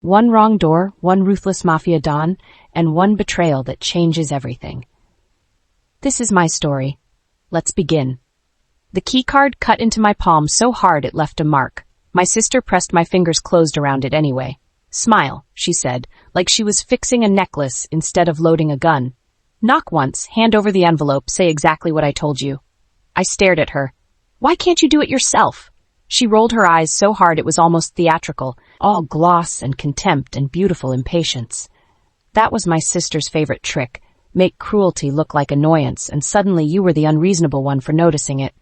One wrong door, one ruthless mafia don, and one betrayal that changes everything. This is my story. Let's begin. The keycard cut into my palm so hard it left a mark. My sister pressed my fingers closed around it anyway. "Smile," she said, like she was fixing a necklace instead of loading a gun. "Knock once, hand over the envelope, say exactly what I told you." I stared at her. "Why can't you do it yourself?" She rolled her eyes so hard it was almost theatrical, all gloss and contempt and beautiful impatience. That was my sister's favorite trick, make cruelty look like annoyance, and suddenly you were the unreasonable one for noticing it.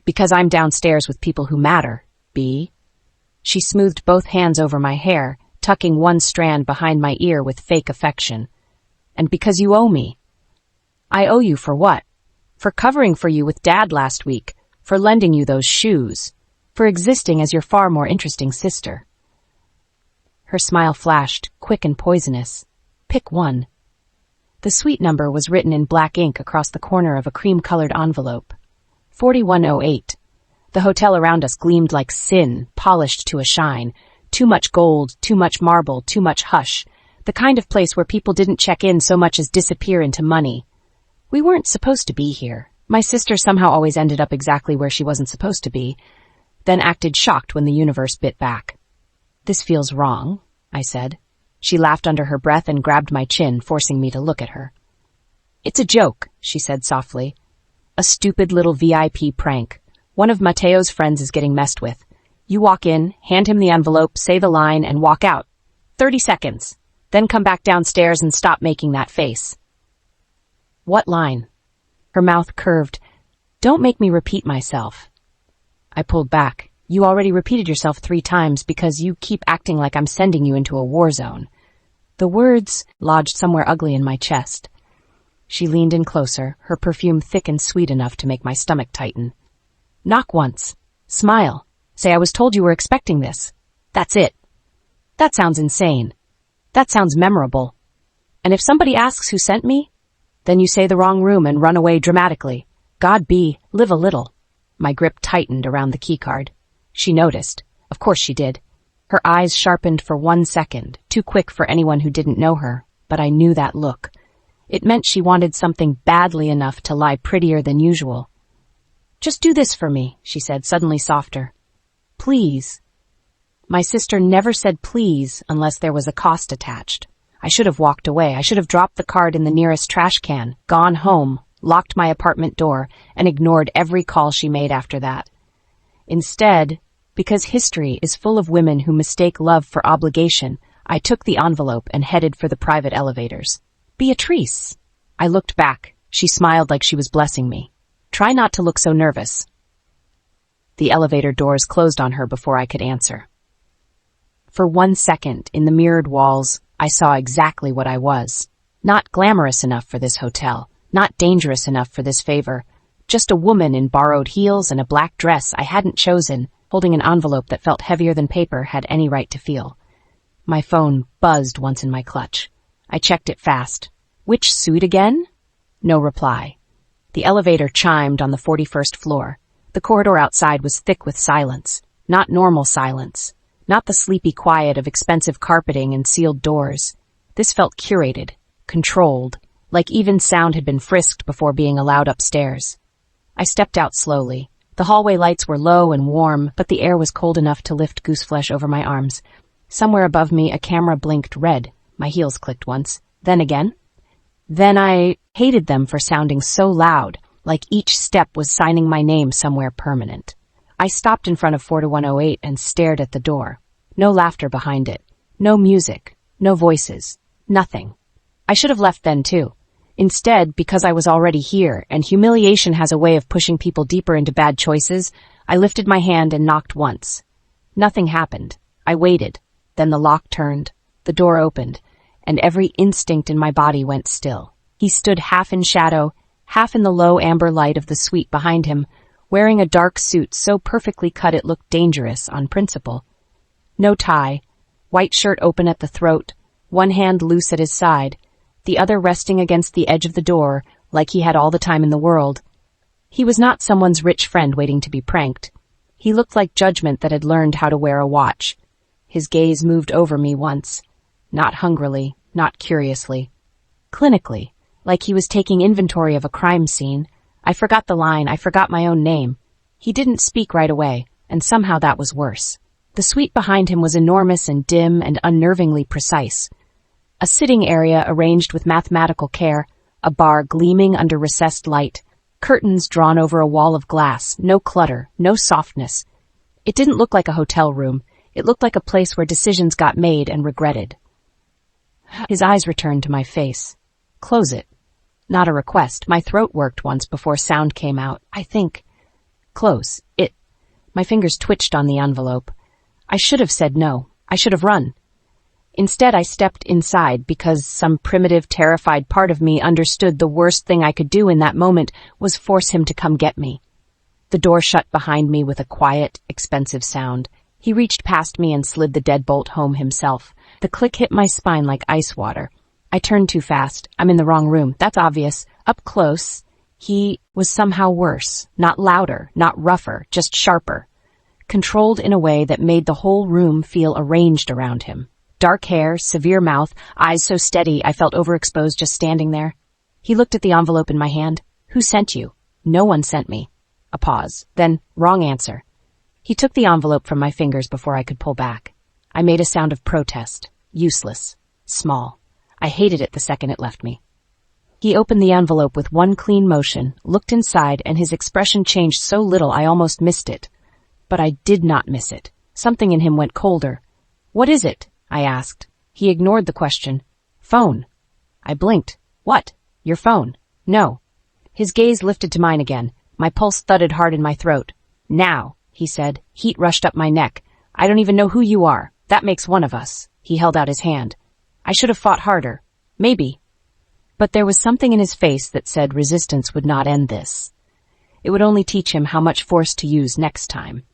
"Because I'm downstairs with people who matter, B." She smoothed both hands over my hair, tucking one strand behind my ear with fake affection. "And because you owe me." "I owe you for what?" "For covering for you with Dad last week, for lending you those shoes, for existing as your far more interesting sister." Her smile flashed, quick and poisonous. "Pick one." The suite number was written in black ink across the corner of a cream-colored envelope. 4108. The hotel around us gleamed like sin, polished to a shine. Too much gold, too much marble, too much hush. The kind of place where people didn't check in so much as disappear into money. We weren't supposed to be here. My sister somehow always ended up exactly where she wasn't supposed to be, then acted shocked when the universe bit back. "This feels wrong," I said. She laughed under her breath and grabbed my chin, forcing me to look at her. "It's a joke," she said softly. "A stupid little VIP prank. One of Mateo's friends is getting messed with. You walk in, hand him the envelope, say the line, and walk out. 30 seconds. Then come back downstairs and stop making that face." "What line?" Her mouth curved. "Don't make me repeat myself." I pulled back. "You already repeated yourself 3 times because you keep acting like I'm sending you into a war zone." The words lodged somewhere ugly in my chest. She leaned in closer, her perfume thick and sweet enough to make my stomach tighten. "Knock once. Smile. Say I was told you were expecting this. That's it." "That sounds insane." "That sounds memorable." "And if somebody asks who sent me?" "Then you say the wrong room and run away dramatically. God be, live a little." My grip tightened around the keycard. She noticed. Of course she did. Her eyes sharpened for 1 second, too quick for anyone who didn't know her, but I knew that look. It meant she wanted something badly enough to lie prettier than usual. "Just do this for me," she said, suddenly softer. "Please." My sister never said please unless there was a cost attached. I should have walked away. I should have dropped the card in the nearest trash can, gone home, locked my apartment door, and ignored every call she made after that. Instead, because history is full of women who mistake love for obligation, I took the envelope and headed for the private elevators. "Beatrice." I looked back. She smiled like she was blessing me. "Try not to look so nervous." The elevator doors closed on her before I could answer. For 1 second, in the mirrored walls, I saw exactly what I was. Not glamorous enough for this hotel. Not dangerous enough for this favor. Just a woman in borrowed heels and a black dress I hadn't chosen, holding an envelope that felt heavier than paper had any right to feel. My phone buzzed once in my clutch. I checked it fast. "Which suite again?" No reply. The elevator chimed on the 41st floor. The corridor outside was thick with silence. Not normal silence. Not the sleepy quiet of expensive carpeting and sealed doors. This felt curated, controlled, like even sound had been frisked before being allowed upstairs. I stepped out slowly. The hallway lights were low and warm, but the air was cold enough to lift gooseflesh over my arms. Somewhere above me, a camera blinked red. My heels clicked once, then again. Then I hated them for sounding so loud, like each step was signing my name somewhere permanent. I stopped in front of 4108 and stared at the door. No laughter behind it. No music. No voices. Nothing. I should have left then, too. Instead, because I was already here, and humiliation has a way of pushing people deeper into bad choices, I lifted my hand and knocked once. Nothing happened. I waited. Then the lock turned. The door opened, and every instinct in my body went still. He stood half in shadow, half in the low amber light of the suite behind him, wearing a dark suit so perfectly cut it looked dangerous on principle. No tie, white shirt open at the throat, one hand loose at his side, the other resting against the edge of the door like he had all the time in the world. He was not someone's rich friend waiting to be pranked. He looked like judgment that had learned how to wear a watch. His gaze moved over me once. Not hungrily, not curiously. Clinically, like he was taking inventory of a crime scene. I forgot the line, I forgot my own name. He didn't speak right away, and somehow that was worse. The suite behind him was enormous and dim and unnervingly precise. A sitting area arranged with mathematical care, a bar gleaming under recessed light, curtains drawn over a wall of glass, no clutter, no softness. It didn't look like a hotel room. It looked like a place where decisions got made and regretted. His eyes returned to my face. Close it. Not a request. My throat worked once before sound came out. I think. Close. It. My fingers twitched on the envelope. I should have said no. I should have run. Instead, I stepped inside because some primitive, terrified part of me understood the worst thing I could do in that moment was force him to come get me. The door shut behind me with a quiet, expensive sound. He reached past me and slid the deadbolt home himself. The click hit my spine like ice water. I turned too fast. I'm in the wrong room. That's obvious. Up close, he was somehow worse. Not louder, not rougher, just sharper. Controlled in a way that made the whole room feel arranged around him. Dark hair, severe mouth, eyes so steady I felt overexposed just standing there. He looked at the envelope in my hand. Who sent you? No one sent me. A pause. Then, wrong answer. He took the envelope from my fingers before I could pull back. I made a sound of protest. Useless. Small. I hated it the second it left me. He opened the envelope with one clean motion, looked inside, and his expression changed so little I almost missed it. But I did not miss it. Something in him went colder. What is it? I asked. He ignored the question. Phone. I blinked. What? Your phone? No. His gaze lifted to mine again. My pulse thudded hard in my throat. Now, he said. Heat rushed up my neck. I don't even know who you are. That makes one of us. He held out his hand. I should have fought harder. Maybe. But there was something in his face that said resistance would not end this. It would only teach him how much force to use next time.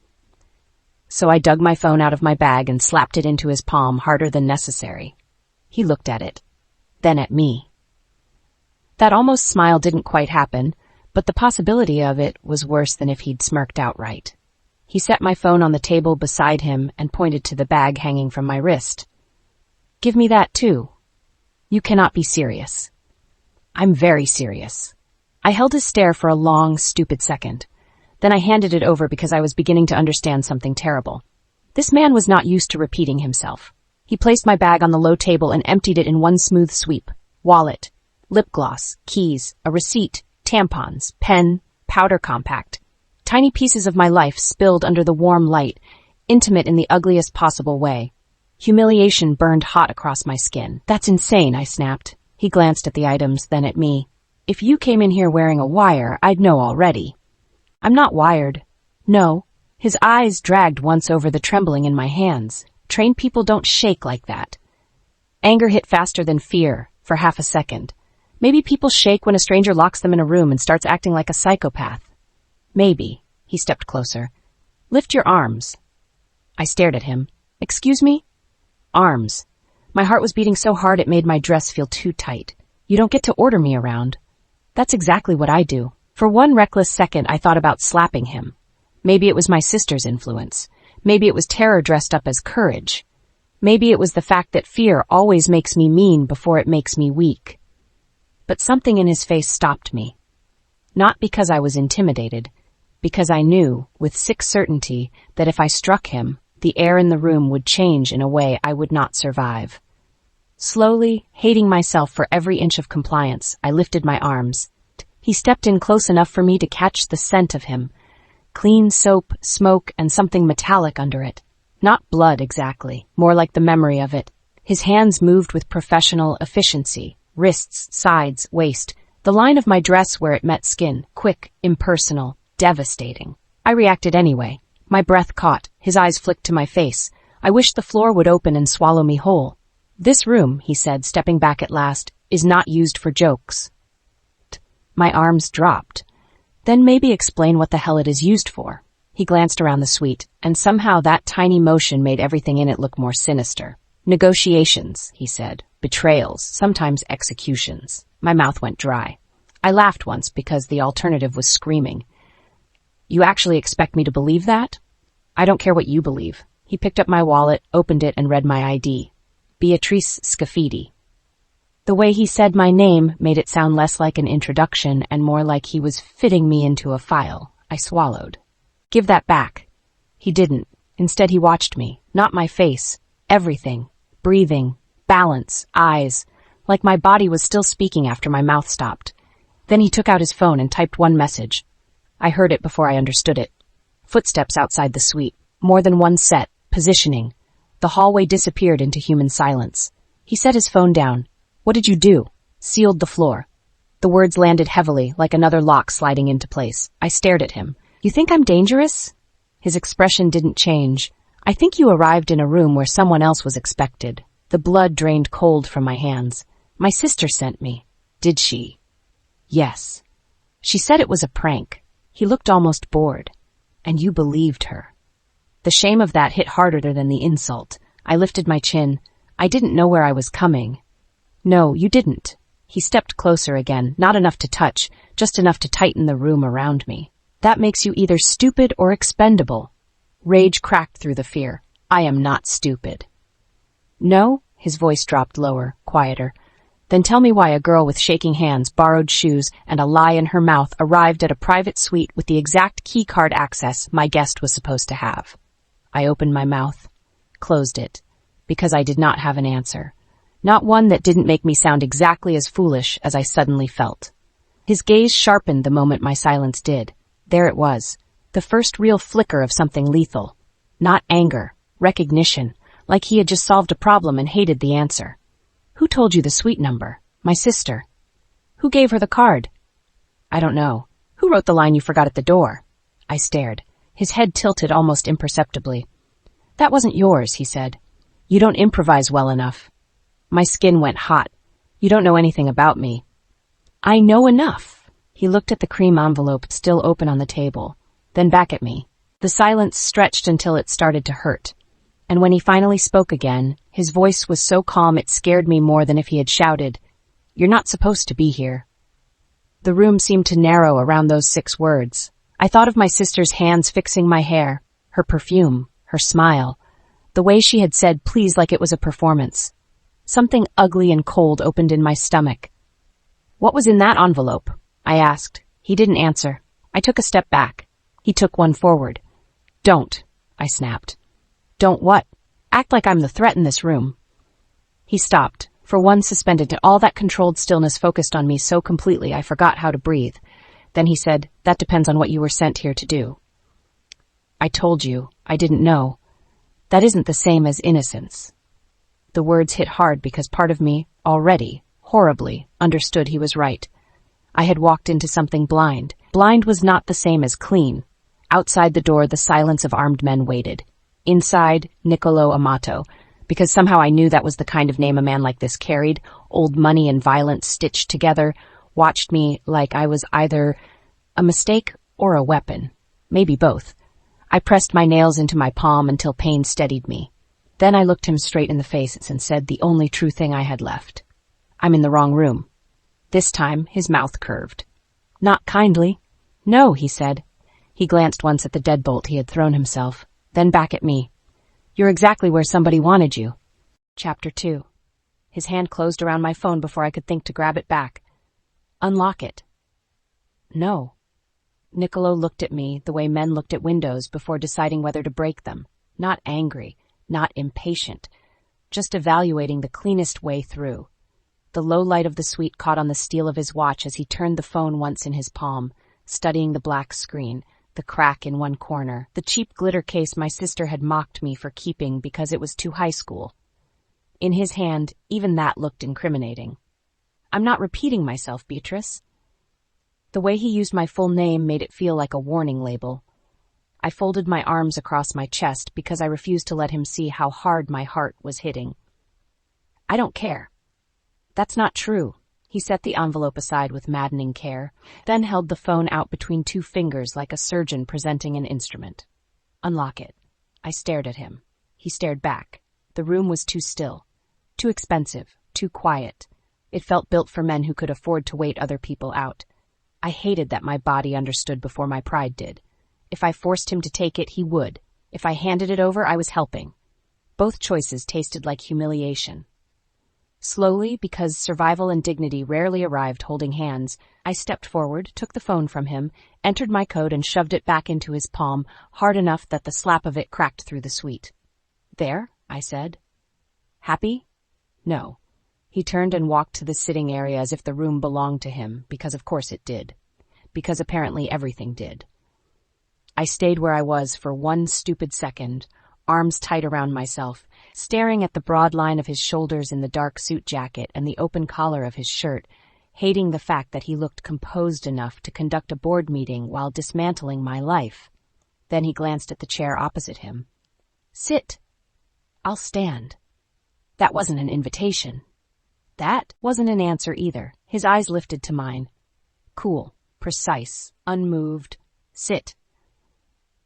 So I dug my phone out of my bag and slapped it into his palm harder than necessary. He looked at it. Then at me. That almost smile didn't quite happen, but the possibility of it was worse than if he'd smirked outright. He set my phone on the table beside him and pointed to the bag hanging from my wrist. Give me that too. You cannot be serious. I'm very serious. I held his stare for a long, stupid second. Then I handed it over because I was beginning to understand something terrible. This man was not used to repeating himself. He placed my bag on the low table and emptied it in one smooth sweep. Wallet, lip gloss, keys, a receipt, tampons, pen, powder compact. Tiny pieces of my life spilled under the warm light, intimate in the ugliest possible way. Humiliation burned hot across my skin. That's insane, I snapped. He glanced at the items, then at me. If you came in here wearing a wire, I'd know already. I'm not wired. No. His eyes dragged once over the trembling in my hands. Trained people don't shake like that. Anger hit faster than fear, for half a second. Maybe people shake when a stranger locks them in a room and starts acting like a psychopath. Maybe. He stepped closer. Lift your arms. I stared at him. Excuse me? Arms. My heart was beating so hard it made my dress feel too tight. You don't get to order me around. That's exactly what I do. For one reckless second, I thought about slapping him. Maybe it was my sister's influence. Maybe it was terror dressed up as courage. Maybe it was the fact that fear always makes me mean before it makes me weak. But something in his face stopped me. Not because I was intimidated, because I knew, with sick certainty, that if I struck him, the air in the room would change in a way I would not survive. Slowly, hating myself for every inch of compliance, I lifted my arms. He stepped in close enough for me to catch the scent of him. Clean soap, smoke, and something metallic under it. Not blood exactly, more like the memory of it. His hands moved with professional efficiency. Wrists, sides, waist. The line of my dress where it met skin. Quick, impersonal, devastating. I reacted anyway. My breath caught. His eyes flicked to my face. I wished the floor would open and swallow me whole. This room, he said, stepping back at last, is not used for jokes. My arms dropped. Then maybe explain what the hell it is used for. He glanced around the suite, and somehow that tiny motion made everything in it look more sinister. Negotiations, he said. Betrayals, sometimes executions. My mouth went dry. I laughed once because the alternative was screaming. You actually expect me to believe that? I don't care what you believe. He picked up my wallet, opened it, and read my ID. Beatrice Scafidi. The way he said my name made it sound less like an introduction and more like he was fitting me into a file. I swallowed. Give that back. He didn't. Instead, he watched me, not my face. Everything. Breathing. Balance. Eyes. Like my body was still speaking after my mouth stopped. Then he took out his phone and typed one message. I heard it before I understood it. Footsteps outside the suite. More than one set. Positioning. The hallway disappeared into human silence. He set his phone down. What did you do? Sealed the floor. The words landed heavily, like another lock sliding into place. I stared at him. You think I'm dangerous? His expression didn't change. I think you arrived in a room where someone else was expected. The blood drained cold from my hands. My sister sent me. Did she? Yes. She said it was a prank. He looked almost bored. And you believed her. The shame of that hit harder than the insult. I lifted my chin. I didn't know where I was coming. No, you didn't. He stepped closer again, not enough to touch, just enough to tighten the room around me. That makes you either stupid or expendable. Rage cracked through the fear. I am not stupid. No? His voice dropped lower, quieter. Then tell me why a girl with shaking hands, borrowed shoes, and a lie in her mouth arrived at a private suite with the exact keycard access my guest was supposed to have. I opened my mouth, closed it, because I did not have an answer. Not one that didn't make me sound exactly as foolish as I suddenly felt. His gaze sharpened the moment my silence did. There it was, the first real flicker of something lethal. Not anger, recognition, like he had just solved a problem and hated the answer. Who told you the suite number? My sister. Who gave her the card? I don't know. Who wrote the line you forgot at the door? I stared. His head tilted almost imperceptibly. That wasn't yours, he said. You don't improvise well enough. My skin went hot. You don't know anything about me. I know enough. He looked at the cream envelope still open on the table, then back at me. The silence stretched until it started to hurt. And when he finally spoke again, his voice was so calm it scared me more than if he had shouted, You're not supposed to be here. The room seemed to narrow around those 6 words. I thought of my sister's hands fixing my hair, her perfume, her smile, the way she had said please like it was a performance. Something ugly and cold opened in my stomach. What was in that envelope? I asked. He didn't answer. I took a step back. He took one forward. Don't, I snapped. Don't what? Act like I'm the threat in this room. He stopped, for one suspended to all that controlled stillness focused on me so completely I forgot how to breathe. Then he said, That depends on what you were sent here to do. I told you, I didn't know. That isn't the same as innocence. The words hit hard because part of me, already, horribly, understood he was right. I had walked into something blind. Blind was not the same as clean. Outside the door, the silence of armed men waited. Inside, Nicolo Amato, because somehow I knew that was the kind of name a man like this carried, old money and violence stitched together, watched me like I was either a mistake or a weapon. Maybe both. I pressed my nails into my palm until pain steadied me. Then I looked him straight in the face and said the only true thing I had left. I'm in the wrong room. This time, his mouth curved. Not kindly. No, he said. He glanced once at the deadbolt he had thrown himself, then back at me. You're exactly where somebody wanted you. Chapter 2. His hand closed around my phone before I could think to grab it back. Unlock it. No. Nicolo looked at me the way men looked at windows before deciding whether to break them. Not angry. Not impatient, just evaluating the cleanest way through. The low light of the suite caught on the steel of his watch as he turned the phone once in his palm, studying the black screen, the crack in one corner, the cheap glitter case my sister had mocked me for keeping because it was too high school. In his hand, even that looked incriminating. I'm not repeating myself, Beatrice. The way he used my full name made it feel like a warning label. I folded my arms across my chest because I refused to let him see how hard my heart was hitting. I don't care. That's not true. He set the envelope aside with maddening care, then held the phone out between 2 fingers like a surgeon presenting an instrument. Unlock it. I stared at him. He stared back. The room was too still, too expensive, too quiet. It felt built for men who could afford to wait other people out. I hated that my body understood before my pride did. If I forced him to take it, he would. If I handed it over, I was helping. Both choices tasted like humiliation. Slowly, because survival and dignity rarely arrived holding hands, I stepped forward, took the phone from him, entered my code and shoved it back into his palm, hard enough that the slap of it cracked through the suite. "There," I said. "Happy?" "No." He turned and walked to the sitting area as if the room belonged to him, because of course it did. Because apparently everything did. I stayed where I was for one stupid second, arms tight around myself, staring at the broad line of his shoulders in the dark suit jacket and the open collar of his shirt, hating the fact that he looked composed enough to conduct a board meeting while dismantling my life. Then he glanced at the chair opposite him. "Sit." "I'll stand." That wasn't an invitation. That wasn't an answer either. His eyes lifted to mine. Cool, precise, unmoved. "Sit."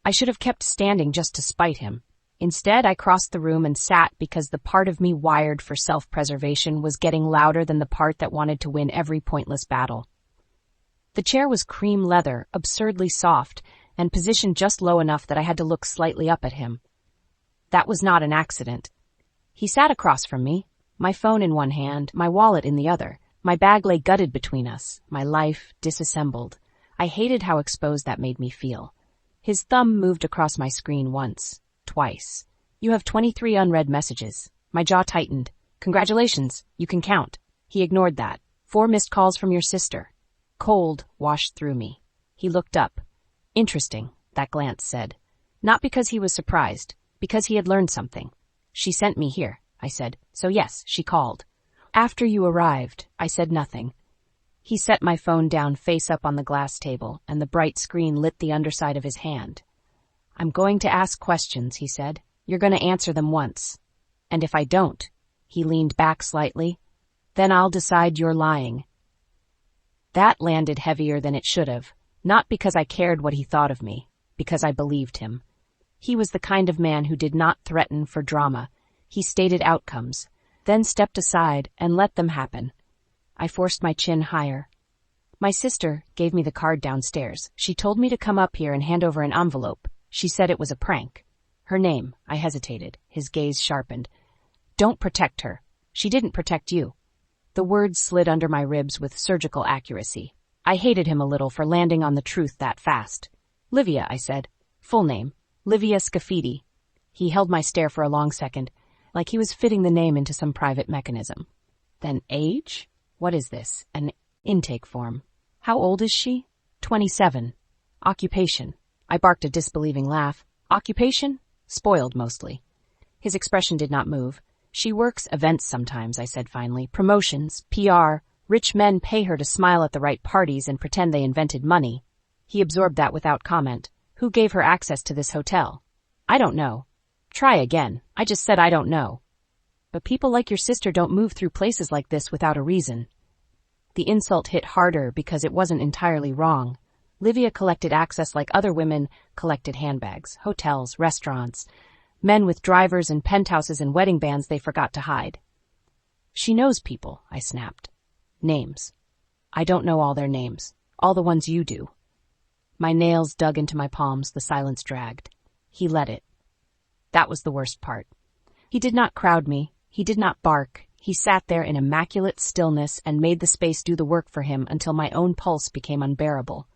I should have kept standing just to spite him. Instead, I crossed the room and sat because the part of me wired for self-preservation was getting louder than the part that wanted to win every pointless battle. The chair was cream leather, absurdly soft, and positioned just low enough that I had to look slightly up at him. That was not an accident. He sat across from me, my phone in one hand, my wallet in the other. My bag lay gutted between us, my life disassembled. I hated how exposed that made me feel. His thumb moved across my screen once. Twice. "You have 23 unread messages." My jaw tightened. "Congratulations, you can count." He ignored that. 4 missed calls from your sister." Cold washed through me. He looked up. "Interesting," that glance said. Not because he was surprised, because he had learned something. "She sent me here," I said. "So yes, she called." "After you arrived," I said nothing. He set my phone down face up on the glass table, and the bright screen lit the underside of his hand. "I'm going to ask questions," he said. "You're going to answer them once. And if I don't," he leaned back slightly, "then I'll decide you're lying." That landed heavier than it should have, not because I cared what he thought of me, because I believed him. He was the kind of man who did not threaten for drama. He stated outcomes, then stepped aside and let them happen. I forced my chin higher. "My sister gave me the card downstairs. She told me to come up here and hand over an envelope. She said it was a prank." "Her name," I hesitated. His gaze sharpened. "Don't protect her. She didn't protect you." The words slid under my ribs with surgical accuracy. I hated him a little for landing on the truth that fast. "Livia," I said. "Full name. Livia Scafidi." He held my stare for a long second, like he was fitting the name into some private mechanism. "Then age? What is this? An intake form. How old is she?" 27. "Occupation." I barked a disbelieving laugh. "Occupation? Spoiled, mostly." His expression did not move. "She works events sometimes," I said finally. "Promotions, PR. Rich men pay her to smile at the right parties and pretend they invented money." He absorbed that without comment. "Who gave her access to this hotel?" "I don't know." "Try again. I just said I don't know." "But people like your sister don't move through places like this without a reason." The insult hit harder because it wasn't entirely wrong. Livia collected access like other women collected handbags, hotels, restaurants, men with drivers and penthouses and wedding bands they forgot to hide. "She knows people," I snapped. "Names." "I don't know all their names. All the ones you do." My nails dug into my palms, the silence dragged. He let it. That was the worst part. He did not crowd me. He did not bark. He sat there in immaculate stillness and made the space do the work for him until my own pulse became unbearable.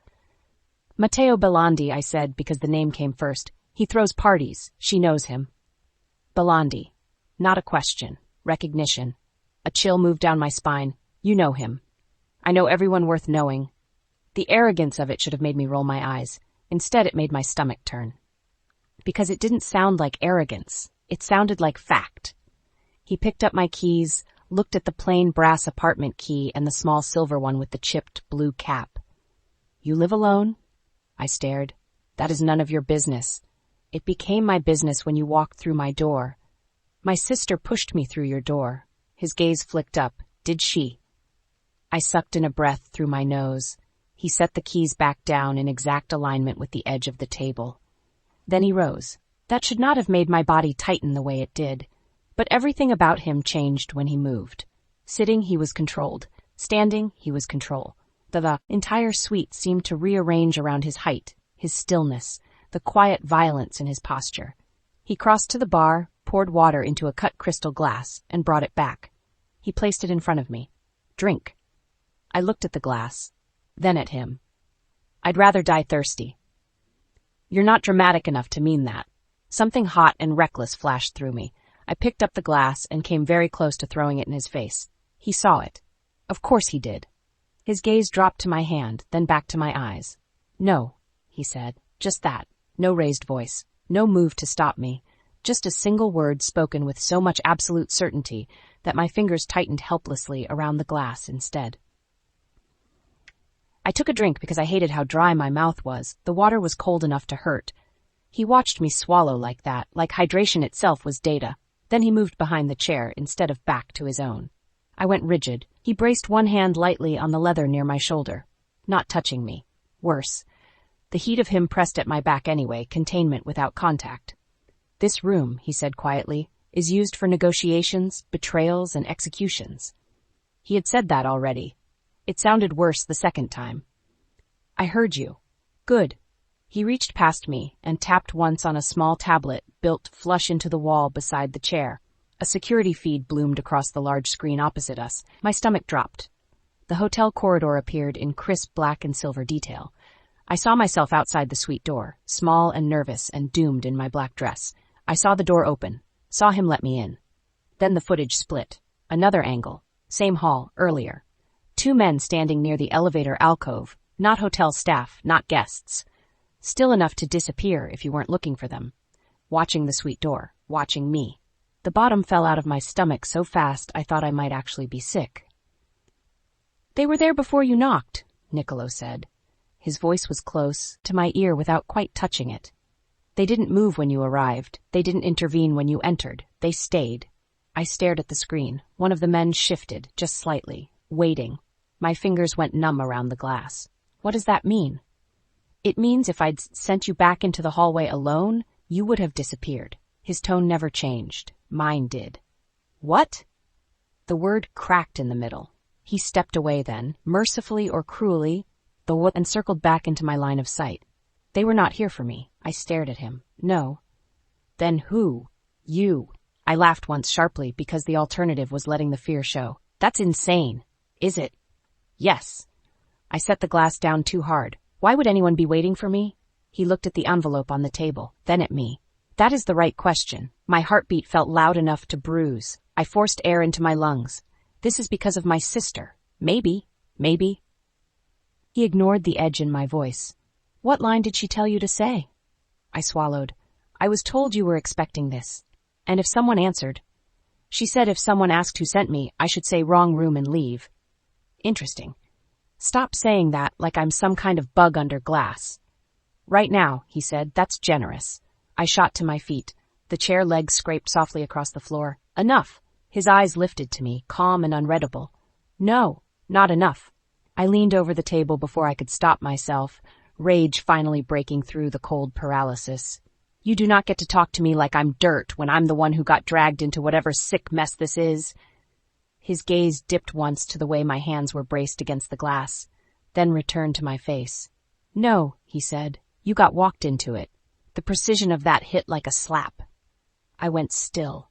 "Matteo Bellondi," I said, because the name came first. "He throws parties. She knows him." "Bellondi." Not a question. Recognition. A chill moved down my spine. "You know him." "I know everyone worth knowing." The arrogance of it should have made me roll my eyes. Instead, it made my stomach turn. Because it didn't sound like arrogance. It sounded like fact. He picked up my keys, looked at the plain brass apartment key and the small silver one with the chipped blue cap. "You live alone?" I stared. "That is none of your business." "It became my business when you walked through my door." "My sister pushed me through your door." His gaze flicked up. "Did she?" I sucked in a breath through my nose. He set the keys back down in exact alignment with the edge of the table. Then he rose. That should not have made my body tighten the way it did. But everything about him changed when he moved. Sitting, he was controlled. Standing, he was control. The entire suite seemed to rearrange around his height, his stillness, the quiet violence in his posture. He crossed to the bar, poured water into a cut crystal glass, and brought it back. He placed it in front of me. Drink. I looked at the glass, then at him. I'd rather die thirsty. You're not dramatic enough to mean that. Something hot and reckless flashed through me. I picked up the glass and came very close to throwing it in his face. He saw it. Of course he did. His gaze dropped to my hand, then back to my eyes. No, he said. Just that. No raised voice. No move to stop me. Just a single word spoken with so much absolute certainty that my fingers tightened helplessly around the glass instead. I took a drink because I hated how dry my mouth was. The water was cold enough to hurt. He watched me swallow like that, like hydration itself was data. Then he moved behind the chair instead of back to his own. I went rigid. He braced one hand lightly on the leather near my shoulder, not touching me. Worse. The heat of him pressed at my back anyway, containment without contact. This room, he said quietly, is used for negotiations, betrayals, and executions. He had said that already. It sounded worse the second time. I heard you. Good. He reached past me and tapped once on a small tablet built flush into the wall beside the chair. A security feed bloomed across the large screen opposite us. My stomach dropped. The hotel corridor appeared in crisp black and silver detail. I saw myself outside the suite door, small and nervous and doomed in my black dress. I saw the door open, saw him let me in. Then the footage split. Another angle. Same hall, earlier. 2 men standing near the elevator alcove, not hotel staff, not guests. Still enough to disappear if you weren't looking for them. Watching the suite door, watching me. The bottom fell out of my stomach so fast I thought I might actually be sick. They were there before you knocked, Nicolo said. His voice was close, to my ear without quite touching it. They didn't move when you arrived. They didn't intervene when you entered. They stayed. I stared at the screen. One of the men shifted, just slightly, waiting. My fingers went numb around the glass. What does that mean? It means if I'd sent you back into the hallway alone, you would have disappeared. His tone never changed. Mine did. What? The word cracked in the middle. He stepped away then, mercifully or cruelly, and circled back into my line of sight. They were not here for me. I stared at him. No. Then who? You. I laughed once sharply because the alternative was letting the fear show. That's insane. Is it? Yes. I set the glass down too hard. Why would anyone be waiting for me? He looked at the envelope on the table, then at me. That is the right question. My heartbeat felt loud enough to bruise. I forced air into my lungs. This is because of my sister. Maybe. He ignored the edge in my voice. What line did she tell you to say? I swallowed. I was told you were expecting this. And if someone answered. She said if someone asked who sent me, I should say wrong room and leave. Interesting. Stop saying that like I'm some kind of bug under glass. Right now, he said, that's generous. I shot to my feet. The chair legs scraped softly across the floor. Enough. His eyes lifted to me, calm and unreadable. No, not enough. I leaned over the table before I could stop myself, rage finally breaking through the cold paralysis. You do not get to talk to me like I'm dirt when I'm the one who got dragged into whatever sick mess this is. His gaze dipped once to the way my hands were braced against the glass, then returned to my face. No, he said, you got walked into it. The precision of that hit like a slap. I went still.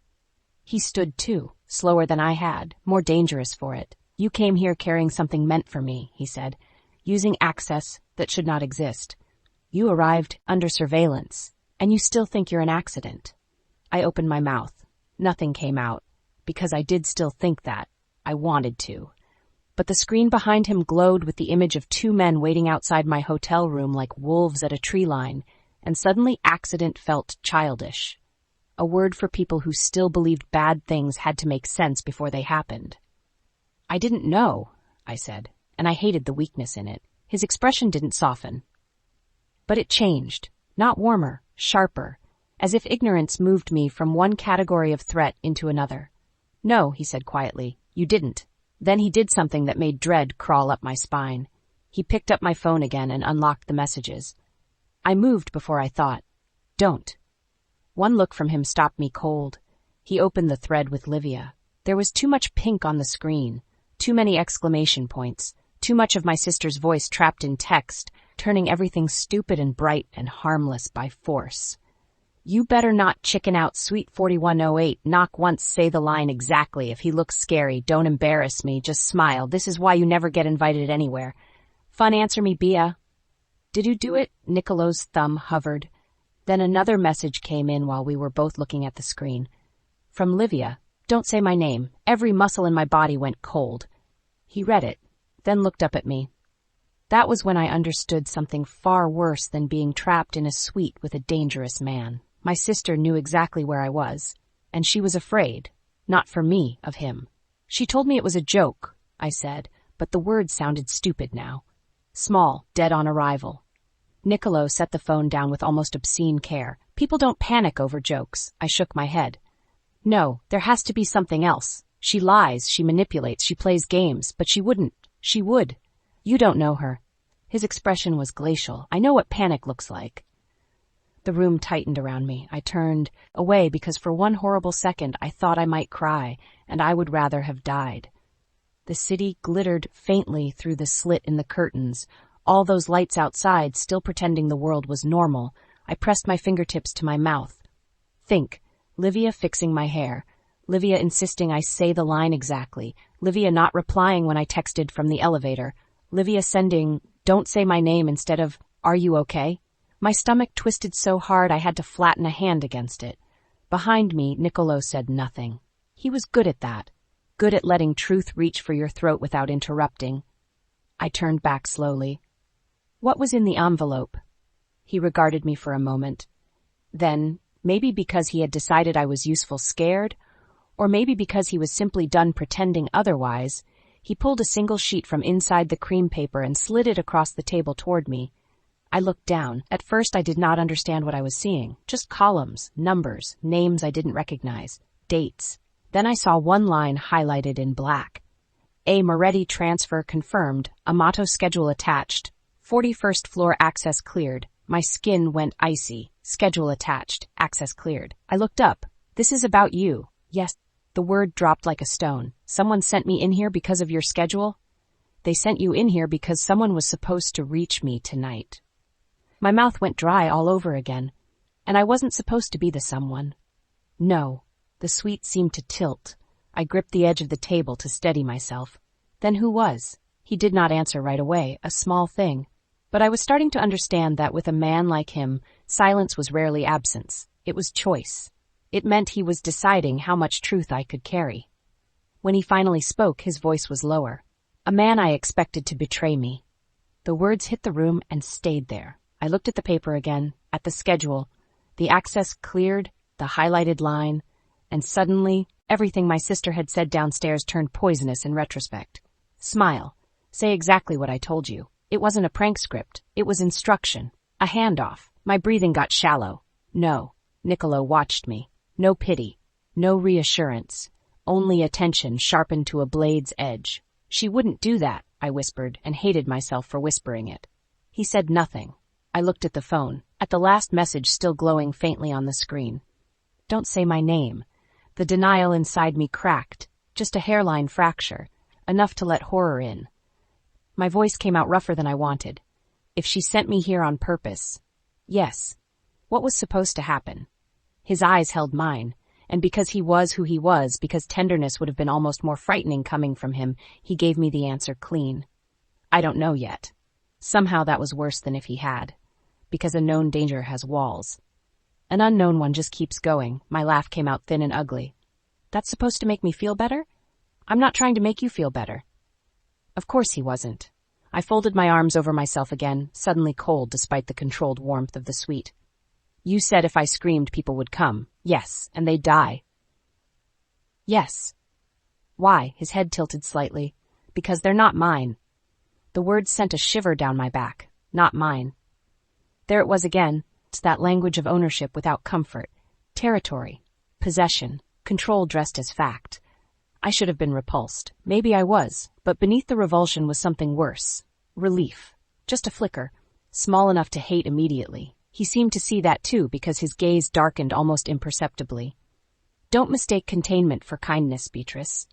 He stood too, slower than I had, more dangerous for it. You came here carrying something meant for me, he said, using access that should not exist. You arrived under surveillance, and you still think you're an accident. I opened my mouth. Nothing came out, because I did still think that. I wanted to. But the screen behind him glowed with the image of 2 men waiting outside my hotel room like wolves at a tree line, and suddenly accident felt childish. A word for people who still believed bad things had to make sense before they happened. I didn't know, I said, and I hated the weakness in it. His expression didn't soften. But it changed, not warmer, sharper, as if ignorance moved me from one category of threat into another. No, he said quietly, you didn't. Then he did something that made dread crawl up my spine. He picked up my phone again and unlocked the messages. I moved before I thought. Don't. One look from him stopped me cold. He opened the thread with Livia. There was too much pink on the screen, too many exclamation points, too much of my sister's voice trapped in text, turning everything stupid and bright and harmless by force. You better not chicken out, sweet 4108. Knock once, say the line exactly. If he looks scary, don't embarrass me, just smile. This is why you never get invited anywhere. Fun, answer me, Bea. Did you do it? Nicolo's thumb hovered. Then another message came in while we were both looking at the screen. From Livia. Don't say my name. Every muscle in my body went cold. He read it, then looked up at me. That was when I understood something far worse than being trapped in a suite with a dangerous man. My sister knew exactly where I was, and she was afraid, not for me, of him. She told me it was a joke, I said, but the words sounded stupid now. Small, dead on arrival. Nicolo set the phone down with almost obscene care. People don't panic over jokes. I shook my head. No, there has to be something else. She lies, she manipulates, she plays games, but she wouldn't. She would. You don't know her. His expression was glacial. I know what panic looks like. The room tightened around me. I turned away because for one horrible second I thought I might cry, and I would rather have died. The city glittered faintly through the slit in the curtains, all those lights outside still pretending the world was normal. I pressed my fingertips to my mouth. Think. Livia fixing my hair. Livia insisting I say the line exactly. Livia not replying when I texted from the elevator. Livia sending, don't say my name instead of, are you okay? My stomach twisted so hard I had to flatten a hand against it. Behind me, Nicolo said nothing. He was good at that. Good at letting truth reach for your throat without interrupting. I turned back slowly. What was in the envelope? He regarded me for a moment. Then, maybe because he had decided I was useful scared, or maybe because he was simply done pretending otherwise, he pulled a single sheet from inside the cream paper and slid it across the table toward me. I looked down. At first I did not understand what I was seeing. Just columns, numbers, names I didn't recognize, dates. Then I saw one line highlighted in black. A. Moretti transfer confirmed. Amato schedule attached. 41st floor access cleared. My skin went icy. Schedule attached. Access cleared. I looked up. This is about you. Yes. The word dropped like a stone. Someone sent me in here because of your schedule? They sent you in here because someone was supposed to reach me tonight. My mouth went dry all over again, and I wasn't supposed to be the someone. No. The suite seemed to tilt. I gripped the edge of the table to steady myself. Then who was? He did not answer right away, a small thing. But I was starting to understand that with a man like him, silence was rarely absence. It was choice. It meant he was deciding how much truth I could carry. When he finally spoke, his voice was lower. A man I expected to betray me. The words hit the room and stayed there. I looked at the paper again, at the schedule, the access cleared, the highlighted line, and suddenly, everything my sister had said downstairs turned poisonous in retrospect. Smile. Say exactly what I told you. It wasn't a prank script. It was instruction. A handoff. My breathing got shallow. No. Nicolo watched me. No pity. No reassurance. Only attention sharpened to a blade's edge. She wouldn't do that, I whispered, and hated myself for whispering it. He said nothing. I looked at the phone, at the last message still glowing faintly on the screen. Don't say my name. The denial inside me cracked, just a hairline fracture, enough to let horror in. My voice came out rougher than I wanted. If she sent me here on purpose. Yes. What was supposed to happen? His eyes held mine, and because he was who he was, because tenderness would have been almost more frightening coming from him, he gave me the answer clean. I don't know yet. Somehow that was worse than if he had, because a known danger has walls. An unknown one just keeps going. My laugh came out thin and ugly. That's supposed to make me feel better? I'm not trying to make you feel better. Of course he wasn't. I folded my arms over myself again, suddenly cold despite the controlled warmth of the suite. You said if I screamed people would come. Yes, and they'd die. Yes. Why? His head tilted slightly. Because they're not mine. The words sent a shiver down my back. Not mine. There it was again. It's that language of ownership without comfort. Territory. Possession. Control dressed as fact. I should have been repulsed. Maybe I was, but beneath the revulsion was something worse. Relief. Just a flicker. Small enough to hate immediately. He seemed to see that too because his gaze darkened almost imperceptibly. Don't mistake containment for kindness, Beatrice.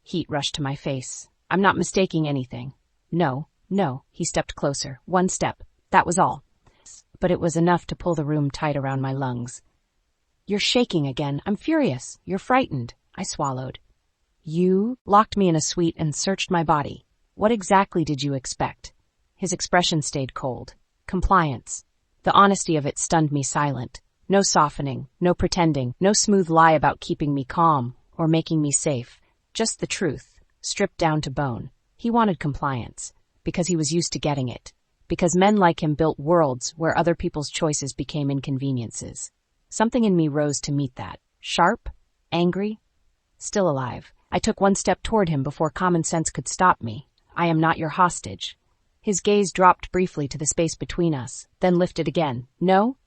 Heat rushed to my face. I'm not mistaking anything. No. He stepped closer. One step. That was all. But it was enough to pull the room tight around my lungs. You're shaking again. I'm furious. You're frightened. I swallowed. You locked me in a suite and searched my body. What exactly did you expect? His expression stayed cold. Compliance. The honesty of it stunned me silent. No softening, no pretending, no smooth lie about keeping me calm or making me safe. Just the truth, stripped down to bone. He wanted compliance, because he was used to getting it. Because men like him built worlds where other people's choices became inconveniences. Something in me rose to meet that. Sharp, angry, still alive. I took one step toward him before common sense could stop me. I am not your hostage. His gaze dropped briefly to the space between us, then lifted again. No?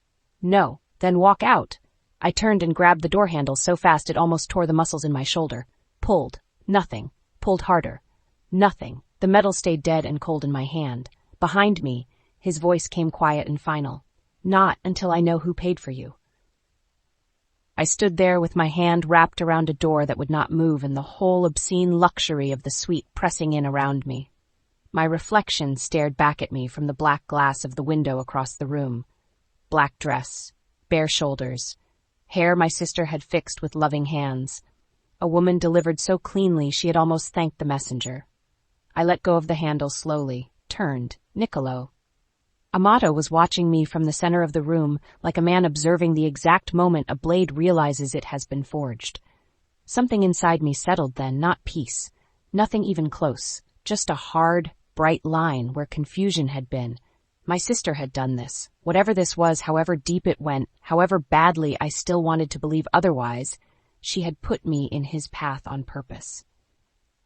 No. Then walk out. I turned and grabbed the door handle so fast it almost tore the muscles in my shoulder. Pulled. Nothing. Pulled harder. Nothing. The metal stayed dead and cold in my hand. Behind me, his voice came quiet and final. Not until I know who paid for you. I stood there with my hand wrapped around a door that would not move and the whole obscene luxury of the suite pressing in around me. My reflection stared back at me from the black glass of the window across the room. Black dress, bare shoulders, hair my sister had fixed with loving hands. A woman delivered so cleanly she had almost thanked the messenger. I let go of the handle slowly, turned. Nicolo Amato was watching me from the center of the room like a man observing the exact moment a blade realizes it has been forged. Something inside me settled then, not peace. Nothing even close, just a hard, bright line where confusion had been. My sister had done this. Whatever this was, however deep it went, however badly I still wanted to believe otherwise, she had put me in his path on purpose.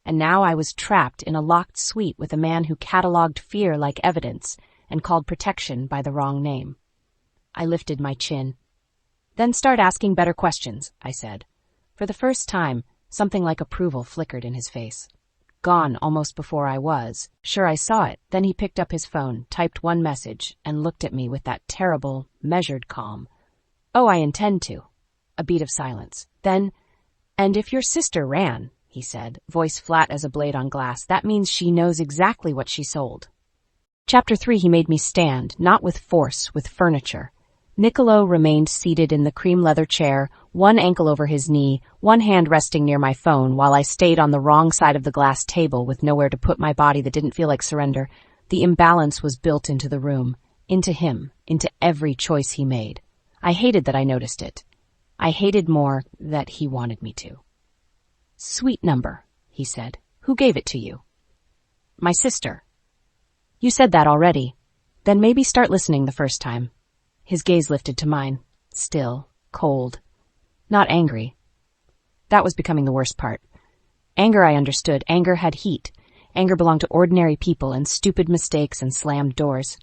And now I was trapped in a locked suite with a man who cataloged fear like evidence and called protection by the wrong name. I lifted my chin. Then start asking better questions, I said. For the first time, something like approval flickered in his face. Gone almost before I was. Sure, I saw it. Then he picked up his phone, typed one message, and looked at me with that terrible, measured calm. Oh, I intend to. A beat of silence. Then, and if your sister ran, he said, voice flat as a blade on glass, that means she knows exactly what she sold. Chapter 3. He made me stand, not with force, with furniture. Nicolo remained seated in the cream leather chair, one ankle over his knee, one hand resting near my phone, while I stayed on the wrong side of the glass table with nowhere to put my body that didn't feel like surrender. The imbalance was built into the room, into him, into every choice he made. I hated that I noticed it. I hated more that he wanted me to. Suite number, he said. Who gave it to you? My sister. You said that already. Then maybe start listening the first time. His gaze lifted to mine. Still, cold. Not angry. That was becoming the worst part. Anger I understood. Anger had heat. Anger belonged to ordinary people and stupid mistakes and slammed doors.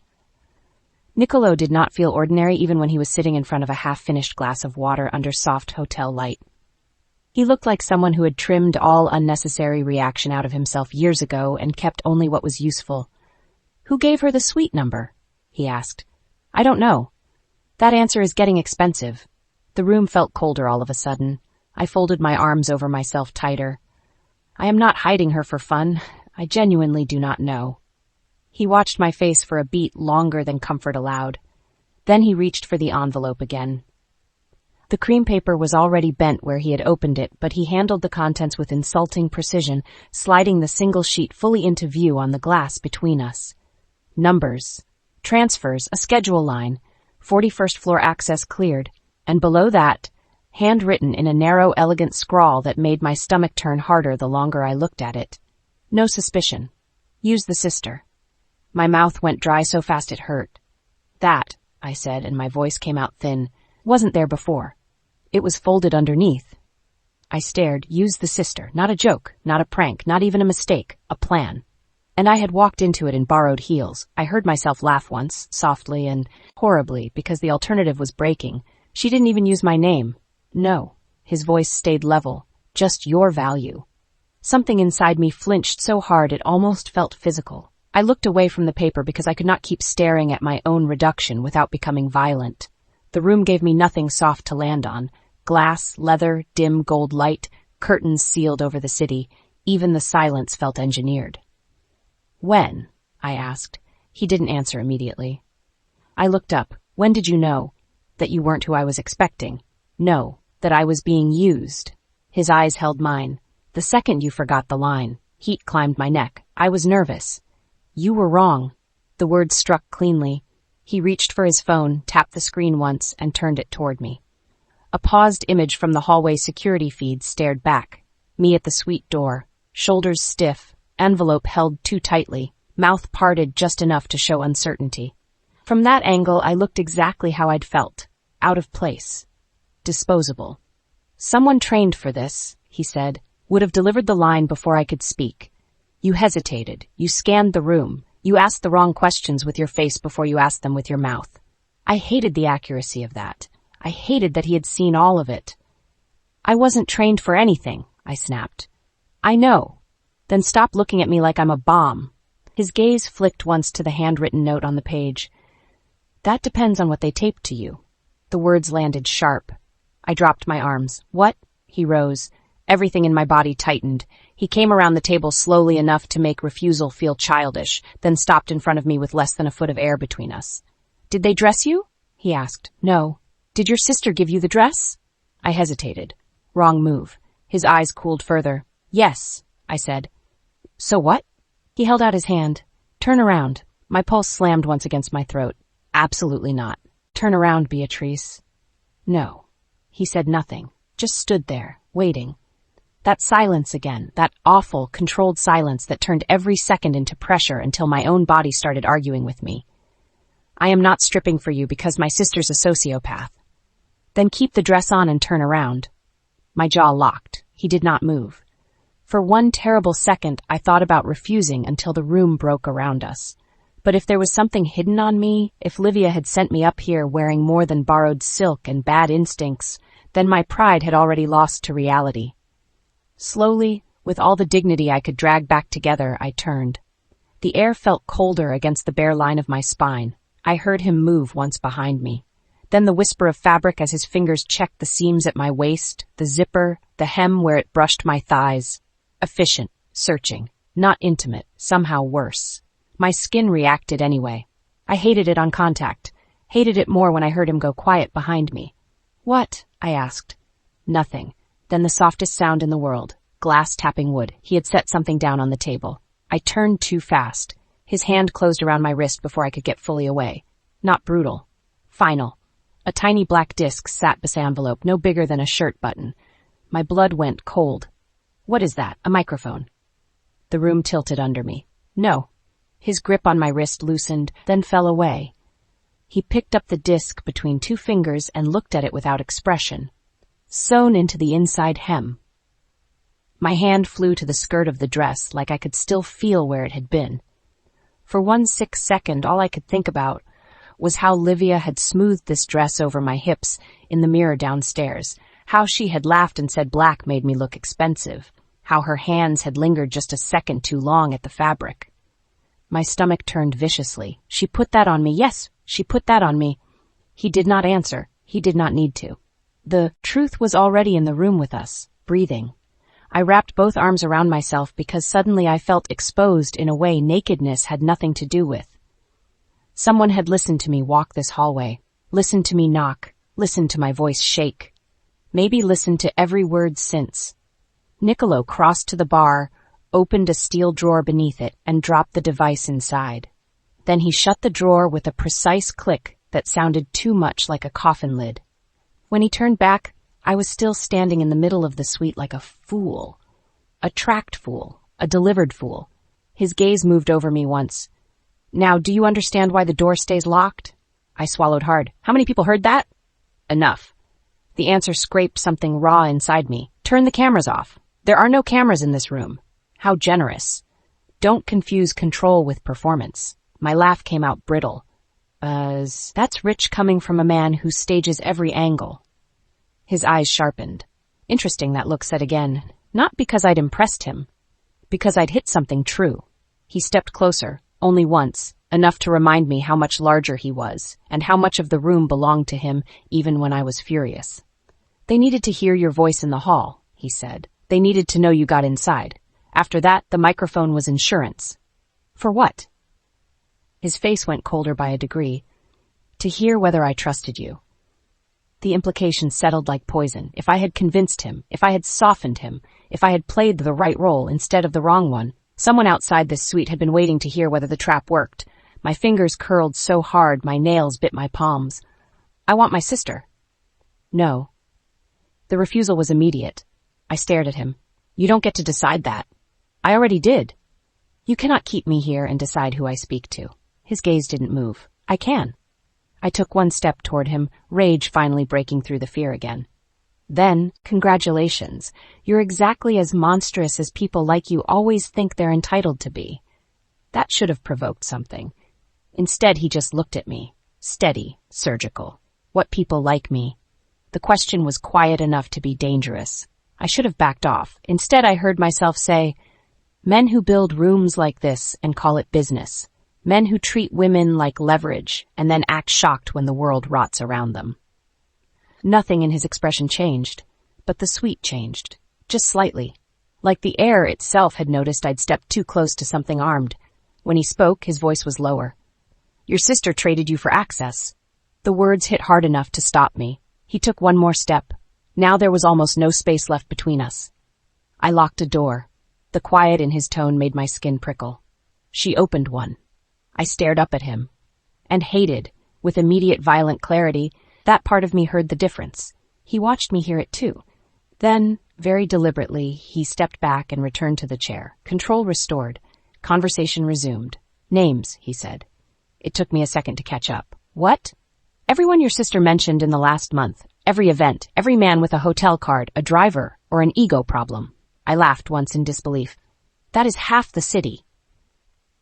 Nicolo did not feel ordinary even when he was sitting in front of a half-finished glass of water under soft hotel light. He looked like someone who had trimmed all unnecessary reaction out of himself years ago and kept only what was useful. Who gave her the suite number? He asked. I don't know. That answer is getting expensive. The room felt colder all of a sudden. I folded my arms over myself tighter. I am not hiding her for fun. I genuinely do not know. He watched my face for a beat longer than comfort allowed. Then he reached for the envelope again. The cream paper was already bent where he had opened it, but he handled the contents with insulting precision, sliding the single sheet fully into view on the glass between us. Numbers, transfers, a schedule line, 41st floor access cleared, and below that, handwritten in a narrow, elegant scrawl that made my stomach turn harder the longer I looked at it. No suspicion. Use the sister. My mouth went dry so fast it hurt. That, I said, and my voice came out thin, wasn't there before. It was folded underneath. I stared. Use the sister. Not a joke, not a prank, not even a mistake, a plan. And I had walked into it in borrowed heels. I heard myself laugh once, softly and horribly, because the alternative was breaking. She didn't even use my name. No. His voice stayed level. Just your value. Something inside me flinched so hard it almost felt physical. I looked away from the paper because I could not keep staring at my own reduction without becoming violent. The room gave me nothing soft to land on. Glass, leather, dim gold light, curtains sealed over the city. Even the silence felt engineered. When? I asked. He didn't answer immediately. I looked up. When did you know? That you weren't who I was expecting. No, that I was being used. His eyes held mine. The second you forgot the line. Heat climbed my neck. I was nervous. You were wrong. The words struck cleanly. He reached for his phone, tapped the screen once, and turned it toward me. A paused image from the hallway security feed stared back. Me at the suite door, shoulders stiff, envelope held too tightly, mouth parted just enough to show uncertainty. From that angle, I looked exactly how I'd felt. Out of place. Disposable. Someone trained for this, he said, would have delivered the line before I could speak. You hesitated. You scanned the room. You asked the wrong questions with your face before you asked them with your mouth. I hated the accuracy of that. I hated that he had seen all of it. I wasn't trained for anything, I snapped. I know. Then stop looking at me like I'm a bomb. His gaze flicked once to the handwritten note on the page. That depends on what they taped to you. The words landed sharp. I dropped my arms. What? He rose. Everything in my body tightened. He came around the table slowly enough to make refusal feel childish, then stopped in front of me with less than a foot of air between us. Did they dress you? He asked. No. Did your sister give you the dress? I hesitated. Wrong move. His eyes cooled further. Yes, I said. So what? He held out his hand. Turn around. My pulse slammed once against my throat. Absolutely not. Turn around, Beatrice. No. He said nothing, just stood there, waiting. That silence again, that awful, controlled silence that turned every second into pressure until my own body started arguing with me. I am not stripping for you because my sister's a sociopath. Then keep the dress on and turn around. My jaw locked. He did not move. For one terrible second, I thought about refusing until the room broke around us. But if there was something hidden on me, if Livia had sent me up here wearing more than borrowed silk and bad instincts, then my pride had already lost to reality. Slowly, with all the dignity I could drag back together, I turned. The air felt colder against the bare line of my spine. I heard him move once behind me. Then the whisper of fabric as his fingers checked the seams at my waist, the zipper, the hem where it brushed my thighs. Efficient, searching, not intimate, somehow worse. My skin reacted anyway. I hated it on contact, hated it more when I heard him go quiet behind me. What? I asked. Nothing. Then the softest sound in the world, glass tapping wood. He had set something down on the table. I turned too fast. His hand closed around my wrist before I could get fully away. Not brutal. Final. A tiny black disc sat beside the envelope, no bigger than a shirt button. My blood went cold. What is that? A microphone. The room tilted under me. No. His grip on my wrist loosened, then fell away. He picked up the disc between two fingers and looked at it without expression. Sewn into the inside hem. My hand flew to the skirt of the dress like I could still feel where it had been. For 1 second, all I could think about was how Livia had smoothed this dress over my hips in the mirror downstairs, how she had laughed and said black made me look expensive, how her hands had lingered just a second too long at the fabric. My stomach turned viciously. She put that on me. Yes, she put that on me. He did not answer. He did not need to. The truth was already in the room with us, breathing. I wrapped both arms around myself because suddenly I felt exposed in a way nakedness had nothing to do with. Someone had listened to me walk this hallway, listened to me knock, listened to my voice shake. Maybe listened to every word since. Nicolo crossed to the bar, opened a steel drawer beneath it, and dropped the device inside. Then he shut the drawer with a precise click that sounded too much like a coffin lid. When he turned back, I was still standing in the middle of the suite like a fool. A tracked fool, a delivered fool. His gaze moved over me once. Now, do you understand why the door stays locked? I swallowed hard. How many people heard that? Enough. The answer scraped something raw inside me. Turn the cameras off. There are no cameras in this room. How generous. Don't confuse control with performance. My laugh came out brittle. That's rich coming from a man who stages every angle. His eyes sharpened. Interesting, that look said again. Not because I'd impressed him. Because I'd hit something true. He stepped closer, only once, enough to remind me how much larger he was, and how much of the room belonged to him, even when I was furious. They needed to hear your voice in the hall, he said. They needed to know you got inside. After that, the microphone was insurance. For what? His face went colder by a degree. To hear whether I trusted you. The implication settled like poison. If I had convinced him, if I had softened him, if I had played the right role instead of the wrong one. Someone outside this suite had been waiting to hear whether the trap worked. My fingers curled so hard my nails bit my palms. I want my sister. No. The refusal was immediate. I stared at him. You don't get to decide that. I already did. You cannot keep me here and decide who I speak to. His gaze didn't move. I can. I took one step toward him, rage finally breaking through the fear again. Then, congratulations. You're exactly as monstrous as people like you always think they're entitled to be. That should have provoked something. Instead, he just looked at me. Steady, surgical. What people like me. The question was quiet enough to be dangerous. I should have backed off. Instead, I heard myself say, men who build rooms like this and call it business. Men who treat women like leverage and then act shocked when the world rots around them. Nothing in his expression changed, but the suite changed. Just slightly. Like the air itself had noticed I'd stepped too close to something armed. When he spoke, his voice was lower. Your sister traded you for access. The words hit hard enough to stop me. He took one more step. Now there was almost no space left between us. I locked a door. The quiet in his tone made my skin prickle. She opened one. I stared up at him. And hated, with immediate violent clarity, that part of me heard the difference. He watched me hear it too. Then, very deliberately, he stepped back and returned to the chair. Control restored. Conversation resumed. Names, he said. It took me a second to catch up. What? Everyone your sister mentioned in the last month. Every event, every man with a hotel card, a driver, or an ego problem. I laughed once in disbelief. That is half the city.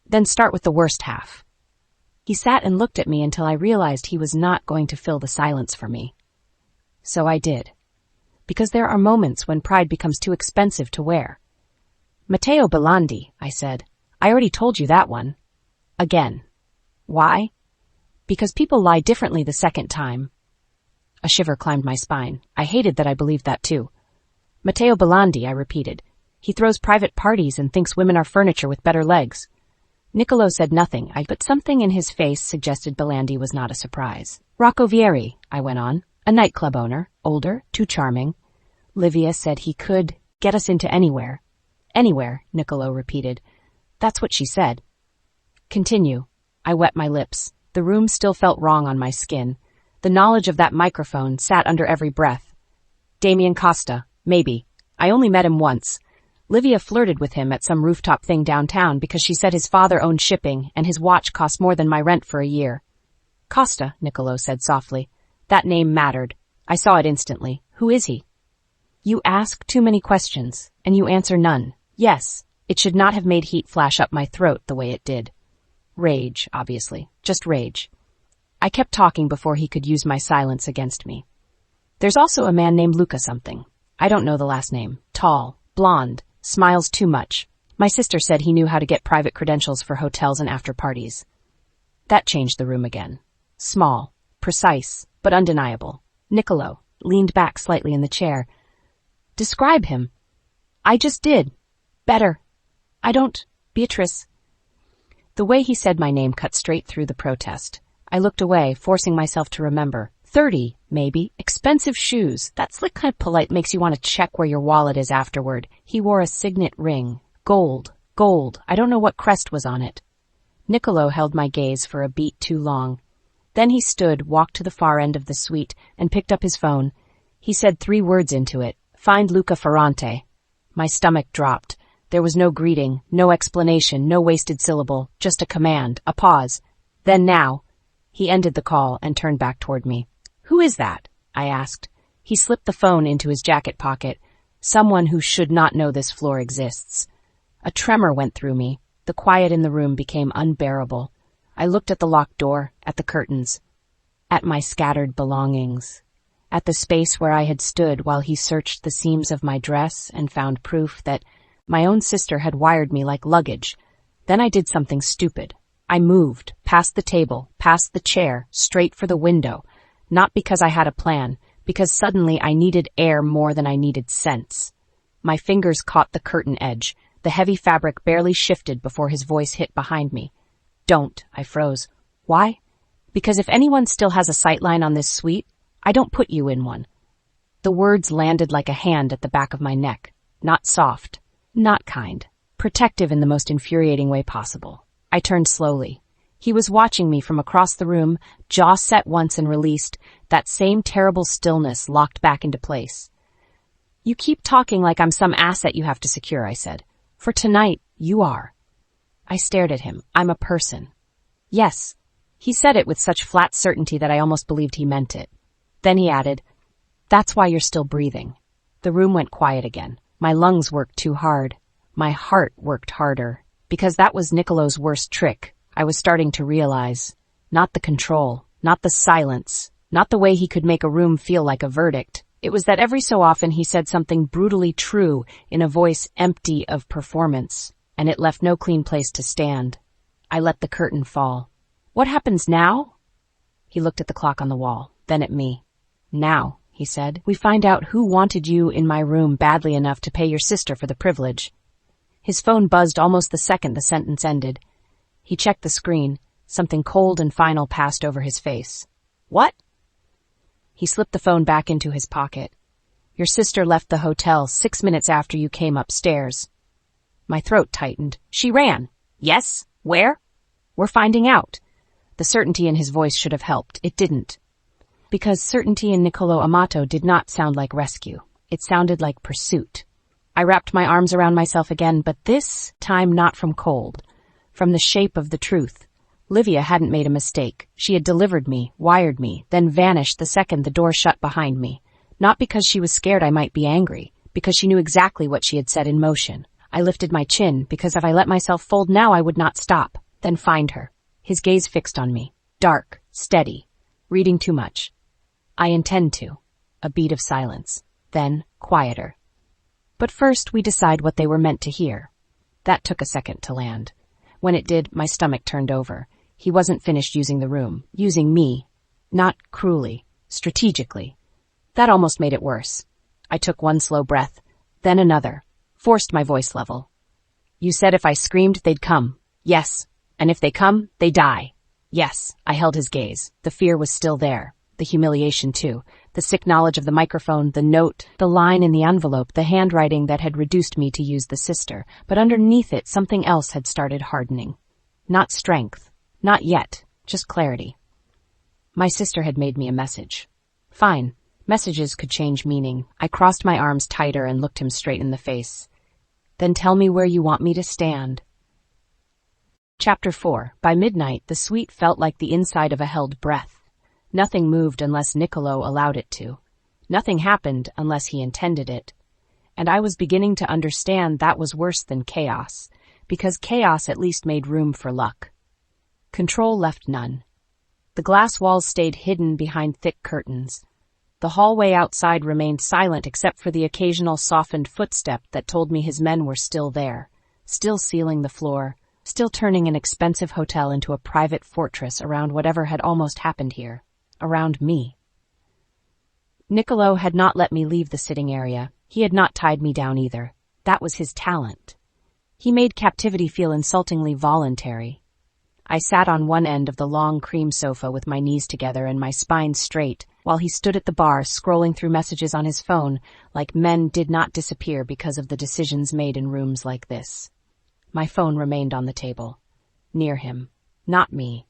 Then start with the worst half. He sat and looked at me until I realized he was not going to fill the silence for me. So I did. Because there are moments when pride becomes too expensive to wear. Matteo Belandi, I said. I already told you that one. Again. Why? Because people lie differently the second time. A shiver climbed my spine. I hated that I believed that too. Matteo Belandi, I repeated. He throws private parties and thinks women are furniture with better legs. Nicolo said nothing, but something in his face suggested Belandi was not a surprise. Rocco Vieri, I went on, a nightclub owner, older, too charming. Livia said he could get us into anywhere. Anywhere, Nicolo repeated. That's what she said. Continue. I wet my lips. The room still felt wrong on my skin. The knowledge of that microphone sat under every breath. Damien Costa, maybe. I only met him once. Livia flirted with him at some rooftop thing downtown because she said his father owned shipping and his watch cost more than my rent for a year. Costa, Nicolo said softly. That name mattered. I saw it instantly. Who is he? You ask too many questions, and you answer none. Yes, it should not have made heat flash up my throat the way it did. Rage, obviously. Just rage. I kept talking before he could use my silence against me. There's also a man named Luca something. I don't know the last name. Tall, blonde. Smiles too much. My sister said he knew how to get private credentials for hotels and after parties. That changed the room again. Small, precise, but undeniable. Nicolo leaned back slightly in the chair. Describe him. I just did. Better. I don't. Beatrice. The way he said my name cut straight through the protest. I looked away, forcing myself to remember. 30, maybe. Expensive shoes. That slick kind of polite makes you want to check where your wallet is afterward. He wore a signet ring. Gold. Gold. I don't know what crest was on it. Nicolo held my gaze for a beat too long. Then he stood, walked to the far end of the suite, and picked up his phone. He said 3 words into it. Find Luca Ferrante. My stomach dropped. There was no greeting, no explanation, no wasted syllable, just a command, a pause. Then now. He ended the call and turned back toward me. Who is that? I asked. He slipped the phone into his jacket pocket. Someone who should not know this floor exists. A tremor went through me. The quiet in the room became unbearable. I looked at the locked door, at the curtains, at my scattered belongings, at the space where I had stood while he searched the seams of my dress and found proof that my own sister had wired me like luggage. Then I did something stupid. I moved, past the table, past the chair, straight for the window. Not because I had a plan, because suddenly I needed air more than I needed sense. My fingers caught the curtain edge. The heavy fabric barely shifted before his voice hit behind me. Don't, I froze. Why? Because if anyone still has a sightline on this suite, I don't put you in one. The words landed like a hand at the back of my neck. Not soft, not kind, protective in the most infuriating way possible. I turned slowly. He was watching me from across the room, jaw set once and released, that same terrible stillness locked back into place. You keep talking like I'm some asset you have to secure, I said. For tonight, you are. I stared at him. I'm a person. Yes. He said it with such flat certainty that I almost believed he meant it. Then he added, that's why you're still breathing. The room went quiet again. My lungs worked too hard. My heart worked harder. Because that was Nicolo's worst trick, I was starting to realize. Not the control, not the silence, not the way he could make a room feel like a verdict. It was that every so often he said something brutally true in a voice empty of performance, and it left no clean place to stand. I let the curtain fall. What happens now? He looked at the clock on the wall, then at me. Now, he said, we find out who wanted you in my room badly enough to pay your sister for the privilege. His phone buzzed almost the second the sentence ended. He checked the screen. Something cold and final passed over his face. What? He slipped the phone back into his pocket. Your sister left the hotel 6 minutes after you came upstairs. My throat tightened. She ran. Yes? Where? We're finding out. The certainty in his voice should have helped. It didn't. Because certainty in Nicolo Amato did not sound like rescue. It sounded like pursuit. I wrapped my arms around myself again, but this time not from cold. From the shape of the truth. Livia hadn't made a mistake. She had delivered me, wired me, then vanished the second the door shut behind me. Not because she was scared I might be angry, because she knew exactly what she had set in motion. I lifted my chin, because if I let myself fold now I would not stop, then find her. His gaze fixed on me. Dark, steady, reading too much. I intend to. A beat of silence. Then, quieter. But first we decide what they were meant to hear. That took a second to land. When it did, my stomach turned over. He wasn't finished using the room. Using me. Not cruelly. Strategically. That almost made it worse. I took one slow breath, then another. Forced my voice level. You said if I screamed, they'd come. Yes. And if they come, they die. Yes. I held his gaze. The fear was still there. The humiliation, too. The sick knowledge of the microphone, the note, the line in the envelope, the handwriting that had reduced me to use the sister. But underneath it, something else had started hardening. Not strength. Not yet. Just clarity. My sister had made me a message. Fine. Messages could change meaning. I crossed my arms tighter and looked him straight in the face. Then tell me where you want me to stand. Chapter 4. By midnight, the suite felt like the inside of a held breath. Nothing moved unless Nicolo allowed it to. Nothing happened unless he intended it. And I was beginning to understand that was worse than chaos, because chaos at least made room for luck. Control left none. The glass walls stayed hidden behind thick curtains. The hallway outside remained silent except for the occasional softened footstep that told me his men were still there, still sealing the floor, still turning an expensive hotel into a private fortress around whatever had almost happened here. Around me. Nicolo had not let me leave the sitting area. He had not tied me down either. That was his talent. He made captivity feel insultingly voluntary. I sat on one end of the long cream sofa with my knees together and my spine straight, while he stood at the bar scrolling through messages on his phone like men did not disappear because of the decisions made in rooms like this. My phone remained on the table. Near him. Not me.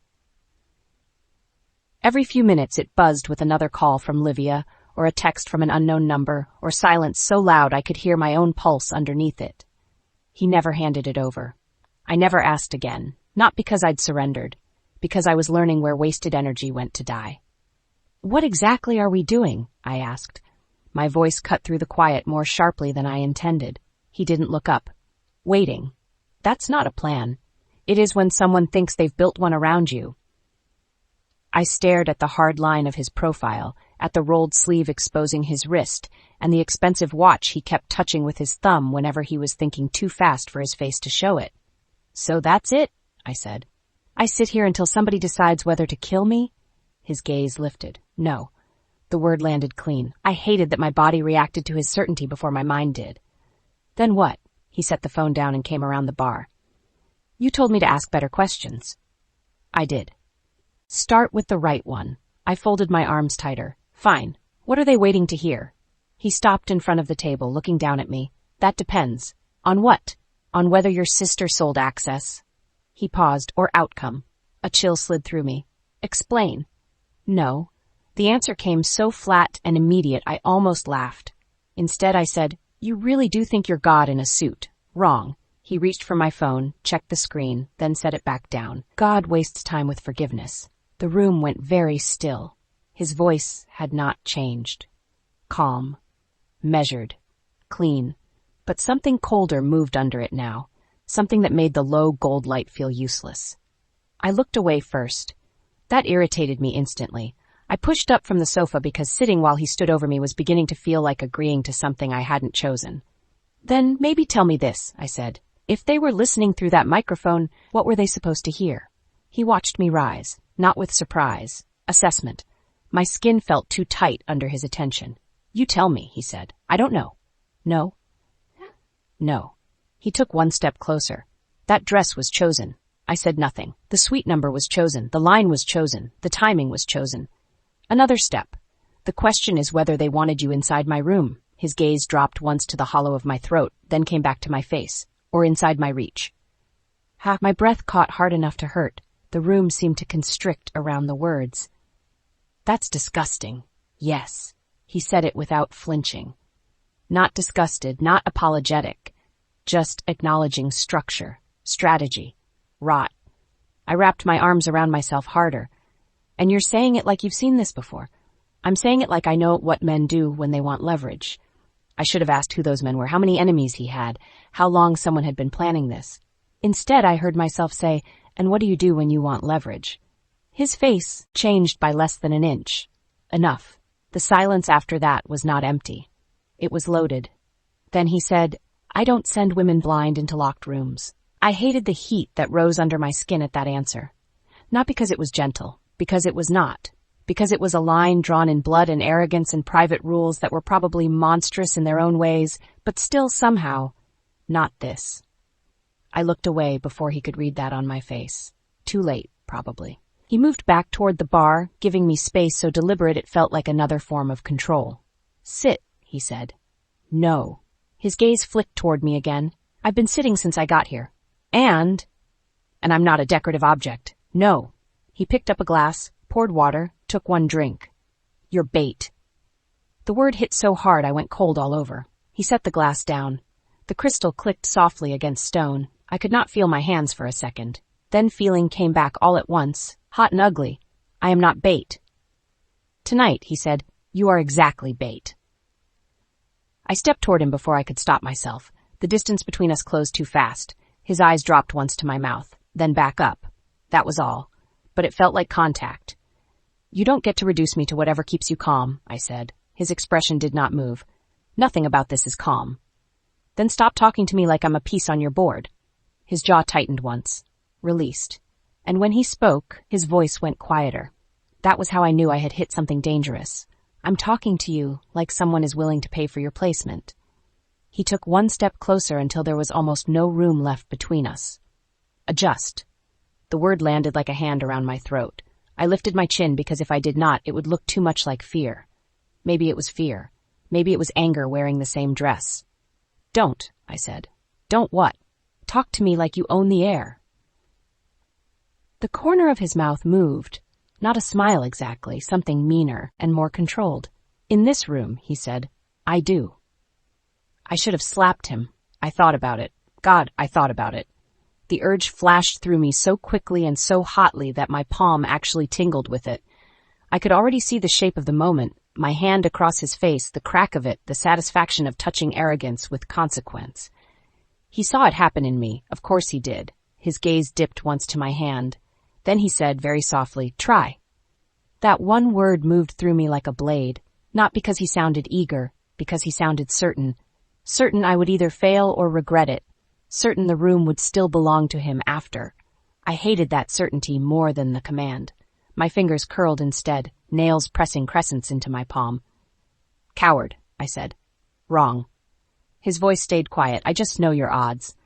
Every few minutes it buzzed with another call from Livia, or a text from an unknown number, or silence so loud I could hear my own pulse underneath it. He never handed it over. I never asked again, not because I'd surrendered, because I was learning where wasted energy went to die. What exactly are we doing? I asked. My voice cut through the quiet more sharply than I intended. He didn't look up. Waiting. That's not a plan. It is when someone thinks they've built one around you. I stared at the hard line of his profile, at the rolled sleeve exposing his wrist, and the expensive watch he kept touching with his thumb whenever he was thinking too fast for his face to show it. So that's it, I said. I sit here until somebody decides whether to kill me? His gaze lifted. No. The word landed clean. I hated that my body reacted to his certainty before my mind did. Then what? He set the phone down and came around the bar. You told me to ask better questions. I did. Start with the right one. I folded my arms tighter. Fine. What are they waiting to hear? He stopped in front of the table, looking down at me. That depends. On what? On whether your sister sold access. He paused. Or outcome. A chill slid through me. Explain. No. The answer came so flat and immediate I almost laughed. Instead I said, you really do think you're God in a suit. Wrong. He reached for my phone, checked the screen, then set it back down. God wastes time with forgiveness. The room went very still. His voice had not changed. Calm. Measured. Clean. But something colder moved under it now. Something that made the low gold light feel useless. I looked away first. That irritated me instantly. I pushed up from the sofa because sitting while he stood over me was beginning to feel like agreeing to something I hadn't chosen. Then maybe tell me this, I said. If they were listening through that microphone, what were they supposed to hear? He watched me rise, not with surprise. Assessment. My skin felt too tight under his attention. You tell me, he said. I don't know. No? No. He took one step closer. That dress was chosen. I said nothing. The suite number was chosen. The line was chosen. The timing was chosen. Another step. The question is whether they wanted you inside my room. His gaze dropped once to the hollow of my throat, then came back to my face. Or inside my reach. My breath caught hard enough to hurt. The room seemed to constrict around the words. That's disgusting. Yes. He said it without flinching. Not disgusted, not apologetic. Just acknowledging structure, strategy, rot. I wrapped my arms around myself harder. And you're saying it like you've seen this before. I'm saying it like I know what men do when they want leverage. I should have asked who those men were, how many enemies he had, how long someone had been planning this. Instead, I heard myself say, and what do you do when you want leverage? His face changed by less than an inch. Enough. The silence after that was not empty. It was loaded. Then he said, I don't send women blind into locked rooms. I hated the heat that rose under my skin at that answer. Not because it was gentle, because it was not. Because it was a line drawn in blood and arrogance and private rules that were probably monstrous in their own ways, but still somehow, not this. I looked away before he could read that on my face. Too late, probably. He moved back toward the bar, giving me space so deliberate it felt like another form of control. Sit, he said. No. His gaze flicked toward me again. I've been sitting since I got here. And I'm not a decorative object. No. He picked up a glass, poured water, took one drink. You're bait. The word hit so hard I went cold all over. He set the glass down. The crystal clicked softly against stone. I could not feel my hands for a second. Then feeling came back all at once, hot and ugly. I am not bait. Tonight, he said, you are exactly bait. I stepped toward him before I could stop myself. The distance between us closed too fast. His eyes dropped once to my mouth, then back up. That was all. But it felt like contact. You don't get to reduce me to whatever keeps you calm, I said. His expression did not move. Nothing about this is calm. Then stop talking to me like I'm a piece on your board. His jaw tightened once, released. And when he spoke, his voice went quieter. That was how I knew I had hit something dangerous. I'm talking to you like someone is willing to pay for your placement. He took one step closer until there was almost no room left between us. Adjust. The word landed like a hand around my throat. I lifted my chin because if I did not, it would look too much like fear. Maybe it was fear. Maybe it was anger wearing the same dress. Don't, I said. Don't what? Talk to me like you own the air. The corner of his mouth moved. Not a smile exactly, something meaner and more controlled. In this room, he said, I do. I should have slapped him. I thought about it. God, I thought about it. The urge flashed through me so quickly and so hotly that my palm actually tingled with it. I could already see the shape of the moment, my hand across his face, the crack of it, the satisfaction of touching arrogance with consequence. He saw it happen in me. Of course he did. His gaze dipped once to my hand. Then he said very softly, try. That one word moved through me like a blade, not because he sounded eager, because he sounded certain. Certain I would either fail or regret it. Certain the room would still belong to him after. I hated that certainty more than the command. My fingers curled instead, nails pressing crescents into my palm. Coward, I said. Wrong. His voice stayed quiet. I just know your odds.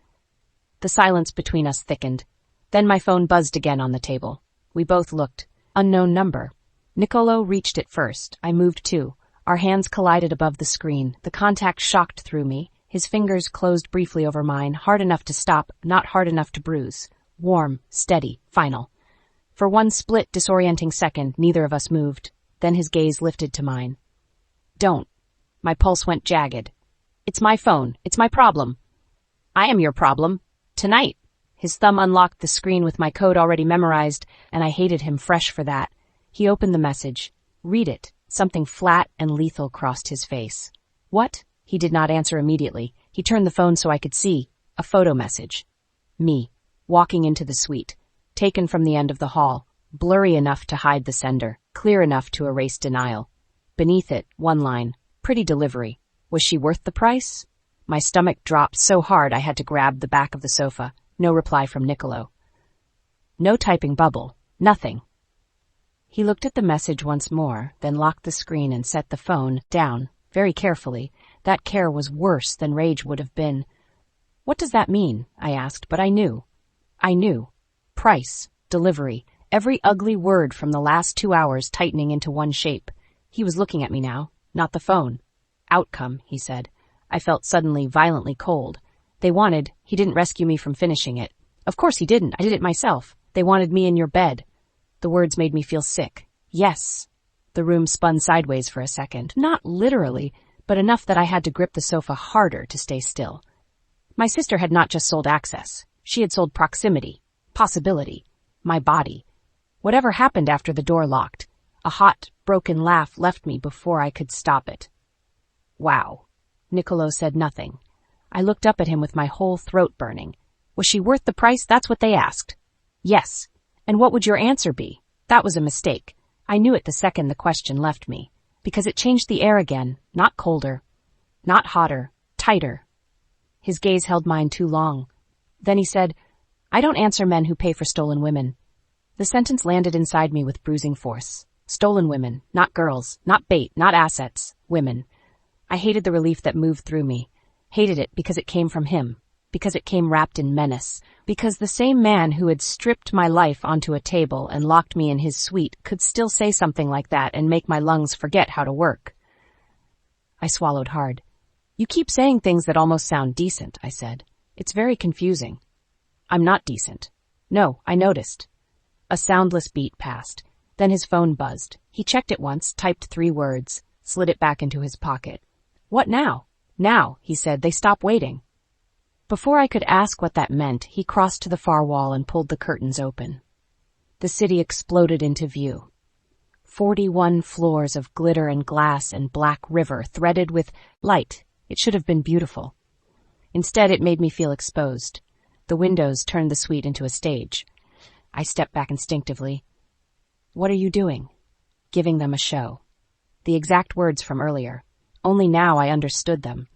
The silence between us thickened. Then my phone buzzed again on the table. We both looked. Unknown number. Nicolo reached it first. I moved too. Our hands collided above the screen. The contact shocked through me. His fingers closed briefly over mine, hard enough to stop, not hard enough to bruise. Warm, steady, final. For one split, disorienting second, neither of us moved. Then his gaze lifted to mine. Don't. My pulse went jagged. It's my phone. It's my problem. I am your problem. Tonight. His thumb unlocked the screen with my code already memorized, and I hated him fresh for that. He opened the message. Read it. Something flat and lethal crossed his face. What? He did not answer immediately. He turned the phone so I could see. A photo message. Me, walking into the suite, taken from the end of the hall, blurry enough to hide the sender, clear enough to erase denial. Beneath it, one line. Pretty delivery. Was she worth the price? My stomach dropped so hard I had to grab the back of the sofa. No reply from Nicolo. No typing bubble. Nothing. He looked at the message once more, then locked the screen and set the phone down, very carefully. That care was worse than rage would have been. What does that mean? I asked, but I knew. I knew. Price, delivery, every ugly word from the last 2 hours tightening into one shape. He was looking at me now, not the phone. Outcome, he said. I felt suddenly violently cold. He didn't rescue me from finishing it. Of course he didn't. I did it myself. They wanted me in your bed. The words made me feel sick. Yes. The room spun sideways for a second. Not literally, but enough that I had to grip the sofa harder to stay still. My sister had not just sold access. She had sold proximity, possibility, my body. Whatever happened after the door locked, a hot, broken laugh left me before I could stop it. Wow. Nicolo said nothing. I looked up at him with my whole throat burning. Was she worth the price? That's what they asked. Yes. And what would your answer be? That was a mistake. I knew it the second the question left me, because it changed the air again, not colder, not hotter, tighter. His gaze held mine too long. Then he said, I don't answer men who pay for stolen women. The sentence landed inside me with bruising force. Stolen women, not girls, not bait, not assets, women. I hated the relief that moved through me. Hated it because it came from him, because it came wrapped in menace, because the same man who had stripped my life onto a table and locked me in his suite could still say something like that and make my lungs forget how to work. I swallowed hard. You keep saying things that almost sound decent, I said. It's very confusing. I'm not decent. No, I noticed. A soundless beat passed. Then his phone buzzed. He checked it once, typed 3 words, slid it back into his pocket. What now? Now, he said, they stop waiting. Before I could ask what that meant, he crossed to the far wall and pulled the curtains open. The city exploded into view. 41 floors of glitter and glass and black river threaded with light. It should have been beautiful. Instead, it made me feel exposed. The windows turned the suite into a stage. I stepped back instinctively. What are you doing? Giving them a show. The exact words from earlier. Only now I understood them.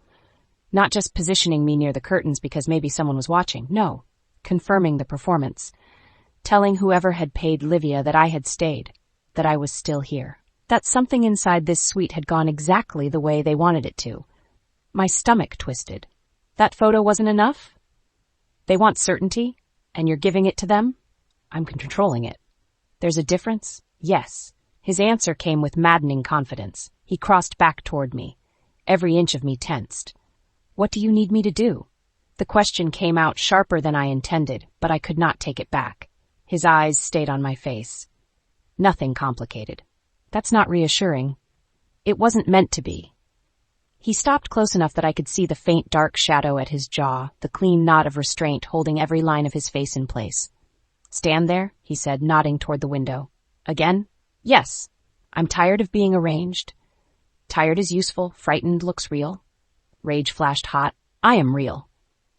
Not just positioning me near the curtains because maybe someone was watching. No, confirming the performance. Telling whoever had paid Livia that I had stayed, that I was still here. That something inside this suite had gone exactly the way they wanted it to. My stomach twisted. That photo wasn't enough? They want certainty, and you're giving it to them? I'm controlling it. There's a difference? Yes. His answer came with maddening confidence. He crossed back toward me. Every inch of me tensed. What do you need me to do? The question came out sharper than I intended, but I could not take it back. His eyes stayed on my face. Nothing complicated. That's not reassuring. It wasn't meant to be. He stopped close enough that I could see the faint dark shadow at his jaw, the clean knot of restraint holding every line of his face in place. Stand there, he said, nodding toward the window. Again? Yes. I'm tired of being arranged. Tired is useful, frightened looks real. Rage flashed hot. I am real.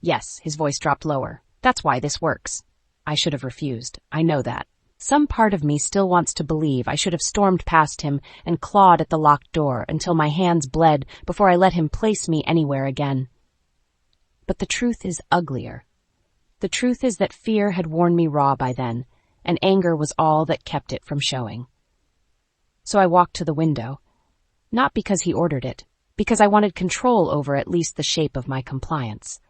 Yes, his voice dropped lower. That's why this works. I should have refused. I know that. Some part of me still wants to believe I should have stormed past him and clawed at the locked door until my hands bled before I let him place me anywhere again. But the truth is uglier. The truth is that fear had worn me raw by then, and anger was all that kept it from showing. So I walked to the window, not because he ordered it, because I wanted control over at least the shape of my compliance.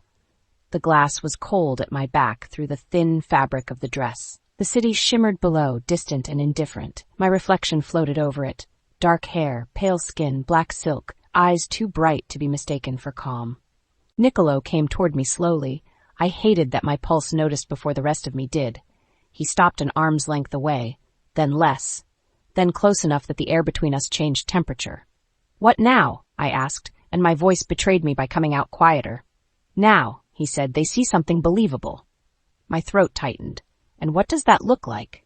The glass was cold at my back through the thin fabric of the dress. The city shimmered below, distant and indifferent. My reflection floated over it. Dark hair, pale skin, black silk, eyes too bright to be mistaken for calm. Nicolo came toward me slowly. I hated that my pulse noticed before the rest of me did. He stopped an arm's length away, then less, then close enough that the air between us changed temperature. "What now?" I asked, and my voice betrayed me by coming out quieter. "Now," he said, "they see something believable." My throat tightened. "And what does that look like?"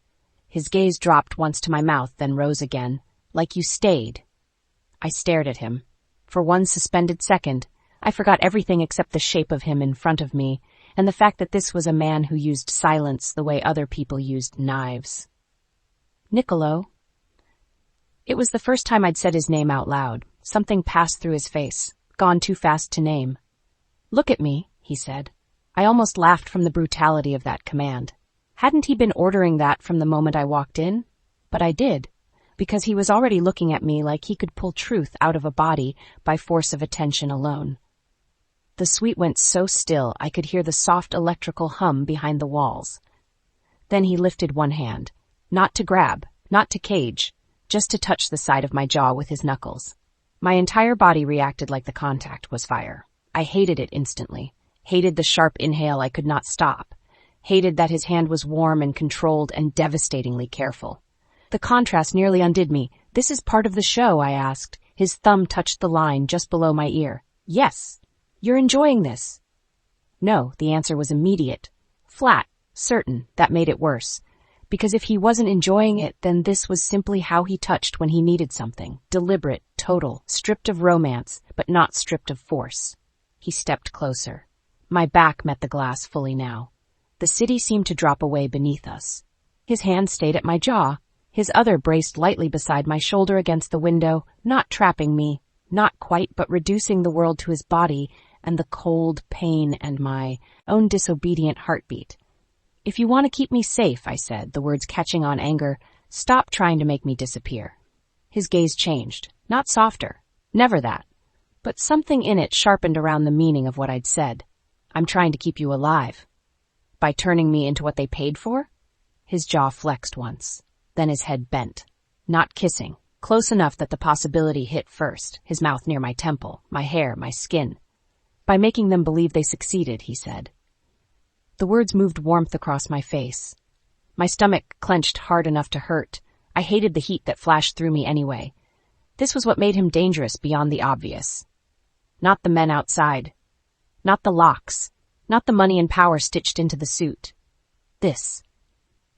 His gaze dropped once to my mouth, then rose again. "Like you stayed." I stared at him. For one suspended second, I forgot everything except the shape of him in front of me, and the fact that this was a man who used silence the way other people used knives. "Nicolo." It was the first time I'd said his name out loud. Something passed through his face, gone too fast to name. "Look at me," he said. I almost laughed from the brutality of that command. Hadn't he been ordering that from the moment I walked in? But I did, because he was already looking at me like he could pull truth out of a body by force of attention alone. The suite went so still I could hear the soft electrical hum behind the walls. Then he lifted one hand, not to grab, not to cage, just to touch the side of my jaw with his knuckles. My entire body reacted like the contact was fire. I hated it instantly, hated the sharp inhale I could not stop, hated that his hand was warm and controlled and devastatingly careful. The contrast nearly undid me. "This is part of the show?" I asked. His thumb touched the line just below my ear. "Yes. You're enjoying this?" No, the answer was immediate. Flat, certain. That made it worse. Because if he wasn't enjoying it, then this was simply how he touched when he needed something. Deliberate, total, stripped of romance, but not stripped of force. He stepped closer. My back met the glass fully now. The city seemed to drop away beneath us. His hand stayed at my jaw. His other braced lightly beside my shoulder against the window, not trapping me, not quite, but reducing the world to his body and the cold pain and my own disobedient heartbeat. "If you want to keep me safe," I said, the words catching on anger, "stop trying to make me disappear." His gaze changed. Not softer. Never that. But something in it sharpened around the meaning of what I'd said. "I'm trying to keep you alive." By turning me into what they paid for? His jaw flexed once. Then his head bent. Not kissing. Close enough that the possibility hit first, his mouth near my temple, my hair, my skin. "By making them believe they succeeded," he said. The words moved warmth across my face. My stomach clenched hard enough to hurt. I hated the heat that flashed through me anyway. This was what made him dangerous beyond the obvious. Not the men outside. Not the locks. Not the money and power stitched into the suit. This.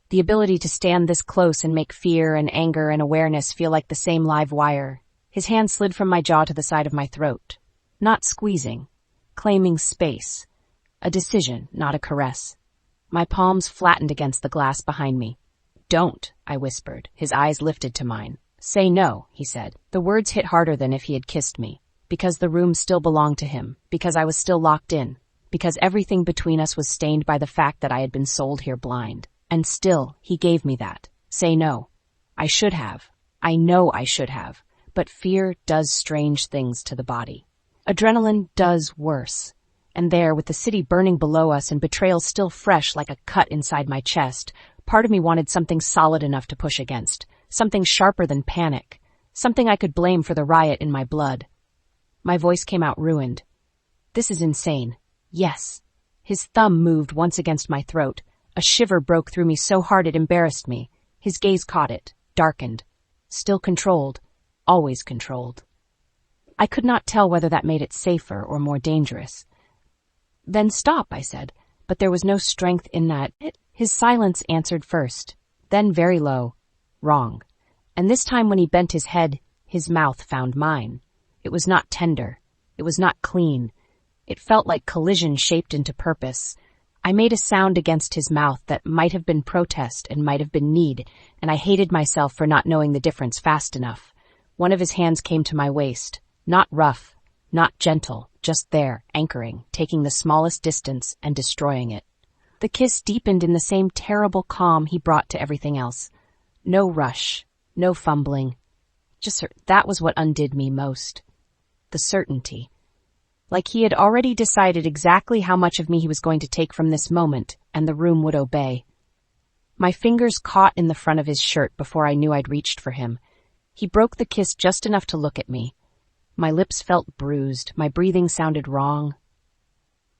The ability to stand this close and make fear and anger and awareness feel like the same live wire. His hand slid from my jaw to the side of my throat. Not squeezing. Claiming space. A decision, not a caress. My palms flattened against the glass behind me. "Don't," I whispered. His eyes lifted to mine. "Say no," he said. The words hit harder than if he had kissed me. Because the room still belonged to him. Because I was still locked in. Because everything between us was stained by the fact that I had been sold here blind. And still, he gave me that. Say no. I should have. I know I should have. But fear does strange things to the body. Adrenaline does worse. And there, with the city burning below us and betrayal still fresh like a cut inside my chest, part of me wanted something solid enough to push against. Something sharper than panic. Something I could blame for the riot in my blood. My voice came out ruined. "This is insane." "Yes." His thumb moved once against my throat. A shiver broke through me so hard it embarrassed me. His gaze caught it, darkened. Still controlled. Always controlled. I could not tell whether that made it safer or more dangerous. "Then stop," I said, but there was no strength in that. His silence answered first, then very low, "Wrong." And this time when he bent his head, his mouth found mine. It was not tender. It was not clean. It felt like collision shaped into purpose. I made a sound against his mouth that might have been protest and might have been need, and I hated myself for not knowing the difference fast enough. One of his hands came to my waist, not rough, not gentle, just there, anchoring, taking the smallest distance and destroying it. The kiss deepened in the same terrible calm he brought to everything else. No rush, no fumbling. That was what undid me most. The certainty. Like he had already decided exactly how much of me he was going to take from this moment, and the room would obey. My fingers caught in the front of his shirt before I knew I'd reached for him. He broke the kiss just enough to look at me. My lips felt bruised. My breathing sounded wrong.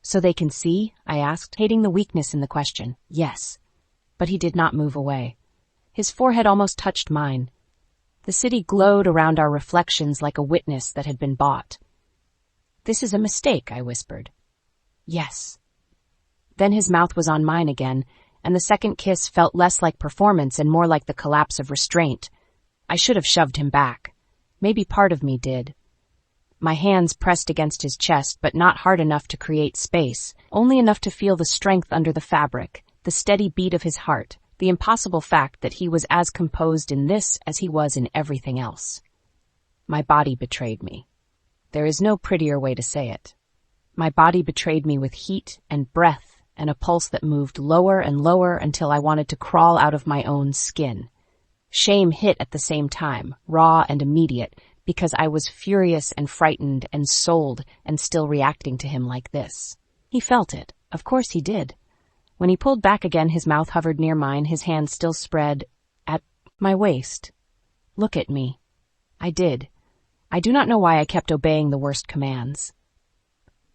"So they can see?" I asked, hating the weakness in the question. "Yes." But he did not move away. His forehead almost touched mine. The city glowed around our reflections like a witness that had been bought. "This is a mistake," I whispered. "Yes." Then his mouth was on mine again, and the second kiss felt less like performance and more like the collapse of restraint. I should have shoved him back. Maybe part of me did. My hands pressed against his chest, but not hard enough to create space, only enough to feel the strength under the fabric, the steady beat of his heart, the impossible fact that he was as composed in this as he was in everything else. My body betrayed me. There is no prettier way to say it. My body betrayed me with heat and breath and a pulse that moved lower and lower until I wanted to crawl out of my own skin. Shame hit at the same time, raw and immediate, because I was furious and frightened and sold and still reacting to him like this. He felt it. Of course he did. When he pulled back again, his mouth hovered near mine, his hand still spread at my waist. "Look at me." I did. I do not know why I kept obeying the worst commands.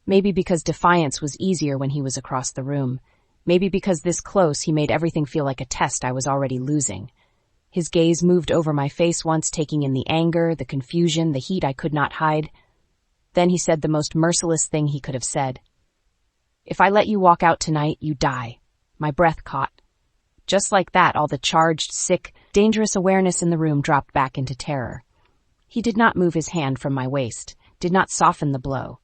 Maybe because defiance was easier when he was across the room. Maybe because this close he made everything feel like a test I was already losing. His gaze moved over my face once, taking in the anger, the confusion, the heat I could not hide. Then he said the most merciless thing he could have said. "If I let you walk out tonight, you die." My breath caught. Just like that, all the charged, sick, dangerous awareness in the room dropped back into terror. He did not move his hand from my waist, did not soften the blow.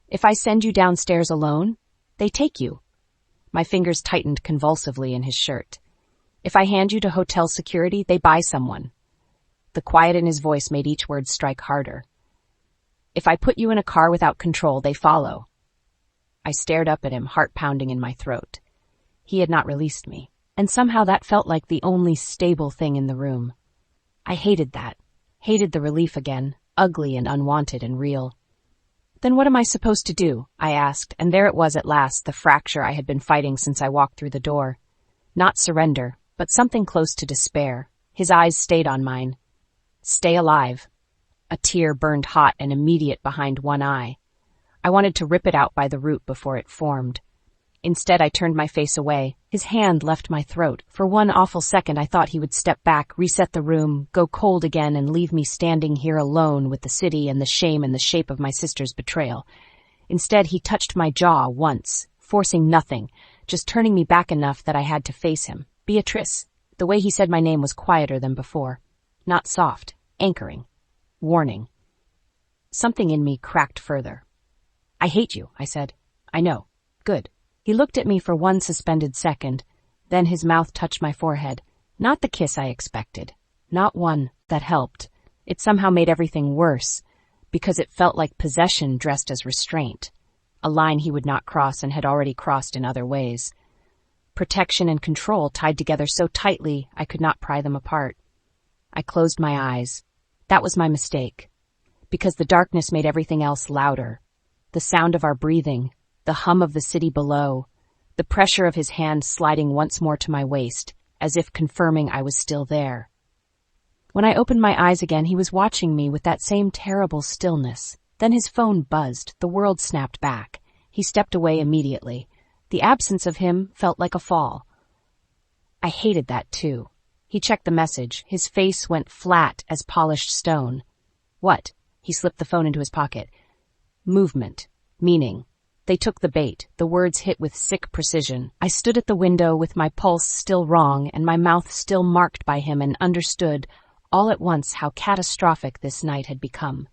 "If I send you downstairs alone, they take you." My fingers tightened convulsively in his shirt. "If I hand you to hotel security, they buy someone." The quiet in his voice made each word strike harder. "If I put you in a car without control, they follow." I stared up at him, heart pounding in my throat. He had not released me, and somehow that felt like the only stable thing in the room. I hated that, hated the relief again, ugly and unwanted and real. "Then what am I supposed to do?" I asked, and there it was at last, the fracture I had been fighting since I walked through the door. Not surrender, but something close to despair. His eyes stayed on mine. "Stay alive." A tear burned hot and immediate behind one eye. I wanted to rip it out by the root before it formed. Instead, I turned my face away. His hand left my throat. For one awful second, I thought he would step back, reset the room, go cold again, and leave me standing here alone with the city and the shame and the shape of my sister's betrayal. Instead, he touched my jaw once, forcing nothing, just turning me back enough that I had to face him. "Beatrice." The way he said my name was quieter than before. Not soft, anchoring, warning. Something in me cracked further. "I hate you," I said. "I know. Good." He looked at me for one suspended second, then his mouth touched my forehead. Not the kiss I expected. Not one that helped. It somehow made everything worse, because it felt like possession dressed as restraint. A line he would not cross and had already crossed in other ways. Protection and control tied together so tightly I could not pry them apart. I closed my eyes. That was my mistake, because the darkness made everything else louder. The sound of our breathing, the hum of the city below, the pressure of his hand sliding once more to my waist, as if confirming I was still there. When I opened my eyes again, he was watching me with that same terrible stillness. Then his phone buzzed, the world snapped back. He stepped away immediately. The absence of him felt like a fall. I hated that too. He checked the message. His face went flat as polished stone. "What?" He slipped the phone into his pocket. "Movement. Meaning." They took the bait. The words hit with sick precision. I stood at the window with my pulse still wrong and my mouth still marked by him and understood all at once how catastrophic this night had become.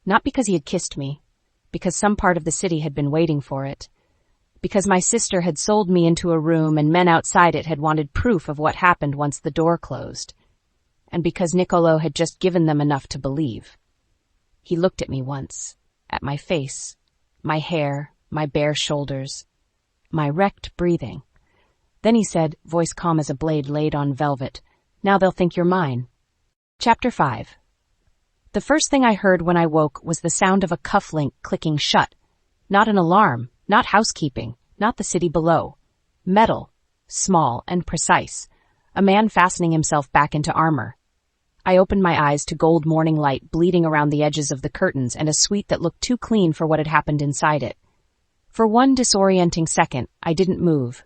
Not because he had kissed me, because some part of the city had been waiting for it. Because my sister had sold me into a room and men outside it had wanted proof of what happened once the door closed. And because Nicolo had just given them enough to believe. He looked at me once, at my face, my hair, my bare shoulders, my wrecked breathing. Then he said, voice calm as a blade laid on velvet, "Now they'll think you're mine." Chapter 5. The first thing I heard when I woke was the sound of a cufflink clicking shut. Not an alarm, not housekeeping, not the city below. Metal. small and precise, a man fastening himself back into armor. I opened my eyes to gold morning light bleeding around the edges of the curtains and a suite that looked too clean for what had happened inside it. For one disorienting second, I didn't move.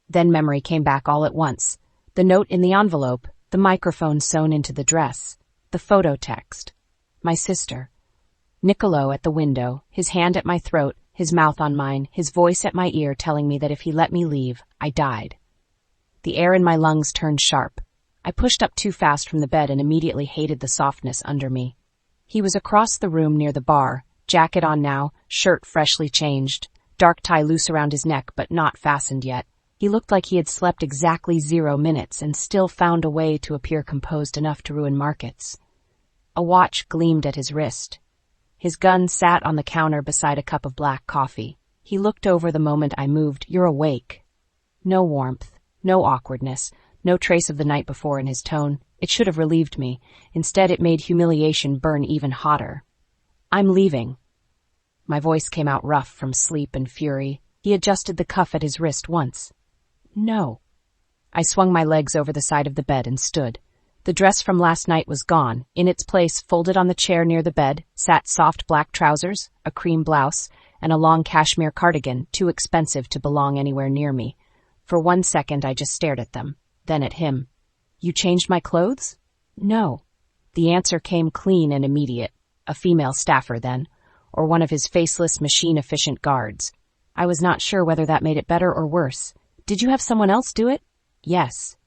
Then memory came back all at once. The note in the envelope, the microphone sewn into the dress, the photo text. My sister. Nicolo at the window, his hand at my throat, his mouth on mine, his voice at my ear telling me that if he let me leave, I died. The air in my lungs turned sharp. I pushed up too fast from the bed and immediately hated the softness under me. He was across the room near the bar, jacket on now, shirt freshly changed, dark tie loose around his neck but not fastened yet. He looked like he had slept exactly 0 minutes and still found a way to appear composed enough to ruin markets. A watch gleamed at his wrist. His gun sat on the counter beside a cup of black coffee. He looked over the moment I moved. "You're awake." No warmth, no awkwardness, no trace of the night before in his tone. It should have relieved me. Instead, it made humiliation burn even hotter. "I'm leaving." My voice came out rough from sleep and fury. He adjusted the cuff at his wrist once. "No." I swung my legs over the side of the bed and stood. The dress from last night was gone. In its place, folded on the chair near the bed, sat soft black trousers, a cream blouse, and a long cashmere cardigan, too expensive to belong anywhere near me. For 1 second, I just stared at them, then at him. "You changed my clothes?" "No." The answer came clean and immediate. A female staffer, then, or one of his faceless, machine-efficient guards. I was not sure whether that made it better or worse. "Did you have someone else do it?" "Yes."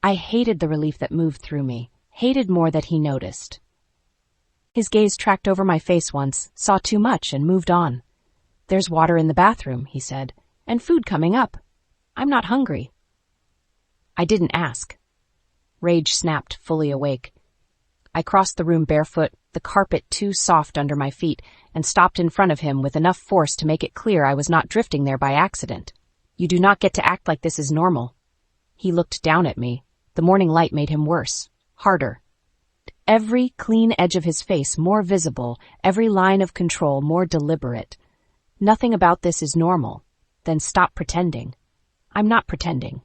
I hated the relief that moved through me, hated more that he noticed. His gaze tracked over my face once, saw too much, and moved on. "There's water in the bathroom," he said, "and food coming up. I'm not hungry." I didn't ask. Rage snapped, fully awake. I crossed the room barefoot, the carpet too soft under my feet, and stopped in front of him with enough force to make it clear I was not drifting there by accident. "You do not get to act like this is normal." He looked down at me. The morning light made him worse, harder. Every clean edge of his face more visible, every line of control more deliberate. "Nothing about this is normal." "Then stop pretending." "I'm not pretending."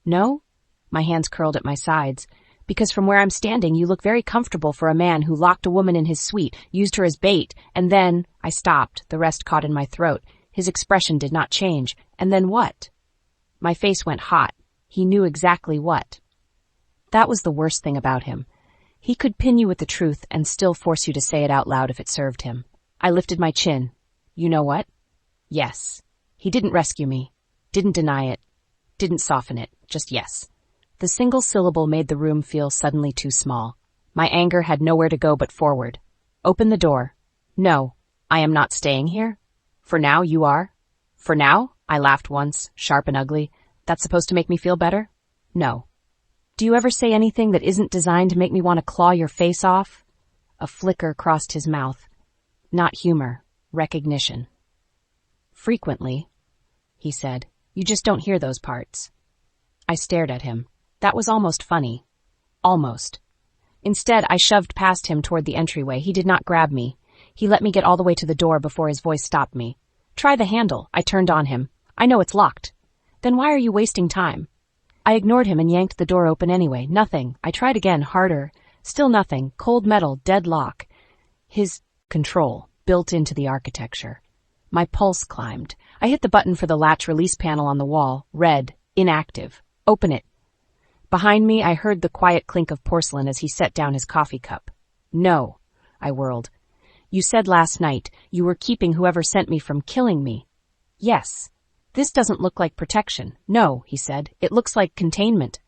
"No?" My hands curled at my sides. "Because from where I'm standing, you look very comfortable for a man who locked a woman in his suite, used her as bait, and then—" I stopped, the rest caught in my throat. His expression did not change. "And then what?" My face went hot. He knew exactly what. That was the worst thing about him. He could pin you with the truth and still force you to say it out loud if it served him. I lifted my chin. "You know what?" "Yes." He didn't rescue me, didn't deny it, didn't soften it, just yes. The single syllable made the room feel suddenly too small. My anger had nowhere to go but forward. "Open the door." "No, I am not staying here." "For now, you are." "For now?" I laughed once, sharp and ugly. "That's supposed to make me feel better?" "No." "Do you ever say anything that isn't designed to make me want to claw your face off?" A flicker crossed his mouth. Not humor, recognition. "Frequently," he said. "You just don't hear those parts." I stared at him. That was almost funny. Almost. Instead, I shoved past him toward the entryway. He did not grab me. He let me get all the way to the door before his voice stopped me. "Try the handle." I turned on him. "I know it's locked." "Then why are you wasting time?" I ignored him and yanked the door open anyway. Nothing. I tried again, harder. Still nothing. Cold metal, dead lock. His control, built into the architecture. My pulse climbed. I hit the button for the latch release panel on the wall. Red. Inactive. "Open it." Behind me, I heard the quiet clink of porcelain as he set down his coffee cup. "No," I whirled. "You said last night you were keeping whoever sent me from killing me." "Yes." "This doesn't look like protection." "No," he said. "It looks like containment."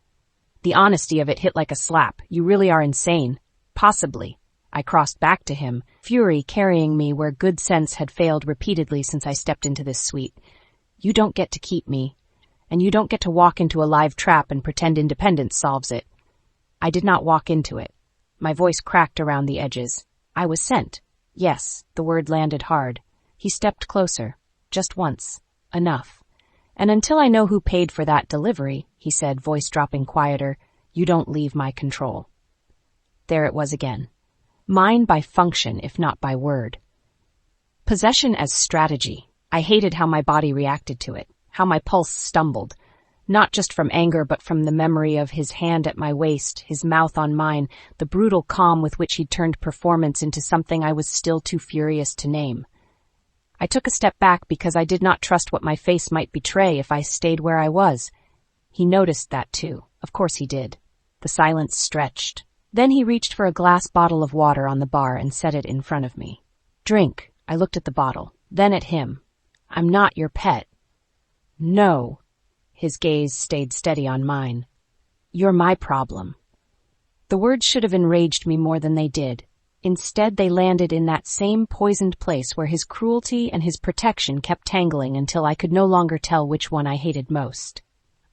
The honesty of it hit like a slap. "You really are insane." "Possibly." I crossed back to him, fury carrying me where good sense had failed repeatedly since I stepped into this suite. "You don't get to keep me. And you don't get to walk into a live trap and pretend independence solves it." I did not walk into it. My voice cracked around the edges. "I was sent." Yes, the word landed hard. He stepped closer. Just once. Enough. "And until I know who paid for that delivery," he said, voice dropping quieter, "you don't leave my control." There it was again. Mine by function, if not by word. Possession as strategy. I hated how my body reacted to it, how my pulse stumbled. Not just from anger, but from the memory of his hand at my waist, his mouth on mine, the brutal calm with which he'd turned performance into something I was still too furious to name. I took a step back because I did not trust what my face might betray if I stayed where I was. He noticed that too. Of course he did. The silence stretched. Then he reached for a glass bottle of water on the bar and set it in front of me. Drink. I looked at the bottle, then at him. I'm not your pet. No. His gaze stayed steady on mine. You're my problem. The words should have enraged me more than they did. Instead, they landed in that same poisoned place where his cruelty and his protection kept tangling until I could no longer tell which one I hated most.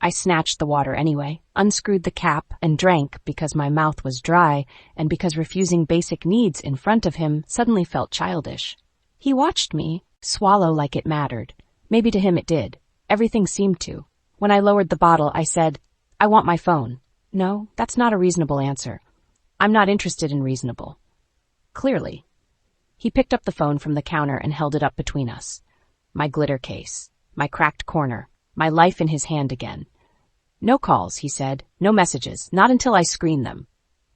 I snatched the water anyway, unscrewed the cap, and drank because my mouth was dry and because refusing basic needs in front of him suddenly felt childish. He watched me swallow like it mattered. Maybe to him it did. Everything seemed to. When I lowered the bottle, I said, I want my phone. No, that's not a reasonable answer. I'm not interested in reasonable. Clearly. He picked up the phone from the counter and held it up between us. My glitter case. My cracked corner. My life in his hand again. No calls, he said. No messages. Not until I screen them.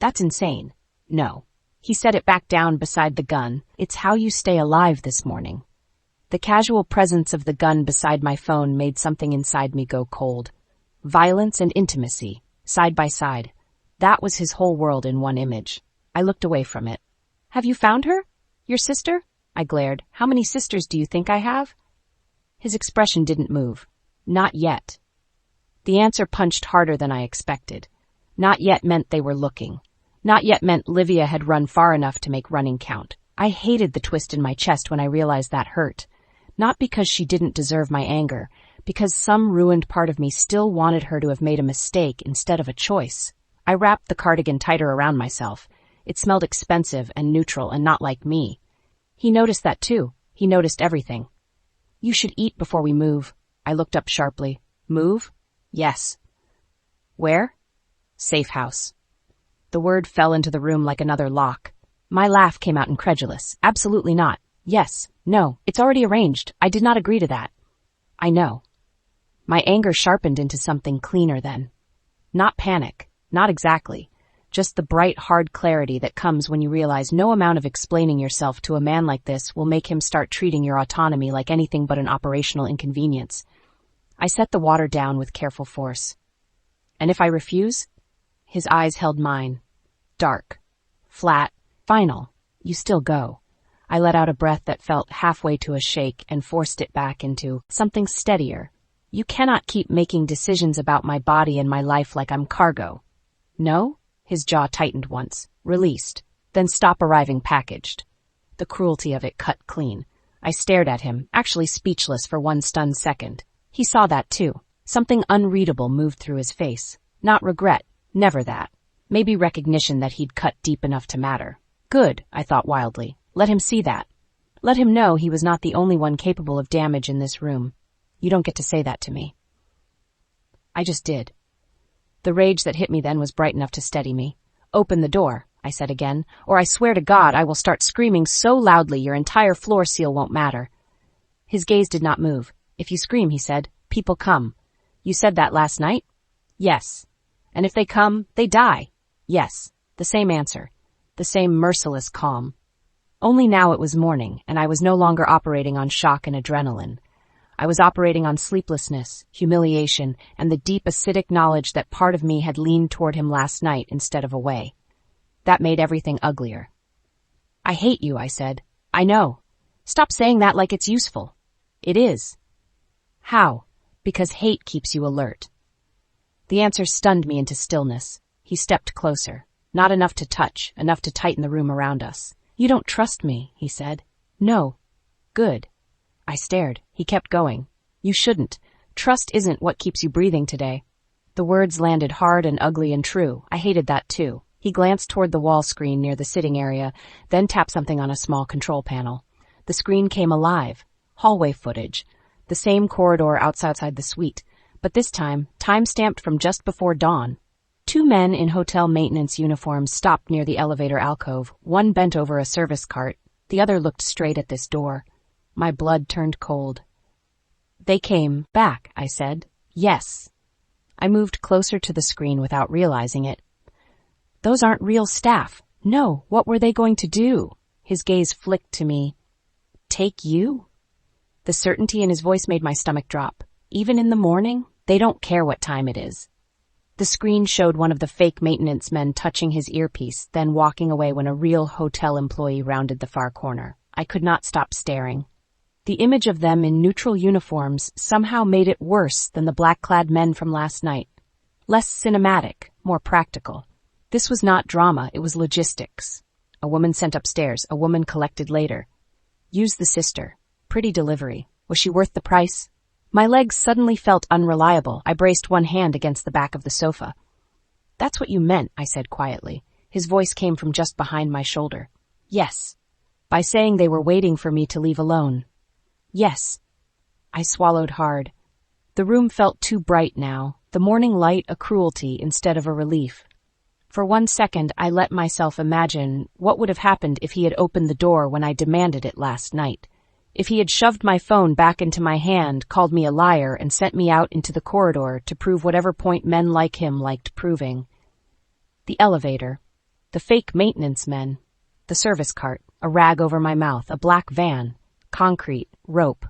That's insane. No. He set it back down beside the gun. It's how you stay alive this morning. The casual presence of the gun beside my phone made something inside me go cold. Violence and intimacy, side by side. That was his whole world in one image. I looked away from it. Have you found her? Your sister? I glared. How many sisters do you think I have? His expression didn't move. Not yet. The answer punched harder than I expected. Not yet meant they were looking. Not yet meant Livia had run far enough to make running count. I hated the twist in my chest when I realized that hurt. Not because she didn't deserve my anger, because some ruined part of me still wanted her to have made a mistake instead of a choice. I wrapped the cardigan tighter around myself. It smelled expensive and neutral and not like me. He noticed that too. He noticed everything. You should eat before we move. I looked up sharply. Move? Yes. Where? Safe house. The word fell into the room like another lock. My laugh came out incredulous. Absolutely not. Yes. No. It's already arranged. I did not agree to that. I know. My anger sharpened into something cleaner then. Not panic. Not exactly. Just the bright, hard clarity that comes when you realize no amount of explaining yourself to a man like this will make him start treating your autonomy like anything but an operational inconvenience. I set the water down with careful force. And if I refuse? His eyes held mine. Dark. Flat. Final. You still go. I let out a breath that felt halfway to a shake and forced it back into something steadier. You cannot keep making decisions about my body and my life like I'm cargo. No? His jaw tightened once, released, then stop arriving packaged. The cruelty of it cut clean. I stared at him, actually speechless for one stunned second. He saw that too. Something unreadable moved through his face. Not regret, never that. Maybe recognition that he'd cut deep enough to matter. Good, I thought wildly. Let him see that. Let him know he was not the only one capable of damage in this room. You don't get to say that to me. I just did. The rage that hit me then was bright enough to steady me. Open the door, I said again, or I swear to God I will start screaming so loudly your entire floor seal won't matter. His gaze did not move. If you scream, he said, people come. You said that last night? Yes. And if they come, they die. Yes. The same answer. The same merciless calm. Only now it was morning, and I was no longer operating on shock and adrenaline. I was operating on sleeplessness, humiliation, and the deep acidic knowledge that part of me had leaned toward him last night instead of away. That made everything uglier. I hate you, I said. I know. Stop saying that like it's useful. It is. How? Because hate keeps you alert. The answer stunned me into stillness. He stepped closer. Not enough to touch, enough to tighten the room around us. You don't trust me, he said. No. Good. I stared. He kept going. You shouldn't. Trust isn't what keeps you breathing today. The words landed hard and ugly and true. I hated that too. He glanced toward the wall screen near the sitting area, then tapped something on a small control panel. The screen came alive. Hallway footage. The same corridor outside the suite, but this time, time-stamped from just before dawn. 2 men in hotel maintenance uniforms stopped near the elevator alcove. One bent over a service cart. The other looked straight at this door. My blood turned cold. They came back, I said. Yes. I moved closer to the screen without realizing it. Those aren't real staff. No, what were they going to do? His gaze flicked to me. Take you? The certainty in his voice made my stomach drop. Even in the morning? They don't care what time it is. The screen showed one of the fake maintenance men touching his earpiece, then walking away when a real hotel employee rounded the far corner. I could not stop staring. The image of them in neutral uniforms somehow made it worse than the black-clad men from last night. Less cinematic, more practical. This was not drama, it was logistics. A woman sent upstairs, a woman collected later. Use the sister. Pretty delivery. Was she worth the price? My legs suddenly felt unreliable. I braced one hand against the back of the sofa. That's what you meant, I said quietly. His voice came from just behind my shoulder. Yes. By saying they were waiting for me to leave alone. Yes. I swallowed hard. The room felt too bright now, the morning light a cruelty instead of a relief. For 1 second, I let myself imagine what would have happened if he had opened the door when I demanded it last night. If he had shoved my phone back into my hand, called me a liar, and sent me out into the corridor to prove whatever point men like him liked proving. The elevator. The fake maintenance men. The service cart. A rag over my mouth. A black van. Concrete. Rope.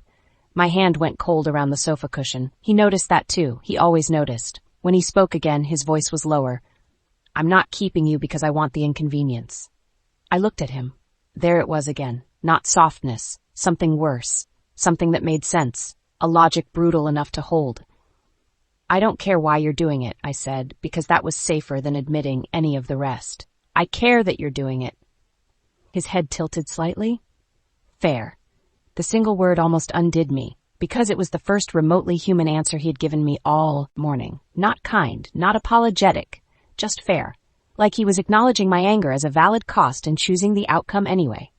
My hand went cold around the sofa cushion. He noticed that too. He always noticed. When he spoke again, his voice was lower. I'm not keeping you because I want the inconvenience. I looked at him. There it was again. Not softness. Something worse. Something that made sense. A logic brutal enough to hold. I don't care why you're doing it, I said, because that was safer than admitting any of the rest. I care that you're doing it. His head tilted slightly. Fair. The single word almost undid me, because it was the first remotely human answer he had given me all morning. Not kind, not apologetic, just fair. Like he was acknowledging my anger as a valid cost and choosing the outcome anyway.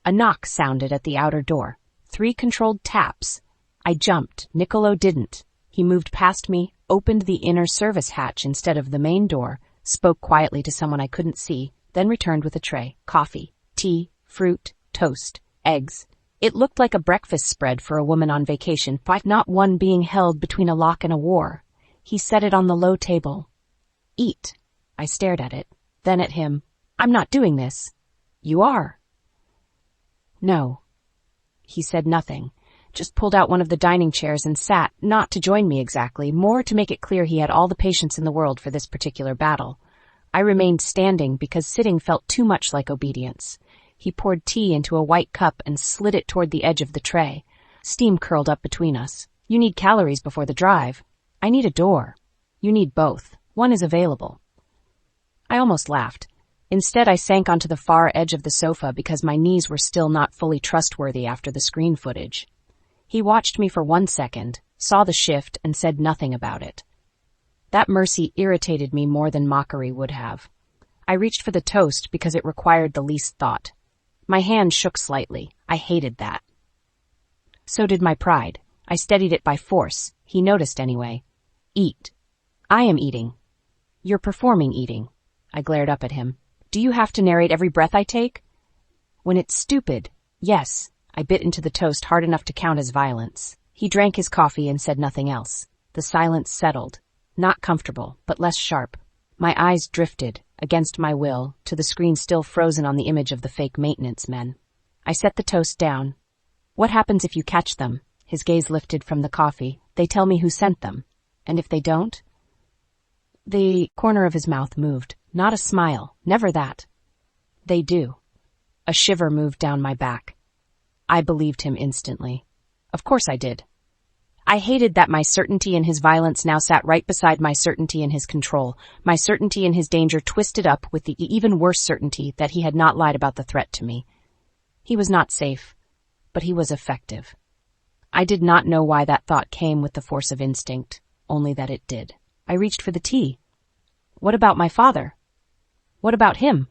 A knock sounded at the outer door. 3 controlled taps. I jumped. Nicolo didn't. He moved past me, opened the inner service hatch instead of the main door, spoke quietly to someone I couldn't see, then returned with a tray. Coffee, tea, fruit, toast, eggs. It looked like a breakfast spread for a woman on vacation, but not one being held between a lock and a war. He set it on the low table. Eat. I stared at it, then at him. I'm not doing this. You are. No. He said nothing, just pulled out one of the dining chairs and sat, not to join me exactly, more to make it clear he had all the patience in the world for this particular battle. I remained standing because sitting felt too much like obedience. He poured tea into a white cup and slid it toward the edge of the tray. Steam curled up between us. You need calories before the drive. I need a door. You need both. One is available. I almost laughed. Instead, I sank onto the far edge of the sofa because my knees were still not fully trustworthy after the screen footage. He watched me for 1 second, saw the shift, and said nothing about it. That mercy irritated me more than mockery would have. I reached for the toast because it required the least thought. My hand shook slightly. I hated that. So did my pride. I steadied it by force. He noticed anyway. Eat. I am eating. You're performing eating. I glared up at him. Do you have to narrate every breath I take? When it's stupid, yes. I bit into the toast hard enough to count as violence. He drank his coffee and said nothing else. The silence settled. Not comfortable, but less sharp. My eyes drifted, against my will, to the screen still frozen on the image of the fake maintenance men. I set the toast down. What happens if you catch them? His gaze lifted from the coffee. They tell me who sent them. And if they don't? The corner of his mouth moved. Not a smile. Never that. They do. A shiver moved down my back. I believed him instantly. Of course I did. I hated that my certainty in his violence now sat right beside my certainty in his control, my certainty in his danger twisted up with the even worse certainty that he had not lied about the threat to me. He was not safe, but he was effective. I did not know why that thought came with the force of instinct, only that it did. I reached for the tea. What about my father? What about him?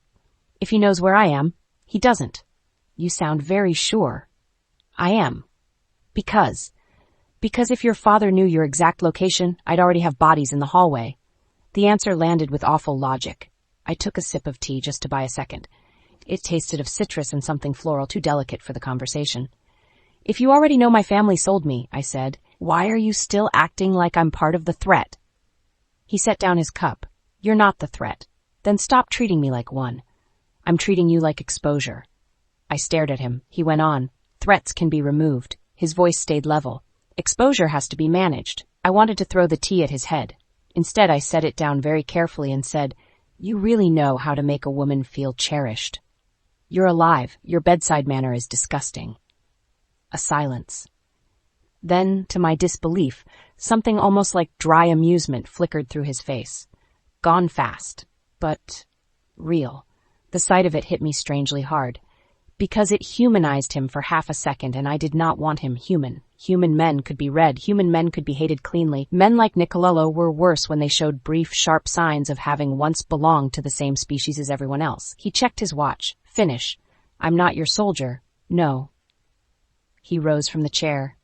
If he knows where I am, he doesn't. You sound very sure. I am. Because if your father knew your exact location, I'd already have bodies in the hallway. The answer landed with awful logic. I took a sip of tea just to buy a second. It tasted of citrus and something floral too delicate for the conversation. If you already know my family sold me, I said, why are you still acting like I'm part of the threat? He set down his cup. You're not the threat. Then stop treating me like one. I'm treating you like exposure. I stared at him. He went on. Threats can be removed. His voice stayed level. Exposure has to be managed. I wanted to throw the tea at his head. Instead, I set it down very carefully and said, You really know how to make a woman feel cherished. You're alive. Your bedside manner is disgusting. A silence. Then, to my disbelief, something almost like dry amusement flickered through his face. Gone fast, but real. The sight of it hit me strangely hard, because it humanized him for half a second, and I did not want him human. Human men could be read. Human men could be hated cleanly. Men like Nicolo were worse when they showed brief, sharp signs of having once belonged to the same species as everyone else. He checked his watch. Finish. I'm not your soldier. No. He rose from the chair.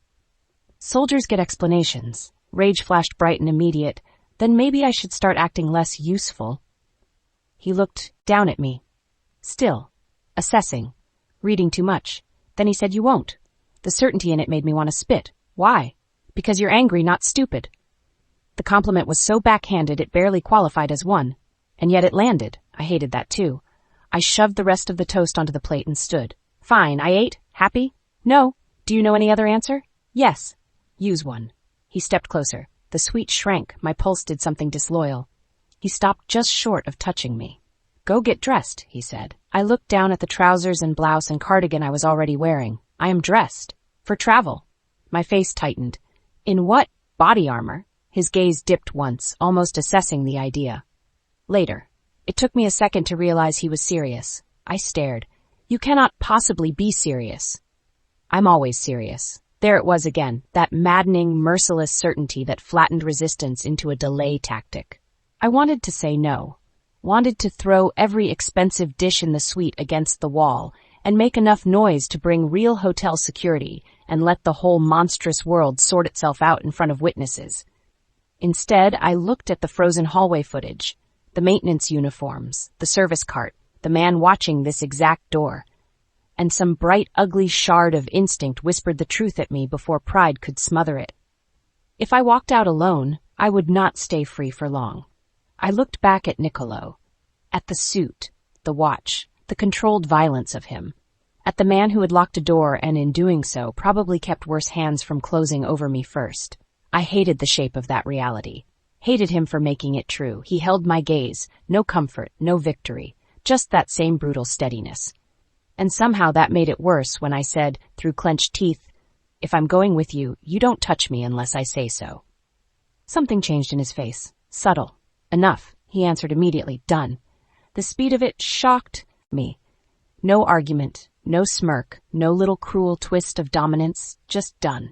Soldiers get explanations. Rage flashed bright and immediate. Then maybe I should start acting less useful. He looked down at me. Still. Assessing. Reading too much. Then he said, You won't. The certainty in it made me want to spit. Why? Because you're angry, not stupid. The compliment was so backhanded it barely qualified as one. And yet it landed. I hated that too. I shoved the rest of the toast onto the plate and stood. Fine, I ate. Happy? No. Do you know any other answer? Yes. Use one. He stepped closer. The sweet shrank. My pulse did something disloyal. He stopped just short of touching me. Go get dressed, he said. I looked down at the trousers and blouse and cardigan I was already wearing. I am dressed. For travel. My face tightened. In what? Body armor? His gaze dipped once, almost assessing the idea. Later. It took me a second to realize he was serious. I stared. You cannot possibly be serious. I'm always serious. There it was again, that maddening, merciless certainty that flattened resistance into a delay tactic. I wanted to say no. Wanted to throw every expensive dish in the suite against the wall and make enough noise to bring real hotel security and let the whole monstrous world sort itself out in front of witnesses. Instead, I looked at the frozen hallway footage, the maintenance uniforms, the service cart, the man watching this exact door, and some bright, ugly shard of instinct whispered the truth at me before pride could smother it. If I walked out alone, I would not stay free for long. I looked back at Nicolo, at the suit, the watch, the controlled violence of him, at the man who had locked a door and in doing so probably kept worse hands from closing over me first. I hated the shape of that reality. Hated him for making it true. He held my gaze. No comfort, no victory. Just that same brutal steadiness. And somehow that made it worse when I said, through clenched teeth, If I'm going with you, you don't touch me unless I say so. Something changed in his face. Subtle. Enough, he answered immediately. Done. The speed of it shocked me. No argument, no smirk, no little cruel twist of dominance, just done.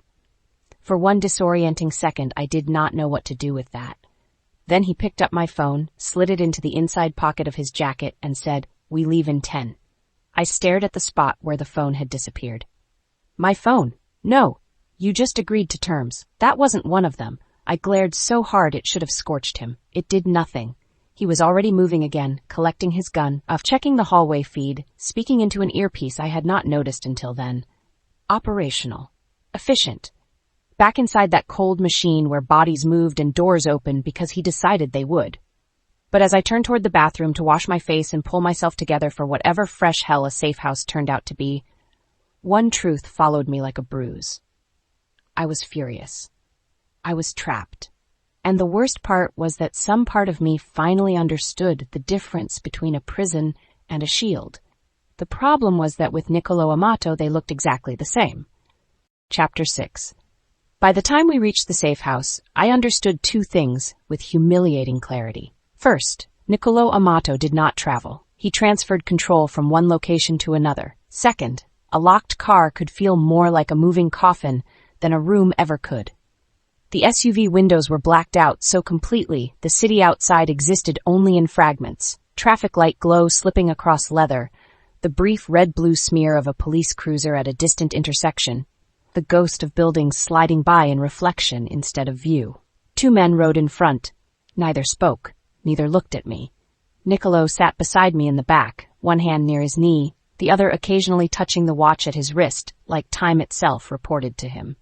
For one disorienting second, I did not know what to do with that. Then he picked up my phone, slid it into the inside pocket of his jacket, and said, We leave in 10. I stared at the spot where the phone had disappeared. My phone? No. You just agreed to terms. That wasn't one of them. I glared so hard it should have scorched him. It did nothing. He was already moving again, collecting his gun, checking the hallway feed, speaking into an earpiece I had not noticed until then. Operational. Efficient. Back inside that cold machine where bodies moved and doors opened because he decided they would. But as I turned toward the bathroom to wash my face and pull myself together for whatever fresh hell a safe house turned out to be, one truth followed me like a bruise. I was furious. I was trapped. And the worst part was that some part of me finally understood the difference between a prison and a shield. The problem was that with Nicolo Amato they looked exactly the same. Chapter 6. By the time we reached the safe house, I understood two things with humiliating clarity. First, Nicolo Amato did not travel. He transferred control from one location to another. Second, a locked car could feel more like a moving coffin than a room ever could. The SUV windows were blacked out so completely the city outside existed only in fragments. Traffic light glow slipping across leather, the brief red-blue smear of a police cruiser at a distant intersection, the ghost of buildings sliding by in reflection instead of view. Two men rode in front. Neither spoke, neither looked at me. Nicolo sat beside me in the back, one hand near his knee, the other occasionally touching the watch at his wrist, like time itself reported to him.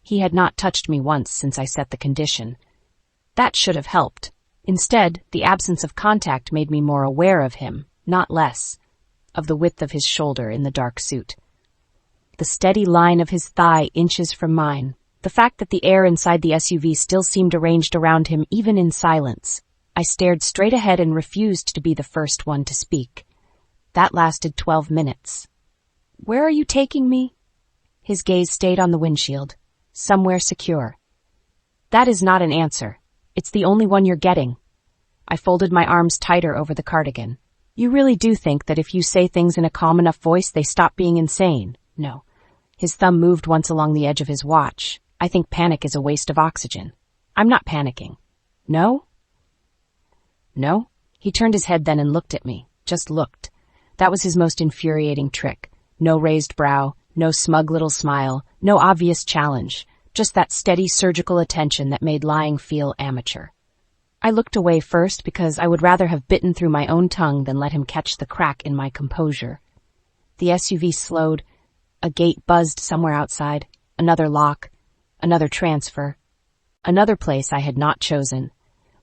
He had not touched me once since I set the condition. That should have helped. Instead, the absence of contact made me more aware of him, not less, of the width of his shoulder in the dark suit. The steady line of his thigh inches from mine. The fact that the air inside the SUV still seemed arranged around him even in silence. I stared straight ahead and refused to be the first one to speak. That lasted 12 minutes. "Where are you taking me?" His gaze stayed on the windshield. "Somewhere secure." "That is not an answer. It's the only one you're getting." I folded my arms tighter over the cardigan. "You really do think that if you say things in a calm enough voice, they stop being insane?" "No." His thumb moved once along the edge of his watch. "I think panic is a waste of oxygen." "I'm not panicking." "No?" "No?" He turned his head then and looked at me. Just looked. That was his most infuriating trick. No raised brow, no smug little smile, no obvious challenge. Just that steady surgical attention that made lying feel amateur. I looked away first because I would rather have bitten through my own tongue than let him catch the crack in my composure. The SUV slowed. A gate buzzed somewhere outside. Another lock. Another transfer. Another place I had not chosen.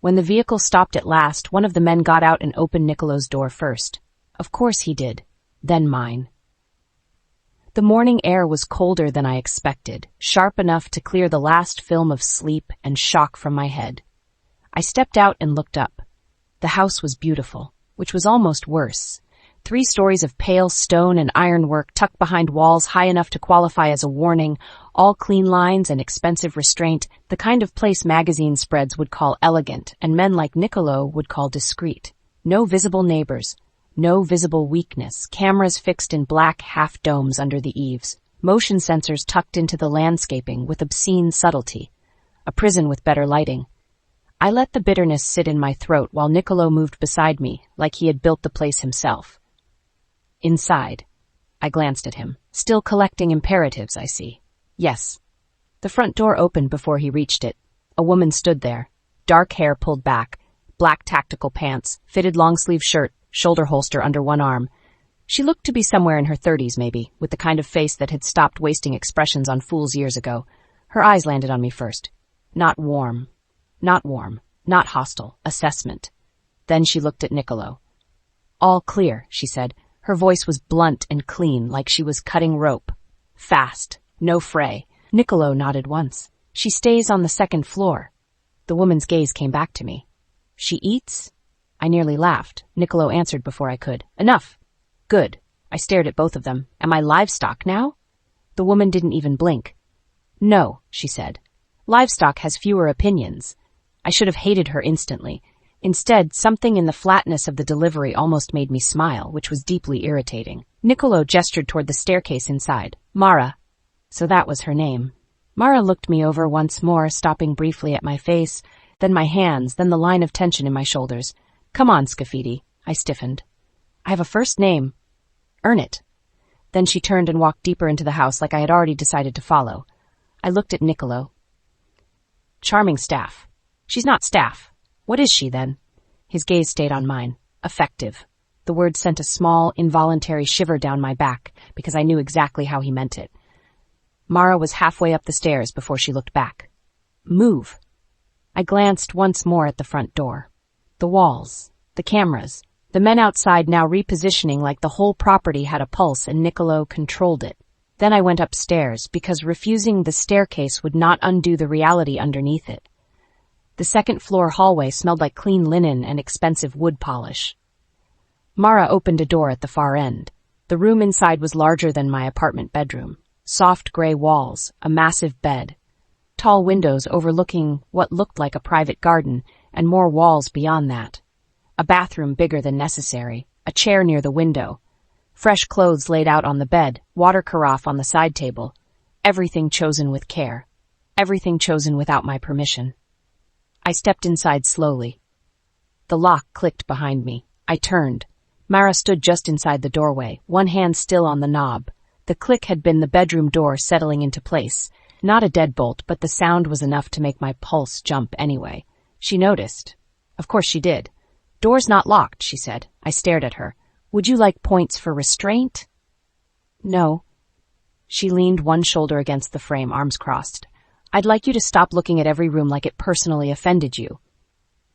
When the vehicle stopped at last, one of the men got out and opened Nicolo's door first. Of course he did. Then mine. The morning air was colder than I expected, sharp enough to clear the last film of sleep and shock from my head. I stepped out and looked up. The house was beautiful, which was almost worse. 3 stories of pale stone and ironwork tucked behind walls high enough to qualify as a warning, all clean lines and expensive restraint, the kind of place magazine spreads would call elegant and men like Nicolo would call discreet. No visible neighbors. No visible weakness, cameras fixed in black half-domes under the eaves, motion sensors tucked into the landscaping with obscene subtlety. A prison with better lighting. I let the bitterness sit in my throat while Nicolo moved beside me, like he had built the place himself. Inside. I glanced at him. Still collecting imperatives, I see. Yes. The front door opened before he reached it. A woman stood there. Dark hair pulled back, black tactical pants, fitted long-sleeve shirt, shoulder holster under one arm. She looked to be somewhere in her 30s, maybe, with the kind of face that had stopped wasting expressions on fools years ago. Her eyes landed on me first. Not warm. Not warm. Not hostile. Assessment. Then she looked at Nicolo. "All clear," she said. Her voice was blunt and clean, like she was cutting rope. "Fast. No fray." Nicolo nodded once. "She stays on the 2nd floor." The woman's gaze came back to me. "She eats?" I nearly laughed. Nicolo answered before I could. "Enough." "Good." I stared at both of them. "Am I livestock now?" The woman didn't even blink. "No," she said. "Livestock has fewer opinions." I should have hated her instantly. Instead, something in the flatness of the delivery almost made me smile, which was deeply irritating. Nicolo gestured toward the staircase inside. "Mara." So that was her name. Mara looked me over once more, stopping briefly at my face, then my hands, then the line of tension in my shoulders. "Come on, Scafidi." I stiffened. "I have a first name." "Earn it." Then she turned and walked deeper into the house like I had already decided to follow. I looked at Nicolo. "Charming staff." "She's not staff." "What is she, then?" His gaze stayed on mine. "Effective." The word sent a small, involuntary shiver down my back, because I knew exactly how he meant it. Mara was halfway up the stairs before she looked back. "Move." I glanced once more at the front door. The walls, the cameras, the men outside now repositioning like the whole property had a pulse and Nicolo controlled it. Then I went upstairs, because refusing the staircase would not undo the reality underneath it. The 2nd floor hallway smelled like clean linen and expensive wood polish. Mara opened a door at the far end. The room inside was larger than my apartment bedroom. Soft gray walls, a massive bed, tall windows overlooking what looked like a private garden, and more walls beyond that. A bathroom bigger than necessary, a chair near the window, fresh clothes laid out on the bed, water carafe on the side table. Everything chosen with care. Everything chosen without my permission. I stepped inside slowly. The lock clicked behind me. I turned. Mara stood just inside the doorway, one hand still on the knob. The click had been the bedroom door settling into place. Not a deadbolt, but the sound was enough to make my pulse jump anyway. She noticed. Of course she did. "Door's not locked," she said. I stared at her. "Would you like points for restraint?" "No." She leaned one shoulder against the frame, arms crossed. I'd like you to stop looking at every room like it personally offended you.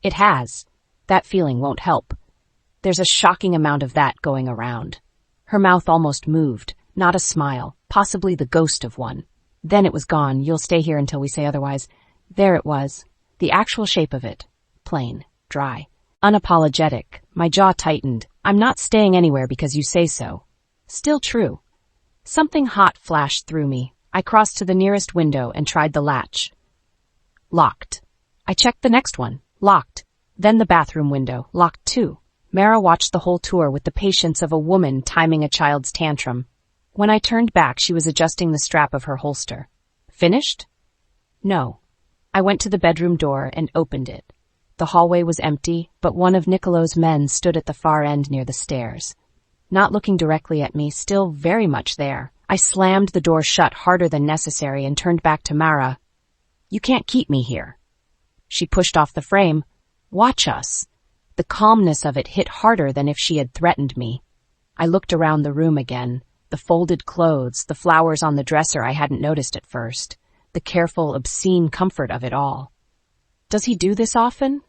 It has. That feeling won't help. There's a shocking amount of that going around. Her mouth almost moved, not a smile, possibly the ghost of one. Then it was gone. You'll stay here until we say otherwise. There it was. The actual shape of it. Plain, dry, unapologetic. My jaw tightened. I'm not staying anywhere because you say so. Still true. Something hot flashed through me. I crossed to the nearest window and tried the latch. Locked. I checked the next one. Locked. Then the bathroom window. Locked too. Mara watched the whole tour with the patience of a woman timing a child's tantrum. When I turned back, she was adjusting the strap of her holster. Finished? No. I went to the bedroom door and opened it. The hallway was empty, but one of Nicolo's men stood at the far end near the stairs. Not looking directly at me, still very much there. I slammed the door shut harder than necessary and turned back to Mara. You can't keep me here. She pushed off the frame. Watch us. The calmness of it hit harder than if she had threatened me. I looked around the room again. The folded clothes, the flowers on the dresser I hadn't noticed at first. The careful, obscene comfort of it all. Does he do this often?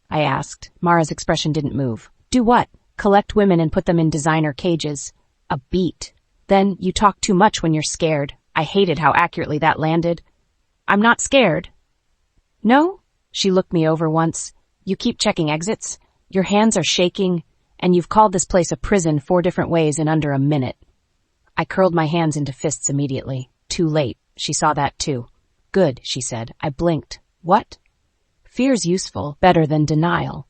I asked. Mara's expression didn't move. Do what? Collect women and put them in designer cages. A beat. Then you talk too much when you're scared. I hated how accurately that landed. I'm not scared. No? She looked me over once. You keep checking exits. Your hands are shaking, and you've called this place a prison 4 different ways in under a minute. I curled my hands into fists immediately. Too late. She saw that too. Good, she said. I blinked. What? Fear's useful, better than denial.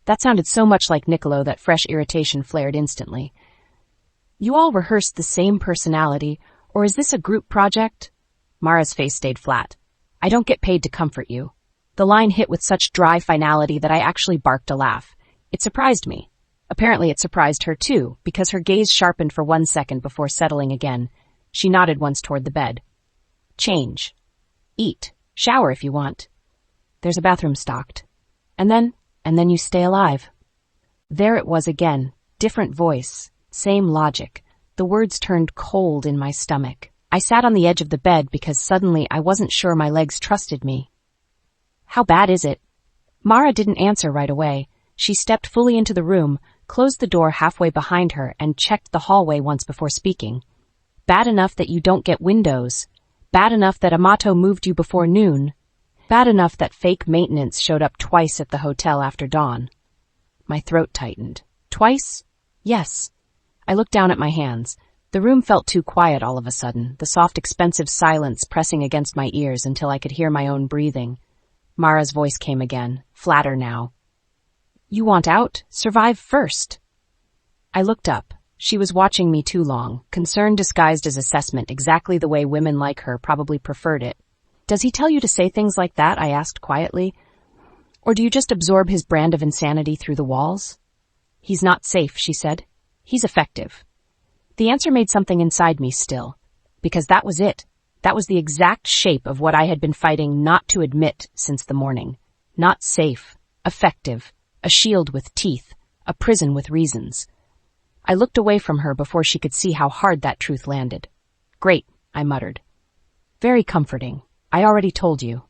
That sounded so much like Nicolo that fresh irritation flared instantly. You all rehearsed the same personality, or is this a group project? Mara's face stayed flat. I don't get paid to comfort you. The line hit with such dry finality that I actually barked a laugh. It surprised me. Apparently it surprised her too, because her gaze sharpened for 1 second before settling again. She nodded once toward the bed. Change. Eat. Shower if you want. There's a bathroom stocked. And then you stay alive. There it was again. Different voice. Same logic. The words turned cold in my stomach. I sat on the edge of the bed because suddenly I wasn't sure my legs trusted me. How bad is it? Mara didn't answer right away. She stepped fully into the room, closed the door halfway behind her, and checked the hallway once before speaking. Bad enough that you don't get windows. Bad enough that Amato moved you before noon. Bad enough that fake maintenance showed up twice at the hotel after dawn. My throat tightened. Twice? Yes. I looked down at my hands. The room felt too quiet all of a sudden, the soft, expensive silence pressing against my ears until I could hear my own breathing. Mara's voice came again, flatter now. You want out? Survive first. I looked up. She was watching me too long, concern disguised as assessment, exactly the way women like her probably preferred it. Does he tell you to say things like that? I asked quietly. Or do you just absorb his brand of insanity through the walls? He's not safe, she said. He's effective. The answer made something inside me still, because that was it. That was the exact shape of what I had been fighting not to admit since the morning. Not safe, effective, a shield with teeth, a prison with reasons. I looked away from her before she could see how hard that truth landed. Great, I muttered. Very comforting. I already told you.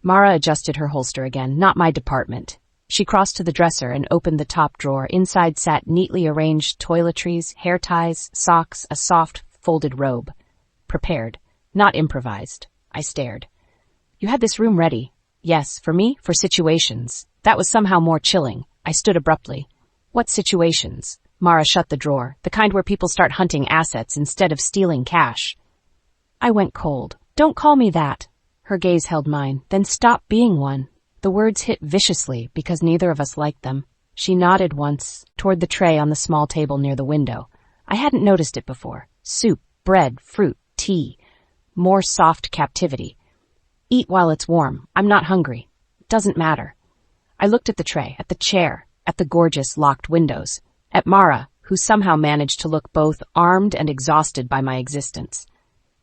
Mara adjusted her holster again, not my department. She crossed to the dresser and opened the top drawer. Inside sat neatly arranged toiletries, hair ties, socks, a soft, folded robe. Prepared. Not improvised. I stared. You had this room ready. Yes, for me, for situations. That was somehow more chilling. I stood abruptly. What situations? Mara shut the drawer, the kind where people start hunting assets instead of stealing cash. I went cold. Don't call me that. Her gaze held mine. Then stop being one. The words hit viciously because neither of us liked them. She nodded once, toward the tray on the small table near the window. I hadn't noticed it before. Soup, bread, fruit, tea. More soft captivity. Eat while it's warm. I'm not hungry. Doesn't matter. I looked at the tray, at the chair, at the gorgeous locked windows, at Mara, who somehow managed to look both armed and exhausted by my existence.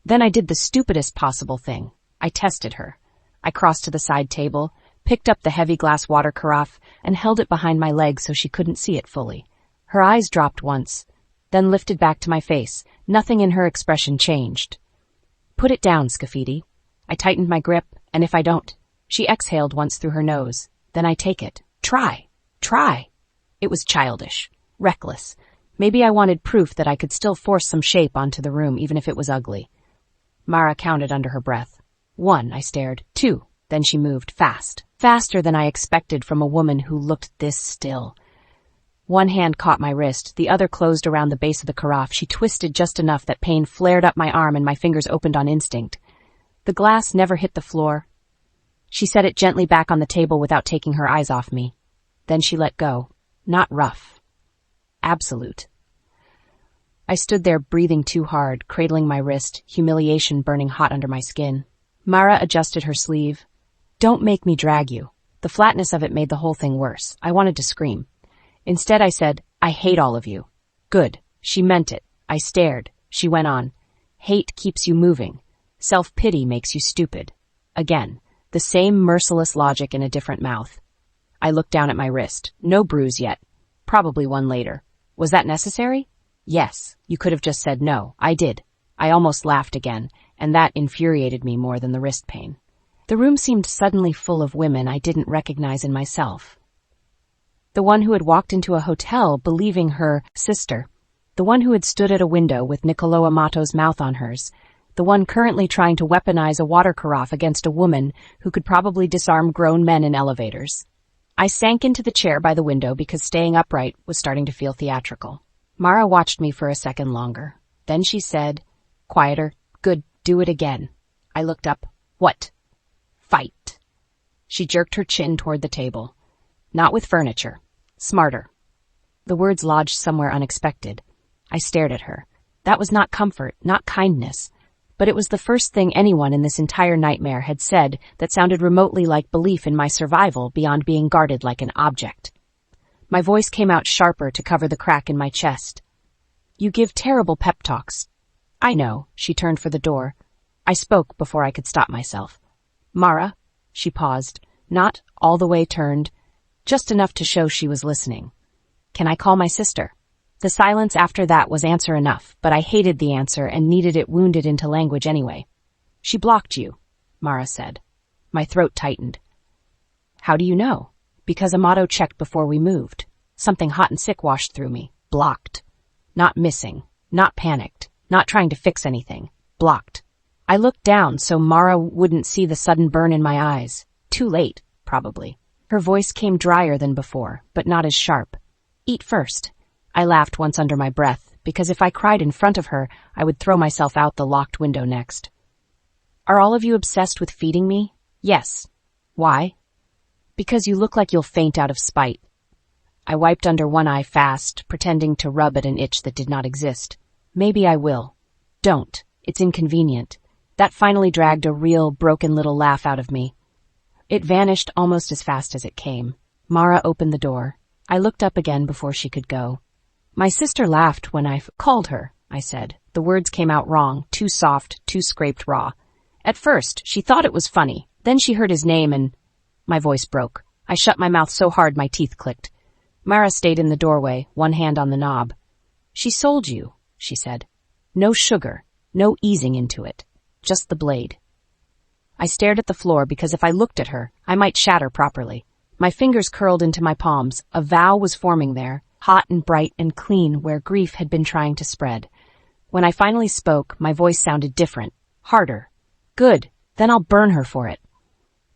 Then I did the stupidest possible thing. I tested her. I crossed to the side table, picked up the heavy glass water carafe, and held it behind my leg so she couldn't see it fully. Her eyes dropped once, then lifted back to my face. Nothing in her expression changed. Put it down, Scafidi. I tightened my grip, and if I don't, she exhaled once through her nose. Then I take it. Try. It was childish, reckless. Maybe I wanted proof that I could still force some shape onto the room even if it was ugly. Mara counted under her breath. 1, I stared. 2. Then she moved fast. Faster than I expected from a woman who looked this still. One hand caught my wrist, the other closed around the base of the carafe. She twisted just enough that pain flared up my arm and my fingers opened on instinct. The glass never hit the floor. She set it gently back on the table without taking her eyes off me. Then she let go. Not rough. Absolute. I stood there breathing too hard, cradling my wrist, humiliation burning hot under my skin. Mara adjusted her sleeve. Don't make me drag you. The flatness of it made the whole thing worse. I wanted to scream. Instead I said, I hate all of you. Good. She meant it. I stared. She went on. Hate keeps you moving. Self-pity makes you stupid. Again, the same merciless logic in a different mouth. I looked down at my wrist. No bruise yet. Probably one later. Was that necessary? Yes. You could have just said no. I did. I almost laughed again, and that infuriated me more than the wrist pain. The room seemed suddenly full of women I didn't recognize in myself. The one who had walked into a hotel believing her sister. The one who had stood at a window with Nicolo Amato's mouth on hers. The one currently trying to weaponize a water carafe against a woman who could probably disarm grown men in elevators. I sank into the chair by the window because staying upright was starting to feel theatrical. Mara watched me for a second longer. Then she said, quieter, good, do it again. I looked up. What? Fight. She jerked her chin toward the table. Not with furniture. Smarter. The words lodged somewhere unexpected. I stared at her. That was not comfort, not kindness. But it was the first thing anyone in this entire nightmare had said that sounded remotely like belief in my survival beyond being guarded like an object. My voice came out sharper to cover the crack in my chest. You give terrible pep talks. I know. She turned for the door. I spoke before I could stop myself. Mara, she paused, not all the way turned, just enough to show she was listening. Can I call my sister? The silence after that was answer enough, but I hated the answer and needed it wounded into language anyway. She blocked you, Mara said. My throat tightened. How do you know? Because Amato checked before we moved. Something hot and sick washed through me. Blocked. Not missing. Not panicked. Not trying to fix anything. Blocked. I looked down so Mara wouldn't see the sudden burn in my eyes. Too late, probably. Her voice came drier than before, but not as sharp. Eat first. I laughed once under my breath, because if I cried in front of her, I would throw myself out the locked window next. Are all of you obsessed with feeding me? Yes. Why? Because you look like you'll faint out of spite. I wiped under one eye fast, pretending to rub at an itch that did not exist. Maybe I will. Don't. It's inconvenient. That finally dragged a real, broken little laugh out of me. It vanished almost as fast as it came. Mara opened the door. I looked up again before she could go. My sister laughed when I called her, I said. The words came out wrong, too soft, too scraped raw. At first, she thought it was funny. Then she heard his name and... My voice broke. I shut my mouth so hard my teeth clicked. Mara stayed in the doorway, one hand on the knob. She sold you, she said. No sugar, no easing into it. Just the blade. I stared at the floor because if I looked at her, I might shatter properly. My fingers curled into my palms. A vow was forming there, hot and bright and clean where grief had been trying to spread. When I finally spoke, my voice sounded different, harder. Good, then I'll burn her for it.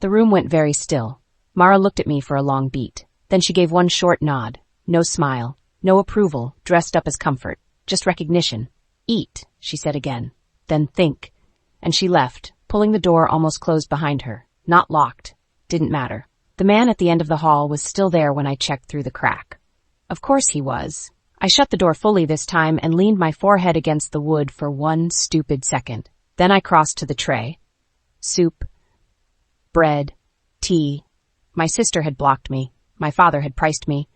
The room went very still. Mara looked at me for a long beat. Then she gave one short nod. No smile, no approval, dressed up as comfort, just recognition. Eat, she said again. Then think. And she left, pulling the door almost closed behind her. Not locked. Didn't matter. The man at the end of the hall was still there when I checked through the crack. Of course he was. I shut the door fully this time and leaned my forehead against the wood for one stupid second. Then I crossed to the tray. Soup. Bread. Tea. My sister had blocked me. My father had priced me.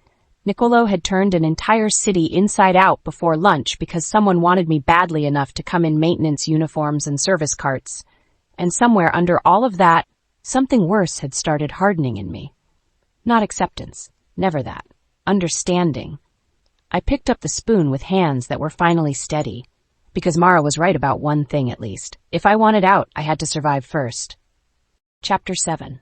Nicolo had turned an entire city inside out before lunch because someone wanted me badly enough to come in maintenance uniforms and service carts. And somewhere under all of that, something worse had started hardening in me. Not acceptance. Never that. Understanding. I picked up the spoon with hands that were finally steady. Because Mara was right about one thing at least. If I wanted out, I had to survive first. Chapter 7.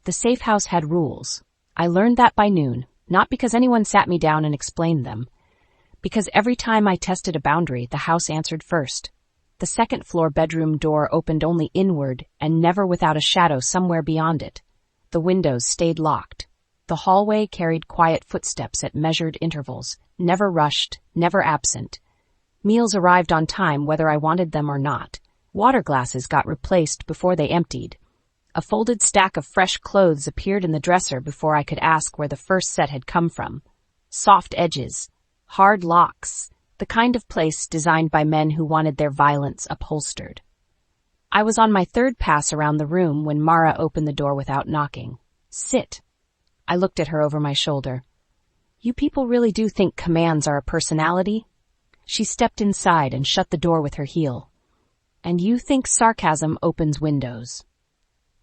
The safe house had rules. I learned that by noon, not because anyone sat me down and explained them. Because every time I tested a boundary, the house answered first. The second-floor bedroom door opened only inward and never without a shadow somewhere beyond it. The windows stayed locked. The hallway carried quiet footsteps at measured intervals, never rushed, never absent. Meals arrived on time whether I wanted them or not. Water glasses got replaced before they emptied. A folded stack of fresh clothes appeared in the dresser before I could ask where the first set had come from. Soft edges, hard locks, the kind of place designed by men who wanted their violence upholstered. I was on my third pass around the room when Mara opened the door without knocking. Sit. I looked at her over my shoulder. You people really do think commands are a personality? She stepped inside and shut the door with her heel. And you think sarcasm opens windows.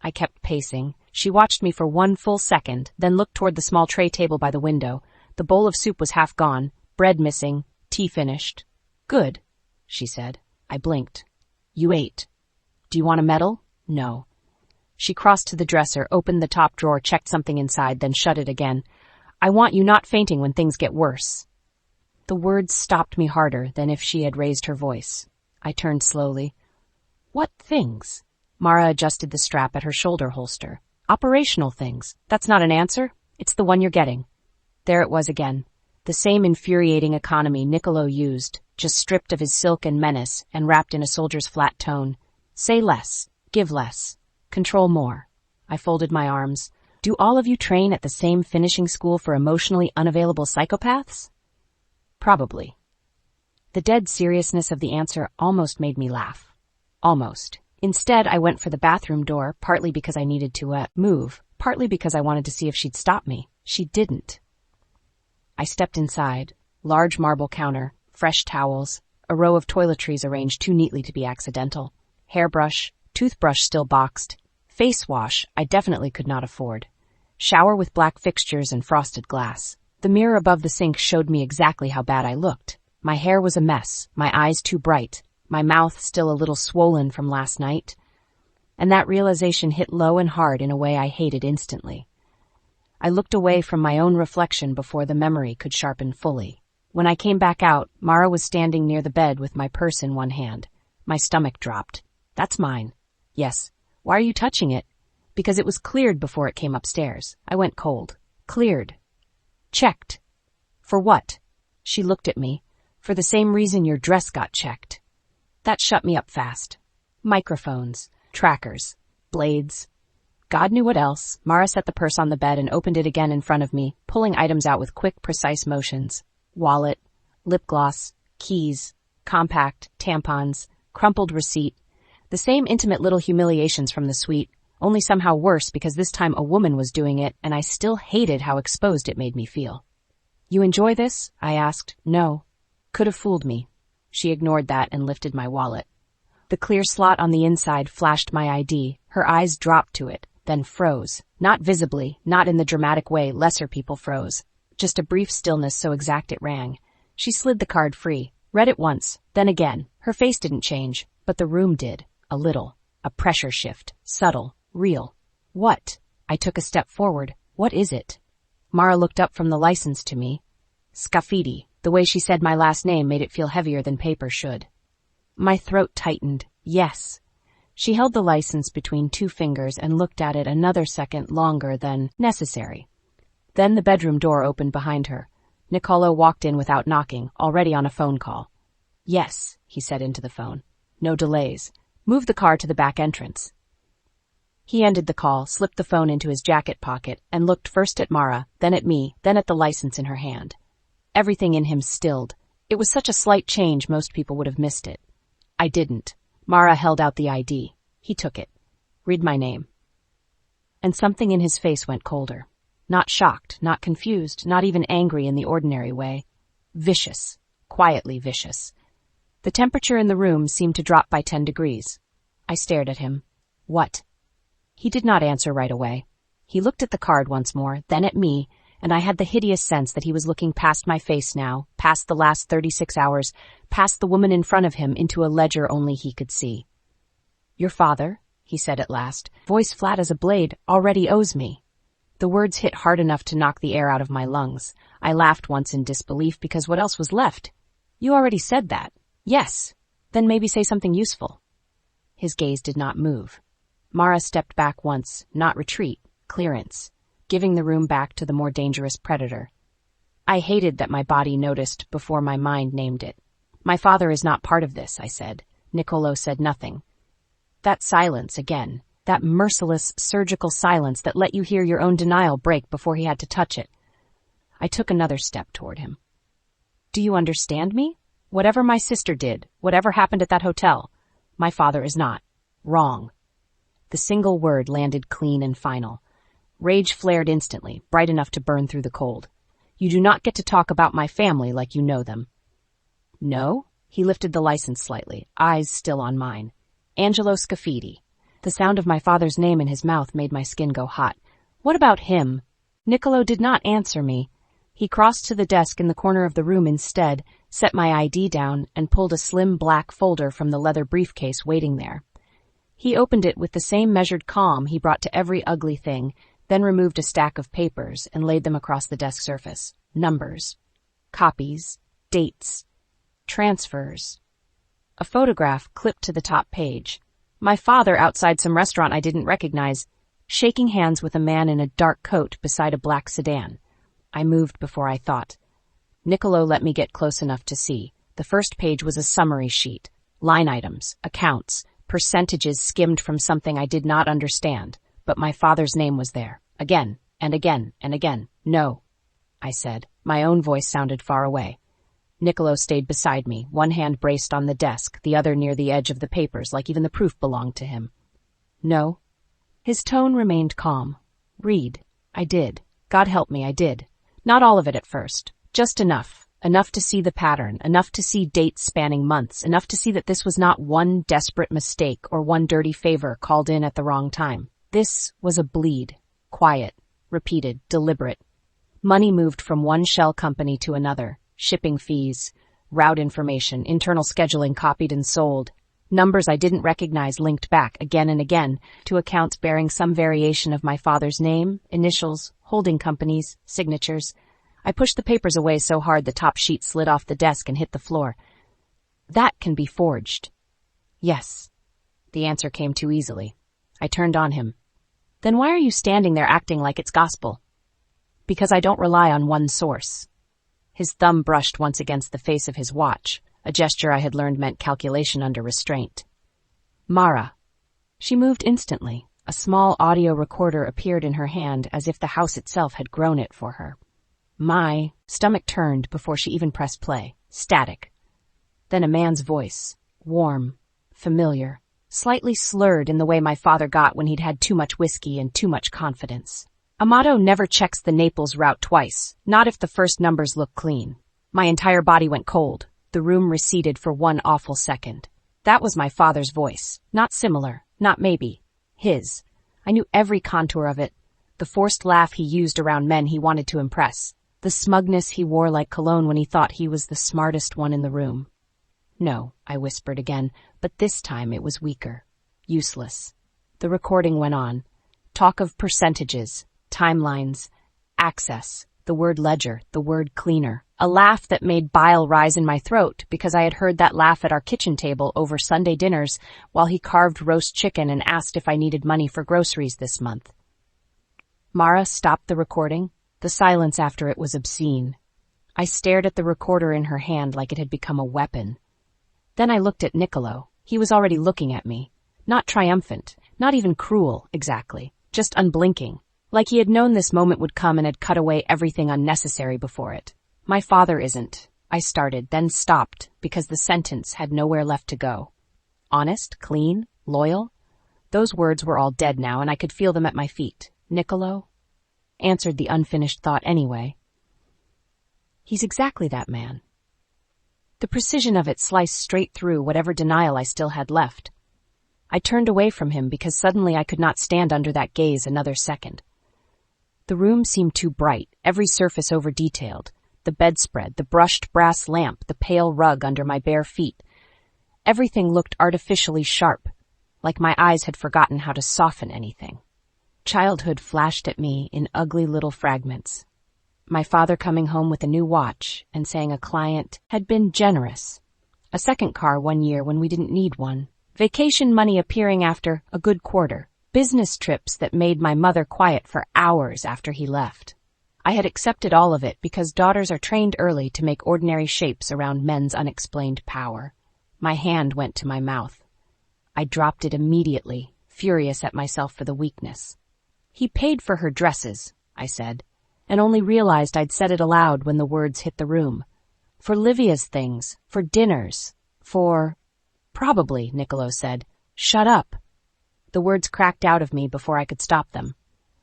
I kept pacing. She watched me for one full second, then looked toward the small tray table by the window. The bowl of soup was half gone, bread missing, tea finished. Good, she said. I blinked. You ate. Do you want a medal? No. She crossed to the dresser, opened the top drawer, checked something inside, then shut it again. I want you not fainting when things get worse. The words stopped me harder than if she had raised her voice. I turned slowly. What things? Mara adjusted the strap at her shoulder holster. Operational things. That's not an answer. It's the one you're getting. There it was again. The same infuriating economy Nicolo used, just stripped of his silk and menace and wrapped in a soldier's flat tone. Say less. Give less. Control more. I folded my arms. Do all of you train at the same finishing school for emotionally unavailable psychopaths? Probably. The dead seriousness of the answer almost made me laugh. Almost. Instead, I went for the bathroom door, partly because I needed to move, partly because I wanted to see if she'd stop me. She didn't. I stepped inside. Large marble counter, fresh towels, a row of toiletries arranged too neatly to be accidental, hairbrush, toothbrush still boxed, face wash I definitely could not afford, shower with black fixtures and frosted glass. The mirror above the sink showed me exactly how bad I looked. My hair was a mess, my eyes too bright, my mouth still a little swollen from last night. And that realization hit low and hard in a way I hated instantly. I looked away from my own reflection before the memory could sharpen fully. When I came back out, Mara was standing near the bed with my purse in one hand. My stomach dropped. That's mine. Yes. Why are you touching it? Because it was cleared before it came upstairs. I went cold. Cleared. Checked. For what? She looked at me. For the same reason your dress got checked. That shut me up fast. Microphones, trackers, blades. God knew what else. Mara set the purse on the bed and opened it again in front of me, pulling items out with quick, precise motions. Wallet, lip gloss, keys, compact, tampons, crumpled receipt. The same intimate little humiliations from the suite, only somehow worse because this time a woman was doing it and I still hated how exposed it made me feel. You enjoy this? I asked. No. Could have fooled me. She ignored that and lifted my wallet. The clear slot on the inside flashed my ID. Her eyes dropped to it, then froze. Not visibly, not in the dramatic way lesser people froze. Just a brief stillness so exact it rang. She slid the card free, read it once, then again. Her face didn't change, but the room did. A little. A pressure shift. Subtle. Real. What? I took a step forward. What is it? Mara looked up from the license to me. Scafidi. The way she said my last name made it feel heavier than paper should. My throat tightened. Yes. She held the license between two fingers and looked at it another second longer than necessary. Then the bedroom door opened behind her. Nicolo walked in without knocking, already on a phone call. Yes, he said into the phone. No delays. Move the car to the back entrance. He ended the call, slipped the phone into his jacket pocket, and looked first at Mara, then at me, then at the license in her hand. Everything in him stilled. It was such a slight change most people would have missed it. I didn't. Mara held out the ID. He took it. Read my name. And something in his face went colder. Not shocked, not confused, not even angry in the ordinary way. Vicious. Quietly vicious. The temperature in the room seemed to drop by 10 degrees. I stared at him. What? He did not answer right away. He looked at the card once more, then at me, and I had the hideous sense that he was looking past my face now, past the last 36 hours, past the woman in front of him into a ledger only he could see. "Your father," he said at last, voice flat as a blade, "already owes me." The words hit hard enough to knock the air out of my lungs. I laughed once in disbelief because what else was left? "You already said that." "Yes. Then maybe say something useful." His gaze did not move. Mara stepped back once, not retreat, clearance, giving the room back to the more dangerous predator. I hated that my body noticed before my mind named it. "My father is not part of this," I said. Nicolo said nothing. That silence again, that merciless, surgical silence that let you hear your own denial break before he had to touch it. I took another step toward him. "Do you understand me? Whatever my sister did, whatever happened at that hotel, my father is not wrong." The single word landed clean and final. Rage flared instantly, bright enough to burn through the cold. "You do not get to talk about my family like you know them." "No?" He lifted the license slightly, eyes still on mine. "Nicolo Scafidi." The sound of my father's name in his mouth made my skin go hot. "What about him?" Nicolo did not answer me. He crossed to the desk in the corner of the room instead, set my ID down, and pulled a slim black folder from the leather briefcase waiting there. He opened it with the same measured calm he brought to every ugly thing, then removed a stack of papers and laid them across the desk surface. Numbers, copies, dates, transfers. A photograph clipped to the top page. My father outside some restaurant I didn't recognize, shaking hands with a man in a dark coat beside a black sedan. I moved before I thought. Nicolo let me get close enough to see. The first page was a summary sheet. Line items, accounts, percentages skimmed from something I did not understand. But my father's name was there. Again, and again, and again. "No," I said. My own voice sounded far away. Nicolo stayed beside me, one hand braced on the desk, the other near the edge of the papers, like even the proof belonged to him. "No." His tone remained calm. "Read." I did. God help me, I did. Not all of it at first. Just enough. Enough to see the pattern, enough to see dates spanning months, enough to see that this was not one desperate mistake or one dirty favor called in at the wrong time. This was a bleed. Quiet, repeated, deliberate. Money moved from one shell company to another. Shipping fees, route information, internal scheduling copied and sold. Numbers I didn't recognize linked back again and again to accounts bearing some variation of my father's name, initials, holding companies, signatures. I pushed the papers away so hard the top sheet slid off the desk and hit the floor. "That can be forged." "Yes." The answer came too easily. I turned on him. "Then why are you standing there acting like it's gospel?" "Because I don't rely on one source." His thumb brushed once against the face of his watch, a gesture I had learned meant calculation under restraint. "Mara." She moved instantly. A small audio recorder appeared in her hand as if the house itself had grown it for her. My stomach turned before she even pressed play. Static. Then a man's voice, warm, familiar, slightly slurred in the way my father got when he'd had too much whiskey and too much confidence. "Amato never checks the Naples route twice, not if the first numbers look clean." My entire body went cold. The room receded for one awful second. That was my father's voice. Not similar, not maybe. His. I knew every contour of it. The forced laugh he used around men he wanted to impress. The smugness he wore like cologne when he thought he was the smartest one in the room. "No," I whispered again, but this time it was weaker. Useless. The recording went on. Talk of percentages, timelines, access, the word ledger, the word cleaner. A laugh that made bile rise in my throat because I had heard that laugh at our kitchen table over Sunday dinners while he carved roast chicken and asked if I needed money for groceries this month. Mara stopped the recording. The silence after it was obscene. I stared at the recorder in her hand like it had become a weapon. Then I looked at Nicolo. He was already looking at me. Not triumphant, not even cruel, exactly. Just unblinking. Like he had known this moment would come and had cut away everything unnecessary before it. "My father isn't," I started, then stopped, because the sentence had nowhere left to go. Honest, clean, loyal? Those words were all dead now, and I could feel them at my feet. Nicolo? Answered the unfinished thought anyway. He's exactly that man. The precision of it sliced straight through whatever denial I still had left. I turned away from him because suddenly I could not stand under that gaze another second. The The room seemed too bright, every surface over-detailed. The bedspread, the brushed brass lamp, the pale rug under my bare feet. Everything looked artificially sharp, like my eyes had forgotten how to soften anything. Childhood flashed at me in ugly little fragments. My father coming home with a new watch and saying a client had been generous. A second car one year when we didn't need one. Vacation money appearing after a good quarter. Business trips that made my mother quiet for hours after he left. I had accepted all of it because daughters are trained early to make ordinary shapes around men's unexplained power. My hand went to my mouth. I dropped it immediately, furious at myself for the weakness. He paid for her dresses, I said, and only realized I'd said it aloud when the words hit the room. For Livia's things, for dinners, for... Probably, Nicolo said. Shut up. The words cracked out of me before I could stop them.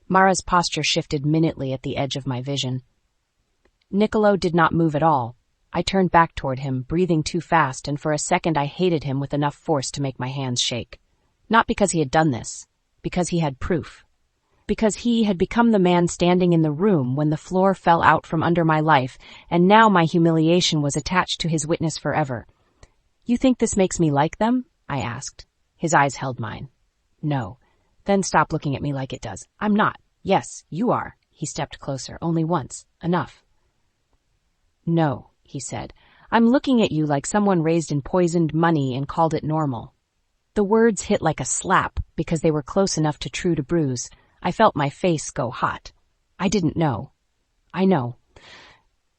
Mara's posture shifted minutely at the edge of my vision. Nicolo did not move at all. I turned back toward him, breathing too fast, and for a second I hated him with enough force to make my hands shake. Not because he had done this, because he had proof. Because he had become the man standing in the room when the floor fell out from under my life, and now my humiliation was attached to his witness forever. You think this makes me like them? I asked. His eyes held mine. No. Then stop looking at me like it does. I'm not. Yes, you are. He stepped closer. Only once. Enough. No, he said. I'm looking at you like someone raised in poisoned money and called it normal. The words hit like a slap because they were close enough to true to bruise. I felt my face go hot. I didn't know. I know.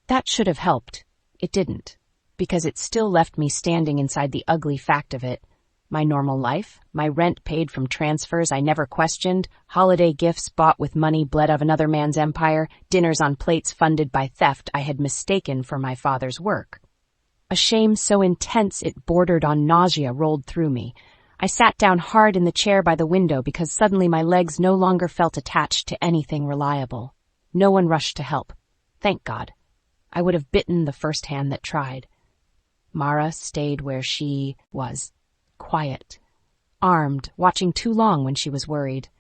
That should have helped. It didn't. Because it still left me standing inside the ugly fact of it. My normal life, my rent paid from transfers I never questioned, holiday gifts bought with money bled of another man's empire, dinners on plates funded by theft I had mistaken for my father's work. A shame so intense it bordered on nausea rolled through me. I sat down hard in the chair by the window because suddenly my legs no longer felt attached to anything reliable. No one rushed to help. Thank God. I would have bitten the first hand that tried. Mara stayed where she was. Quiet, armed, watching too long when she was worried.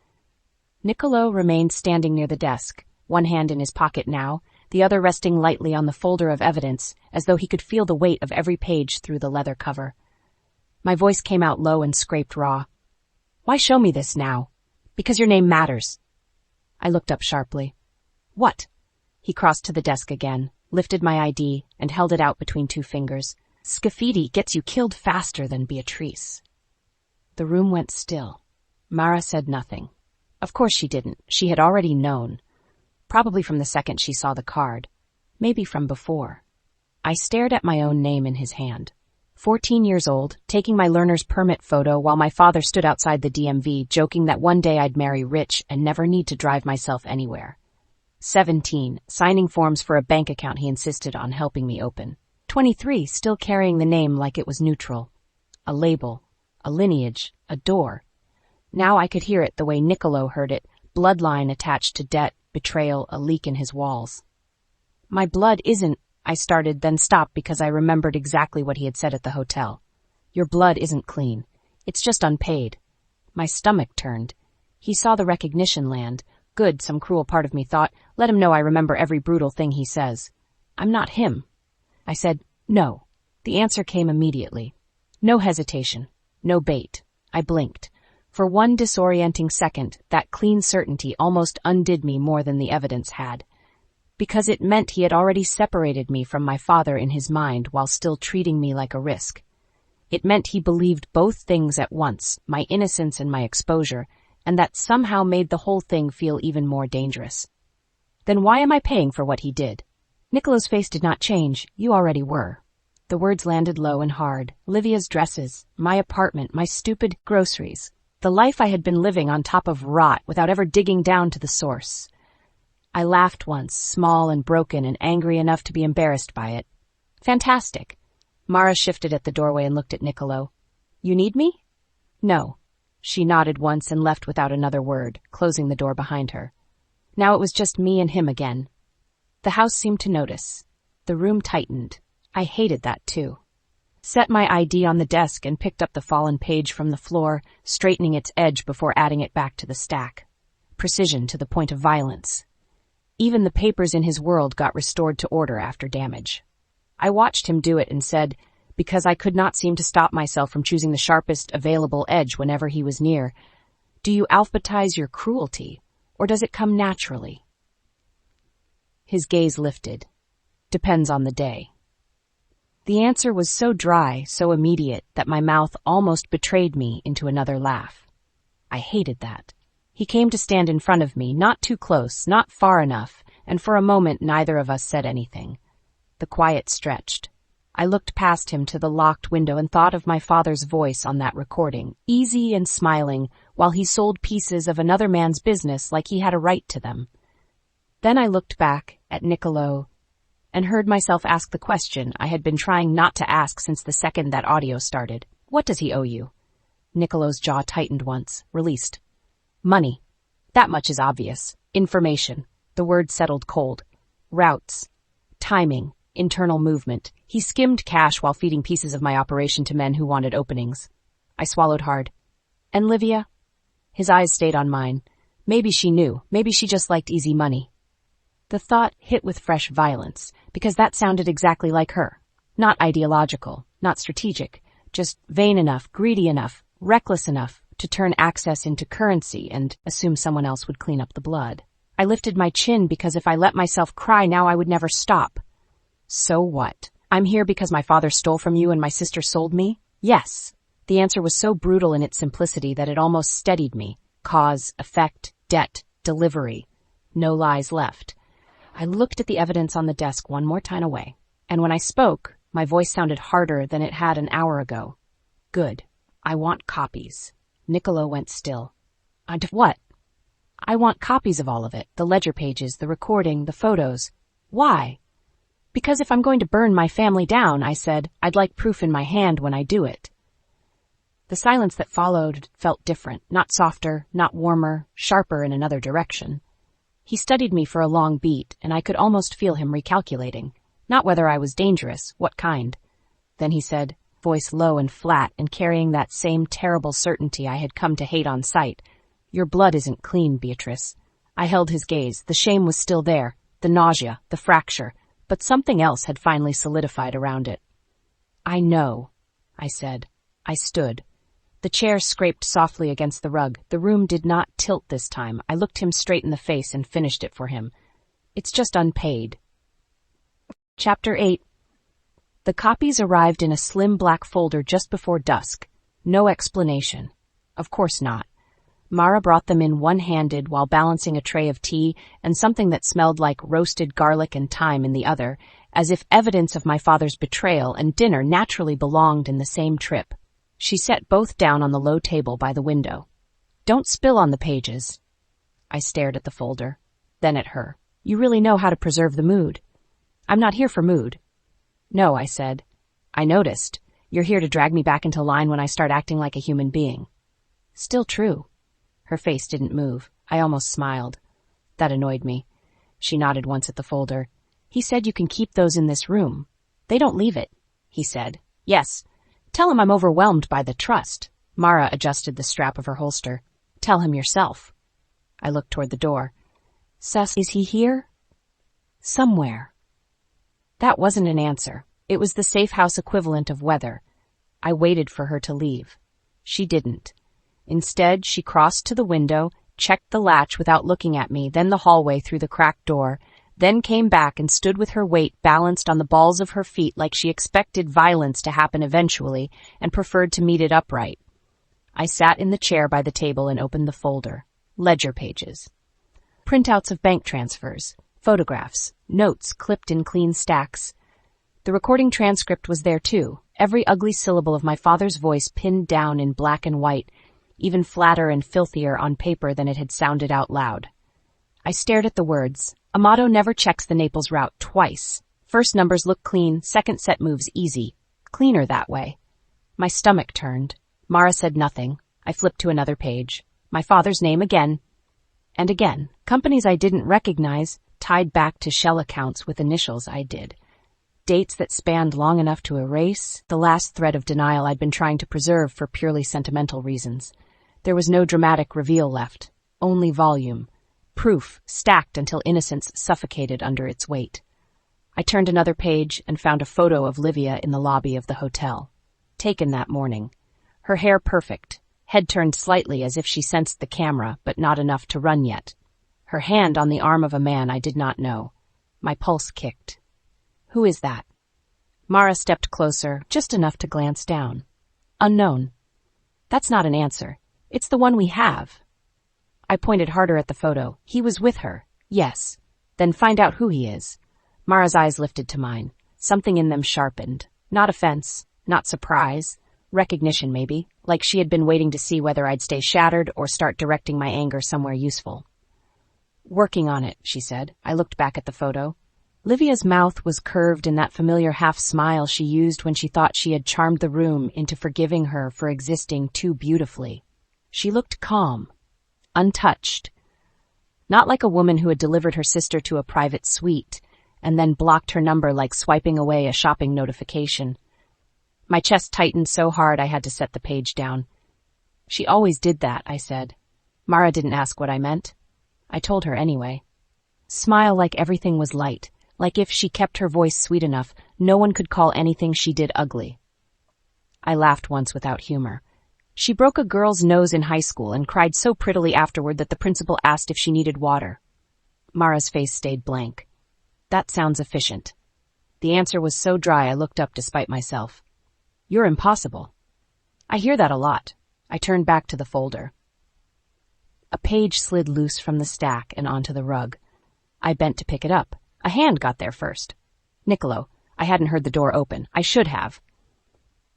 Nicolo remained standing near the desk, one hand in his pocket now, the other resting lightly on the folder of evidence, as though he could feel the weight of every page through the leather cover. My voice came out low and scraped raw. Why show me this now? Because your name matters. I looked up sharply. What? He crossed to the desk again, lifted my ID, and held it out between two fingers. Scafidi gets you killed faster than Beatrice. The room went still. Mara said nothing. Of course she didn't. She had already known. Probably from the second she saw the card. Maybe from before. I stared at my own name in his hand. 14 years old, taking my learner's permit photo while my father stood outside the DMV, joking that one day I'd marry rich and never need to drive myself anywhere. 17, signing forms for a bank account he insisted on helping me open. 23, still carrying the name like it was neutral. A label, a lineage, a door. Now I could hear it the way Nicolo heard it, bloodline attached to debt, betrayal, a leak in his walls. My blood isn't, I started, then stopped because I remembered exactly what he had said at the hotel. Your blood isn't clean. It's just unpaid. My stomach turned. He saw the recognition land. Good, some cruel part of me thought. Let him know I remember every brutal thing he says. I'm not him. I said, no. The answer came immediately. No hesitation. No bait. I blinked. For one disorienting second, that clean certainty almost undid me more than the evidence had. Because it meant he had already separated me from my father in his mind while still treating me like a risk. It meant he believed both things at once, my innocence and my exposure, and that somehow made the whole thing feel even more dangerous. Then why am I paying for what he did? Nicolo's face did not change. You already were. The words landed low and hard. Livia's dresses, my apartment, my stupid groceries. The life I had been living on top of rot without ever digging down to the source. I laughed once, small and broken and angry enough to be embarrassed by it. Fantastic. Mara shifted at the doorway and looked at Nicolo. You need me? No. She nodded once and left without another word, closing the door behind her. Now it was just me and him again. The house seemed to notice. The room tightened. I hated that too. Set my ID on the desk and picked up the fallen page from the floor, straightening its edge before adding it back to the stack. Precision to the point of violence. Even the papers in his world got restored to order after damage. I watched him do it and said, because I could not seem to stop myself from choosing the sharpest available edge whenever he was near, do you alphabetize your cruelty, or does it come naturally? His gaze lifted. Depends on the day. The answer was so dry, so immediate, that my mouth almost betrayed me into another laugh. I hated that. He came to stand in front of me, not too close, not far enough, and for a moment neither of us said anything. The quiet stretched. I looked past him to the locked window and thought of my father's voice on that recording, easy and smiling, while he sold pieces of another man's business like he had a right to them. Then I looked back at Nicolo and heard myself ask the question I had been trying not to ask since the second that audio started. What does he owe you? Nicolo's jaw tightened once, released. Money. That much is obvious. Information. The word settled cold. Routes. Timing. Internal movement. He skimmed cash while feeding pieces of my operation to men who wanted openings. I swallowed hard. And Livia? His eyes stayed on mine. Maybe she knew. Maybe she just liked easy money. The thought hit with fresh violence, because that sounded exactly like her. Not ideological, not strategic, just vain enough, greedy enough, reckless enough to turn access into currency and assume someone else would clean up the blood. I lifted my chin because if I let myself cry now I would never stop. So what? I'm here because my father stole from you and my sister sold me? Yes. The answer was so brutal in its simplicity that it almost steadied me. Cause, effect, debt, delivery. No lies left. I looked at the evidence on the desk one more time away, and when I spoke, my voice sounded harder than it had an hour ago. Good. I want copies. Nicolo went still. What? I want copies of all of it, the ledger pages, the recording, the photos. Why? Because if I'm going to burn my family down, I said, I'd like proof in my hand when I do it. The silence that followed felt different, not softer, not warmer, sharper in another direction. He studied me for a long beat, and I could almost feel him recalculating. Not whether I was dangerous, what kind. Then he said, voice low and flat and carrying that same terrible certainty I had come to hate on sight, your blood isn't clean, Beatrice. I held his gaze. The shame was still there, the nausea, the fracture, but something else had finally solidified around it. I know, I said. I stood. The chair scraped softly against the rug. The room did not tilt this time. I looked him straight in the face and finished it for him. It's just unpaid. Chapter 8. The copies arrived in a slim black folder just before dusk. No explanation. Of course not. Mara brought them in one-handed while balancing a tray of tea and something that smelled like roasted garlic and thyme in the other, as if evidence of my father's betrayal and dinner naturally belonged in the same trip. She set both down on the low table by the window. Don't spill on the pages. I stared at the folder, then at her. You really know how to preserve the mood. I'm not here for mood. No, I said. I noticed. You're here to drag me back into line when I start acting like a human being. Still true. Her face didn't move. I almost smiled. That annoyed me. She nodded once at the folder. He said you can keep those in this room. They don't leave it, he said. Yes. Tell him I'm overwhelmed by the trust. Mara adjusted the strap of her holster. Tell him yourself. I looked toward the door. Sus, is he here? Somewhere. That wasn't an answer. It was the safe house equivalent of weather. I waited for her to leave. She didn't. Instead, she crossed to the window, checked the latch without looking at me, then the hallway through the cracked door, then came back and stood with her weight balanced on the balls of her feet like she expected violence to happen eventually and preferred to meet it upright. I sat in the chair by the table and opened the folder. Ledger pages. Printouts of bank transfers. Photographs. Notes clipped in clean stacks. The recording transcript was there too, every ugly syllable of my father's voice pinned down in black and white, even flatter and filthier on paper than it had sounded out loud. I stared at the words. Amato never checks the Naples route twice. First numbers look clean, second set moves easy. Cleaner that way. My stomach turned. Mara said nothing. I flipped to another page. My father's name again. And again. Companies I didn't recognize, tied back to shell accounts with initials I did. Dates that spanned long enough to erase the last thread of denial I'd been trying to preserve for purely sentimental reasons. There was no dramatic reveal left. Only volume. Proof, stacked until innocence suffocated under its weight. I turned another page and found a photo of Livia in the lobby of the hotel. Taken that morning. Her hair perfect, head turned slightly as if she sensed the camera, but not enough to run yet. Her hand on the arm of a man I did not know. My pulse kicked. Who is that? Mara stepped closer, just enough to glance down. Unknown. That's not an answer. It's the one we have. I pointed harder at the photo. He was with her. Yes. Then find out who he is. Mara's eyes lifted to mine. Something in them sharpened. Not offense, not surprise. Recognition, maybe, like she had been waiting to see whether I'd stay shattered or start directing my anger somewhere useful. Working on it, she said. I looked back at the photo. Livia's mouth was curved in that familiar half-smile she used when she thought she had charmed the room into forgiving her for existing too beautifully. She looked calm, untouched. Not like a woman who had delivered her sister to a private suite and then blocked her number like swiping away a shopping notification. My chest tightened so hard I had to set the page down. She always did that, I said. Mara didn't ask what I meant. I told her anyway. Smile like everything was light, like if she kept her voice sweet enough, no one could call anything she did ugly. I laughed once without humor. She broke a girl's nose in high school and cried so prettily afterward that the principal asked if she needed water. Mara's face stayed blank. That sounds efficient. The answer was so dry I looked up despite myself. You're impossible. I hear that a lot. I turned back to the folder. A page slid loose from the stack and onto the rug. I bent to pick it up. A hand got there first. Nicolo. I hadn't heard the door open. I should have.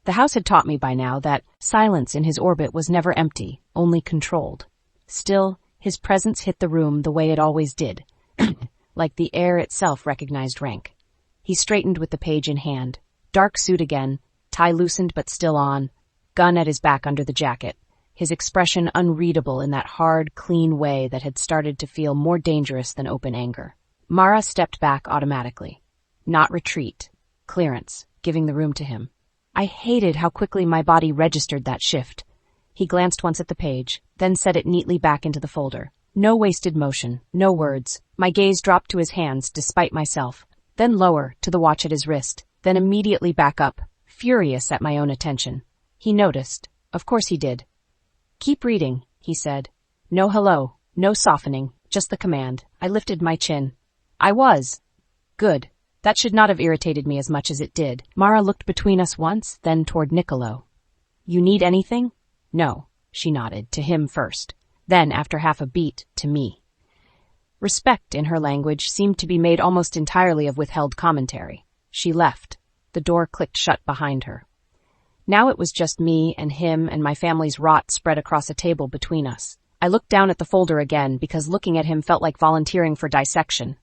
The house had taught me by now that silence in his orbit was never empty, only controlled. Still, his presence hit the room the way it always did, like the air itself recognized rank. He straightened with the page in hand. Dark suit again, tie loosened but still on, gun at his back under the jacket, his expression unreadable in that hard, clean way that had started to feel more dangerous than open anger. Mara stepped back automatically. Not retreat. Clearance, giving the room to him. I hated how quickly my body registered that shift. He glanced once at the page, then set it neatly back into the folder. No wasted motion, no words. My gaze dropped to his hands, despite myself, then lower, to the watch at his wrist, then immediately back up, furious at my own attention. He noticed. Of course he did. Keep reading, he said. No hello, no softening, just the command. I lifted my chin. I was. Good. That should not have irritated me as much as it did. Mara looked between us once, then toward Nicolo. You need anything? No, she nodded, to him first. Then, after half a beat, to me. Respect, in her language, seemed to be made almost entirely of withheld commentary. She left. The door clicked shut behind her. Now it was just me and him and my family's rot spread across a table between us. I looked down at the folder again because looking at him felt like volunteering for dissection.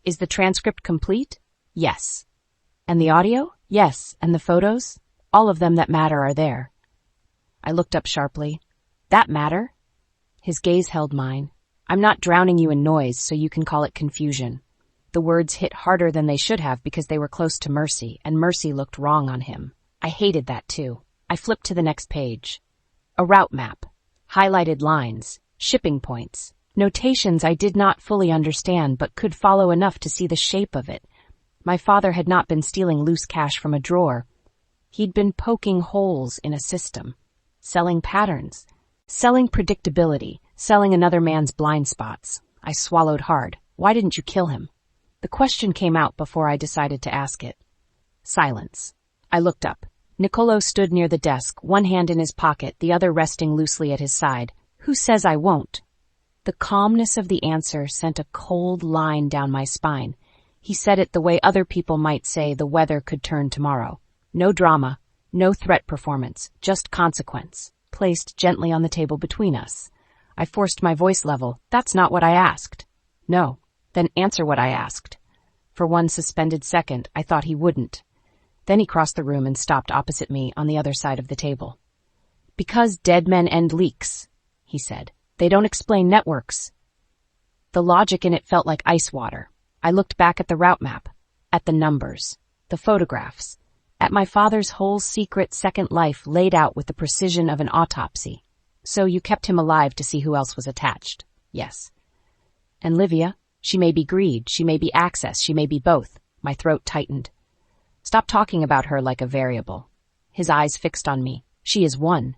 Is the transcript complete? Yes. And the audio? Yes. And the photos? All of them that matter are there. I looked up sharply. That matter? His gaze held mine. I'm not drowning you in noise, so you can call it confusion. The words hit harder than they should have because they were close to mercy, and mercy looked wrong on him. I hated that too. I flipped to the next page. A route map. Highlighted lines. Shipping points. Notations I did not fully understand but could follow enough to see the shape of it. My father had not been stealing loose cash from a drawer. He'd been poking holes in a system. Selling patterns. Selling predictability. Selling another man's blind spots. I swallowed hard. Why didn't you kill him? The question came out before I decided to ask it. Silence. I looked up. Nicolo stood near the desk, one hand in his pocket, the other resting loosely at his side. Who says I won't? The calmness of the answer sent a cold line down my spine. He said it the way other people might say the weather could turn tomorrow. No drama, no threat performance, just consequence, placed gently on the table between us. I forced my voice level. That's not what I asked. No. Then answer what I asked. For one suspended second, I thought he wouldn't. Then he crossed the room and stopped opposite me on the other side of the table. Because dead men end leaks, he said. They don't explain networks. The logic in it felt like ice water. I looked back at the route map, at the numbers, the photographs, at my father's whole secret second life laid out with the precision of an autopsy. So you kept him alive to see who else was attached. Yes. And Livia? She may be greed, she may be access, she may be both. My throat tightened. Stop talking about her like a variable. His eyes fixed on me. She is one.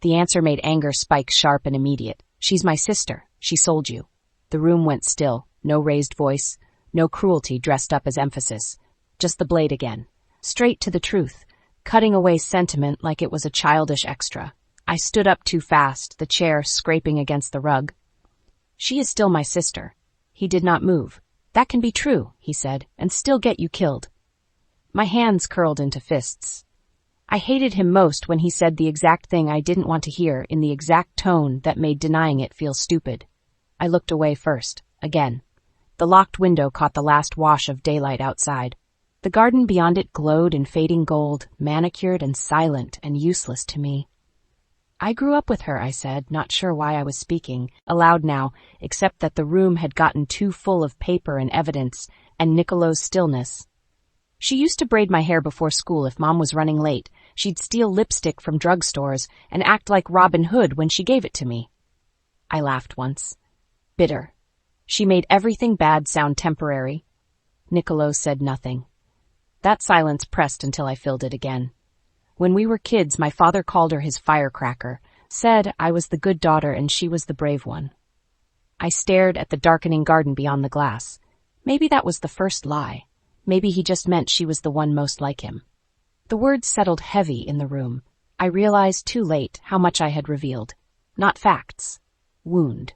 The answer made anger spike sharp and immediate. She's my sister. She sold you. The room went still. No raised voice. No cruelty dressed up as emphasis. Just the blade again. Straight to the truth. Cutting away sentiment like it was a childish extra. I stood up too fast, the chair scraping against the rug. She is still my sister. He did not move. That can be true, he said, and still get you killed. My hands curled into fists. I hated him most when he said the exact thing I didn't want to hear in the exact tone that made denying it feel stupid. I looked away first, again. The locked window caught the last wash of daylight outside. The garden beyond it glowed in fading gold, manicured and silent and useless to me. I grew up with her, I said, not sure why I was speaking, aloud now, except that the room had gotten too full of paper and evidence, and Nicolo's stillness. She used to braid my hair before school if Mom was running late. She'd steal lipstick from drugstores and act like Robin Hood when she gave it to me. I laughed once. Bitter. She made everything bad sound temporary. Nicolo said nothing. That silence pressed until I filled it again. When we were kids, my father called her his firecracker, said I was the good daughter and she was the brave one. I stared at the darkening garden beyond the glass. Maybe that was the first lie. Maybe he just meant she was the one most like him. The words settled heavy in the room. I realized too late how much I had revealed. Not facts. Wound.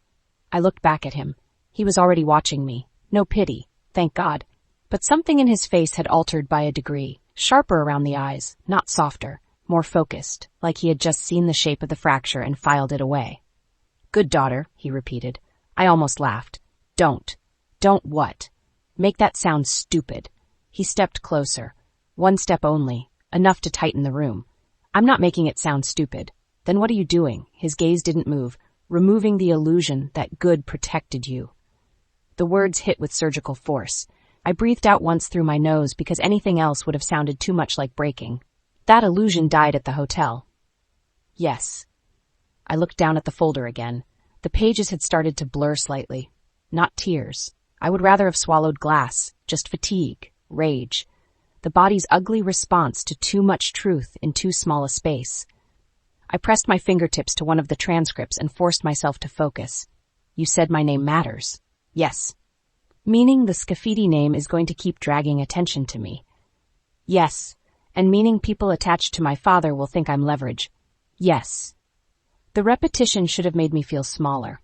I looked back at him. He was already watching me. No pity, thank God. But something in his face had altered by a degree. Sharper around the eyes, not softer, more focused, like he had just seen the shape of the fracture and filed it away. Good daughter, he repeated. I almost laughed. Don't what? Make that sound stupid. He stepped closer. One step only, enough to tighten the room. I'm not making it sound stupid. Then what are you doing? His gaze didn't move, removing the illusion that good protected you. The words hit with surgical force. I breathed out once through my nose because anything else would have sounded too much like breaking. That illusion died at the hotel. Yes. I looked down at the folder again. The pages had started to blur slightly. Not tears. I would rather have swallowed glass, just fatigue, rage. The body's ugly response to too much truth in too small a space. I pressed my fingertips to one of the transcripts and forced myself to focus. You said my name matters. Yes. Meaning the Scafidi name is going to keep dragging attention to me. Yes. And meaning people attached to my father will think I'm leverage. Yes. The repetition should have made me feel smaller.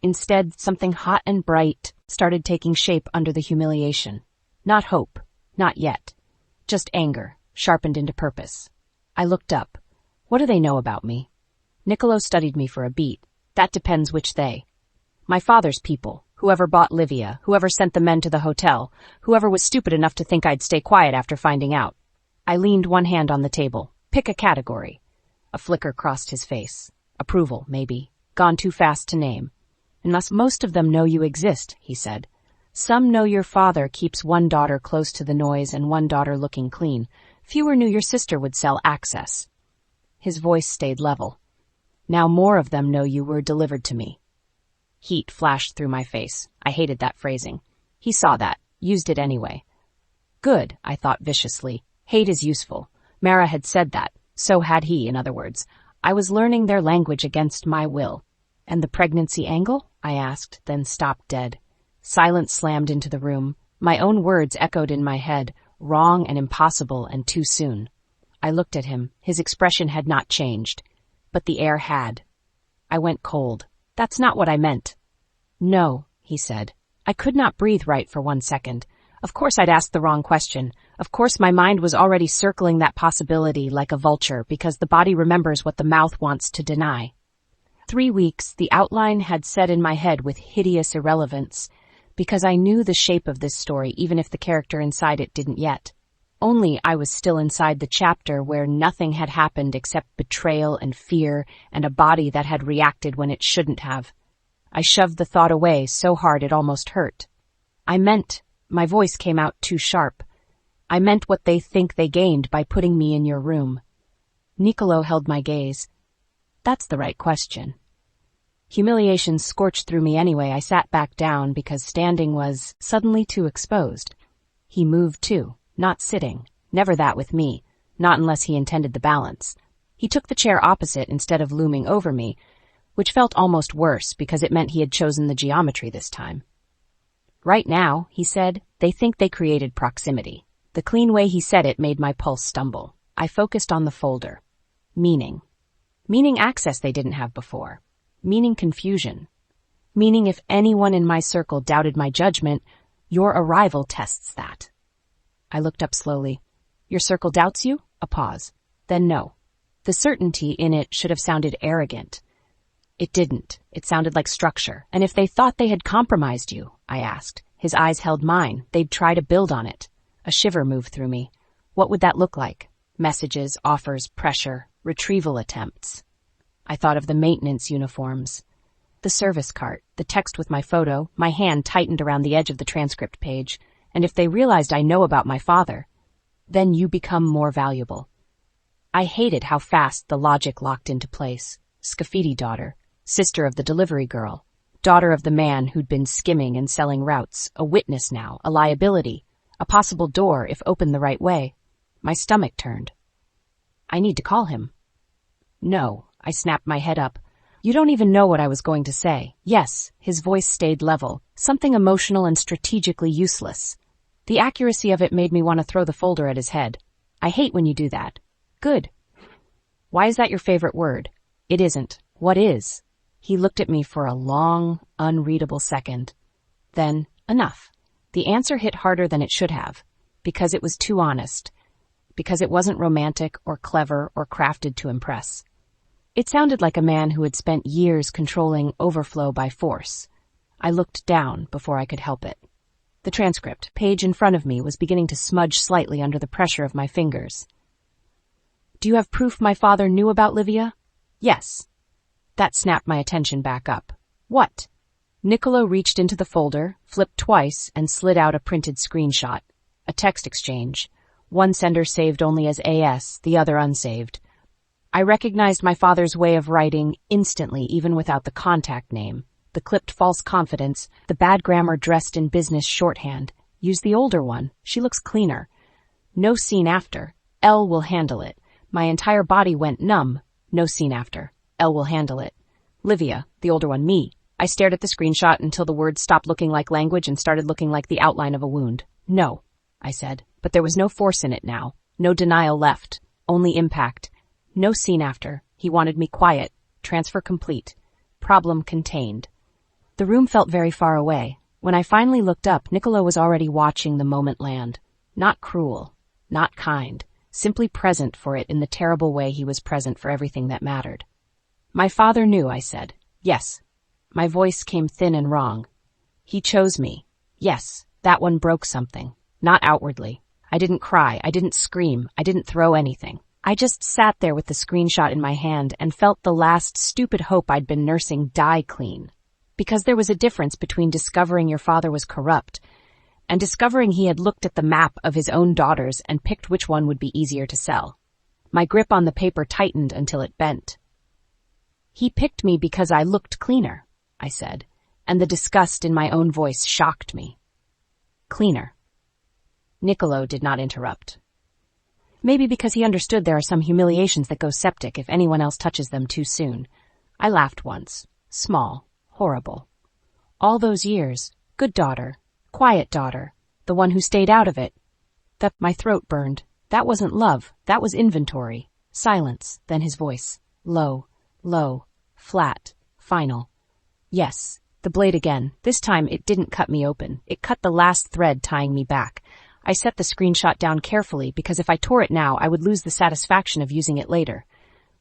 Instead, something hot and bright started taking shape under the humiliation. Not hope. Not yet. Just anger, sharpened into purpose. I looked up. What do they know about me? Nicolo studied me for a beat. That depends which they. My father's people. Whoever bought Livia, whoever sent the men to the hotel, whoever was stupid enough to think I'd stay quiet after finding out. I leaned one hand on the table. Pick a category. A flicker crossed his face. Approval, maybe. Gone too fast to name. Unless most of them know you exist, he said. Some know your father keeps one daughter close to the noise and one daughter looking clean. Fewer knew your sister would sell access. His voice stayed level. Now more of them know you were delivered to me. Heat flashed through my face. I hated that phrasing. He saw that, used it anyway. Good, I thought viciously. Hate is useful. Mara had said that. So had he, in other words. I was learning their language against my will. And the pregnancy angle? I asked, then stopped dead. Silence slammed into the room. My own words echoed in my head, wrong and impossible and too soon. I looked at him. His expression had not changed. But the air had. I went cold. That's not what I meant. No, he said. I could not breathe right for 1 second. Of course I'd asked the wrong question. Of course my mind was already circling that possibility like a vulture because the body remembers what the mouth wants to deny. 3 weeks, the outline had set in my head with hideous irrelevance because I knew the shape of this story even if the character inside it didn't yet. Only I was still inside the chapter where nothing had happened except betrayal and fear and a body that had reacted when it shouldn't have. I shoved the thought away so hard it almost hurt. My voice came out too sharp. I meant what they think they gained by putting me in your room. Nicolo held my gaze. That's the right question. Humiliation scorched through me anyway. I sat back down because standing was suddenly too exposed. He moved too, not sitting. Never that with me, not unless he intended the balance. He took the chair opposite instead of looming over me, which felt almost worse because it meant he had chosen the geometry this time. Right now, he said, they think they created proximity. The clean way he said it made my pulse stumble. I focused on the folder. Meaning. Meaning access they didn't have before. Meaning confusion. Meaning if anyone in my circle doubted my judgment, your arrival tests that. I looked up slowly. Your circle doubts you? A pause. Then no. The certainty in it should have sounded arrogant. It didn't. It sounded like structure. And if they thought they had compromised you, I asked. His eyes held mine. They'd try to build on it. A shiver moved through me. What would that look like? Messages, offers, pressure, retrieval attempts. I thought of the maintenance uniforms. The service cart, the text with my photo, my hand tightened around the edge of the transcript page. And if they realized I know about my father, then you become more valuable. I hated how fast the logic locked into place. Scafidi daughter, sister of the delivery girl, daughter of the man who'd been skimming and selling routes, a witness now, a liability, a possible door if opened the right way. My stomach turned. I need to call him. No, I snapped my head up. You don't even know what I was going to say. Yes, his voice stayed level, something emotional and strategically useless. The accuracy of it made me want to throw the folder at his head. I hate when you do that. Good. Why is that your favorite word? It isn't. What is? He looked at me for a long, unreadable second. Then, enough. The answer hit harder than it should have, because it was too honest, because it wasn't romantic or clever or crafted to impress. It sounded like a man who had spent years controlling overflow by force. I looked down before I could help it. The transcript, page in front of me, was beginning to smudge slightly under the pressure of my fingers. Do you have proof my father knew about Livia? Yes. That snapped my attention back up. What? Nicolo reached into the folder, flipped twice, and slid out a printed screenshot. A text exchange. One sender saved only as AS, the other unsaved. I recognized my father's way of writing instantly, even without the contact name. The clipped false confidence, the bad grammar dressed in business shorthand. Use the older one. She looks cleaner. No scene after. L will handle it. My entire body went numb. No scene after. L will handle it. Livia, the older one, me. I stared at the screenshot until the words stopped looking like language and started looking like the outline of a wound. No, I said, but there was no force in it now. No denial left. Only impact. No scene after. He wanted me quiet. Transfer complete. Problem contained. The room felt very far away. When I finally looked up, Nicolo was already watching the moment land. Not cruel. Not kind. Simply present for it in the terrible way he was present for everything that mattered. My father knew, I said. Yes. My voice came thin and wrong. He chose me. Yes, that one broke something. Not outwardly. I didn't cry. I didn't scream. I didn't throw anything. I just sat there with the screenshot in my hand and felt the last stupid hope I'd been nursing die clean. Because there was a difference between discovering your father was corrupt and discovering he had looked at the map of his own daughters and picked which one would be easier to sell. My grip on the paper tightened until it bent. He picked me because I looked cleaner, I said, and the disgust in my own voice shocked me. Cleaner. Nicolo did not interrupt. Maybe because he understood there are some humiliations that go septic if anyone else touches them too soon. I laughed once. Small. Horrible. All those years. Good daughter. Quiet daughter. The one who stayed out of it. My throat burned. That wasn't love. That was inventory. Silence. Then his voice. Low. Low. Flat. Final. Yes. The blade again. This time it didn't cut me open. It cut the last thread tying me back. I set the screenshot down carefully because if I tore it now, I would lose the satisfaction of using it later.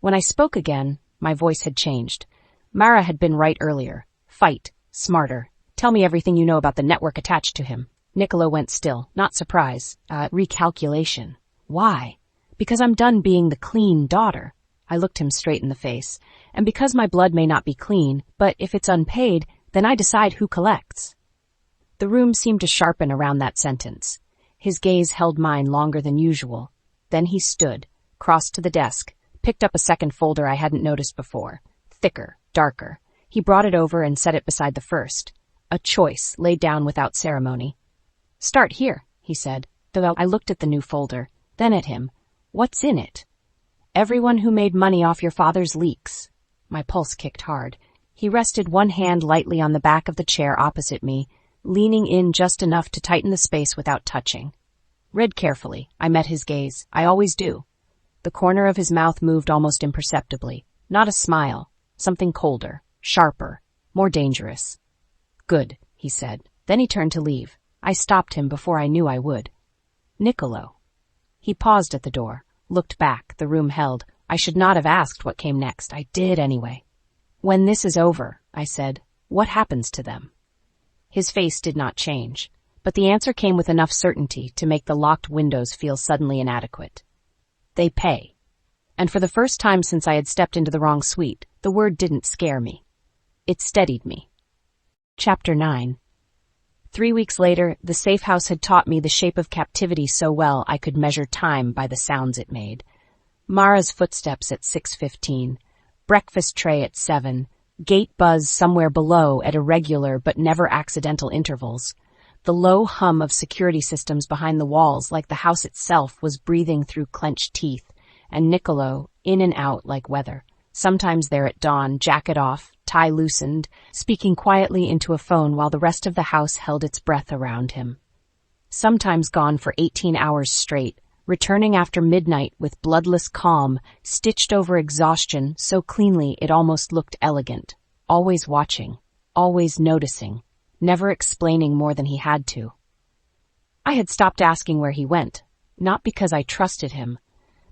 When I spoke again, my voice had changed. Mara had been right earlier. Fight. Smarter. Tell me everything you know about the network attached to him. Nicolo went still. Not surprise. Recalculation. Why? Because I'm done being the clean daughter. I looked him straight in the face. And because my blood may not be clean, but if it's unpaid, then I decide who collects. The room seemed to sharpen around that sentence. His gaze held mine longer than usual. Then he stood, crossed to the desk, picked up a second folder I hadn't noticed before. Thicker, darker. He brought it over and set it beside the first. A choice laid down without ceremony. "Start here," he said, though I looked at the new folder, then at him. "What's in it?" "Everyone who made money off your father's leaks." My pulse kicked hard. He rested one hand lightly on the back of the chair opposite me, leaning in just enough to tighten the space without touching. Read carefully. I met his gaze. I always do. The corner of his mouth moved almost imperceptibly. Not a smile. Something colder, sharper, more dangerous. "Good," he said. Then he turned to leave. I stopped him before I knew I would. "Nicolo." He paused at the door, looked back, the room held. I should not have asked what came next. I did anyway. "When this is over," I said, "what happens to them?" His face did not change, but the answer came with enough certainty to make the locked windows feel suddenly inadequate. "They pay." And for the first time since I had stepped into the wrong suite, the word didn't scare me. It steadied me. Chapter 9. 3 weeks later, the safe house had taught me the shape of captivity so well I could measure time by the sounds it made. Mara's footsteps at 6:15, breakfast tray at 7, gate buzz somewhere below at irregular but never accidental intervals. The low hum of security systems behind the walls, like the house itself, was breathing through clenched teeth, and Nicolo, in and out like weather. Sometimes there at dawn, jacket off, tie loosened, speaking quietly into a phone while the rest of the house held its breath around him. Sometimes gone for 18 hours straight, returning after midnight with bloodless calm, stitched over exhaustion so cleanly it almost looked elegant. Always watching, always noticing, never explaining more than he had to. I had stopped asking where he went, not because I trusted him,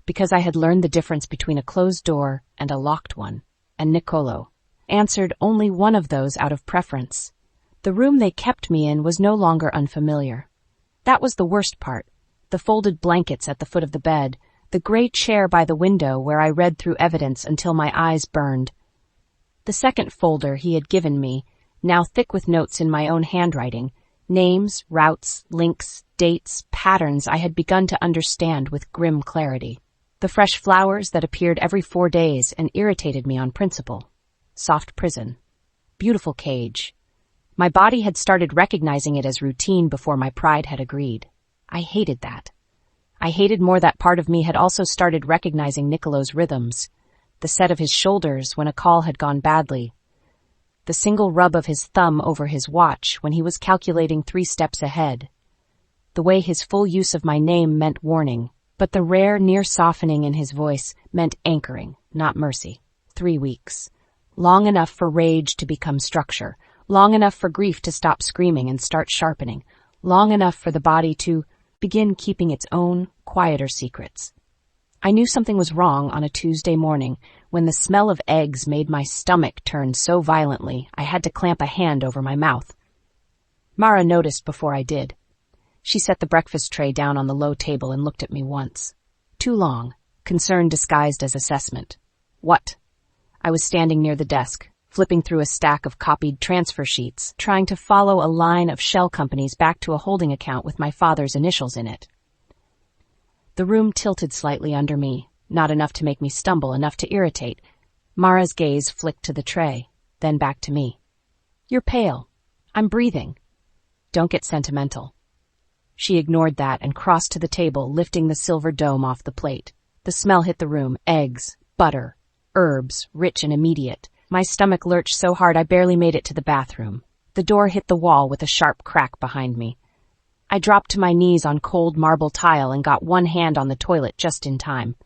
because I had learned the difference between a closed door and a locked one, and Nicolo answered only one of those out of preference. The room they kept me in was no longer unfamiliar. That was the worst part. The folded blankets at the foot of the bed, the gray chair by the window where I read through evidence until my eyes burned. The second folder he had given me, now thick with notes in my own handwriting, names, routes, links, dates, patterns I had begun to understand with grim clarity. The fresh flowers that appeared every 4 days and irritated me on principle. Soft prison. Beautiful cage. My body had started recognizing it as routine before my pride had agreed. I hated that. I hated more that part of me had also started recognizing Nicolo's rhythms. The set of his shoulders when a call had gone badly. The single rub of his thumb over his watch when he was calculating 3 steps ahead. The way his full use of my name meant warning, but the rare near softening in his voice meant anchoring, not mercy. 3 weeks. Long enough for rage to become structure. Long enough for grief to stop screaming and start sharpening. Long enough for the body to begin keeping its own, quieter secrets. I knew something was wrong on a Tuesday morning when the smell of eggs made my stomach turn so violently I had to clamp a hand over my mouth. Mara noticed before I did. She set the breakfast tray down on the low table and looked at me once. Too long, concern disguised as assessment. "What?" I was standing near the desk, flipping through a stack of copied transfer sheets, trying to follow a line of shell companies back to a holding account with my father's initials in it. The room tilted slightly under me, not enough to make me stumble, enough to irritate. Mara's gaze flicked to the tray, then back to me. "You're pale. I'm breathing. Don't get sentimental." She ignored that and crossed to the table, lifting the silver dome off the plate. The smell hit the room. Eggs, butter, herbs, rich and immediate. My stomach lurched so hard I barely made it to the bathroom. The door hit the wall with a sharp crack behind me. I dropped to my knees on cold marble tile and got one hand on the toilet just in time.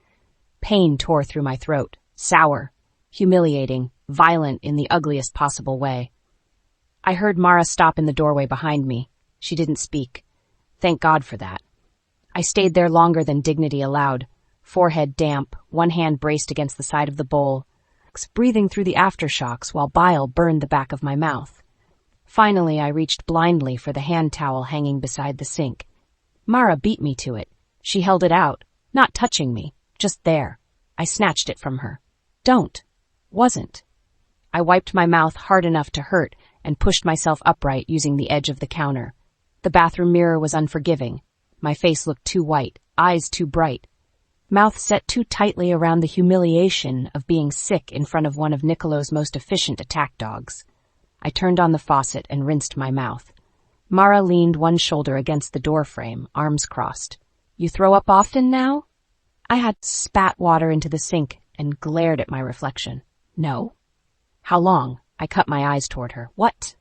Pain tore through my throat. Sour, humiliating, violent in the ugliest possible way. I heard Mara stop in the doorway behind me. She didn't speak. Thank God for that. I stayed there longer than dignity allowed, forehead damp, one hand braced against the side of the bowl, breathing through the aftershocks while bile burned the back of my mouth. Finally, I reached blindly for the hand towel hanging beside the sink. Mara beat me to it. She held it out, not touching me, just there. I snatched it from her. Don't. Wasn't. I wiped my mouth hard enough to hurt and pushed myself upright using the edge of the counter. The bathroom mirror was unforgiving. My face looked too white, eyes too bright. mouth set too tightly around the humiliation of being sick in front of one of Nicolo's most efficient attack dogs. I turned on the faucet and rinsed my mouth. Mara leaned one shoulder against the door frame, arms crossed. "You throw up often now?" I had spat water into the sink and glared at my reflection. "No." "How long?" I cut my eyes toward her. "What?"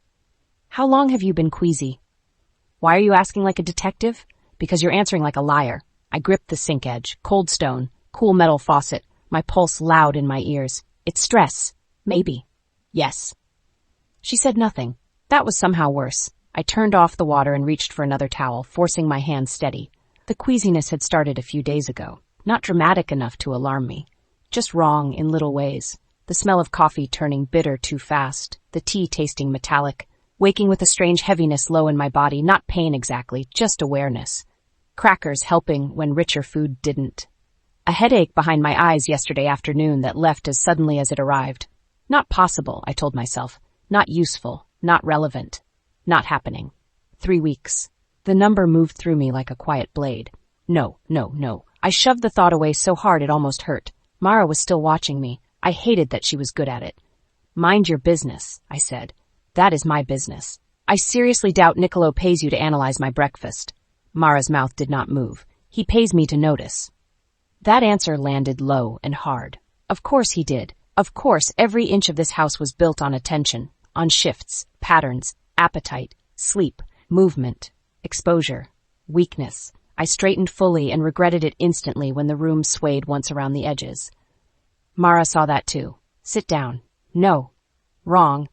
"How long have you been queasy?" "Why are you asking like a detective?" "Because you're answering like a liar." I gripped the sink edge, cold stone, cool metal faucet, my pulse loud in my ears. "It's stress." "Maybe." "Yes." She said nothing. That was somehow worse. I turned off the water and reached for another towel, forcing my hand steady. The queasiness had started a few days ago. Not dramatic enough to alarm me. Just wrong in little ways. The smell of coffee turning bitter too fast. The tea tasting metallic. Waking with a strange heaviness low in my body. Not pain exactly, just awareness. Crackers helping when richer food didn't. A headache behind my eyes yesterday afternoon that left as suddenly as it arrived. Not possible, I told myself. Not useful. Not relevant. Not happening. 3 weeks. The number moved through me like a quiet blade. No. I shoved the thought away so hard it almost hurt. Mara was still watching me. I hated that she was good at it. "Mind your business," I said. "That is my business. I seriously doubt Nicolo pays you to analyze my breakfast." Mara's mouth did not move. "He pays me to notice." That answer landed low and hard. Of course he did. Of course every inch of this house was built on attention, on shifts, patterns, appetite, sleep, movement, exposure, weakness. I straightened fully and regretted it instantly when the room swayed once around the edges. Mara saw that too. "Sit down." "No." "Wrong."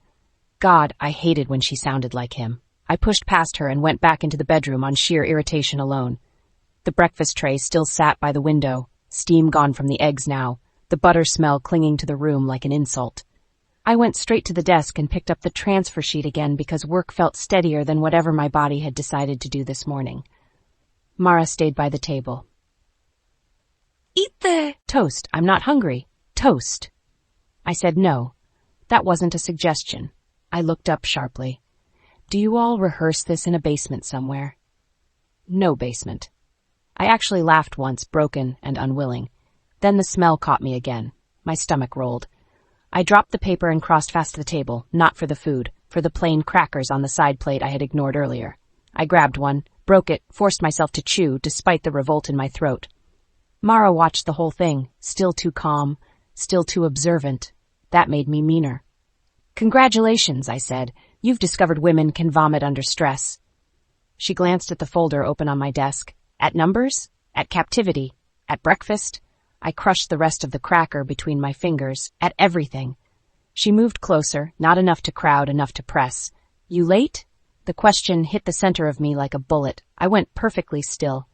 God, I hated when she sounded like him. I pushed past her and went back into the bedroom on sheer irritation alone. The breakfast tray still sat by the window, steam gone from the eggs now, the butter smell clinging to the room like an insult. I went straight to the desk and picked up the transfer sheet again because work felt steadier than whatever my body had decided to do this morning. Mara stayed by the table. "Eat the toast. I'm not hungry. Toast." I said no. That wasn't a suggestion. I looked up sharply. "Do you all rehearse this in a basement somewhere?" "No basement." I actually laughed once, broken and unwilling. Then the smell caught me again. My stomach rolled. I dropped the paper and crossed fast to the table, not for the food, for the plain crackers on the side plate I had ignored earlier. I grabbed one, broke it, forced myself to chew, despite the revolt in my throat. Mara watched the whole thing, still too calm, still too observant. That made me meaner. "Congratulations," I said. "You've discovered women can vomit under stress." She glanced at the folder open on my desk. At numbers? At captivity? At breakfast? I crushed the rest of the cracker between my fingers. At everything. She moved closer, not enough to crowd, enough to press. "You late?" The question hit the center of me like a bullet. I went perfectly still.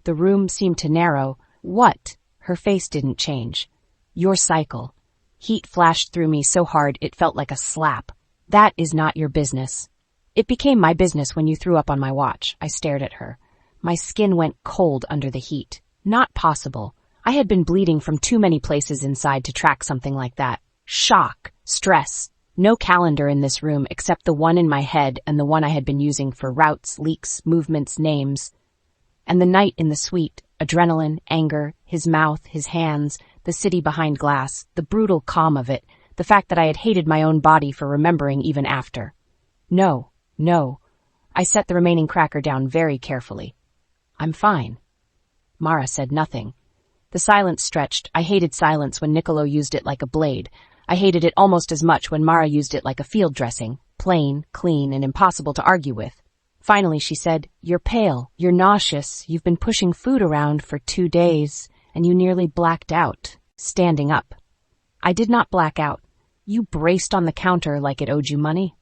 The room seemed to narrow. "What?" Her face didn't change. "Your cycle." Heat flashed through me so hard it felt like a slap. "That is not your business." "It became my business when you threw up on my watch." I stared at her. My skin went cold under the heat. Not possible. I had been bleeding from too many places inside to track something like that. Shock. Stress. No calendar in this room except the one in my head and the one I had been using for routes, leaks, movements, names. And the night in the suite, adrenaline, anger, his mouth, his hands, the city behind glass, the brutal calm of it, the fact that I had hated my own body for remembering even after. No. I set the remaining cracker down very carefully. "I'm fine." Mara said nothing. The silence stretched. I hated silence when Nicolo used it like a blade. I hated it almost as much when Mara used it like a field dressing, plain, clean, and impossible to argue with. Finally, she said, "You're pale, you're nauseous, you've been pushing food around for 2 days, and you nearly blacked out, standing up." I did not black out. You braced on the counter like it owed you money.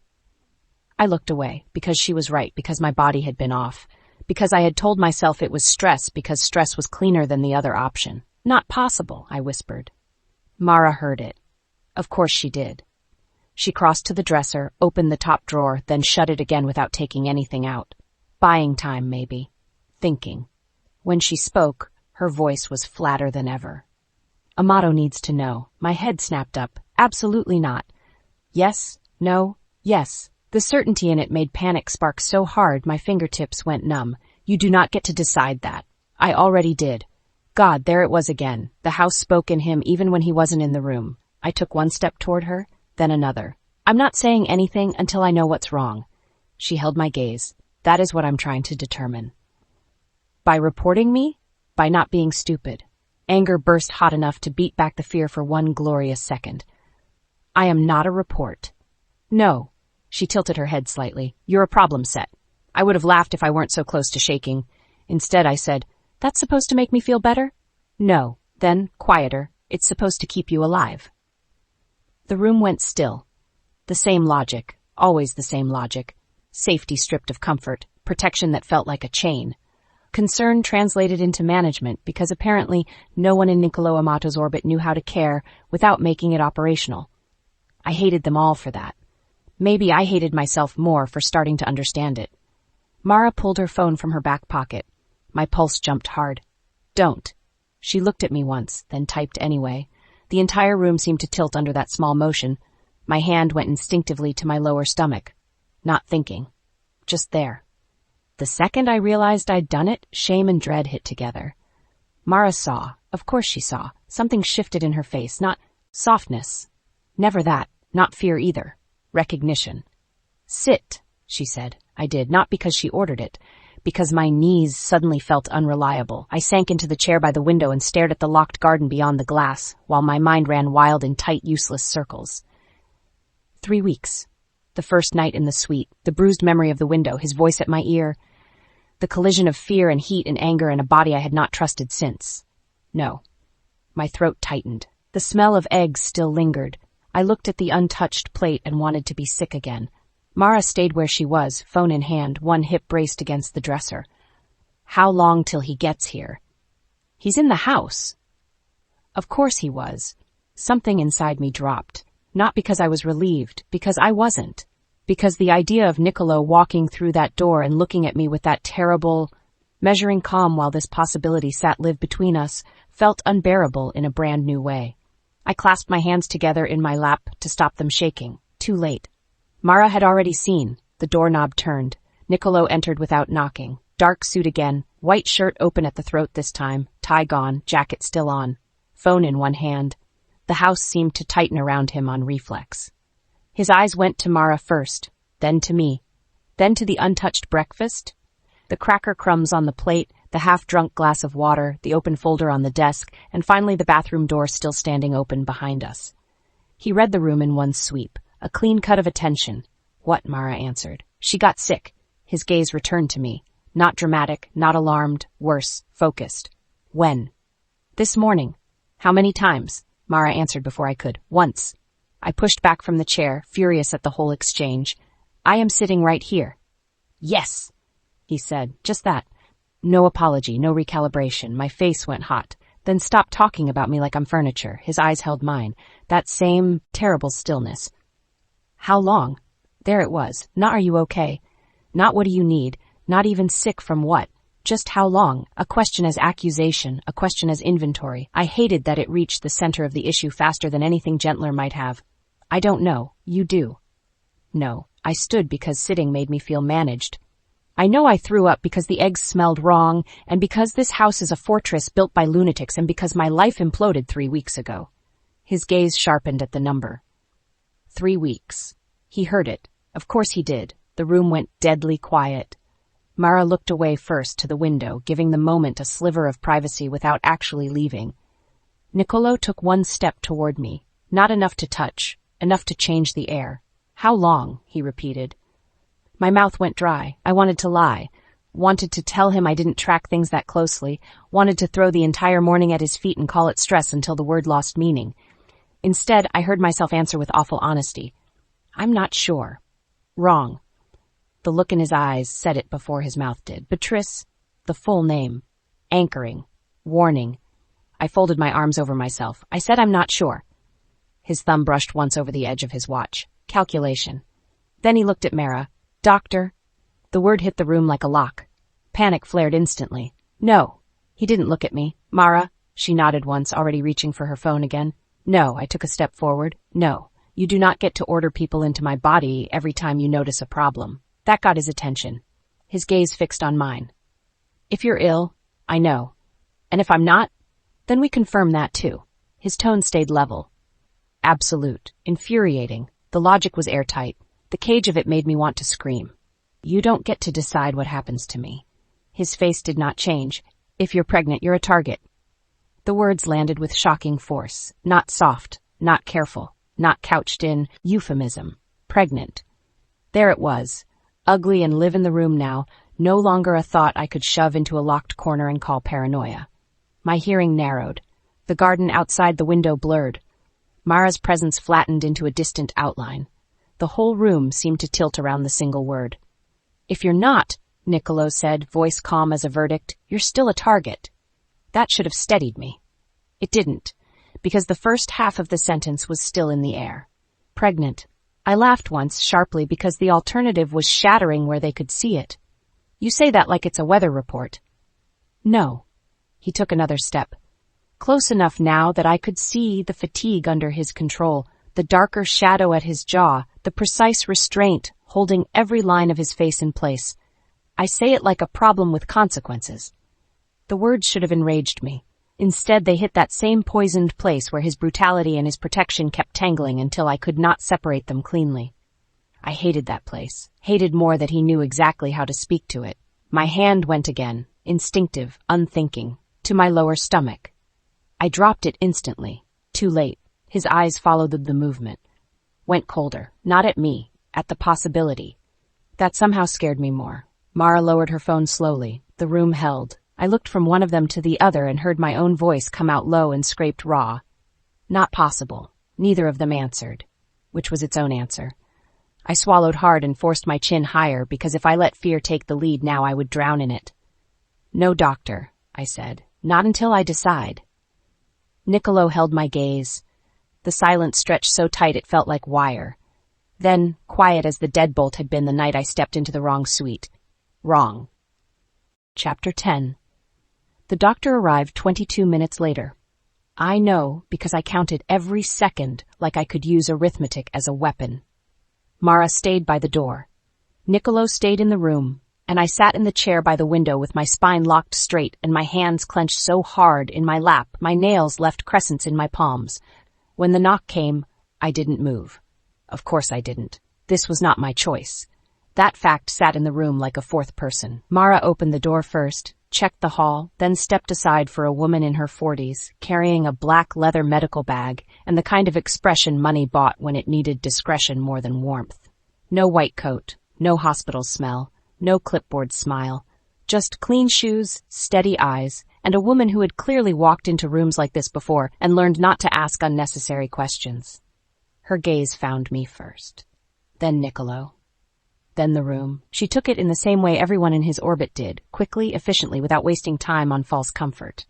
I looked away, because she was right, because my body had been off, because I had told myself it was stress, because stress was cleaner than the other option. "Not possible," I whispered. Mara heard it. Of course she did. She crossed to the dresser, opened the top drawer, then shut it again without taking anything out. Buying time, maybe. Thinking. When she spoke, her voice was flatter than ever. "Amato needs to know." My head snapped up. "Absolutely not." Yes, no, yes. The certainty in it made panic spark so hard my fingertips went numb. "You do not get to decide that." I already did. God, there it was again. The house spoke in him even when he wasn't in the room. I took one step toward her, then another. I'm not saying anything until I know what's wrong. She held my gaze. That is what I'm trying to determine. By reporting me? By not being stupid. Anger burst hot enough to beat back the fear for one glorious second. I am not a report. No. She tilted her head slightly. You're a problem set. I would have laughed if I weren't so close to shaking. Instead, I said, that's supposed to make me feel better? No. Then, quieter. It's supposed to keep you alive. The room went still. The same logic. Always the same logic. Safety stripped of comfort. Protection that felt like a chain. Concern translated into management because apparently no one in Nicolo Amato's orbit knew how to care without making it operational. I hated them all for that. Maybe I hated myself more for starting to understand it. Mara pulled her phone from her back pocket. My pulse jumped hard. Don't. She looked at me once, then typed anyway. The entire room seemed to tilt under that small motion. My hand went instinctively to my lower stomach. Not thinking. Just there. The second I realized I'd done it, shame and dread hit together. Mara saw. Of course she saw. Something shifted in her face. Not softness. Never that. Not fear either. Recognition. Sit, she said. I did, not because she ordered it. Because my knees suddenly felt unreliable. I sank into the chair by the window and stared at the locked garden beyond the glass, while my mind ran wild in tight, useless circles. 3 weeks. The first night in the suite, the bruised memory of the window, his voice at my ear, the collision of fear and heat and anger in a body I had not trusted since. No. My throat tightened. The smell of eggs still lingered. I looked at the untouched plate and wanted to be sick again. Mara stayed where she was, phone in hand, one hip braced against the dresser. How long till he gets here? He's in the house. Of course he was. Something inside me dropped. Not because I was relieved, because I wasn't. Because the idea of Nicolo walking through that door and looking at me with that terrible, measuring calm while this possibility sat live between us, felt unbearable in a brand new way. I clasped my hands together in my lap to stop them shaking. Too late. Mara had already seen. The doorknob turned. Nicolo entered without knocking. Dark suit again, white shirt open at the throat this time, tie gone, jacket still on. Phone in one hand. The house seemed to tighten around him on reflex. His eyes went to Mara first, then to me, then to the untouched breakfast, the cracker crumbs on the plate, the half-drunk glass of water, the open folder on the desk, and finally the bathroom door still standing open behind us. He read the room in one sweep, a clean cut of attention. What? Mara answered. She got sick. His gaze returned to me. Not dramatic, not alarmed, worse, focused. When? This morning. How many times? Mara answered before I could. Once. I pushed back from the chair, furious at the whole exchange. I am sitting right here. Yes, he said. Just that. No apology, no recalibration. My face went hot. Then stopped talking about me like I'm furniture. His eyes held mine. That same terrible stillness. How long? There it was. Not are you okay? Not what do you need? Not even sick from what? Just how long? A question as accusation, a question as inventory. I hated that it reached the center of the issue faster than anything gentler might have. I don't know. You do. No. I stood because sitting made me feel managed. I know I threw up because the eggs smelled wrong, and because this house is a fortress built by lunatics, and because my life imploded 3 weeks ago. His gaze sharpened at the number. 3 weeks. He heard it. Of course he did. The room went deadly quiet. Mara looked away first to the window, giving the moment a sliver of privacy without actually leaving. Nicolo took one step toward me. Not enough to touch, enough to change the air. How long? He repeated. My mouth went dry. I wanted to lie. Wanted to tell him I didn't track things that closely. Wanted to throw the entire morning at his feet and call it stress until the word lost meaning. Instead, I heard myself answer with awful honesty. I'm not sure. Wrong. The look in his eyes said it before his mouth did. Beatrice, the full name. Anchoring. Warning. I folded my arms over myself. I said I'm not sure. His thumb brushed once over the edge of his watch. Calculation. Then he looked at Mara. Doctor. The word hit the room like a lock. Panic flared instantly. No. He didn't look at me. Mara. She nodded once, already reaching for her phone again. No. I took a step forward. No. You do not get to order people into my body every time you notice a problem. That got his attention. His gaze fixed on mine. If you're ill, I know. And if I'm not, Then we confirm that too. His tone stayed level. Absolute. Infuriating. The logic was airtight. The cage of it made me want to scream. You don't get to decide what happens to me. His face did not change. If you're pregnant, you're a target. The words landed with shocking force. Not soft, not careful, not couched in euphemism. Pregnant. There it was. Ugly and live in the room now, no longer a thought I could shove into a locked corner and call paranoia. My hearing narrowed. The garden outside the window blurred. Mara's presence flattened into a distant outline. The whole room seemed to tilt around the single word. If you're not, Nicolo said, voice calm as a verdict, you're still a target. That should have steadied me. It didn't, because the first half of the sentence was still in the air. Pregnant. I laughed once, sharply, because the alternative was shattering where they could see it. You say that like it's a weather report. No. He took another step. Close enough now that I could see the fatigue under his control, the darker shadow at his jaw, the precise restraint holding every line of his face in place. I say it like a problem with consequences. The words should have enraged me. Instead, they hit that same poisoned place where his brutality and his protection kept tangling until I could not separate them cleanly. I hated that place, hated more that he knew exactly how to speak to it. My hand went again, instinctive, unthinking, to my lower stomach. I dropped it instantly. Too late. His eyes followed the movement. Went colder, not at me, at the possibility. That somehow scared me more. Mara lowered her phone slowly. The room held. I looked from one of them to the other and heard my own voice come out low and scraped raw. Not possible. Neither of them answered, which was its own answer. I swallowed hard and forced my chin higher because if I let fear take the lead now I would drown in it. No doctor, I said. Not until I decide. Nicolo held my gaze. The silence stretched so tight it felt like wire. Then, quiet as the deadbolt had been the night I stepped into the wrong suite. Wrong. Chapter 10. The doctor arrived 22 minutes later. I know because I counted every second like I could use arithmetic as a weapon. Mara stayed by the door. Nicolo stayed in the room, and I sat in the chair by the window with my spine locked straight and my hands clenched so hard in my lap my nails left crescents in my palms. When the knock came, I didn't move. Of course I didn't. This was not my choice. That fact sat in the room like a fourth person. Mara opened the door first, checked the hall, then stepped aside for a woman in her 40s, carrying a black leather medical bag and the kind of expression money bought when it needed discretion more than warmth. No white coat, no hospital smell, no clipboard smile, just clean shoes, steady eyes, and a woman who had clearly walked into rooms like this before and learned not to ask unnecessary questions. Her gaze found me first. Then Nicolo. Then the room. She took it in the same way everyone in his orbit did, quickly, efficiently, without wasting time on false comfort.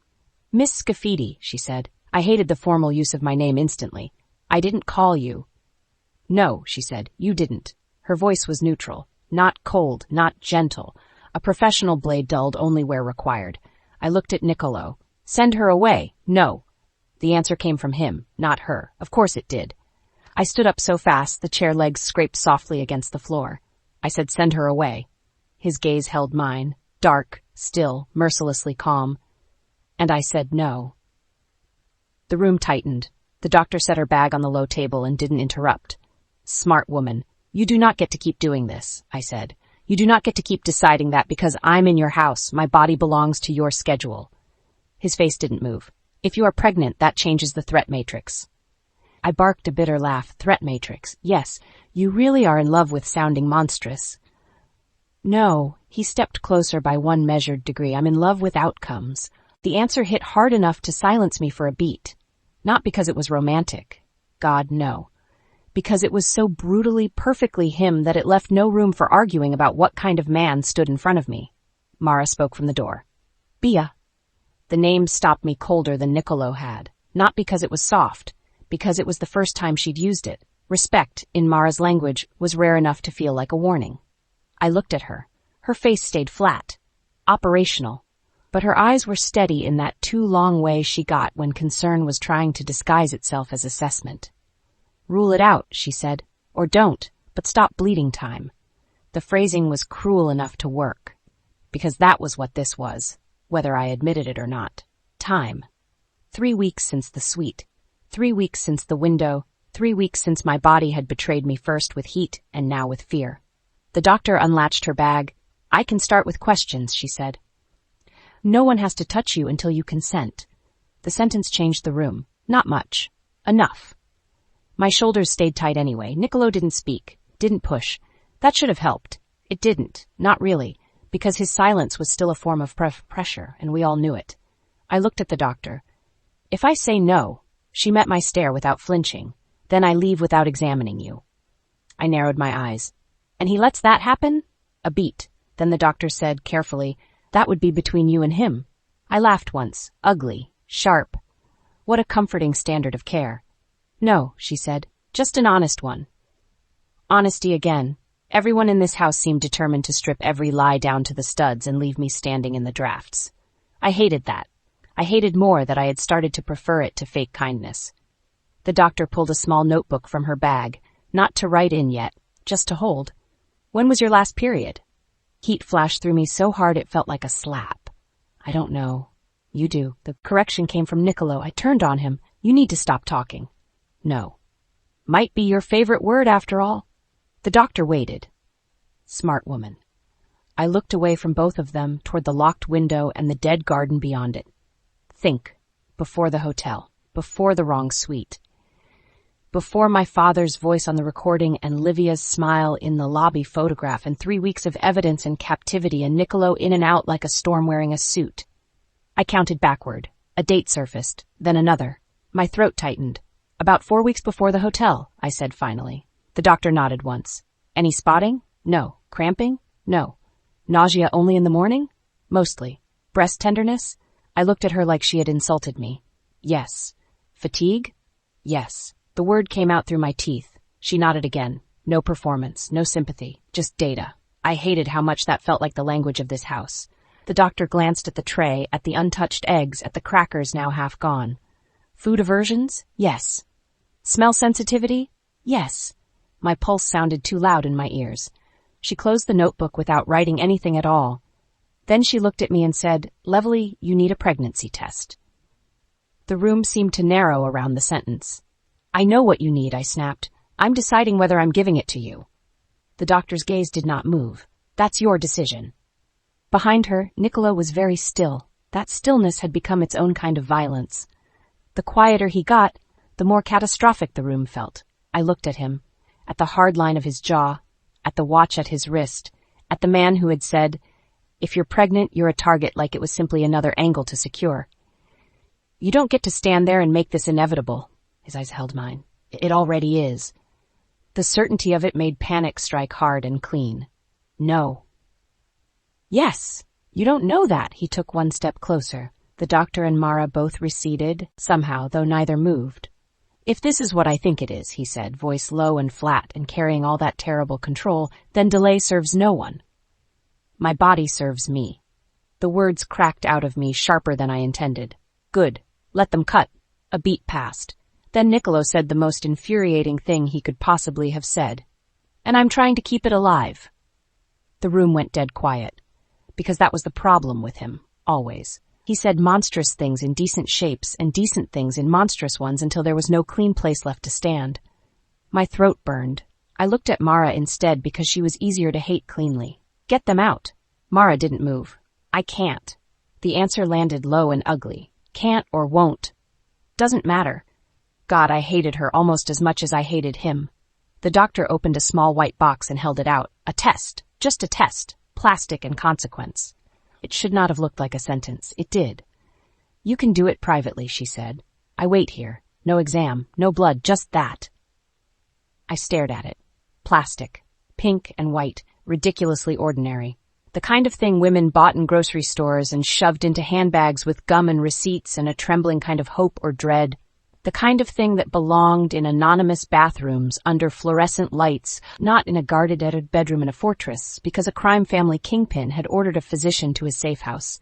Miss Scafidi, she said. I hated the formal use of my name instantly. I didn't call you. No, she said, you didn't. Her voice was neutral, not cold, not gentle. A professional blade dulled only where required. I looked at Nicolo. Send her away. No. The answer came from him, not her. Of course it did. I stood up so fast the chair legs scraped softly against the floor. I said, send her away. His gaze held mine, dark, still, mercilessly calm. And I said no. The room tightened. The doctor set her bag on the low table and didn't interrupt. Smart woman. You do not get to keep doing this, I said. You do not get to keep deciding that because I'm in your house. My body belongs to your schedule. His face didn't move. If you are pregnant, that changes the threat matrix. I barked a bitter laugh. Threat matrix. Yes, you really are in love with sounding monstrous. No, he stepped closer by one measured degree. I'm in love with outcomes. The answer hit hard enough to silence me for a beat. Not because it was romantic. God, no. Because it was so brutally, perfectly him that it left no room for arguing about what kind of man stood in front of me. Mara spoke from the door. Bia. The name stopped me colder than Nicolo had. Not because it was soft. Because it was the first time she'd used it. Respect, in Mara's language, was rare enough to feel like a warning. I looked at her. Her face stayed flat. Operational. But her eyes were steady in that too long way she got when concern was trying to disguise itself as assessment. Rule it out, she said. Or don't, but stop bleeding time. The phrasing was cruel enough to work. Because that was what this was, whether I admitted it or not. Time. 3 weeks since the suite. 3 weeks since the window. 3 weeks since my body had betrayed me first with heat and now with fear. The doctor unlatched her bag. "I can start with questions," she said. "No one has to touch you until you consent." The sentence changed the room. Not much. Enough. My shoulders stayed tight anyway. Nicolo didn't speak, didn't push. That should have helped. It didn't. Not really, because his silence was still a form of pressure, and we all knew it. I looked at the doctor. "If I say no," she met my stare without flinching, "then I leave without examining you." I narrowed my eyes. "And he lets that happen?" A beat. Then the doctor said, carefully, "That would be between you and him." I laughed once. Ugly. Sharp. What a comforting standard of care. "No," she said. "Just an honest one." Honesty again. Everyone in this house seemed determined to strip every lie down to the studs and leave me standing in the drafts. I hated that. I hated more that I had started to prefer it to fake kindness. The doctor pulled a small notebook from her bag, not to write in yet, just to hold. "When was your last period?" Heat flashed through me so hard it felt like a slap. "I don't know." "You do." The correction came from Nicolo. I turned on him. "You need to stop talking." "No." "Might be your favorite word after all." The doctor waited. Smart woman. I looked away from both of them toward the locked window and the dead garden beyond it. Think. Before the hotel. Before the wrong suite. Before my father's voice on the recording and Livia's smile in the lobby photograph and 3 weeks of evidence in captivity and Nicolo in and out like a storm wearing a suit. I counted backward. A date surfaced, then another. My throat tightened. "About 4 weeks before the hotel," I said finally. The doctor nodded once. "Any spotting?" "No." "Cramping?" "No." "Nausea only in the morning?" "Mostly." "Breast tenderness?" I looked at her like she had insulted me. "Yes." "Fatigue?" "Yes." The word came out through my teeth. She nodded again. No performance, no sympathy, just data. I hated how much that felt like the language of this house. The doctor glanced at the tray, at the untouched eggs, at the crackers now half gone. "Food aversions?" "Yes." "Smell sensitivity?" "Yes." My pulse sounded too loud in my ears. She closed the notebook without writing anything at all. Then she looked at me and said, levelly, "You need a pregnancy test." The room seemed to narrow around the sentence. "I know what you need," I snapped. "I'm deciding whether I'm giving it to you." The doctor's gaze did not move. "That's your decision." Behind her, Nicolo was very still. That stillness had become its own kind of violence. The quieter he got, the more catastrophic the room felt. I looked at him, at the hard line of his jaw, at the watch at his wrist, at the man who had said, "If you're pregnant, you're a target," like it was simply another angle to secure. "You don't get to stand there and make this inevitable." His eyes held mine. "It already is." The certainty of it made panic strike hard and clean. "No." "Yes." "You don't know that." He took one step closer. The doctor and Mara both receded, somehow, though neither moved. "If this is what I think it is," he said, voice low and flat and carrying all that terrible control, "then delay serves no one. My body serves me." The words cracked out of me sharper than I intended. "Good. Let them cut." A beat passed. Then Nicolo said the most infuriating thing he could possibly have said. "And I'm trying to keep it alive." The room went dead quiet. Because that was the problem with him, always. He said monstrous things in decent shapes and decent things in monstrous ones until there was no clean place left to stand. My throat burned. I looked at Mara instead because she was easier to hate cleanly. "Get them out." Mara didn't move. "I can't." The answer landed low and ugly. "Can't or won't. Doesn't matter." God, I hated her almost as much as I hated him. The doctor opened a small white box and held it out. A test. Just a test. Plastic and consequence. It should not have looked like a sentence. It did. "You can do it privately," she said. "I wait here. No exam. No blood. Just that." I stared at it. Plastic. Pink and white. Ridiculously ordinary. The kind of thing women bought in grocery stores and shoved into handbags with gum and receipts and a trembling kind of hope or dread. The kind of thing that belonged in anonymous bathrooms under fluorescent lights, not in a guarded bedroom in a fortress, because a crime family kingpin had ordered a physician to his safe house.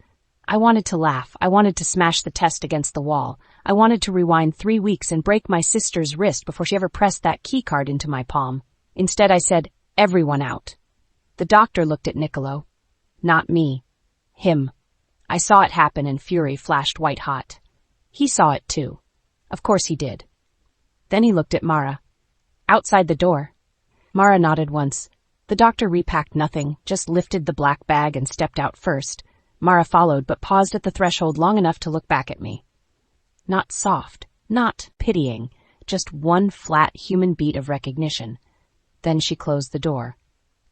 I wanted to laugh. I wanted to smash the test against the wall. I wanted to rewind 3 weeks and break my sister's wrist before she ever pressed that keycard into my palm. Instead, I said, "Everyone out." The doctor looked at Nicolo. Not me. Him. I saw it happen and fury flashed white hot. He saw it too. Of course he did. Then he looked at Mara. Outside the door. Mara nodded once. The doctor repacked nothing, just lifted the black bag and stepped out first. Mara followed, but paused at the threshold long enough to look back at me. Not soft, not pitying, just one flat human beat of recognition. Then she closed the door.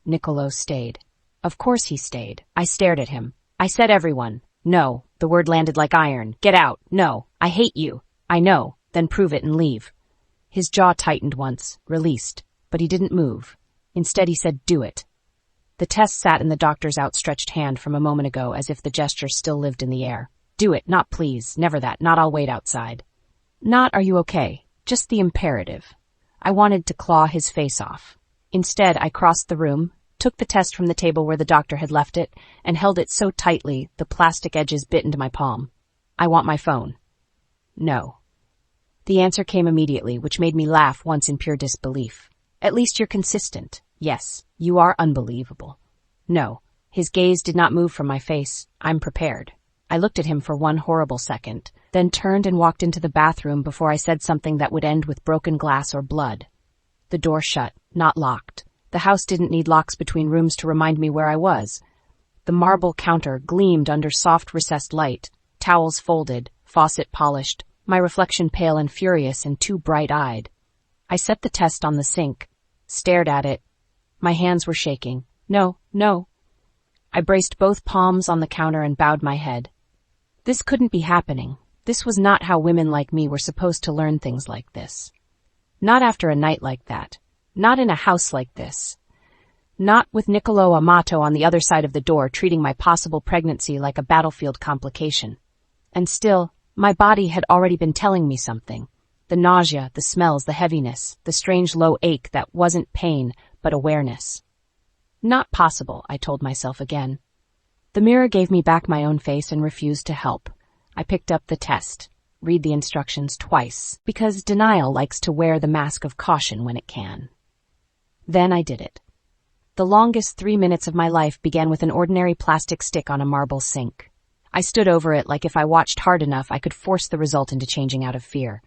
Nicolo stayed. Of course he stayed. I stared at him. I said everyone. No. The word landed like iron. Get out. No. I hate you. I know. Then prove it and leave. His jaw tightened once, released, but he didn't move. Instead he said, do it. The test sat in the doctor's outstretched hand from a moment ago as if the gesture still lived in the air. Do it, not please, never that, not I'll wait outside. Not are you okay, just the imperative. I wanted to claw his face off. Instead, I crossed the room, took the test from the table where the doctor had left it, and held it so tightly the plastic edges bit into my palm. I want my phone. No. The answer came immediately, which made me laugh once in pure disbelief. At least you're consistent. Yes, you are unbelievable. No, his gaze did not move from my face. I'm prepared. I looked at him for one horrible second, then turned and walked into the bathroom before I said something that would end with broken glass or blood. The door shut, not locked. The house didn't need locks between rooms to remind me where I was. The marble counter gleamed under soft recessed light, towels folded, faucet polished, my reflection pale and furious and too bright-eyed. I set the test on the sink, stared at it. My hands were shaking. No, no. I braced both palms on the counter and bowed my head. This couldn't be happening. This was not how women like me were supposed to learn things like this. Not after a night like that. Not in a house like this. Not with Nicolo Amato on the other side of the door treating my possible pregnancy like a battlefield complication. And still, my body had already been telling me something. The nausea, the smells, the heaviness, the strange low ache that wasn't pain, but awareness. Not possible, I told myself again. The mirror gave me back my own face and refused to help. I picked up the test, read the instructions twice, because denial likes to wear the mask of caution when it can. Then I did it. The longest 3 minutes of my life began with an ordinary plastic stick on a marble sink. I stood over it like if I watched hard enough I could force the result into changing out of fear.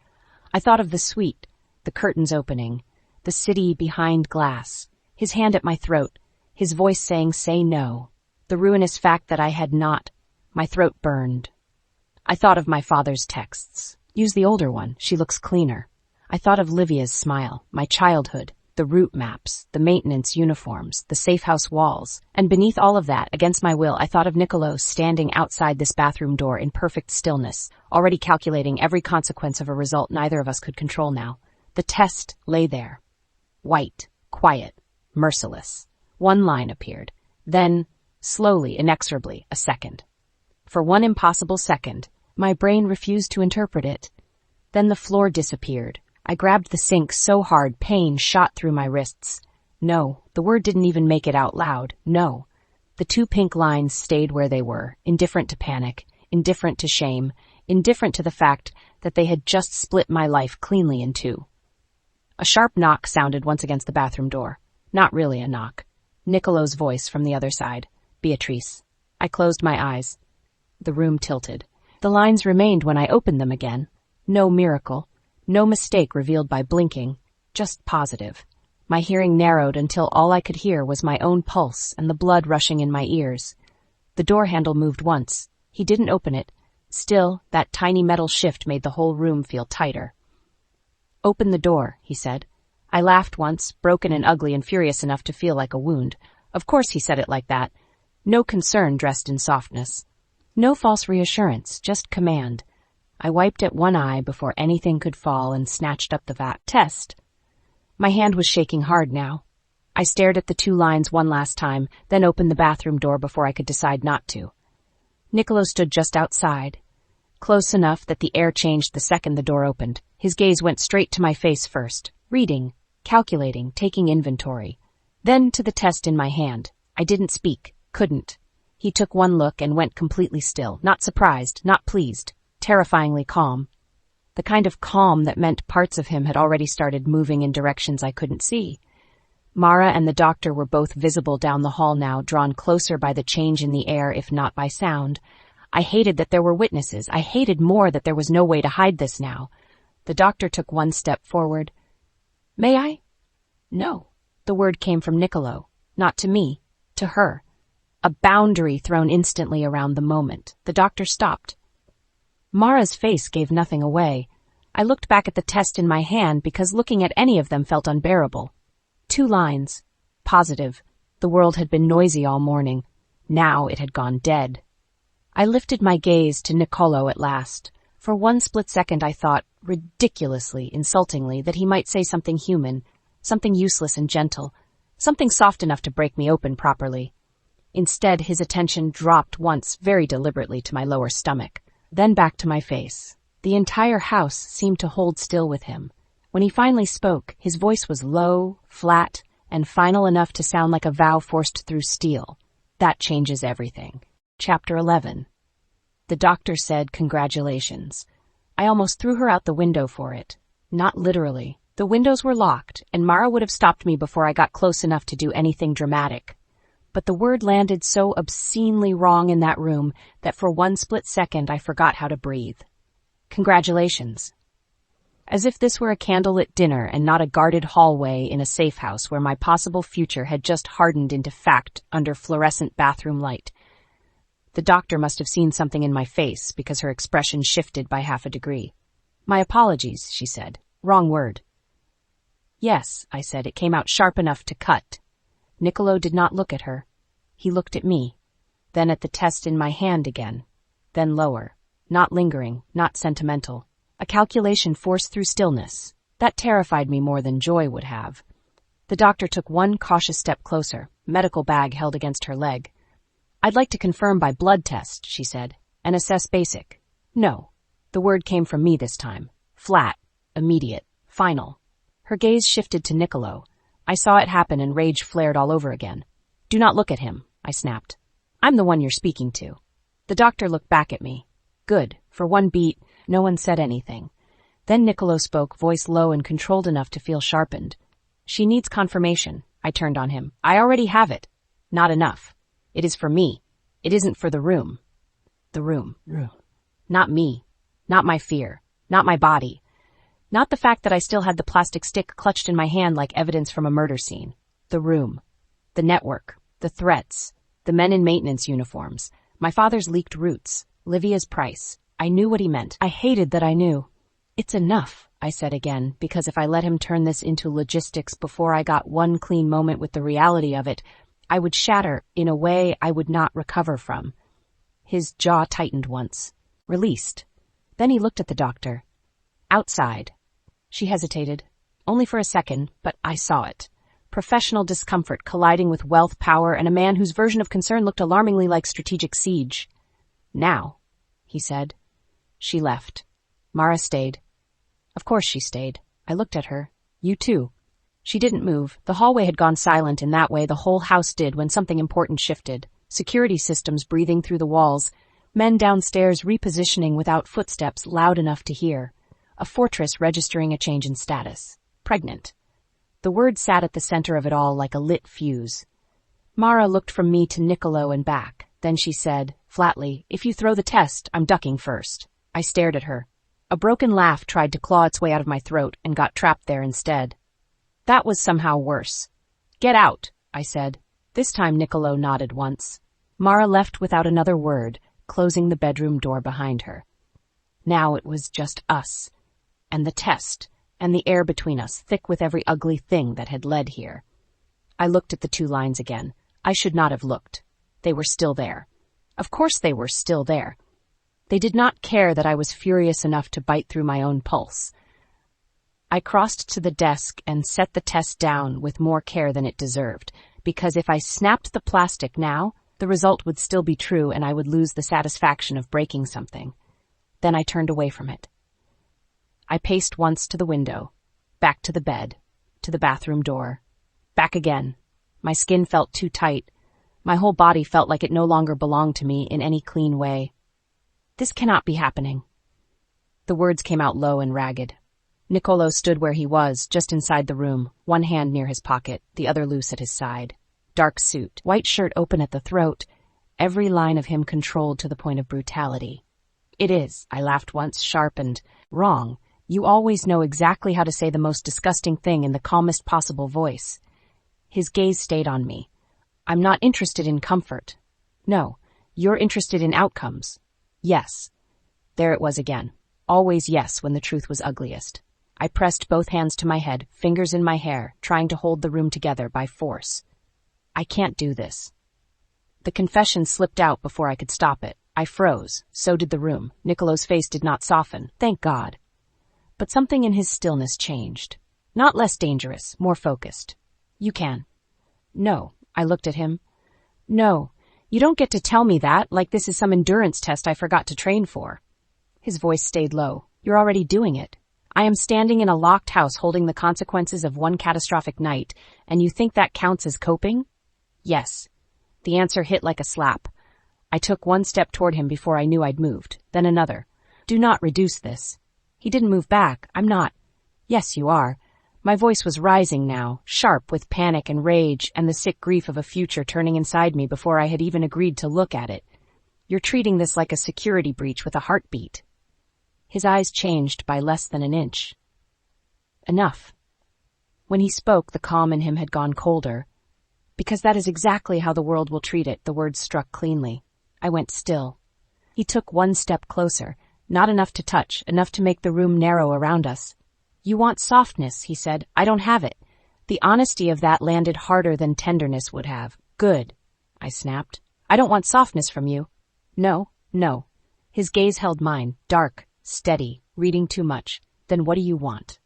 I thought of the suite, the curtains opening, the city behind glass, his hand at my throat, his voice saying, say no, the ruinous fact that I had not. My throat burned. I thought of my father's texts. Use the older one, she looks cleaner. I thought of Livia's smile, my childhood, the route maps, the maintenance uniforms, the safe house walls, and beneath all of that, against my will, I thought of Nicolo standing outside this bathroom door in perfect stillness, already calculating every consequence of a result neither of us could control now. The test lay there. White, quiet, merciless. One line appeared. Then, slowly, inexorably, a second. For one impossible second, my brain refused to interpret it. Then the floor disappeared. I grabbed the sink so hard pain shot through my wrists. No, the word didn't even make it out loud. No. The two pink lines stayed where they were, indifferent to panic, indifferent to shame, indifferent to the fact that they had just split my life cleanly in two. A sharp knock sounded once against the bathroom door. Not really a knock. Nicolo's voice from the other side. Beatrice. I closed my eyes. The room tilted. The lines remained when I opened them again. No miracle. No mistake revealed by blinking, just positive. My hearing narrowed until all I could hear was my own pulse and the blood rushing in my ears. The door handle moved once. He didn't open it. Still, that tiny metal shift made the whole room feel tighter. Open the door, he said. I laughed once, broken and ugly and furious enough to feel like a wound. Of course he said it like that. No concern dressed in softness. No false reassurance, just command. I wiped at one eye before anything could fall and snatched up the test. My hand was shaking hard now. I stared at the two lines one last time, then opened the bathroom door before I could decide not to. Nicolo stood just outside, close enough that the air changed the second the door opened. His gaze went straight to my face first, reading, calculating, taking inventory. Then to the test in my hand. I didn't speak, couldn't. He took one look and went completely still, not surprised, not pleased. Terrifyingly calm. The kind of calm that meant parts of him had already started moving in directions I couldn't see. Mara and the doctor were both visible down the hall now, drawn closer by the change in the air if not by sound. I hated that there were witnesses. I hated more that there was no way to hide this now. The doctor took one step forward. May I? No. The word came from Nicolo. Not to me. To her. A boundary thrown instantly around the moment. The doctor stopped. Mara's face gave nothing away. I looked back at the test in my hand because looking at any of them felt unbearable. 2 lines. Positive. The world had been noisy all morning. Now it had gone dead. I lifted my gaze to Nicolo at last. For one split second I thought, ridiculously, insultingly, that he might say something human, something useless and gentle, something soft enough to break me open properly. Instead, his attention dropped once very deliberately to my lower stomach, then back to my face. The entire house seemed to hold still with him. When he finally spoke, his voice was low, flat, and final enough to sound like a vow forced through steel. That changes everything. Chapter 11. The doctor said, "Congratulations." I almost threw her out the window for it. Not literally. The windows were locked, and Mara would have stopped me before I got close enough to do anything dramatic. But the word landed so obscenely wrong in that room that for one split second I forgot how to breathe. Congratulations. As if this were a candlelit dinner and not a guarded hallway in a safe house where my possible future had just hardened into fact under fluorescent bathroom light. The doctor must have seen something in my face because her expression shifted by half a degree. "My apologies," she said. "Wrong word." "Yes," I said. It came out sharp enough to cut. Nicolo did not look at her. He looked at me, then at the test in my hand again, then lower, not lingering, not sentimental. A calculation forced through stillness. That terrified me more than joy would have. The doctor took one cautious step closer, medical bag held against her leg. "I'd like to confirm by blood test," she said, "and assess basic." "No." The word came from me this time. Flat, immediate, final. Her gaze shifted to Nicolo. I saw it happen and rage flared all over again. "Do not look at him," I snapped. "I'm the one you're speaking to." The doctor looked back at me. Good. For one beat, no one said anything. Then Nicolo spoke, voice low and controlled enough to feel sharpened. "She needs confirmation." I turned on him. "I already have it." "Not enough. It is for me. It isn't for the room." The room. Not me. Not my fear. Not my body. Not the fact that I still had the plastic stick clutched in my hand like evidence from a murder scene. The room. The network. The threats. The men in maintenance uniforms. My father's leaked roots. Livia's price. I knew what he meant. I hated that I knew. "It's enough," I said again, because if I let him turn this into logistics before I got one clean moment with the reality of it, I would shatter in a way I would not recover from. His jaw tightened once. Released. Then he looked at the doctor. "Outside." She hesitated. Only for a second, but I saw it. Professional discomfort colliding with wealth, power, and a man whose version of concern looked alarmingly like strategic siege. "Now," he said. She left. Mara stayed. Of course she stayed. I looked at her. "You too." She didn't move. The hallway had gone silent in that way the whole house did when something important shifted. Security systems breathing through the walls. Men downstairs repositioning without footsteps loud enough to hear. A fortress registering a change in status. Pregnant. The word sat at the center of it all like a lit fuse. Mara looked from me to Nicolo and back. Then she said, flatly, "If you throw the test, I'm ducking first." I stared at her. A broken laugh tried to claw its way out of my throat and got trapped there instead. That was somehow worse. "Get out," I said. This time Nicolo nodded once. Mara left without another word, closing the bedroom door behind her. Now it was just us. And the test, and the air between us, thick with every ugly thing that had led here. I looked at the 2 lines again. I should not have looked. They were still there. Of course they were still there. They did not care that I was furious enough to bite through my own pulse. I crossed to the desk and set the test down with more care than it deserved, because if I snapped the plastic now, the result would still be true and I would lose the satisfaction of breaking something. Then I turned away from it. I paced once to the window, back to the bed, to the bathroom door, back again. My skin felt too tight. My whole body felt like it no longer belonged to me in any clean way. "This cannot be happening." The words came out low and ragged. Nicolo stood where he was, just inside the room, one hand near his pocket, the other loose at his side. Dark suit, white shirt open at the throat, every line of him controlled to the point of brutality. "It is," I laughed once, sharp and wrong. "You always know exactly how to say the most disgusting thing in the calmest possible voice." His gaze stayed on me. "I'm not interested in comfort." "No, you're interested in outcomes." "Yes." There it was again. Always yes when the truth was ugliest. I pressed both hands to my head, fingers in my hair, trying to hold the room together by force. "I can't do this." The confession slipped out before I could stop it. I froze. So did the room. Nicolo's face did not soften, thank God. But something in his stillness changed. Not less dangerous, more focused. "You can." "No." I looked at him. "No. You don't get to tell me that, like this is some endurance test I forgot to train for." His voice stayed low. "You're already doing it. I am standing in a locked house holding the consequences of one catastrophic night, and you think that counts as coping?" "Yes." The answer hit like a slap. I took one step toward him before I knew I'd moved, then another. "Do not reduce this." He didn't move back. "I'm not." "Yes, you are." My voice was rising now, sharp with panic and rage and the sick grief of a future turning inside me before I had even agreed to look at it. "You're treating this like a security breach with a heartbeat." His eyes changed by less than an inch. "Enough." When he spoke, the calm in him had gone colder. "Because that is exactly how the world will treat it," the words struck cleanly. I went still. He took one step closer, not enough to touch, enough to make the room narrow around us. "You want softness," he said. "I don't have it." The honesty of that landed harder than tenderness would have. "Good," I snapped. "I don't want softness from you." "No, no." His gaze held mine, dark, steady, reading too much. "Then what do you want?"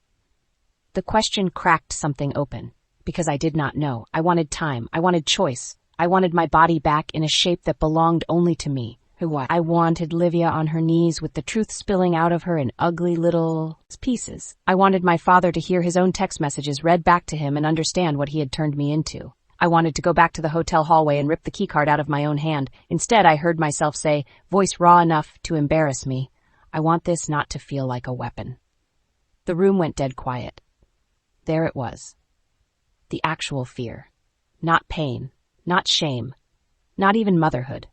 The question cracked something open. Because I did not know. I wanted time. I wanted choice. I wanted my body back in a shape that belonged only to me. I wanted Livia on her knees with the truth spilling out of her in ugly little pieces. I wanted my father to hear his own text messages read back to him and understand what he had turned me into. I wanted to go back to the hotel hallway and rip the keycard out of my own hand. Instead, I heard myself say, voice raw enough to embarrass me, "I want this not to feel like a weapon." The room went dead quiet. There it was. The actual fear. Not pain. Not shame. Not even motherhood.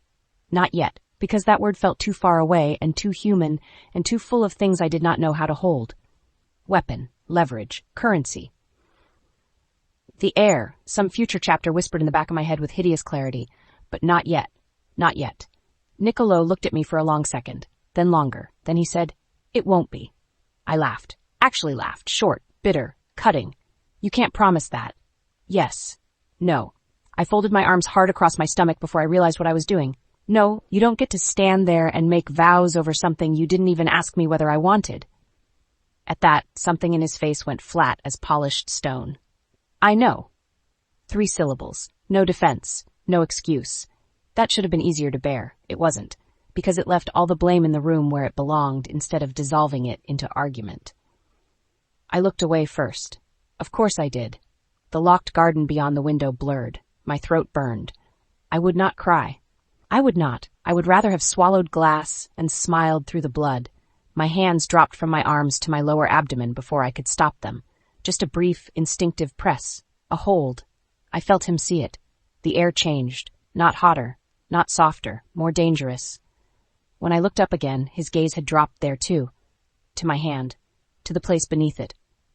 Not yet, because that word felt too far away and too human and too full of things I did not know how to hold. Weapon, leverage, currency. The heir, some future chapter whispered in the back of my head with hideous clarity. But not yet. Not yet. Nicolo looked at me for a long second, then longer. Then he said, "It won't be." I laughed. Actually laughed. Short, bitter, cutting. "You can't promise that." "Yes." "No." I folded my arms hard across my stomach before I realized what I was doing. "No, you don't get to stand there and make vows over something you didn't even ask me whether I wanted." At that, something in his face went flat as polished stone. "I know." 3 syllables. No defense. No excuse. That should have been easier to bear. It wasn't, because it left all the blame in the room where it belonged instead of dissolving it into argument. I looked away first. Of course I did. The locked garden beyond the window blurred. My throat burned. I would not cry. I would not. I would rather have swallowed glass and smiled through the blood. My hands dropped from my arms to my lower abdomen before I could stop them. Just a brief, instinctive press. A hold. I felt him see it. The air changed. Not hotter. Not softer. More dangerous. When I looked up again, his gaze had dropped there too. To my hand. To the place beneath it.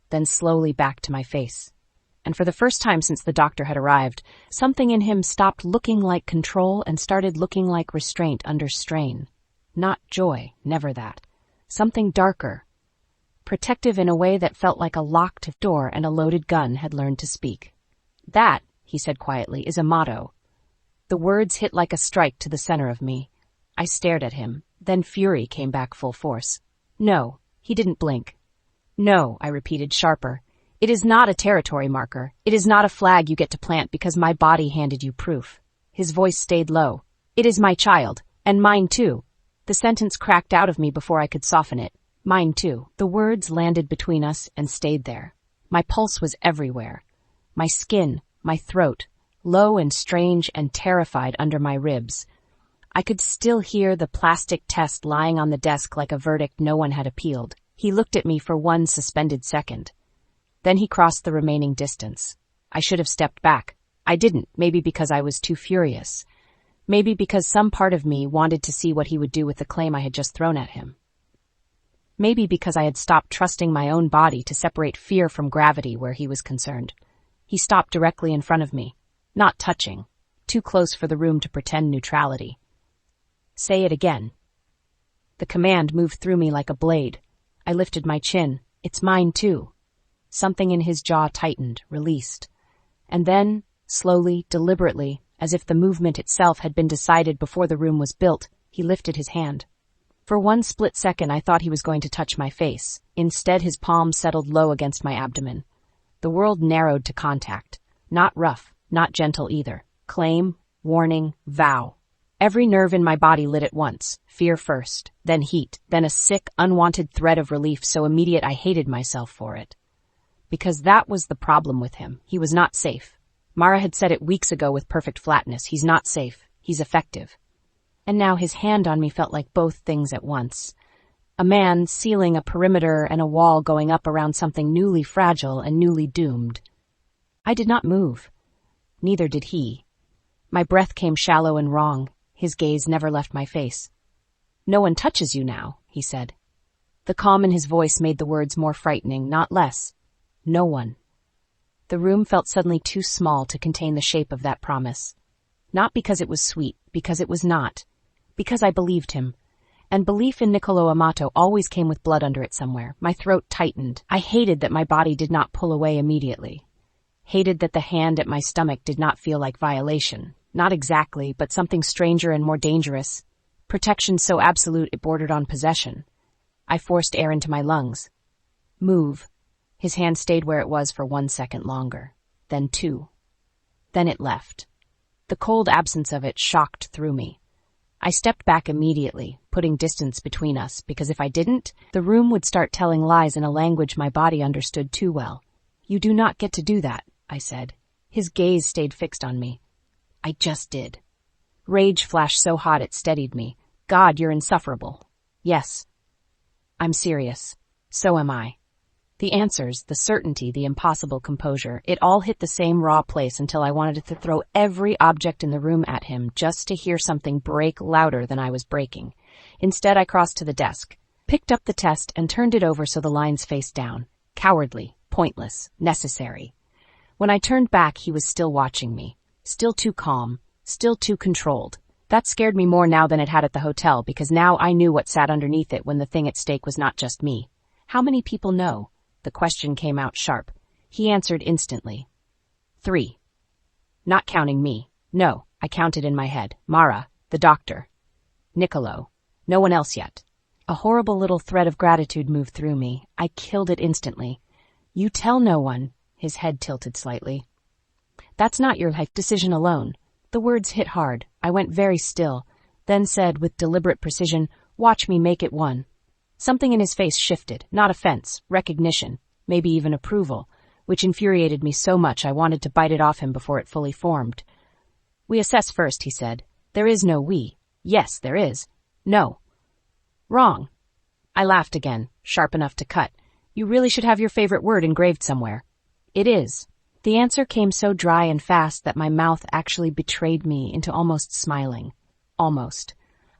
Then slowly back to my face. And for the first time since the doctor had arrived, something in him stopped looking like control and started looking like restraint under strain. Not joy, never that. Something darker. Protective in a way that felt like a locked door and a loaded gun had learned to speak. "That," he said quietly, "is Amato." The words hit like a strike to the center of me. I stared at him. Then fury came back full force. "No." He didn't blink. "No," I repeated, sharper. "It is not a territory marker. It is not a flag you get to plant because my body handed you proof." His voice stayed low. "It is my child, and mine too." The sentence cracked out of me before I could soften it. Mine too. The words landed between us and stayed there. My pulse was everywhere. My skin, my throat, low and strange and terrified under my ribs. I could still hear the plastic test lying on the desk like a verdict no one had appealed. He looked at me for one suspended second. Then he crossed the remaining distance. I should have stepped back. I didn't, maybe because I was too furious. Maybe because some part of me wanted to see what he would do with the claim I had just thrown at him. Maybe because I had stopped trusting my own body to separate fear from gravity where he was concerned. He stopped directly in front of me, not touching, too close for the room to pretend neutrality. Say it again. The command moved through me like a blade. I lifted my chin. It's mine too. Something in his jaw tightened, released. And then, slowly, deliberately, as if the movement itself had been decided before the room was built, he lifted his hand. For one split second I thought he was going to touch my face. Instead, his palm settled low against my abdomen. The world narrowed to contact. Not rough, not gentle either. Claim, warning, vow. Every nerve in my body lit at once. Fear first, then heat, then a sick, unwanted thread of relief so immediate I hated myself for it. Because that was the problem with him. He was not safe. Mara had said it weeks ago with perfect flatness. He's not safe. He's effective. And now his hand on me felt like both things at once. A man sealing a perimeter and a wall going up around something newly fragile and newly doomed. I did not move. Neither did he. My breath came shallow and wrong. His gaze never left my face. "No one touches you now," he said. The calm in his voice made the words more frightening, not less. No one. The room felt suddenly too small to contain the shape of that promise. Not because it was sweet, because it was not. Because I believed him. And belief in Nicolo Amato always came with blood under it somewhere. My throat tightened. I hated that my body did not pull away immediately. Hated that the hand at my stomach did not feel like violation. Not exactly, but something stranger and more dangerous. Protection so absolute it bordered on possession. I forced air into my lungs. Move. His hand stayed where it was for 1 second longer. Then 2. Then it left. The cold absence of it shocked through me. I stepped back immediately, putting distance between us, because if I didn't, the room would start telling lies in a language my body understood too well. "You do not get to do that," I said. His gaze stayed fixed on me. I just did. Rage flashed so hot it steadied me. "God, you're insufferable." "Yes. I'm serious. So am I." The answers, the certainty, the impossible composure, it all hit the same raw place until I wanted to throw every object in the room at him just to hear something break louder than I was breaking. Instead, I crossed to the desk, picked up the test, and turned it over so the lines faced down. Cowardly, pointless, necessary. When I turned back, he was still watching me. Still too calm, still too controlled. That scared me more now than it had at the hotel, because now I knew what sat underneath it when the thing at stake was not just me. How many people know? The question came out sharp. He answered instantly. 3. Not counting me. No, I counted in my head. Mara, the doctor. Nicolo. No one else yet. A horrible little thread of gratitude moved through me. I killed it instantly. "You tell no one." His head tilted slightly. "That's not your life decision alone." The words hit hard. I went very still, then said with deliberate precision, "Watch me make it one." Something in his face shifted, not offense, recognition, maybe even approval, which infuriated me so much I wanted to bite it off him before it fully formed. "We assess first," he said. "There is no we." "Yes, there is." "No." "Wrong." I laughed again, sharp enough to cut. "You really should have your favorite word engraved somewhere." "It is." The answer came so dry and fast that my mouth actually betrayed me into almost smiling. Almost.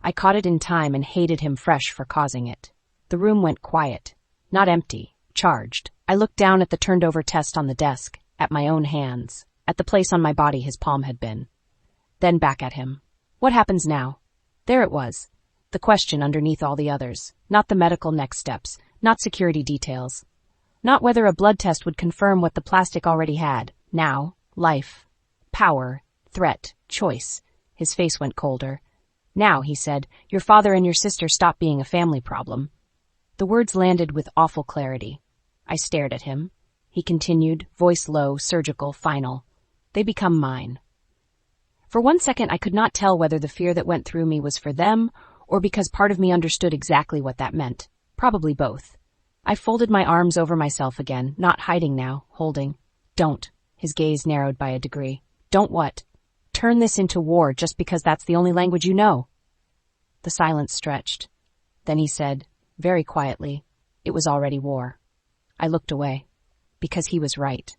I caught it in time and hated him fresh for causing it. The room went quiet. Not empty. Charged. I looked down at the turned-over test on the desk, at my own hands, at the place on my body his palm had been. Then back at him. What happens now? There it was. The question underneath all the others. Not the medical next steps. Not security details. Not whether a blood test would confirm what the plastic already had. Now, life. Power. Threat. Choice. His face went colder. "Now," he said, "your father and your sister stop being a family problem." The words landed with awful clarity. I stared at him. He continued, voice low, surgical, final. "They become mine." For 1 second I could not tell whether the fear that went through me was for them, or because part of me understood exactly what that meant. Probably both. I folded my arms over myself again, not hiding now, holding. "Don't." His gaze narrowed by a degree. "Don't what?" "Turn this into war just because that's the only language you know." The silence stretched. Then he said, very quietly, "It was already war." I looked away. Because he was right.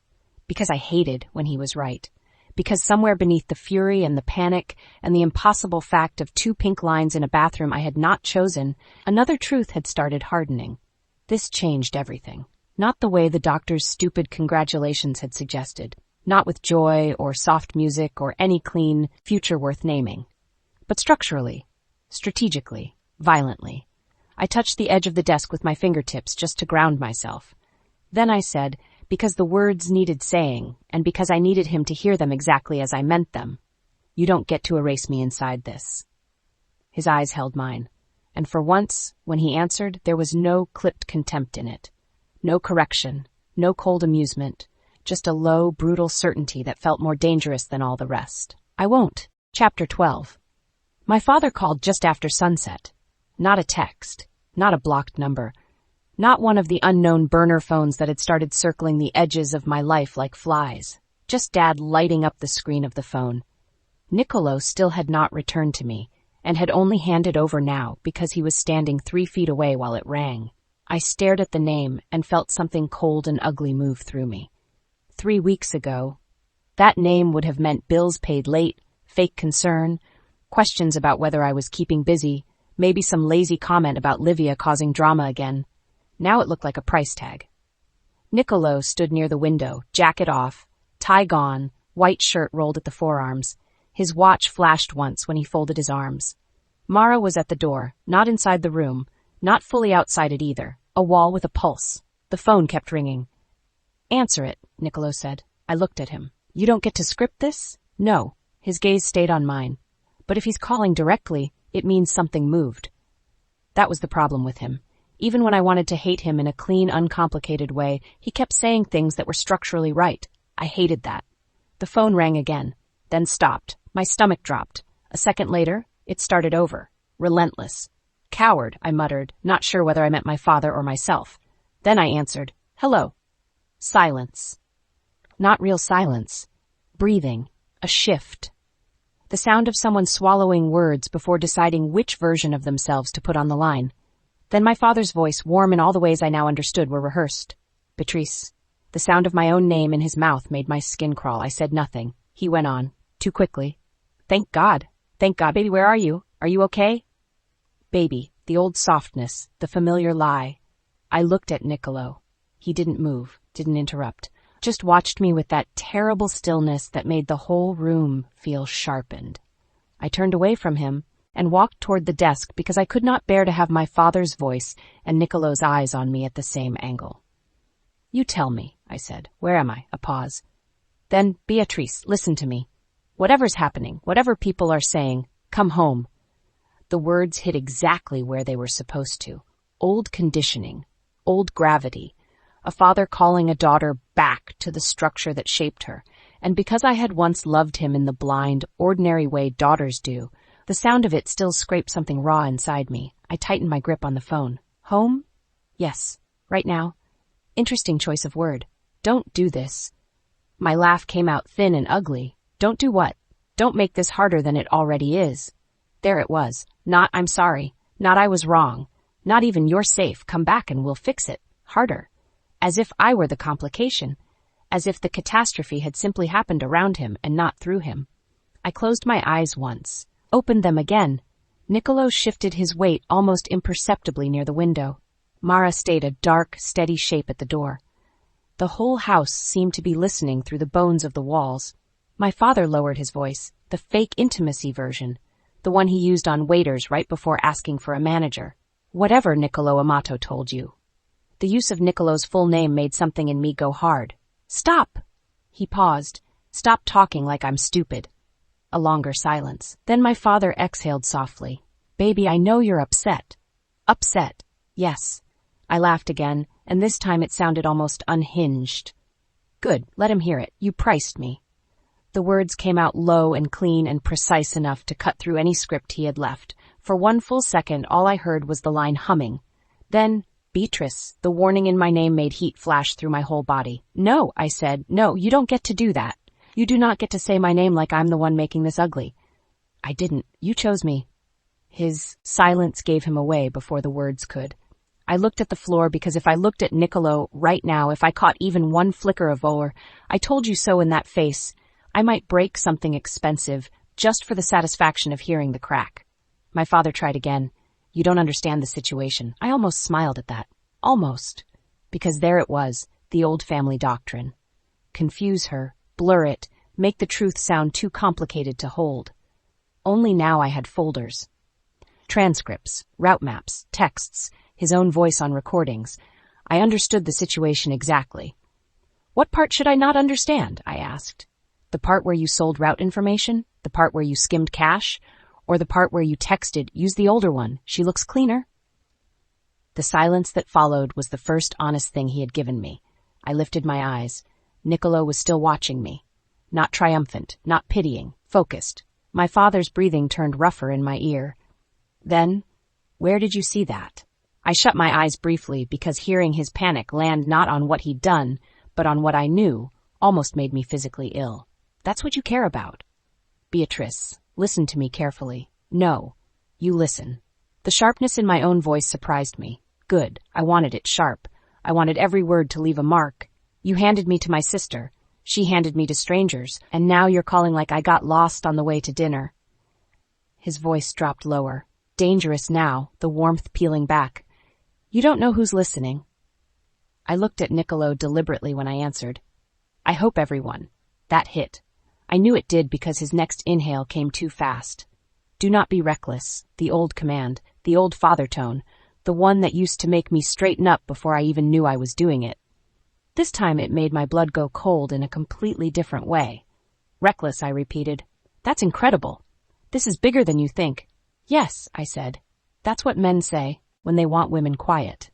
Because I hated when he was right. because somewhere beneath the fury and the panic and the impossible fact of 2 pink lines in a bathroom I had not chosen, another truth had started hardening. This changed everything. Not the way the doctor's stupid congratulations had suggested, not with joy or soft music or any clean future worth naming, but structurally, strategically, violently. I touched the edge of the desk with my fingertips just to ground myself. Then I said, because the words needed saying, and because I needed him to hear them exactly as I meant them, "You don't get to erase me inside this." His eyes held mine, and for once, when he answered, there was no clipped contempt in it. No correction, no cold amusement, just a low, brutal certainty that felt more dangerous than all the rest. "I won't." Chapter 12. My father called just after sunset. Not a text, not a blocked number, not one of the unknown burner phones that had started circling the edges of my life like flies. Just Dad lighting up the screen of the phone. Nicolo still had not returned to me, and had only handed over now because he was standing 3 feet away while it rang. I stared at the name and felt something cold and ugly move through me. 3 weeks ago, that name would have meant bills paid late, fake concern, questions about whether I was keeping busy, maybe some lazy comment about Livia causing drama again. Now it looked like a price tag. Nicolo stood near the window, jacket off, tie gone, white shirt rolled at the forearms. His watch flashed once when he folded his arms. Mara was at the door, not inside the room, not fully outside it either, a wall with a pulse. The phone kept ringing. "Answer it," Nicolo said. I looked at him. "You don't get to script this?" "No." His gaze stayed on mine. "But if he's calling directly, it means something moved." That was the problem with him. Even when I wanted to hate him in a clean, uncomplicated way, he kept saying things that were structurally right. I hated that. The phone rang again, then stopped. My stomach dropped. A second later, it started over. Relentless. "Coward," I muttered, not sure whether I meant my father or myself. Then I answered, "Hello." Silence. Not real silence. Breathing. A shift. The sound of someone swallowing words before deciding which version of themselves to put on the line. Then my father's voice, warm in all the ways I now understood were rehearsed. "Beatrice." The sound of my own name in his mouth made my skin crawl. I said nothing. He went on, too quickly. Thank God. Thank God. Baby, where are you? Are you okay?" Baby, the old softness, the familiar lie. I looked at Nicolo. He didn't move, didn't interrupt, just watched me with that terrible stillness that made the whole room feel sharpened. I turned away from him and walked toward the desk because I could not bear to have my father's voice and Nicolo's eyes on me at the same angle. "You tell me," I said. "Where am I?" A pause. Then, "Beatrice, listen to me. Whatever's happening, whatever people are saying, come home." The words hit exactly where they were supposed to. Old conditioning, old gravity, a father calling a daughter back to the structure that shaped her. And because I had once loved him in the blind, ordinary way daughters do, the sound of it still scraped something raw inside me. I tightened my grip on the phone. "Home?" "Yes. Right now." Interesting choice of word. "Don't do this." My laugh came out thin and ugly. "Don't do what?" "Don't make this harder than it already is." There it was. Not "I'm sorry." Not "I was wrong." Not even "You're safe. Come back and we'll fix it." Harder. As if I were the complication. As if the catastrophe had simply happened around him and not through him. I closed my eyes once. Opened them again. Nicolo shifted his weight almost imperceptibly near the window. Mara stayed a dark, steady shape at the door. The whole house seemed to be listening through the bones of the walls. My father lowered his voice, the fake intimacy version, the one he used on waiters right before asking for a manager. "Whatever Nicolo Amato told you." The use of Nicolo's full name made something in me go hard. "Stop!" He paused. "Stop talking like I'm stupid." A longer silence. Then my father exhaled softly. "Baby, I know you're upset." "Upset? Yes." I laughed again, and this time it sounded almost unhinged. "Good, let him hear it. You priced me." The words came out low and clean and precise enough to cut through any script he had left. For one full second, all I heard was the line humming. Then, "Beatrice," the warning in my name made heat flash through my whole body. "No," I said. "No, you don't get to do that. You do not get to say my name like I'm the one making this ugly." "I didn't. You chose me." His silence gave him away before the words could. I looked at the floor because if I looked at Nicolo right now, if I caught even one flicker of "or, I told you so" in that face, I might break something expensive just for the satisfaction of hearing the crack. My father tried again. You don't understand the situation. I almost smiled at that. Almost. Because there it was, the old family doctrine. Confuse her, blur it, make the truth sound too complicated to hold. Only now I had folders. Transcripts, route maps, texts, his own voice on recordings. I understood the situation exactly. What part should I not understand? I asked. The part where you sold route information? The part where you skimmed cash? Or the part where you texted, use the older one, she looks cleaner? The silence that followed was the first honest thing he had given me. I lifted my eyes. Nicolo was still watching me. Not triumphant, not pitying, focused. My father's breathing turned rougher in my ear. Then, where did you see that? I shut my eyes briefly because hearing his panic land not on what he'd done, but on what I knew, almost made me physically ill. That's what you care about. Beatrice, listen to me carefully. No, you listen. The sharpness in my own voice surprised me. Good, I wanted it sharp. I wanted every word to leave a mark. You handed me to my sister. She handed me to strangers, and now you're calling like I got lost on the way to dinner. His voice dropped lower. Dangerous now, the warmth peeling back. You don't know who's listening. I looked at Nicolo deliberately when I answered. I hope everyone. That hit. I knew it did because his next inhale came too fast. Do not be reckless, the old command, the old father tone, the one that used to make me straighten up before I even knew I was doing it. This time it made my blood go cold in a completely different way. Reckless, I repeated. That's incredible. This is bigger than you think. Yes, I said. That's what men say when they want women quiet.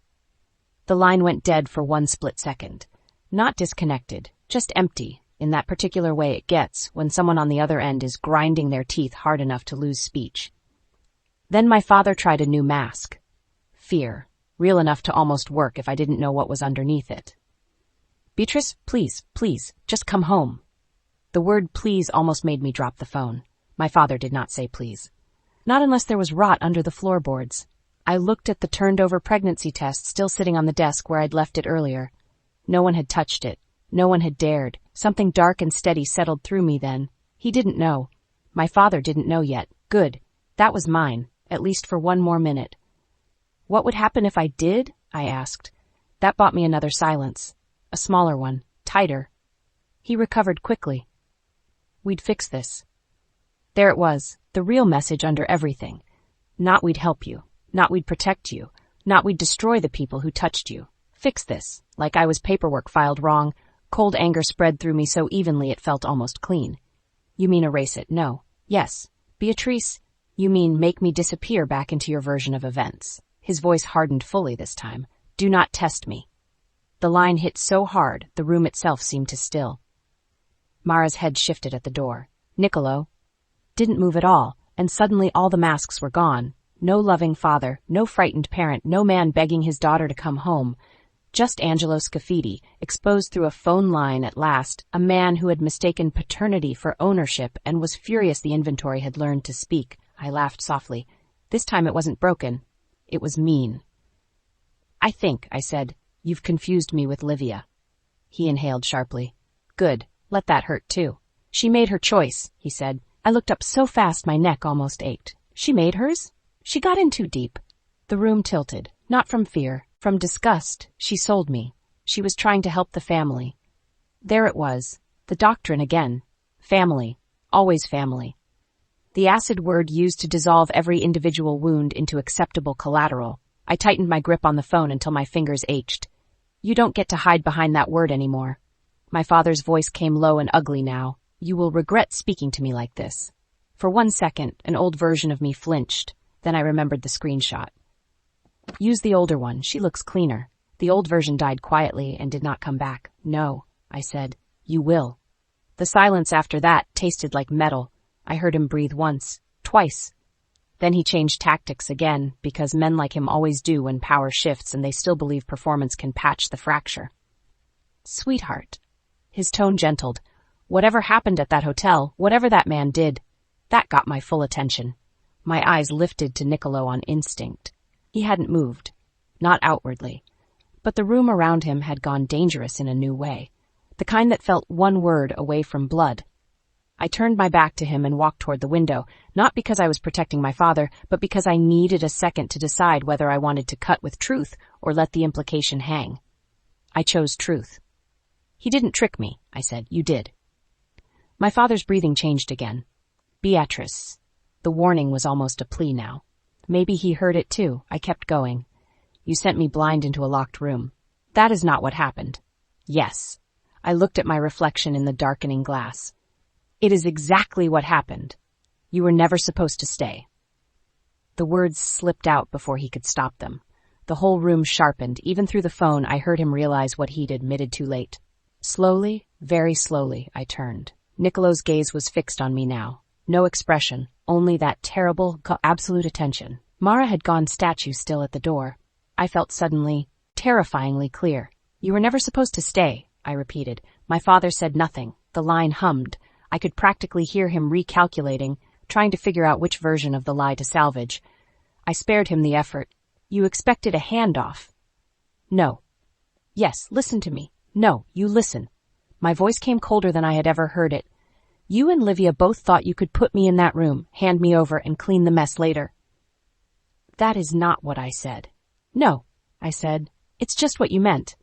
The line went dead for one split second. Not disconnected, just empty, in that particular way it gets when someone on the other end is grinding their teeth hard enough to lose speech. Then my father tried a new mask. Fear, real enough to almost work if I didn't know what was underneath it. Beatrice, please, just come home. The word please almost made me drop the phone. My father did not say please. Not unless there was rot under the floorboards. I looked at the turned-over pregnancy test still sitting on the desk where I'd left it earlier. No one had touched it. No one had dared. Something dark and steady settled through me then. He didn't know. My father didn't know yet. Good. That was mine, at least for one more minute. What would happen if I did? I asked. That bought me another silence. A smaller one. Tighter. He recovered quickly. We'd fix this. There it was, the real message under everything. Not we'd help you. Not we'd protect you. Not we'd destroy the people who touched you. Fix this. Like I was paperwork filed wrong. Cold anger spread through me so evenly it felt almost clean. You mean erase it? No. Yes. Beatrice, you mean make me disappear back into your version of events. His voice hardened fully this time. Do not test me. The line hit so hard, the room itself seemed to still. Mara's head shifted at the door. Nicolo didn't move at all, and suddenly all the masks were gone. No loving father, no frightened parent, no man begging his daughter to come home. Just Nicolo Scafidi, exposed through a phone line at last, a man who had mistaken paternity for ownership and was furious the inventory had learned to speak. I laughed softly. This time it wasn't broken. It was mean. I think, I said, you've confused me with Livia. He inhaled sharply. Good. Let that hurt too. She made her choice, he said. I looked up so fast my neck almost ached. She made hers? She got in too deep. The room tilted. Not from fear. From disgust. She sold me. She was trying to help the family. There it was. The doctrine again. Family. Always family. The acid word used to dissolve every individual wound into acceptable collateral. I tightened my grip on the phone until my fingers ached. You don't get to hide behind that word anymore. My father's voice came low and ugly now. You will regret speaking to me like this. For 1 second, an old version of me flinched. Then I remembered the screenshot. Use the older one. She looks cleaner. The old version died quietly and did not come back. No, I said. You will. The silence after that tasted like metal. I heard him breathe once, twice. Then he changed tactics again, because men like him always do when power shifts and they still believe performance can patch the fracture. Sweetheart. His tone gentled. Whatever happened at that hotel, whatever that man did, that got my full attention. My eyes lifted to Nicolo on instinct. He hadn't moved. Not outwardly. But the room around him had gone dangerous in a new way. The kind that felt one word away from blood. I turned my back to him and walked toward the window, not because I was protecting my father, but because I needed a second to decide whether I wanted to cut with truth or let the implication hang. I chose truth. "He didn't trick me," I said. "You did." My father's breathing changed again. "Beatrice." The warning was almost a plea now. Maybe he heard it too. I kept going. "You sent me blind into a locked room." "That is not what happened." "Yes." I looked at my reflection in the darkening glass. "It is exactly what happened. You were never supposed to stay." The words slipped out before he could stop them. The whole room sharpened. Even through the phone, I heard him realize what he'd admitted too late. Slowly, very slowly, I turned. Nicolo's gaze was fixed on me now. No expression, only that terrible, absolute attention. Mara had gone statue still at the door. I felt suddenly, terrifyingly clear. "You were never supposed to stay," I repeated. My father said nothing. The line hummed. I could practically hear him recalculating, trying to figure out which version of the lie to salvage. I spared him the effort. "You expected a handoff." "No." "Yes, listen to me." "No, you listen." My voice came colder than I had ever heard it. "You and Livia both thought you could put me in that room, hand me over, and clean the mess later." "That is not what I said." "No," I said. "It's just what you meant."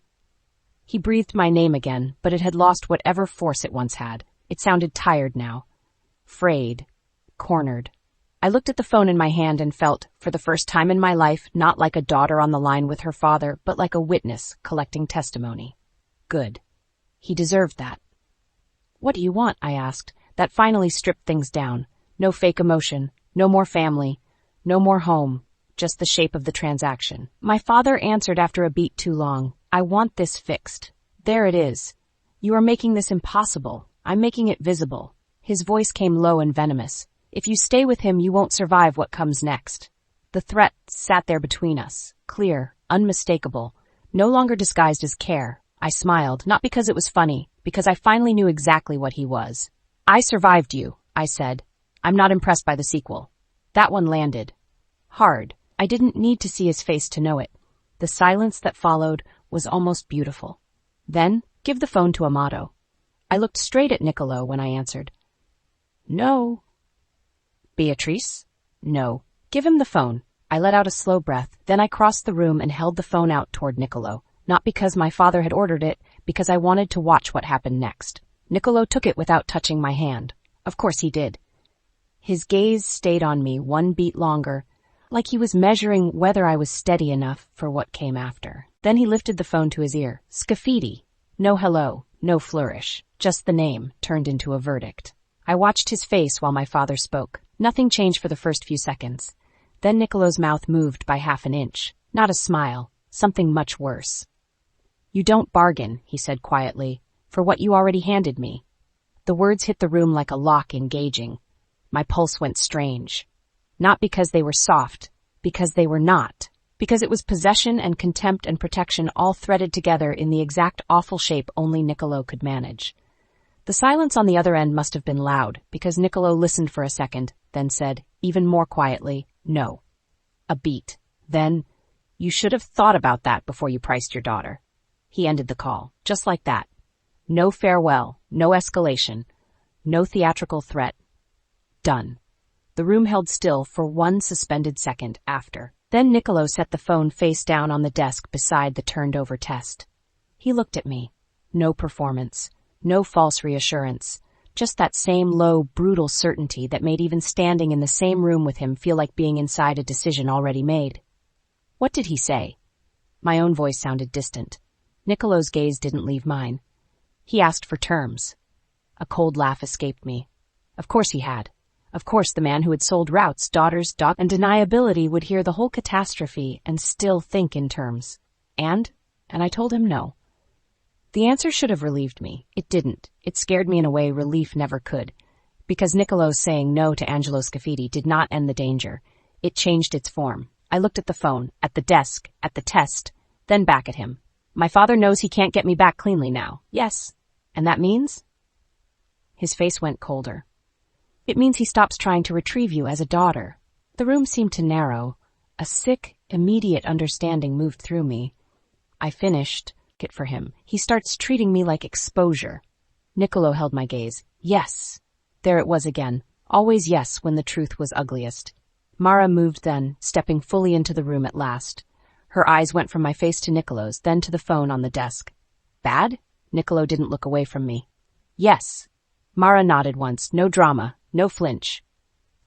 He breathed my name again, but it had lost whatever force it once had. It sounded tired now. Frayed. Cornered. I looked at the phone in my hand and felt, for the first time in my life, not like a daughter on the line with her father, but like a witness collecting testimony. Good. He deserved that. "What do you want?" I asked. That finally stripped things down. No fake emotion, no more family, no more home, just the shape of the transaction. My father answered after a beat too long. "I want this fixed. There it is. You are making this impossible. I'm making it visible." His voice came low and venomous. "If you stay with him, you won't survive what comes next." The threat sat there between us, clear, unmistakable, no longer disguised as care. I smiled, not because it was funny, because I finally knew exactly what he was. "I survived you," I said. "I'm not impressed by the sequel." That one landed. Hard. I didn't need to see his face to know it. The silence that followed was almost beautiful. Then, "Give the phone to Amato." I looked straight at Nicolo when I answered. "No." "Beatrice?" "No." "Give him the phone." I let out a slow breath, then I crossed the room and held the phone out toward Nicolo. Not because my father had ordered it, because I wanted to watch what happened next. Nicolo took it without touching my hand. Of course he did. His gaze stayed on me one beat longer, like he was measuring whether I was steady enough for what came after. Then he lifted the phone to his ear. Scafidi. No hello, no flourish. Just the name turned into a verdict. I watched his face while my father spoke. Nothing changed for the first few seconds. Then Nicolo's mouth moved by half an inch. Not a smile. Something much worse. "You don't bargain," he said quietly, "for what you already handed me." The words hit the room like a lock engaging. My pulse went strange. Not because they were soft, because they were not. Because it was possession and contempt and protection all threaded together in the exact awful shape only Nicolo could manage. The silence on the other end must have been loud, because Nicolo listened for a second, then said, even more quietly, "No." A beat. Then, "You should have thought about that before you priced your daughter." He ended the call, just like that. No farewell, no escalation, no theatrical threat. Done. The room held still for one suspended second after. Then Nicolo set the phone face down on the desk beside the turned-over test. He looked at me. No performance, no false reassurance, just that same low, brutal certainty that made even standing in the same room with him feel like being inside a decision already made. What did he say? My own voice sounded distant. Nicolo's gaze didn't leave mine. He asked for terms. A cold laugh escaped me. Of course he had. Of course the man who had sold routes, daughters, and deniability would hear the whole catastrophe and still think in terms. And I told him no. The answer should have relieved me. It didn't. It scared me in a way relief never could. Because Nicolo's saying no to Angelo Scafidi did not end the danger. It changed its form. I looked at the phone, at the desk, at the test, then back at him. My father knows he can't get me back cleanly now. Yes. And that means? His face went colder. It means he stops trying to retrieve you as a daughter. The room seemed to narrow. A sick, immediate understanding moved through me. I finished it for him. He starts treating me like exposure. Nicolo held my gaze. Yes. There it was again. Always yes when the truth was ugliest. Mara moved then, stepping fully into the room at last. Her eyes went from my face to Nicolo's, then to the phone on the desk. Bad? Nicolo didn't look away from me. Yes. Mara nodded once. No drama. No flinch.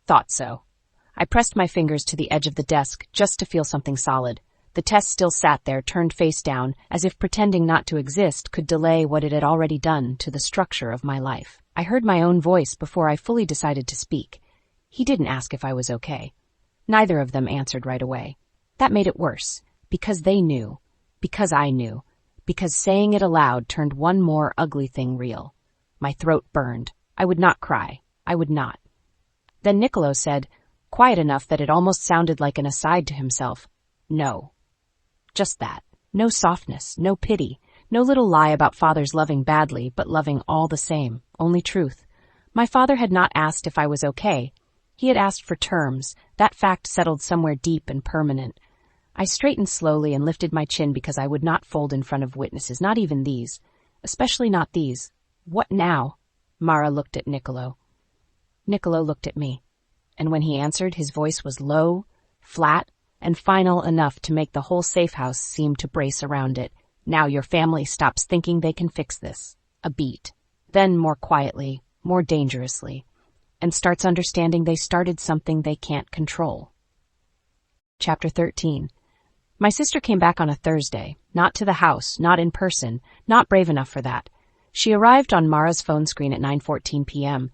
Thought so. I pressed my fingers to the edge of the desk just to feel something solid. The test still sat there, turned face down, as if pretending not to exist could delay what it had already done to the structure of my life. I heard my own voice before I fully decided to speak. He didn't ask if I was okay. Neither of them answered right away. That made it worse, because they knew, because I knew, because saying it aloud turned one more ugly thing real. My throat burned. I would not cry. I would not. Then Nicolo said, quiet enough that it almost sounded like an aside to himself, no. Just that. No softness, no pity, no little lie about fathers loving badly, but loving all the same, only truth. My father had not asked if I was okay. He had asked for terms, that fact settled somewhere deep and permanent. I straightened slowly and lifted my chin because I would not fold in front of witnesses, not even these. Especially not these. What now? Mara looked at Nicolo. Nicolo looked at me. And when he answered, his voice was low, flat, and final enough to make the whole safe house seem to brace around it. Now your family stops thinking they can fix this. A beat. Then more quietly, more dangerously, and starts understanding they started something they can't control. Chapter 13. My sister came back on a Thursday, not to the house, not in person, not brave enough for that. She arrived on Mara's phone screen at 9:14 p.m.,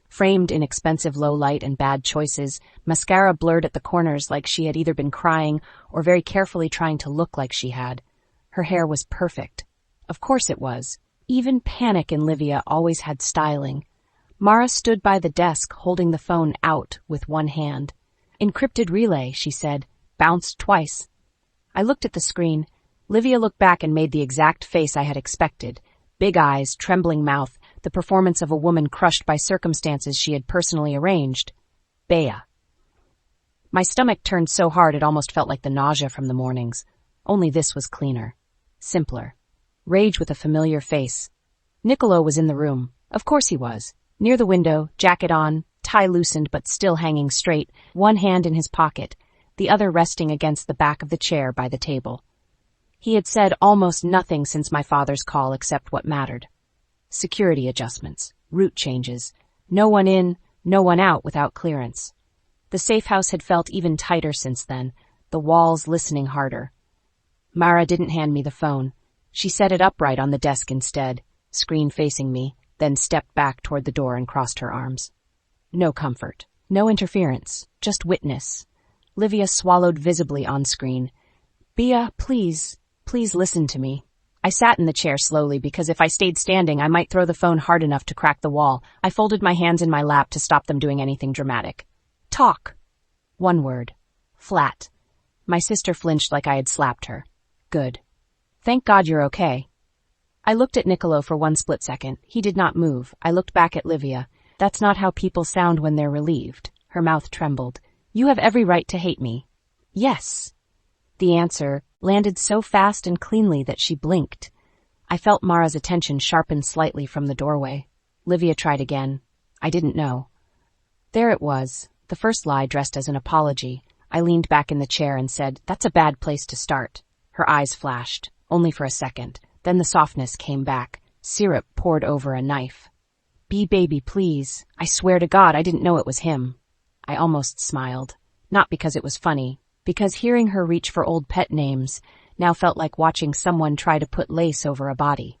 framed in expensive low light and bad choices, mascara blurred at the corners like she had either been crying or very carefully trying to look like she had. Her hair was perfect. Of course it was. Even Panic in Livia always had styling. Mara stood by the desk holding the phone out with one hand. Encrypted relay, she said. Bounced twice. I looked at the screen. Livia looked back and made the exact face I had expected. Big eyes, trembling mouth, the performance of a woman crushed by circumstances she had personally arranged. Bea. My stomach turned so hard it almost felt like the nausea from the mornings. Only this was cleaner. Simpler. Rage with a familiar face. Nicolo was in the room. Of course he was. Near the window, jacket on, tie loosened but still hanging straight, one hand in his pocket, the other resting against the back of the chair by the table. He had said almost nothing since my father's call except what mattered. Security adjustments, route changes, no one in, no one out without clearance. The safe house had felt even tighter since then, the walls listening harder. Mara didn't hand me the phone. She set it upright on the desk instead, screen facing me, then stepped back toward the door and crossed her arms. No comfort, no interference, just witness. Livia swallowed visibly on screen. Bea, please listen to me. I sat in the chair slowly because if I stayed standing, I might throw the phone hard enough to crack the wall. I folded my hands in my lap to stop them doing anything dramatic. Talk. One word. Flat. My sister flinched like I had slapped her. Good. Thank God you're okay. I looked at Nicolo for one split second. He did not move. I looked back at Livia. That's not how people sound when they're relieved. Her mouth trembled. You have every right to hate me. Yes. The answer landed so fast and cleanly that she blinked. I felt Mara's attention sharpen slightly from the doorway. Livia tried again. I didn't know. There it was, the first lie dressed as an apology. I leaned back in the chair and said, that's a bad place to start. Her eyes flashed, only for a second. Then the softness came back. Syrup poured over a knife. Be baby, please. I swear to God I didn't know it was him. I almost smiled. Not because it was funny, because hearing her reach for old pet names now felt like watching someone try to put lace over a body.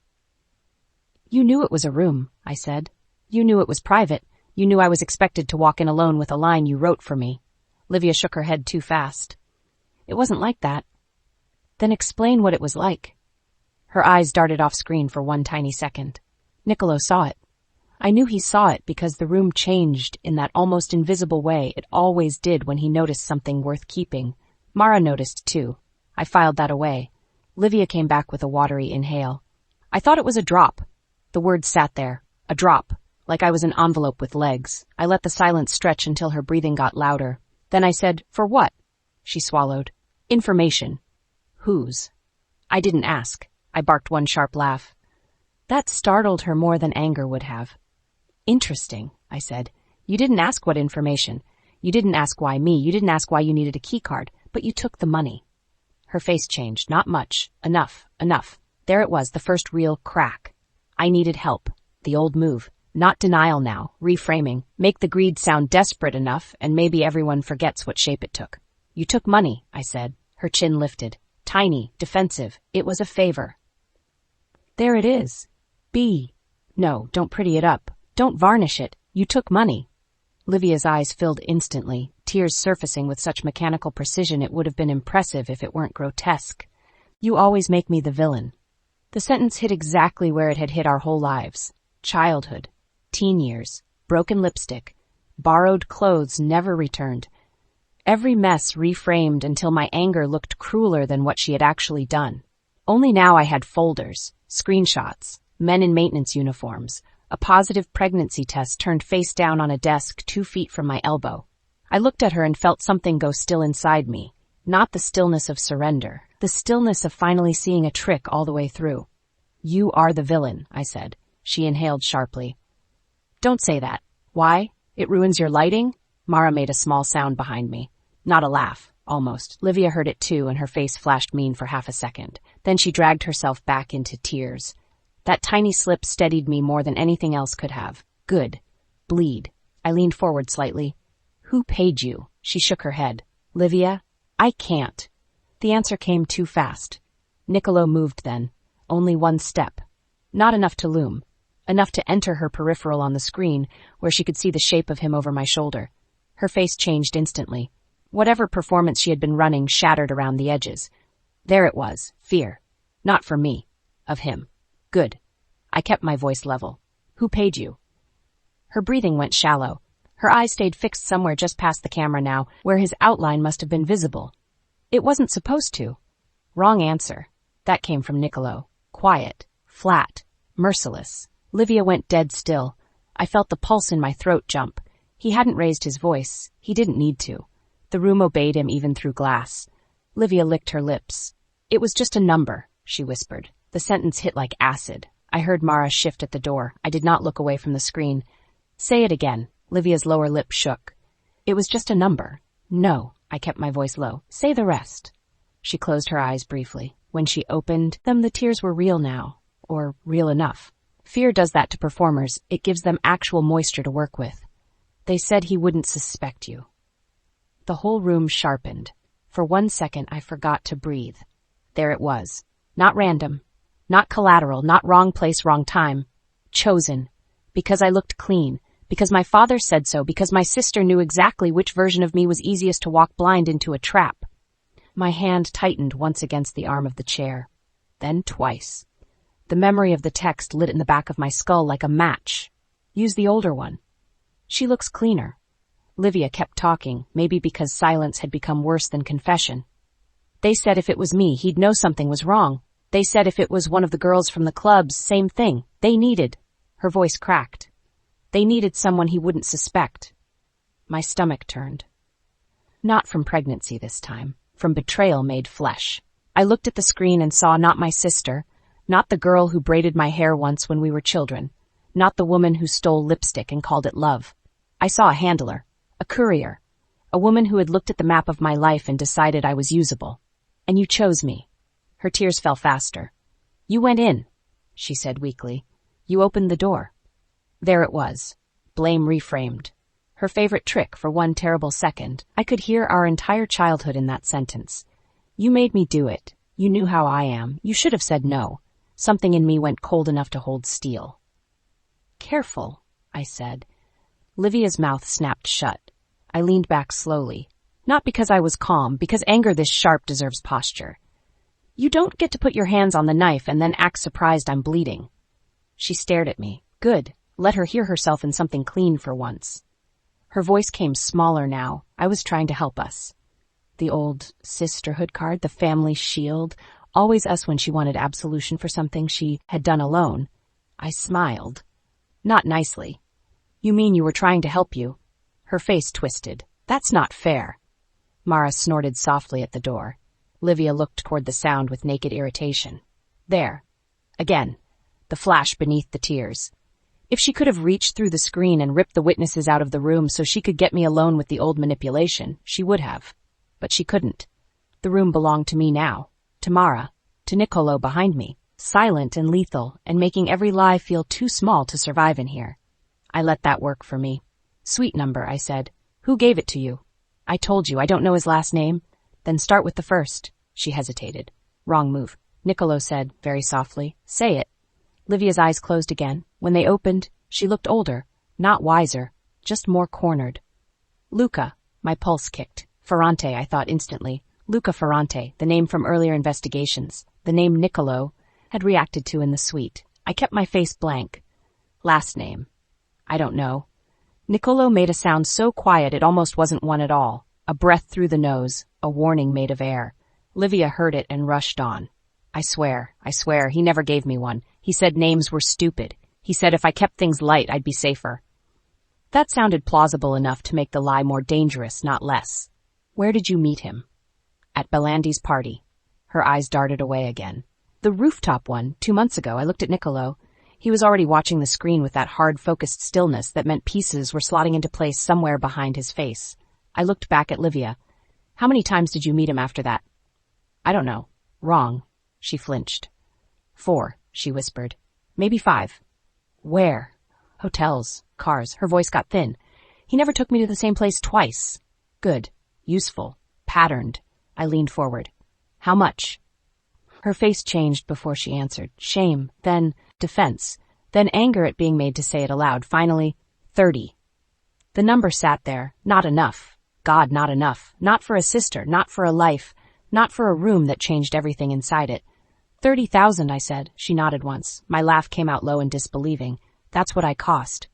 You knew it was a room, I said. You knew it was private. You knew I was expected to walk in alone with a line you wrote for me. Livia shook her head too fast. It wasn't like that. Then explain what it was like. Her eyes darted off screen for one tiny second. Nicolo saw it. I knew he saw it because the room changed in that almost invisible way it always did when he noticed something worth keeping. Mara noticed too. I filed that away. Livia came back with a watery inhale. I thought it was a drop. The word sat there. A drop. Like I was an envelope with legs. I let the silence stretch until her breathing got louder. Then I said, for what? She swallowed. Information. Whose? I didn't ask. I barked one sharp laugh. That startled her more than anger would have. Interesting, I said. You didn't ask what information. You didn't ask why me. You didn't ask why you needed a keycard, but you took the money. Her face changed. Not much. Enough. There it was, the first real crack. I needed help. The old move. Not denial now. Reframing. Make the greed sound desperate enough, and maybe everyone forgets what shape it took. You took money, I said. Her chin lifted. Tiny. Defensive. It was a favor. There it is. No, don't pretty it up. Don't varnish it. You took money. Livia's eyes filled instantly, tears surfacing with such mechanical precision it would have been impressive if it weren't grotesque. You always make me the villain. The sentence hit exactly where it had hit our whole lives. Childhood, teen years, broken lipstick, borrowed clothes never returned. Every mess reframed until my anger looked crueler than what she had actually done. Only now I had folders, screenshots, men in maintenance uniforms, a positive pregnancy test turned face down on a desk 2 feet from my elbow. I looked at her and felt something go still inside me. Not the stillness of surrender, the stillness of finally seeing a trick all the way through. You are the villain, I said. She inhaled sharply. Don't say that. Why? It ruins your lighting? Mara made a small sound behind me. Not a laugh, almost. Livia heard it too, and her face flashed mean for half a second. Then she dragged herself back into tears. That tiny slip steadied me more than anything else could have. Good. Bleed. I leaned forward slightly. Who paid you? She shook her head. Livia? I can't. The answer came too fast. Nicolo moved then. Only 1 step. Not enough to loom. Enough to enter her peripheral on the screen, where she could see the shape of him over my shoulder. Her face changed instantly. Whatever performance she had been running shattered around the edges. There it was. Fear. Not for me. Of him. Good. I kept my voice level. Who paid you? Her breathing went shallow. Her eyes stayed fixed somewhere just past the camera now, where his outline must have been visible. It wasn't supposed to. Wrong answer. That came from Nicolo. Quiet. Flat. Merciless. Livia went dead still. I felt the pulse in my throat jump. He hadn't raised his voice. He didn't need to. The room obeyed him even through glass. Livia licked her lips. It was just a number, she whispered. The sentence hit like acid. I heard Mara shift at the door. I did not look away from the screen. Say it again. Livia's lower lip shook. It was just a number. No, I kept my voice low. Say the rest. She closed her eyes briefly. When she opened them, the tears were real now. Or real enough. Fear does that to performers. It gives them actual moisture to work with. They said he wouldn't suspect you. The whole room sharpened. For 1 second, I forgot to breathe. There it was. Not random. Not collateral, not wrong place, wrong time. Chosen. Because I looked clean. Because my father said so. Because my sister knew exactly which version of me was easiest to walk blind into a trap. My hand tightened once against the arm of the chair. Then twice. The memory of the text lit in the back of my skull like a match. Use the older one. She looks cleaner. Livia kept talking, maybe because silence had become worse than confession. They said if it was me, he'd know something was wrong. They said if it was one of the girls from the clubs, same thing. They needed. Her voice cracked. They needed someone he wouldn't suspect. My stomach turned. Not from pregnancy this time. From betrayal made flesh. I looked at the screen and saw not my sister, not the girl who braided my hair once when we were children, not the woman who stole lipstick and called it love. I saw a handler, a courier, a woman who had looked at the map of my life and decided I was usable. And you chose me. Her tears fell faster. You went in, she said weakly. You opened the door. There it was. Blame reframed. Her favorite trick for 1 terrible second. I could hear our entire childhood in that sentence. You made me do it. You knew how I am. You should have said no. Something in me went cold enough to hold steel. Careful, I said. Livia's mouth snapped shut. I leaned back slowly. Not because I was calm, because anger this sharp deserves posture. You don't get to put your hands on the knife and then act surprised I'm bleeding. She stared at me. Good. Let her hear herself in something clean for once. Her voice came smaller now. I was trying to help us. The old sisterhood card, the family shield, always us when she wanted absolution for something she had done alone. I smiled. Not nicely. You mean you were trying to help you? Her face twisted. That's not fair. Mara snorted softly at the door. Livia looked toward the sound with naked irritation. There. Again. The flash beneath the tears. If she could have reached through the screen and ripped the witnesses out of the room so she could get me alone with the old manipulation, she would have. But she couldn't. The room belonged to me now, to Mara, to Nicolo behind me, silent and lethal and making every lie feel too small to survive in here. I let that work for me. Sweet number, I said. Who gave it to you? I told you, I don't know his last name. Then start with the first. She hesitated. Wrong move. Nicolo said, very softly. Say it. Livia's eyes closed again. When they opened, she looked older, not wiser, just more cornered. Luca. My pulse kicked. Ferrante, I thought instantly. Luca Ferrante, the name from earlier investigations, the name Nicolo had reacted to in the suite. I kept my face blank. Last name. I don't know. Nicolo made a sound so quiet it almost wasn't one at all. A breath through the nose, a warning made of air. Livia heard it and rushed on. I swear, he never gave me one. He said names were stupid. He said if I kept things light, I'd be safer. That sounded plausible enough to make the lie more dangerous, not less. Where did you meet him? At Belandi's party. Her eyes darted away again. The rooftop one, 2 months ago. I looked at Nicolo. He was already watching the screen with that hard, focused stillness that meant pieces were slotting into place somewhere behind his face. I looked back at Livia. How many times did you meet him after that? I don't know. Wrong. She flinched. 4, she whispered. Maybe 5. Where? Hotels, cars. Her voice got thin. He never took me to the same place twice. Good. Useful. Patterned. I leaned forward. How much? Her face changed before she answered. Shame, then defense, then anger at being made to say it aloud. Finally, 30. The number sat there. Not enough. God, not enough. Not for a sister, not for a life, not for a room that changed everything inside it. 30,000, I said. She nodded once. My laugh came out low and disbelieving. That's what I cost.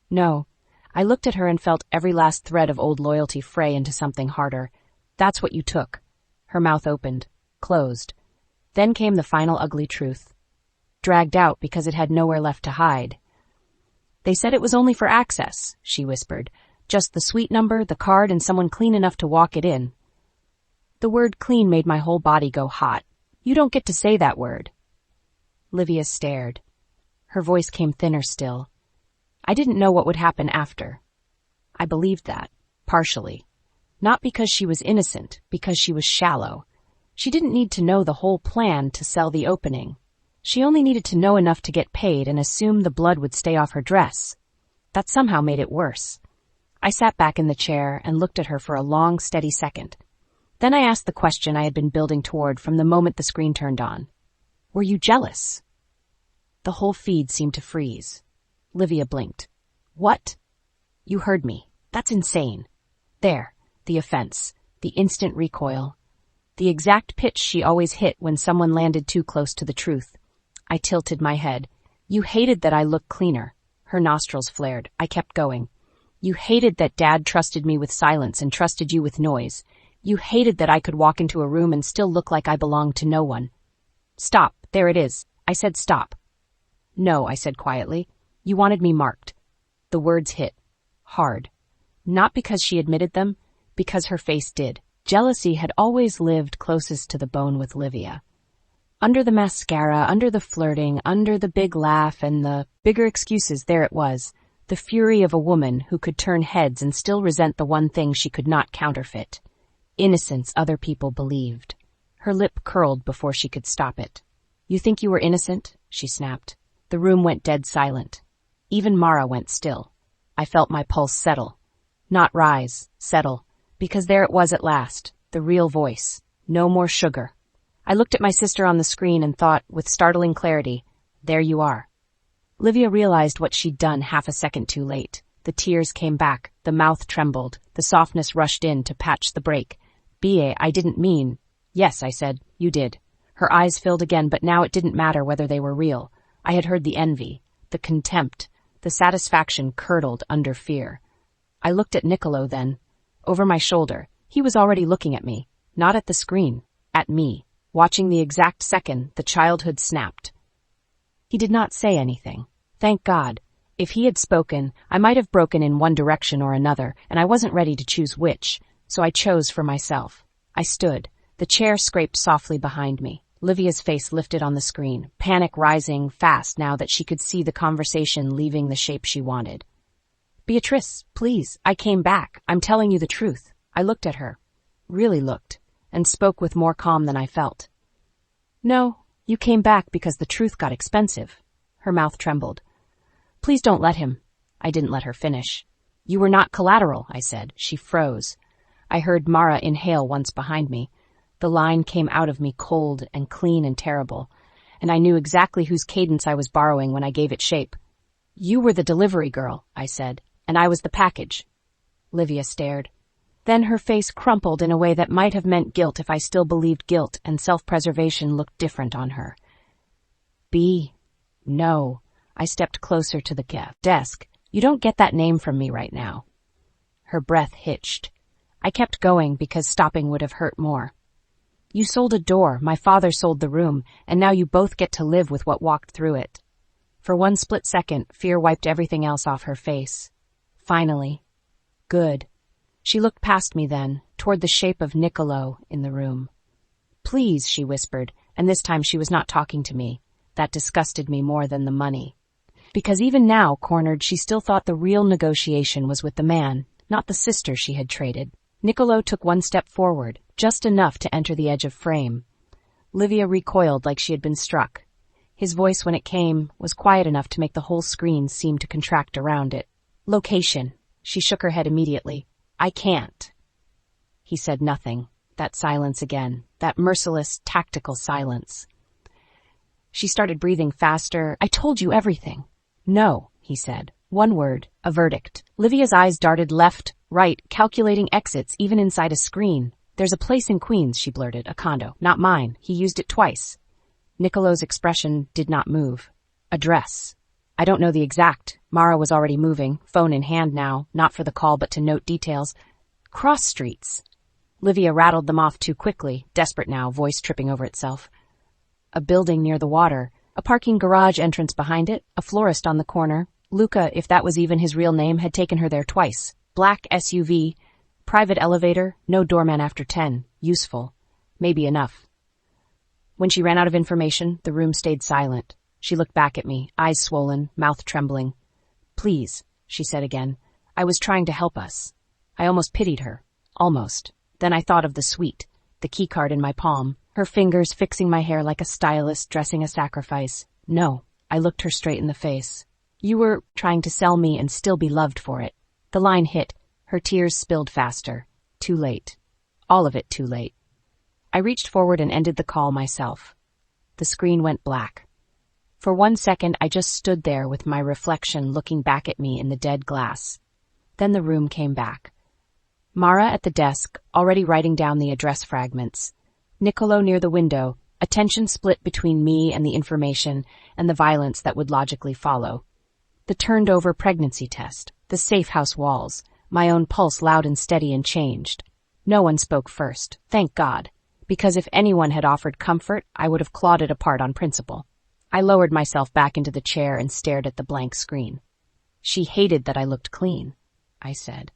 No. I looked at her and felt every last thread of old loyalty fray into something harder. That's what you took. Her mouth opened, closed. Then came the final ugly truth. Dragged out because it had nowhere left to hide. They said it was only for access, she whispered. Just the suite number, the card, and someone clean enough to walk it in. The word clean made my whole body go hot. You don't get to say that word. Livia stared. Her voice came thinner still. I didn't know what would happen after. I believed that, partially. Not because she was innocent, because she was shallow. She didn't need to know the whole plan to sell the opening. She only needed to know enough to get paid and assume the blood would stay off her dress. That somehow made it worse. I sat back in the chair and looked at her for a long, steady second. Then I asked the question I had been building toward from the moment the screen turned on. Were you jealous? The whole feed seemed to freeze. Livia blinked. What? You heard me. That's insane. There, the offense, the instant recoil. The exact pitch she always hit when someone landed too close to the truth. I tilted my head. You hated that I looked cleaner. Her nostrils flared. I kept going. You hated that Dad trusted me with silence and trusted you with noise. You hated that I could walk into a room and still look like I belonged to no one. Stop. There it is. I said stop. No, I said quietly. You wanted me marked. The words hit. Hard. Not because she admitted them, because her face did. Jealousy had always lived closest to the bone with Livia. Under the mascara, under the flirting, under the big laugh and the bigger excuses, there it was. The fury of a woman who could turn heads and still resent the one thing she could not counterfeit. Innocence other people believed. Her lip curled before she could stop it. You think you were innocent? She snapped. The room went dead silent. Even Mara went still. I felt my pulse settle. Not rise, settle. Because there it was at last, the real voice. No more sugar. I looked at my sister on the screen and thought, with startling clarity, there you are. Livia realized what she'd done half a second too late. The tears came back, the mouth trembled, the softness rushed in to patch the break. I didn't mean. Yes, I said, you did. Her eyes filled again, but now it didn't matter whether they were real. I had heard the envy, the contempt, the satisfaction curdled under fear. I looked at Nicolo then. Over my shoulder, he was already looking at me, not at the screen, at me, watching the exact second the childhood snapped. He did not say anything. Thank God. If he had spoken, I might have broken in one direction or another, and I wasn't ready to choose which, so I chose for myself. I stood. The chair scraped softly behind me. Livia's face lifted on the screen, panic rising fast now that she could see the conversation leaving the shape she wanted. Beatrice, please, I came back. I'm telling you the truth. I looked at her, really looked, and spoke with more calm than I felt. No, you came back because the truth got expensive. Her mouth trembled. Please don't let him. I didn't let her finish. You were not collateral, I said. She froze. I heard Mara inhale once behind me. The line came out of me cold and clean and terrible, and I knew exactly whose cadence I was borrowing when I gave it shape. You were the delivery girl, I said, and I was the package. Livia stared. Then her face crumpled in a way that might have meant guilt if I still believed guilt and self-preservation looked different on her. No. I stepped closer to the desk. You don't get that name from me right now. Her breath hitched. I kept going because stopping would have hurt more. You sold a door, my father sold the room, and now you both get to live with what walked through it. For one split second, fear wiped everything else off her face. Finally. Good. She looked past me then, toward the shape of Nicolo in the room. Please, she whispered, and this time she was not talking to me. That disgusted me more than the money. Because even now, cornered, she still thought the real negotiation was with the man, not the sister she had traded. Nicolo took one step forward, just enough to enter the edge of frame. Livia recoiled like she had been struck. His voice, when it came, was quiet enough to make the whole screen seem to contract around it. Location. She shook her head immediately. I can't. He said nothing. That silence again. That merciless, tactical silence. She started breathing faster. I told you everything. No, he said. One word. A verdict. Livia's eyes darted left, right, calculating exits even inside a screen. There's a place in Queens, she blurted. A condo. Not mine. He used it twice. Nicolo's expression did not move. Address. I don't know the exact. Mara was already moving, phone in hand now, not for the call but to note details. Cross streets. Livia rattled them off too quickly, desperate now, voice tripping over itself. A building near the water, a parking garage entrance behind it, a florist on the corner. Luca, if that was even his real name, had taken her there twice. Black SUV, private elevator, no doorman after 10. Useful. Maybe enough. When she ran out of information, the room stayed silent. She looked back at me, eyes swollen, mouth trembling. Please, she said again. I was trying to help us. I almost pitied her. Almost. Then I thought of the suite, the keycard in my palm, her fingers fixing my hair like a stylist dressing a sacrifice. No, I looked her straight in the face. You were trying to sell me and still be loved for it. The line hit. Her tears spilled faster. Too late. All of it too late. I reached forward and ended the call myself. The screen went black. For 1 second, I just stood there with my reflection looking back at me in the dead glass. Then the room came back. Mara at the desk, already writing down the address fragments. Nicolo near the window, attention split between me and the information and the violence that would logically follow. The turned-over pregnancy test, the safe house walls, my own pulse loud and steady and changed. No one spoke first, thank God, because if anyone had offered comfort, I would have clawed it apart on principle. I lowered myself back into the chair and stared at the blank screen. She hated that I looked clean, I said.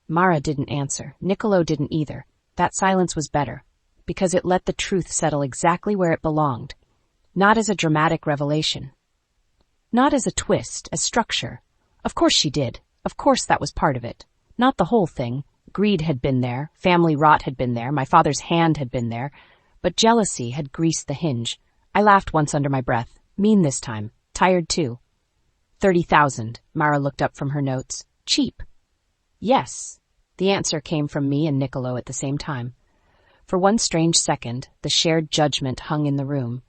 Mara didn't answer. Nicolo didn't either. That silence was better, because it let the truth settle exactly where it belonged. Not as a dramatic revelation. Not as a twist, as structure. Of course she did. Of course that was part of it. Not the whole thing. Greed had been there, family rot had been there, my father's hand had been there, but jealousy had greased the hinge. I laughed once under my breath. Mean this time. Tired too. 30,000. Mara looked up from her notes. Cheap. Yes. The answer came from me and Nicolo at the same time. For one strange second, the shared judgment hung in the room.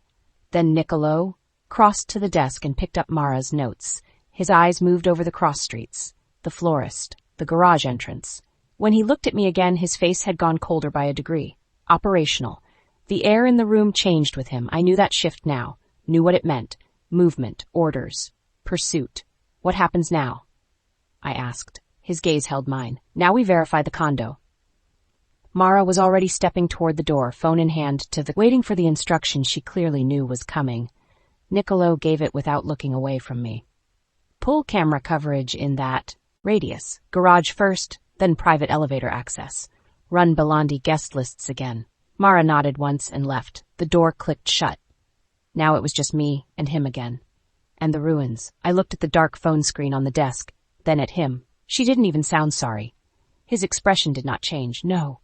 Then Nicolo crossed to the desk and picked up Mara's notes. His eyes moved over the cross streets, the florist, the garage entrance. When he looked at me again, his face had gone colder by a degree. Operational. The air in the room changed with him. I knew that shift now, knew what it meant. Movement, orders, pursuit. What happens now? I asked. His gaze held mine. Now we verify the condo. Mara was already stepping toward the door, phone in hand, waiting for the instruction she clearly knew was coming. Nicolo gave it without looking away from me. Pull camera coverage in that radius. Garage first, then private elevator access. Run Belandi guest lists again. Mara nodded once and left. The door clicked shut. Now it was just me and him again. And the ruins. I looked at the dark phone screen on the desk, then at him. She didn't even sound sorry. His expression did not change, no.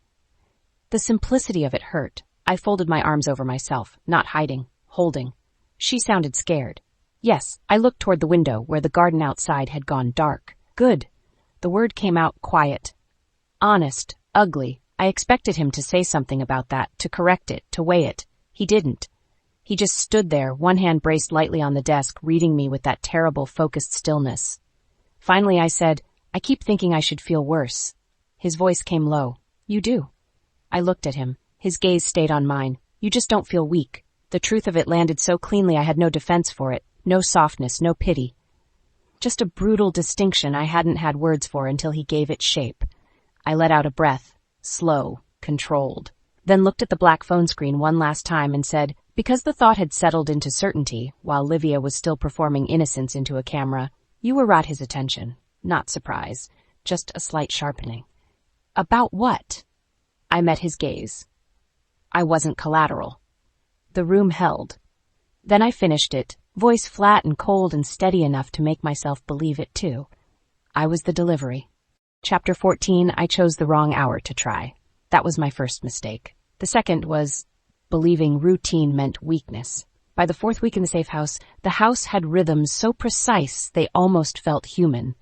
The simplicity of it hurt. I folded my arms over myself, not hiding, holding. She sounded scared. Yes, I looked toward the window where the garden outside had gone dark. Good. The word came out quiet. Honest, ugly. I expected him to say something about that, to correct it, to weigh it. He didn't. He just stood there, one hand braced lightly on the desk, reading me with that terrible, focused stillness. Finally I said, I keep thinking I should feel worse. His voice came low. You do. I looked at him. His gaze stayed on mine. You just don't feel weak. The truth of it landed so cleanly I had no defense for it. No softness, no pity. Just a brutal distinction I hadn't had words for until he gave it shape. I let out a breath, slow, controlled, then looked at the black phone screen one last time and said, because the thought had settled into certainty, while Livia was still performing innocence into a camera, you were at his attention. Not surprise, just a slight sharpening. About what? I met his gaze. I wasn't collateral. The room held. Then I finished it, voice flat and cold and steady enough to make myself believe it too. I was the delivery. Chapter 14, I chose the wrong hour to try. That was my first mistake. The second was believing routine meant weakness. By the fourth week in the safe house, the house had rhythms so precise they almost felt human.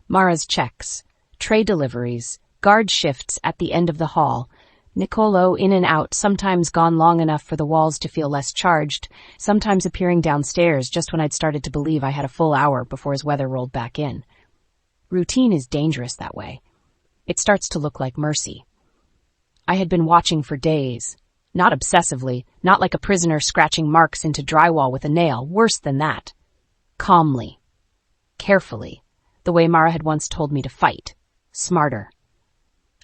Mara's checks, tray deliveries, guard shifts at the end of the hall, Nicolo in and out, sometimes gone long enough for the walls to feel less charged, sometimes appearing downstairs just when I'd started to believe I had a full hour before his weather rolled back in. Routine is dangerous that way. It starts to look like mercy. I had been watching for days. Not obsessively, not like a prisoner scratching marks into drywall with a nail, worse than that. Calmly. Carefully. The way Mara had once told me to fight. Smarter.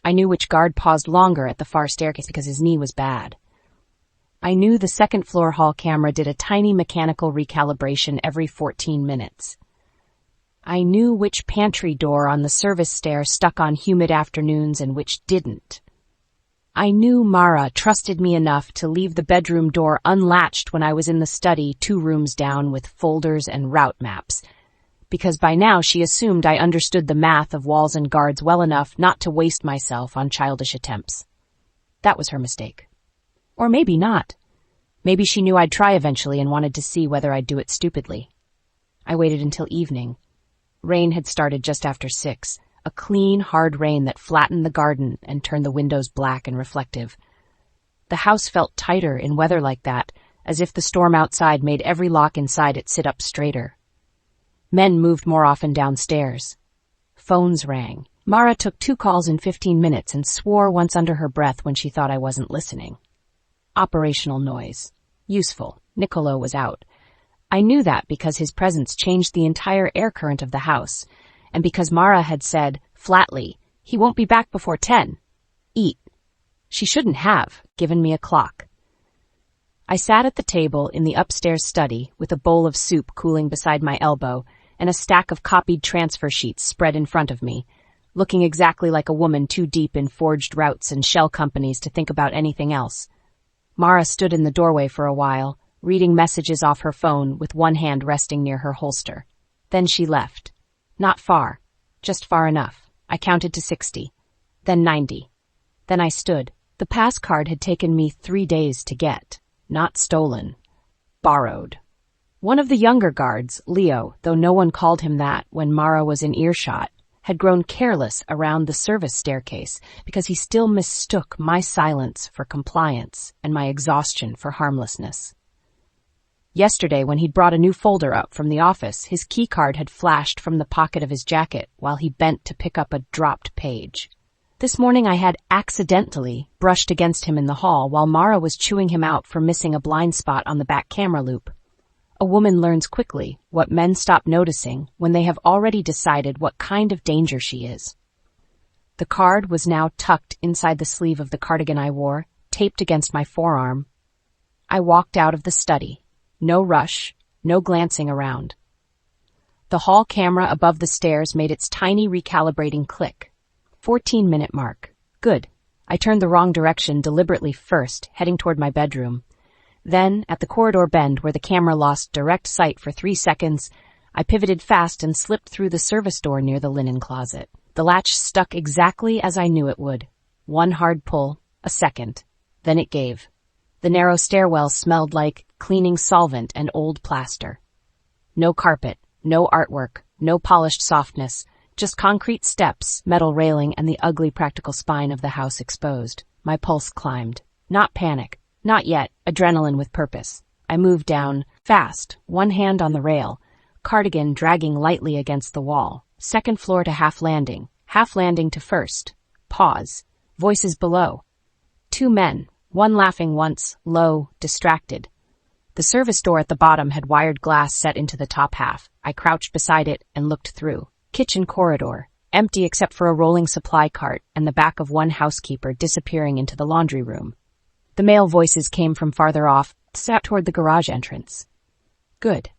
I knew which guard paused longer at the far staircase because his knee was bad. I knew the second floor hall camera did a tiny mechanical recalibration every 14 minutes. I knew which pantry door on the service stair stuck on humid afternoons and which didn't. I knew Mara trusted me enough to leave the bedroom door unlatched when I was in the study 2 rooms down with folders and route maps, because by now she assumed I understood the math of walls and guards well enough not to waste myself on childish attempts. That was her mistake. Or maybe not. Maybe she knew I'd try eventually and wanted to see whether I'd do it stupidly. I waited until evening. Rain had started just after 6, a clean, hard rain that flattened the garden and turned the windows black and reflective. The house felt tighter in weather like that, as if the storm outside made every lock inside it sit up straighter. Men moved more often downstairs. Phones rang. Mara took 2 calls in 15 minutes and swore once under her breath when she thought I wasn't listening. Operational noise. Useful. Nicolo was out. I knew that because his presence changed the entire air current of the house, and because Mara had said, flatly, he won't be back before 10. Eat. She shouldn't have given me a clock. I sat at the table in the upstairs study with a bowl of soup cooling beside my elbow and a stack of copied transfer sheets spread in front of me, looking exactly like a woman too deep in forged routes and shell companies to think about anything else. Mara stood in the doorway for a while, reading messages off her phone with one hand resting near her holster. Then she left. Not far, just far enough. I counted to 60, then 90. Then I stood. The pass card had taken me 3 days to get. Not stolen. Borrowed. One of the younger guards, Leo, though no one called him that when Mara was in earshot, had grown careless around the service staircase because he still mistook my silence for compliance and my exhaustion for harmlessness. Yesterday, when he'd brought a new folder up from the office, his keycard had flashed from the pocket of his jacket while he bent to pick up a dropped page. This morning I had accidentally brushed against him in the hall while Mara was chewing him out for missing a blind spot on the back camera loop. A woman learns quickly what men stop noticing when they have already decided what kind of danger she is. The card was now tucked inside the sleeve of the cardigan I wore, taped against my forearm. I walked out of the study. No rush, no glancing around. The hall camera above the stairs made its tiny recalibrating click. 14-minute mark. Good. I turned the wrong direction deliberately first, heading toward my bedroom. Then, at the corridor bend where the camera lost direct sight for 3 seconds, I pivoted fast and slipped through the service door near the linen closet. The latch stuck exactly as I knew it would. One hard pull, a second. Then it gave. The narrow stairwell smelled like cleaning solvent and old plaster. No carpet, no artwork, no polished softness, just concrete steps, metal railing, and the ugly practical spine of the house exposed. My pulse climbed. Not panic. Not yet. Adrenaline with purpose. I moved down, fast, one hand on the rail, cardigan dragging lightly against the wall. Second floor to half landing to first. Pause. Voices below. 2 men, one laughing once, low, distracted. The service door at the bottom had wired glass set into the top half. I crouched beside it and looked through. Kitchen corridor, empty except for a rolling supply cart and the back of one housekeeper disappearing into the laundry room. The male voices came from farther off, sat toward the garage entrance. Good.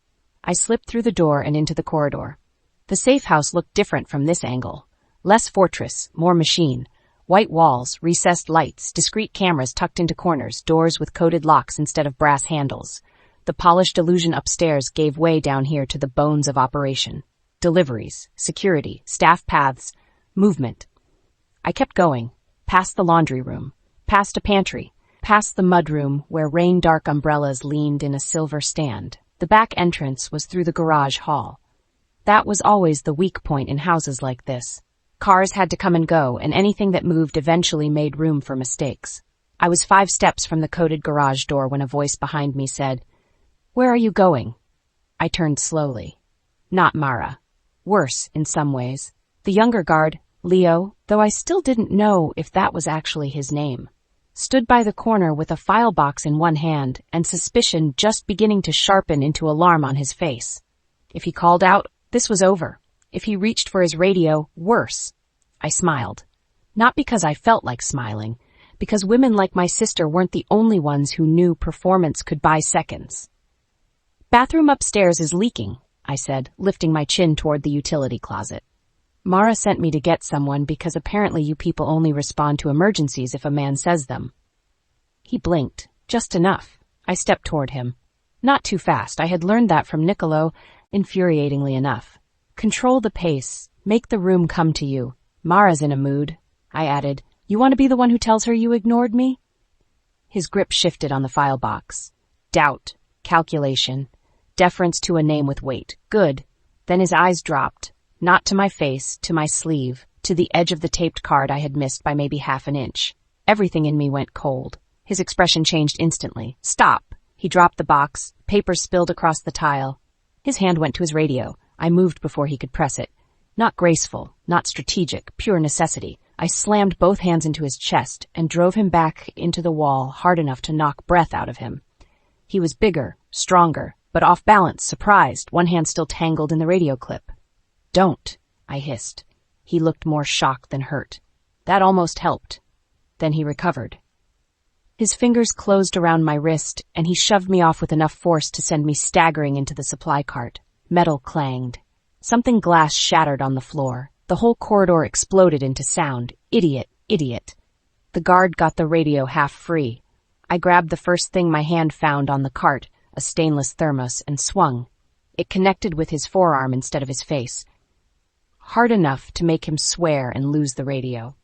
I slipped through the door and into the corridor. The safe house looked different from this angle. Less fortress, more machine. White walls, recessed lights, discreet cameras tucked into corners, doors with coated locks instead of brass handles. The polished illusion upstairs gave way down here to the bones of operation. Deliveries, security, staff paths, movement. I kept going, past the laundry room, past a pantry, past the mudroom where rain-dark umbrellas leaned in a silver stand. The back entrance was through the garage hall. That was always the weak point in houses like this. Cars had to come and go, and anything that moved eventually made room for mistakes. I was 5 steps from the coated garage door when a voice behind me said, "Where are you going?" I turned slowly. Not Mara. Worse, in some ways. The younger guard, Leo, though I still didn't know if that was actually his name, stood by the corner with a file box in one hand and suspicion just beginning to sharpen into alarm on his face. If he called out, this was over. If he reached for his radio, worse. I smiled. Not because I felt like smiling, because women like my sister weren't the only ones who knew performance could buy seconds. "Bathroom upstairs is leaking," I said, lifting my chin toward the utility closet. "Mara sent me to get someone because apparently you people only respond to emergencies if a man says them." He blinked, just enough. I stepped toward him. Not too fast. I had learned that from Nicolo, infuriatingly enough. Control the pace. Make the room come to you. Mara's in a mood. I added, "You want to be the one who tells her you ignored me?" His grip shifted on the file box. Doubt. Calculation. Deference to a name with weight. Good. Then his eyes dropped. Not to my face, to my sleeve, to the edge of the taped card I had missed by maybe half an inch. Everything in me went cold. His expression changed instantly. "Stop." He dropped the box. Papers spilled across the tile. His hand went to his radio. I moved before he could press it. Not graceful, not strategic, pure necessity. I slammed both hands into his chest and drove him back into the wall hard enough to knock breath out of him. He was bigger, stronger, but off balance, surprised, one hand still tangled in the radio clip. "Don't," I hissed. He looked more shocked than hurt. That almost helped. Then he recovered. His fingers closed around my wrist, and he shoved me off with enough force to send me staggering into the supply cart. Metal clanged. Something glass shattered on the floor. The whole corridor exploded into sound. Idiot, idiot. The guard got the radio half free. I grabbed the first thing my hand found on the cart, a stainless thermos, and swung. It connected with his forearm instead of his face. Hard enough to make him swear and lose the radio.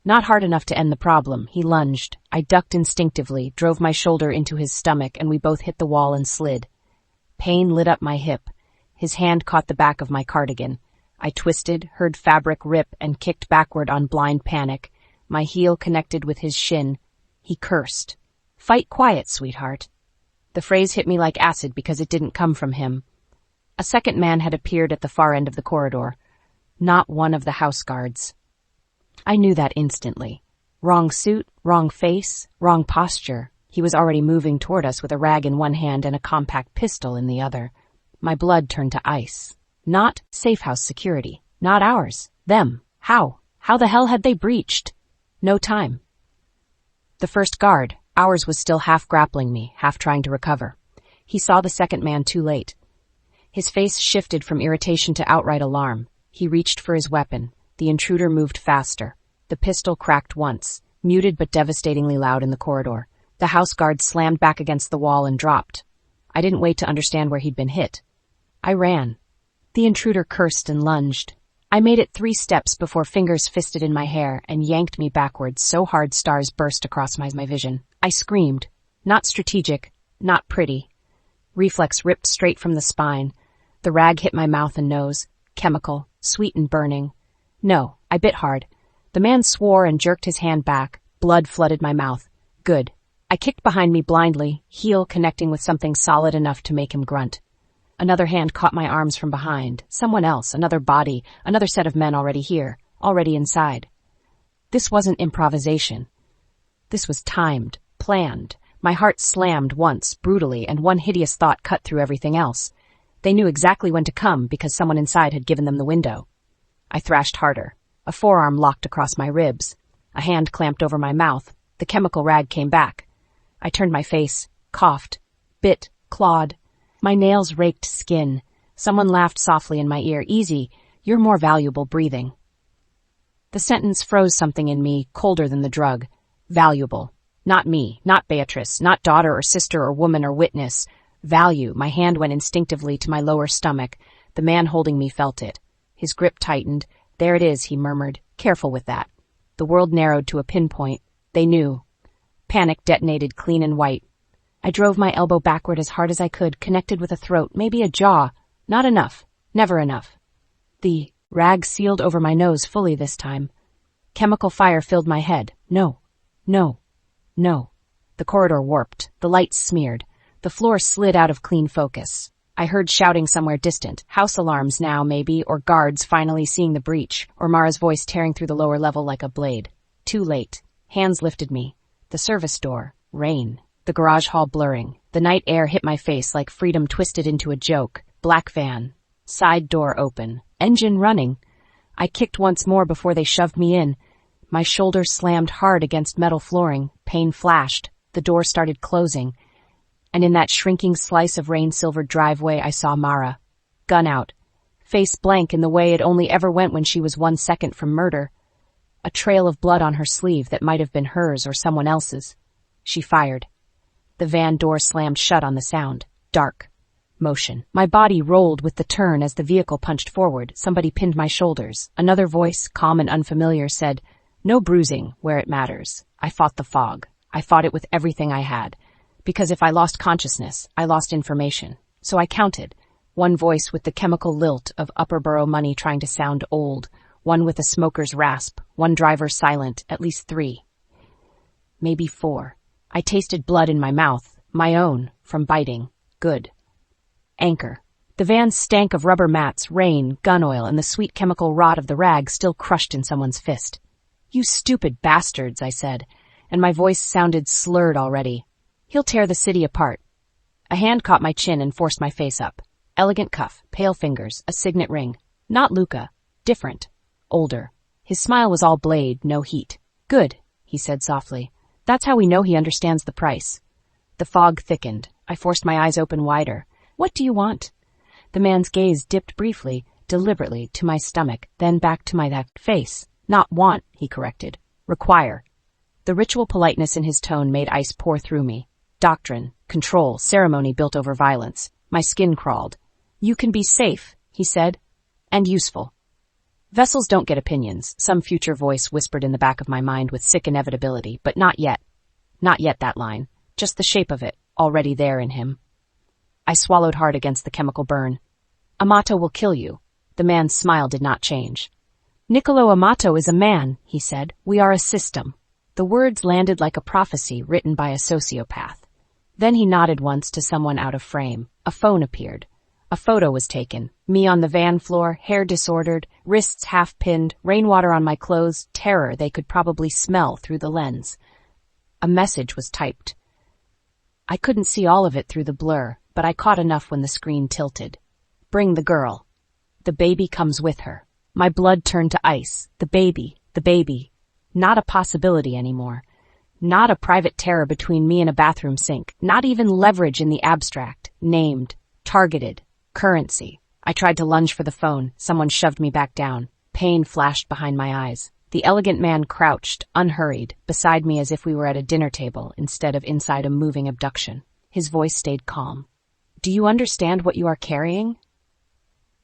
Not hard enough to end the problem. He lunged. I ducked instinctively, drove my shoulder into his stomach, and we both hit the wall and slid. Pain lit up my hip. His hand caught the back of my cardigan. I twisted, heard fabric rip, and kicked backward on blind panic. My heel connected with his shin. He cursed. "Fight quiet, sweetheart." The phrase hit me like acid because it didn't come from him. A second man had appeared at the far end of the corridor. Not one of the house guards. I knew that instantly. Wrong suit, wrong face, wrong posture. He was already moving toward us with a rag in one hand and a compact pistol in the other. My blood turned to ice. Not safe house security. Not ours. Them. How? How the hell had they breached? No time. The first guard, ours, was still half grappling me, half trying to recover. He saw the second man too late. His face shifted from irritation to outright alarm. He reached for his weapon. The intruder moved faster. The pistol cracked once, muted but devastatingly loud in the corridor. The house guard slammed back against the wall and dropped. I didn't wait to understand where he'd been hit. I ran. The intruder cursed and lunged. I made it 3 steps before fingers fisted in my hair and yanked me backwards so hard stars burst across my vision. I screamed. Not strategic, not pretty. Reflex ripped straight from the spine. The rag hit my mouth and nose. Chemical, sweet and burning. No, I bit hard. The man swore and jerked his hand back. Blood flooded my mouth. Good. I kicked behind me blindly, heel connecting with something solid enough to make him grunt. Another hand caught my arms from behind. Someone else, another body, another set of men already here, already inside. This wasn't improvisation. This was timed, planned. My heart slammed once, brutally, and one hideous thought cut through everything else. They knew exactly when to come because someone inside had given them the window. I thrashed harder. A forearm locked across my ribs. A hand clamped over my mouth. The chemical rag came back. I turned my face, coughed, bit, clawed. My nails raked skin. Someone laughed softly in my ear. Easy, you're more valuable breathing. The sentence froze something in me, colder than the drug. Valuable. Not me, not Beatrice, not daughter or sister or woman or witness. Value. My hand went instinctively to my lower stomach. The man holding me felt it. His grip tightened. There it is, he murmured. Careful with that. The world narrowed to a pinpoint. They knew. Panic detonated clean and white. I drove my elbow backward as hard as I could, connected with a throat, maybe a jaw. Not enough. Never enough. The rag sealed over my nose fully this time. Chemical fire filled my head. No. No. No. The corridor warped. The lights smeared. The floor slid out of clean focus. I heard shouting somewhere distant. House alarms now, maybe, or guards finally seeing the breach, or Mara's voice tearing through the lower level like a blade. Too late. Hands lifted me. The service door. Rain. The garage hall blurring. The night air hit my face like freedom twisted into a joke. Black van. Side door open. Engine running. I kicked once more before they shoved me in. My shoulder slammed hard against metal flooring. Pain flashed. The door started closing. And in that shrinking slice of rain-silvered driveway, I saw Mara. Gun out. Face blank in the way it only ever went when she was 1 second from murder. A trail of blood on her sleeve that might have been hers or someone else's. She fired. The van door slammed shut on the sound. Dark. Motion. My body rolled with the turn as the vehicle punched forward. Somebody pinned my shoulders. Another voice, calm and unfamiliar, said, "No bruising where it matters." I fought the fog. I fought it with everything I had. Because if I lost consciousness, I lost information. So I counted. One voice with the chemical lilt of upper borough money trying to sound old. One with a smoker's rasp. One driver silent. At least 3. Maybe 4. I tasted blood in my mouth. My own. From biting. Good. Anchor. The van stank of rubber mats, rain, gun oil, and the sweet chemical rot of the rag still crushed in someone's fist. "You stupid bastards," I said, and my voice sounded slurred already. "He'll tear the city apart." A hand caught my chin and forced my face up. Elegant cuff, pale fingers, a signet ring. Not Luca. Different. Older. His smile was all blade, no heat. "Good," he said softly. "That's how we know he understands the price." The fog thickened. I forced my eyes open wider. "What do you want?" The man's gaze dipped briefly, deliberately, to my stomach, then back to my face. "Not want," he corrected. "Require." The ritual politeness in his tone made ice pour through me. Doctrine, control, ceremony built over violence. My skin crawled. "You can be safe," he said, "and useful." Vessels don't get opinions, some future voice whispered in the back of my mind with sick inevitability, but not yet. Not yet, that line. Just the shape of it, already there in him. I swallowed hard against the chemical burn. "Amato will kill you." The man's smile did not change. "Nicolo Amato is a man," he said. "We are a system." The words landed like a prophecy written by a sociopath. Then he nodded once to someone out of frame. A phone appeared. A photo was taken. Me on the van floor, hair disordered, wrists half-pinned, rainwater on my clothes, terror they could probably smell through the lens. A message was typed. I couldn't see all of it through the blur, but I caught enough when the screen tilted. "Bring the girl. The baby comes with her." My blood turned to ice. The baby. Not a possibility anymore. Not a private terror between me and a bathroom sink. Not even leverage in the abstract. Named. Targeted. Currency. I tried to lunge for the phone. Someone shoved me back down. Pain flashed behind my eyes. The elegant man crouched, unhurried, beside me as if we were at a dinner table instead of inside a moving abduction. His voice stayed calm. "Do you understand what you are carrying?"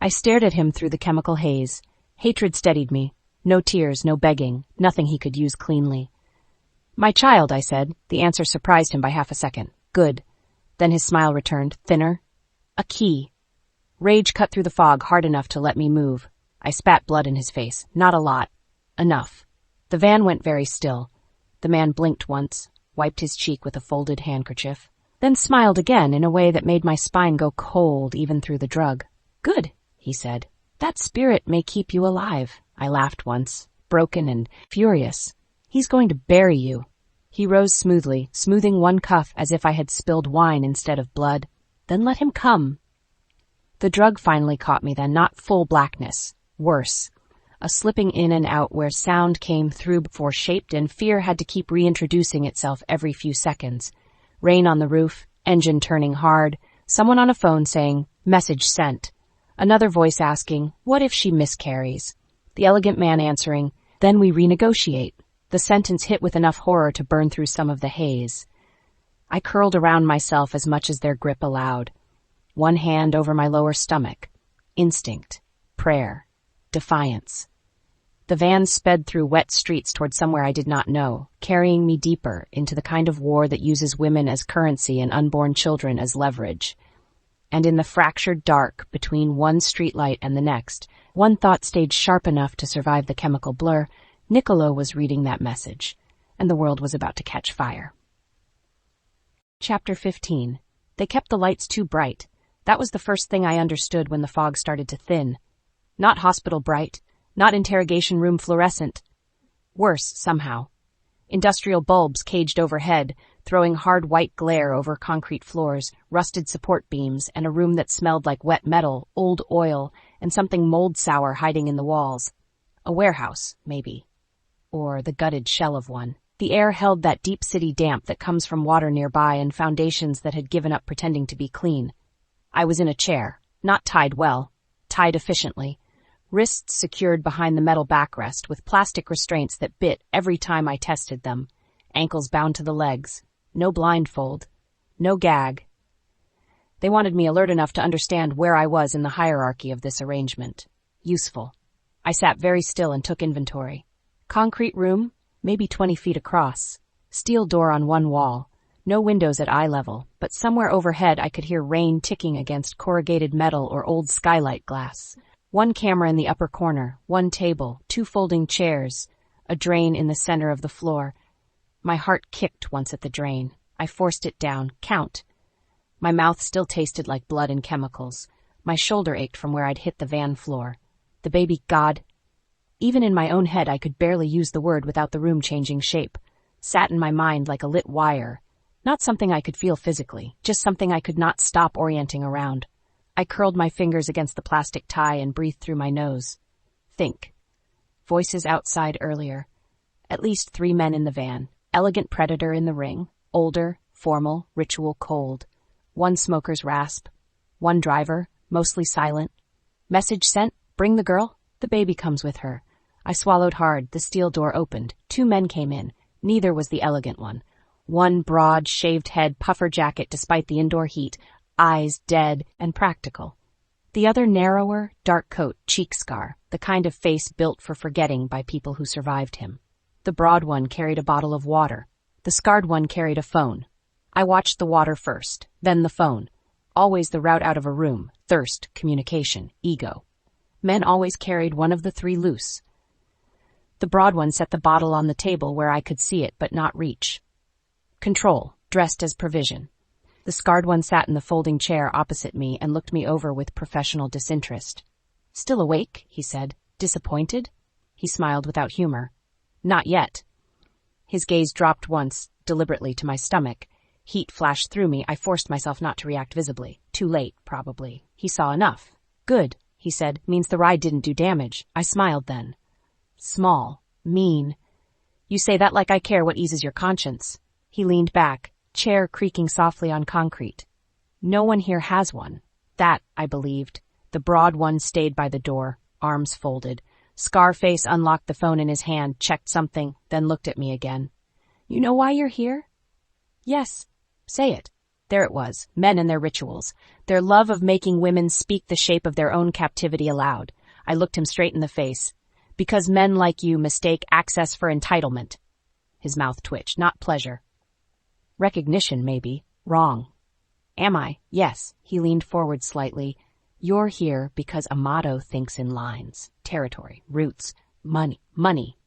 I stared at him through the chemical haze. Hatred steadied me. No tears, no begging, nothing he could use cleanly. "My child," I said. The answer surprised him by half a second. "Good." Then his smile returned, thinner. "A key." Rage cut through the fog hard enough to let me move. I spat blood in his face. Not a lot. Enough. The van went very still. The man blinked once, wiped his cheek with a folded handkerchief, then smiled again in a way that made my spine go cold even through the drug. "Good," he said. "That spirit may keep you alive." I laughed once, broken and furious. "He's going to bury you." He rose smoothly, smoothing one cuff as if I had spilled wine instead of blood. "Then let him come." The drug finally caught me then, not full blackness. Worse. A slipping in and out where sound came through before shaped and fear had to keep reintroducing itself every few seconds. Rain on the roof, engine turning hard, someone on a phone saying, "Message sent." Another voice asking, "What if she miscarries?" The elegant man answering, "Then we renegotiate." The sentence hit with enough horror to burn through some of the haze. I curled around myself as much as their grip allowed. One hand over my lower stomach. Instinct. Prayer. Defiance. The van sped through wet streets toward somewhere I did not know, carrying me deeper into the kind of war that uses women as currency and unborn children as leverage. And in the fractured dark between one streetlight and the next, one thought stayed sharp enough to survive the chemical blur. Nicolo was reading that message, and the world was about to catch fire. Chapter 15. They kept the lights too bright. That was the first thing I understood when the fog started to thin. Not hospital bright, not interrogation room fluorescent. Worse, somehow. Industrial bulbs caged overhead, throwing hard white glare over concrete floors, rusted support beams, and a room that smelled like wet metal, old oil, and something mold-sour hiding in the walls. A warehouse, maybe. Or the gutted shell of one. The air held that deep city damp that comes from water nearby and foundations that had given up pretending to be clean. I was in a chair, not tied well, tied efficiently. Wrists secured behind the metal backrest with plastic restraints that bit every time I tested them. Ankles bound to the legs. No blindfold. No gag. They wanted me alert enough to understand where I was in the hierarchy of this arrangement. Useful. I sat very still and took inventory. Concrete room, maybe 20 feet across. Steel door on one wall. No windows at eye level, but somewhere overhead I could hear rain ticking against corrugated metal or old skylight glass. One camera in the upper corner, one table, 2 folding chairs, a drain in the center of the floor. My heart kicked once at the drain. I forced it down. Count. My mouth still tasted like blood and chemicals. My shoulder ached from where I'd hit the van floor. The baby, God. Even in my own head I could barely use the word without the room changing shape. Sat in my mind like a lit wire. Not something I could feel physically, just something I could not stop orienting around. I curled my fingers against the plastic tie and breathed through my nose. Think. Voices outside earlier. At least 3 men in the van. Elegant predator in the ring. Older, formal, ritual cold. One smoker's rasp. One driver, mostly silent. Message sent, bring the girl. The baby comes with her. I swallowed hard. The steel door opened. 2 men came in. Neither was the elegant one. One broad, shaved head, puffer jacket despite the indoor heat. Eyes dead and practical. The other narrower, dark coat, cheek scar, the kind of face built for forgetting by people who survived him. The broad one carried a bottle of water. The scarred one carried a phone. I watched the water first, then the phone. Always the route out of a room, thirst, communication, ego. Men always carried one of the 3 loose. The broad one set the bottle on the table where I could see it but not reach. Control, dressed as provision. The scarred one sat in the folding chair opposite me and looked me over with professional disinterest. "Still awake?" he said. "Disappointed?" He smiled without humor. "Not yet." His gaze dropped once, deliberately, to my stomach. Heat flashed through me. I forced myself not to react visibly. Too late, probably. He saw enough. "Good," he said. "Means the ride didn't do damage." I smiled then. "Small. Mean. You say that like I care what eases your conscience." He leaned back, chair creaking softly on concrete. "No one here has one." That, I believed. The broad one stayed by the door, arms folded. Scarface unlocked the phone in his hand, checked something, then looked at me again. You know why you're here? Yes. Say it. There it was, men and their rituals, their love of making women speak the shape of their own captivity aloud. I looked him straight in the face. Because men like you mistake access for entitlement. His mouth twitched, not pleasure. Recognition, maybe. Wrong. Am I? Yes. He leaned forward slightly. You're here because Amato thinks in lines. Territory, roots, money,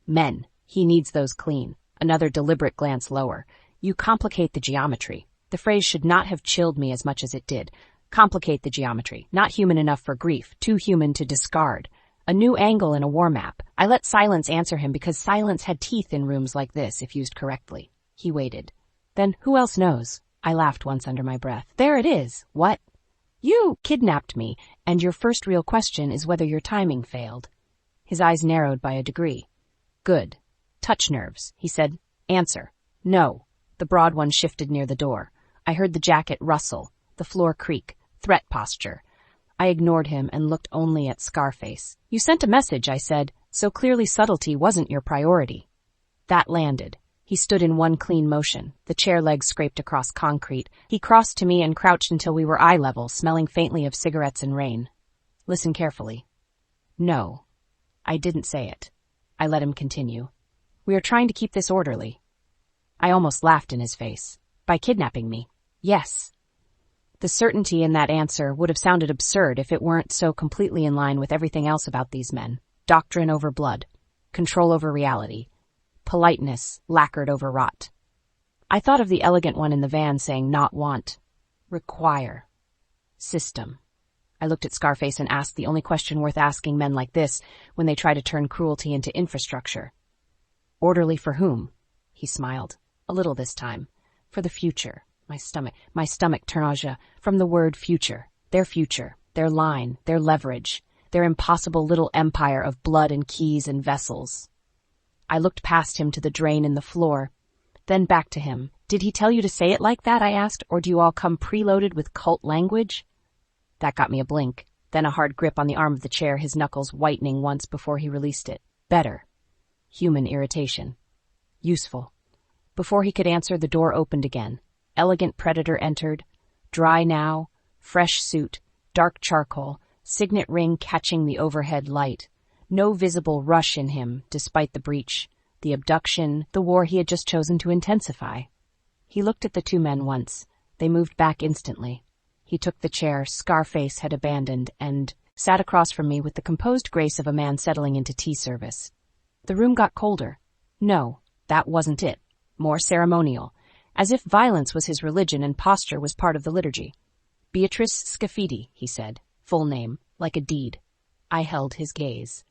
men. He needs those clean. Another deliberate glance lower. You complicate the geometry. The phrase should not have chilled me as much as it did. Complicate the geometry. Not human enough for grief. Too human to discard. A new angle in a war map. I let silence answer him because silence had teeth in rooms like this if used correctly. He waited. Then who else knows? I laughed once under my breath. There it is. What? You kidnapped me, and your first real question is whether your timing failed. His eyes narrowed by a degree. Good. Touch nerves, he said. Answer. No. The broad one shifted near the door. I heard the jacket rustle, the floor creak, threat posture. I ignored him and looked only at Scarface. You sent a message, I said, so clearly subtlety wasn't your priority. That landed. He stood in one clean motion. The chair legs scraped across concrete. He crossed to me and crouched until we were eye level, smelling faintly of cigarettes and rain. Listen carefully. No. I didn't say it. I let him continue. We are trying to keep this orderly. I almost laughed in his face. By kidnapping me. Yes. The certainty in that answer would have sounded absurd if it weren't so completely in line with everything else about these men. Doctrine over blood. Control over reality. Politeness lacquered over rot. I thought of the elegant one in the van saying not want. Require. System. I looked at Scarface and asked the only question worth asking men like this when they try to turn cruelty into infrastructure. Orderly for whom? He smiled. A little this time. For the future. My stomach turned from the word future, their line, their leverage, their impossible little empire of blood and keys and vessels. I looked past him to the drain in the floor, then back to him. Did he tell you to say it like that, I asked, or do you all come preloaded with cult language? That got me a blink, then a hard grip on the arm of the chair, his knuckles whitening once before he released it. Better. Human irritation. Useful. Before he could answer, the door opened again. Elegant predator entered, dry now, fresh suit, dark charcoal, signet ring catching the overhead light. No visible rush in him, despite the breach, the abduction, the war he had just chosen to intensify. He looked at the two men once. They moved back instantly. He took the chair Scarface had abandoned and sat across from me with the composed grace of a man settling into tea service. The room got colder. No, that wasn't it. More ceremonial. As if violence was his religion and posture was part of the liturgy. Beatrice Scafidi, he said, full name, like a deed. I held his gaze.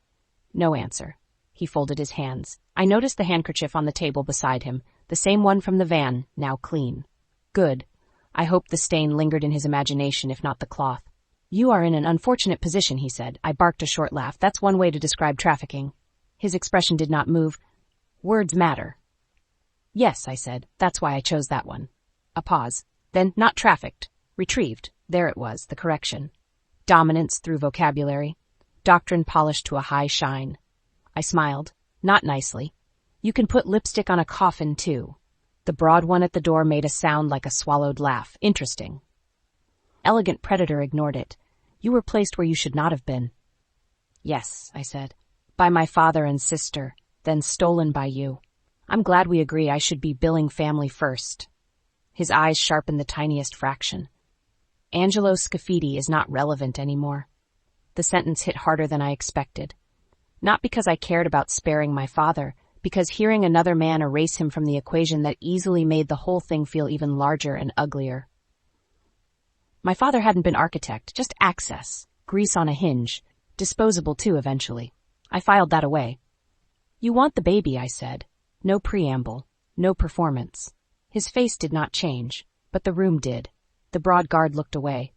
No answer. He folded his hands. I noticed the handkerchief on the table beside him, the same one from the van, now clean. Good. I hoped the stain lingered in his imagination, if not the cloth. You are in an unfortunate position, he said. I barked a short laugh. That's one way to describe trafficking. His expression did not move. Words matter. Yes, I said. That's why I chose that one. A pause. Then, not trafficked. Retrieved. There it was, the correction. Dominance through vocabulary. Doctrine polished to a high shine. I smiled. Not nicely. You can put lipstick on a coffin, too. The broad one at the door made a sound like a swallowed laugh. Interesting. Elegant predator ignored it. You were placed where you should not have been. Yes, I said. By my father and sister, then stolen by you. I'm glad we agree I should be billing family first. His eyes sharpened the tiniest fraction. Angelo Scafidi is not relevant anymore. The sentence hit harder than I expected. Not because I cared about sparing my father, because hearing another man erase him from the equation that easily made the whole thing feel even larger and uglier. My father hadn't been architect, just access, grease on a hinge, disposable too eventually. I filed that away. You want the baby, I said. No preamble, no performance. His face did not change, but the room did. The broad guard looked away.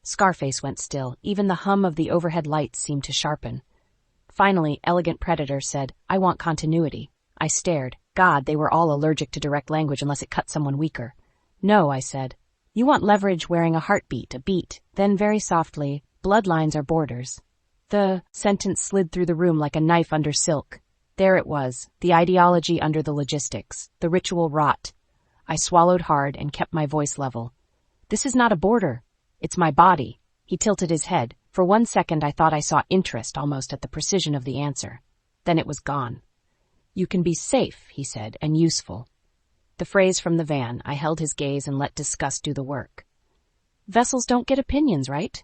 Scarface went still. Even the hum of the overhead lights seemed to sharpen. Finally, elegant predator said, I want continuity. I stared. God, they were all allergic to direct language unless it cut someone weaker. No, I said. You want leverage wearing a heartbeat, a beat. Then very softly, bloodlines are borders. The sentence slid through the room like a knife under silk. There it was, the ideology under the logistics, the ritual rot. I swallowed hard and kept my voice level. This is not a border. It's my body. He tilted his head. For 1 second I thought I saw interest almost at the precision of the answer. Then it was gone. You can be safe, he said, and useful. The phrase from the van, I held his gaze and let disgust do the work. Vessels don't get opinions, right?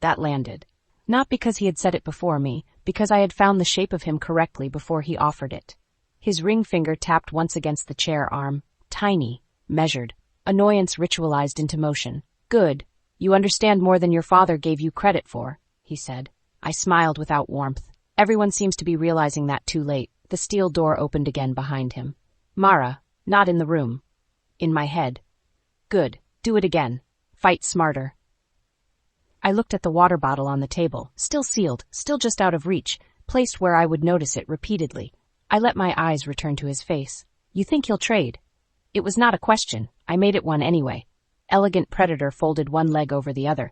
That landed. Not because he had said it before me, because I had found the shape of him correctly before he offered it. His ring finger tapped once against the chair arm. Tiny, measured, annoyance ritualized into motion. Good. You understand more than your father gave you credit for, he said. I smiled without warmth. Everyone seems to be realizing that too late. The steel door opened again behind him. Mara, not in the room. In my head. Good. Do it again. Fight smarter. I looked at the water bottle on the table, still sealed, still just out of reach, placed where I would notice it repeatedly. I let my eyes return to his face. You think he'll trade? It was not a question. I made it one anyway. Elegant predator folded one leg over the other.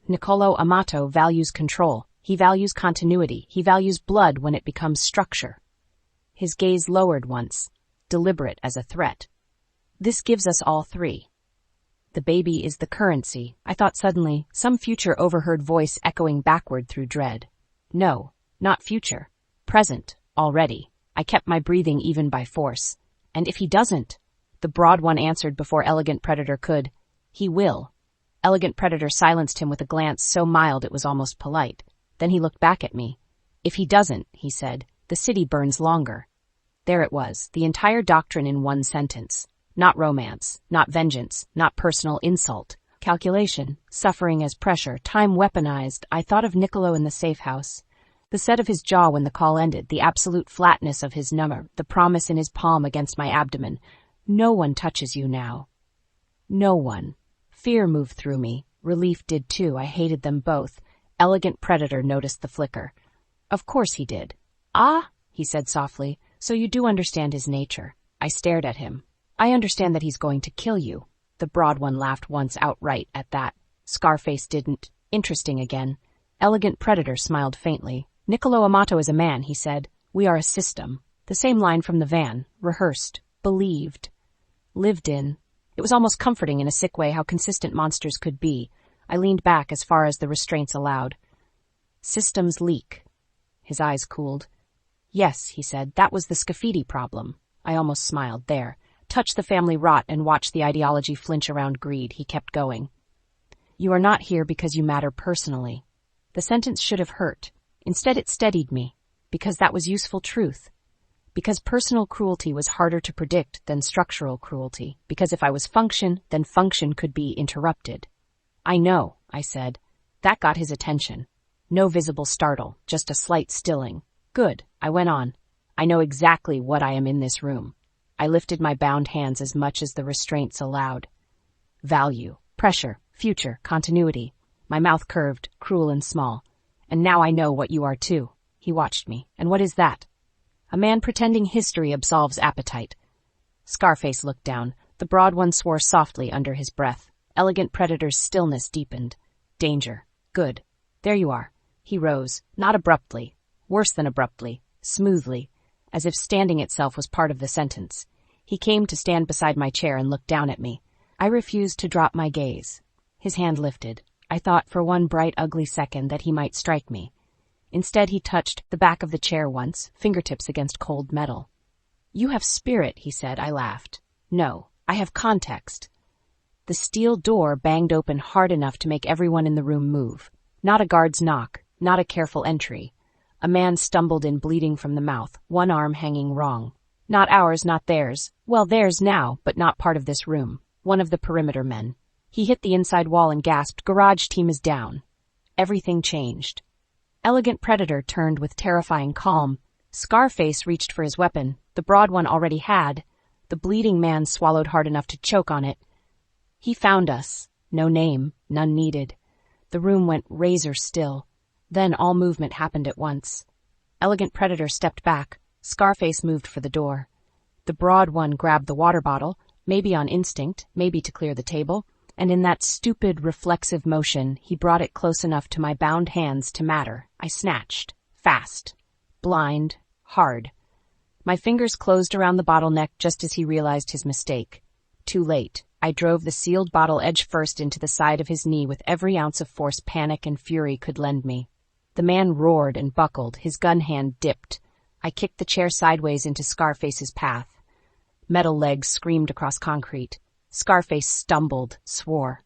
Nicolo Amato values control. He values continuity. He values blood when it becomes structure. His gaze lowered once, deliberate as a threat. This gives us all three. The baby is the currency, I thought suddenly, some future overheard voice echoing backward through dread. No, not future. Present, already. I kept my breathing even by force. And if he doesn't? The broad one answered before Elegant Predator could. He will. Elegant Predator silenced him with a glance so mild it was almost polite. Then he looked back at me. If he doesn't, he said, the city burns longer. There it was, the entire doctrine in one sentence. Not romance, not vengeance, not personal insult. Calculation, suffering as pressure, time weaponized. I thought of Nicolo in the safe house. The set of his jaw when the call ended, the absolute flatness of his number, the promise in his palm against my abdomen. No one touches you now. No one. Fear moved through me. Relief did too. I hated them both. Elegant Predator noticed the flicker. Of course he did. Ah, he said softly, so you do understand his nature. I stared at him. I understand that he's going to kill you. The broad one laughed once outright at that. Scarface didn't. Interesting again. Elegant Predator smiled faintly. Nicolo Amato is a man, he said. We are a system. The same line from the van. Rehearsed. Believed. Lived in. It was almost comforting in a sick way how consistent monsters could be. I leaned back as far as the restraints allowed. Systems leak. His eyes cooled. Yes, he said, that was the Scafidi problem. I almost smiled. There. Touch the family rot and watch the ideology flinch around greed. He kept going. You are not here because you matter personally. The sentence should have hurt. Instead it steadied me, because that was useful truth. Because personal cruelty was harder to predict than structural cruelty. Because if I was function, then function could be interrupted. I know, I said. That got his attention. No visible startle, just a slight stilling. Good, I went on. I know exactly what I am in this room. I lifted my bound hands as much as the restraints allowed. Value, pressure, future, continuity. My mouth curved, cruel and small. And now I know what you are too. He watched me. And what is that? A man pretending history absolves appetite. Scarface looked down. The broad one swore softly under his breath. Elegant Predator's stillness deepened. Danger. Good. There you are. He rose, not abruptly, worse than abruptly, smoothly, as if standing itself was part of the sentence. He came to stand beside my chair and look down at me. I refused to drop my gaze. His hand lifted. I thought for one bright, ugly second that he might strike me. Instead, he touched the back of the chair once, fingertips against cold metal. You have spirit, he said. I laughed. No, I have context. The steel door banged open hard enough to make everyone in the room move. Not a guard's knock, not a careful entry. A man stumbled in, bleeding from the mouth, one arm hanging wrong. Not ours, not theirs. Well, theirs now, but not part of this room. One of the perimeter men. He hit the inside wall and gasped, "Garage team is down." Everything changed. Elegant Predator turned with terrifying calm. Scarface reached for his weapon. The broad one already had. The bleeding man swallowed hard enough to choke on it. He found us. No name, none needed. The room went razor still. Then all movement happened at once. Elegant Predator stepped back. Scarface moved for the door. The broad one grabbed the water bottle, maybe on instinct, maybe to clear the table. and in that stupid, reflexive motion, he brought it close enough to my bound hands to matter. I snatched. Fast. Blind. Hard. My fingers closed around the bottleneck just as he realized his mistake. Too late. I drove the sealed bottle edge first into the side of his knee with every ounce of force panic and fury could lend me. The man roared and buckled, his gun hand dipped. I kicked the chair sideways into Scarface's path. Metal legs screamed across concrete. Scarface stumbled, swore.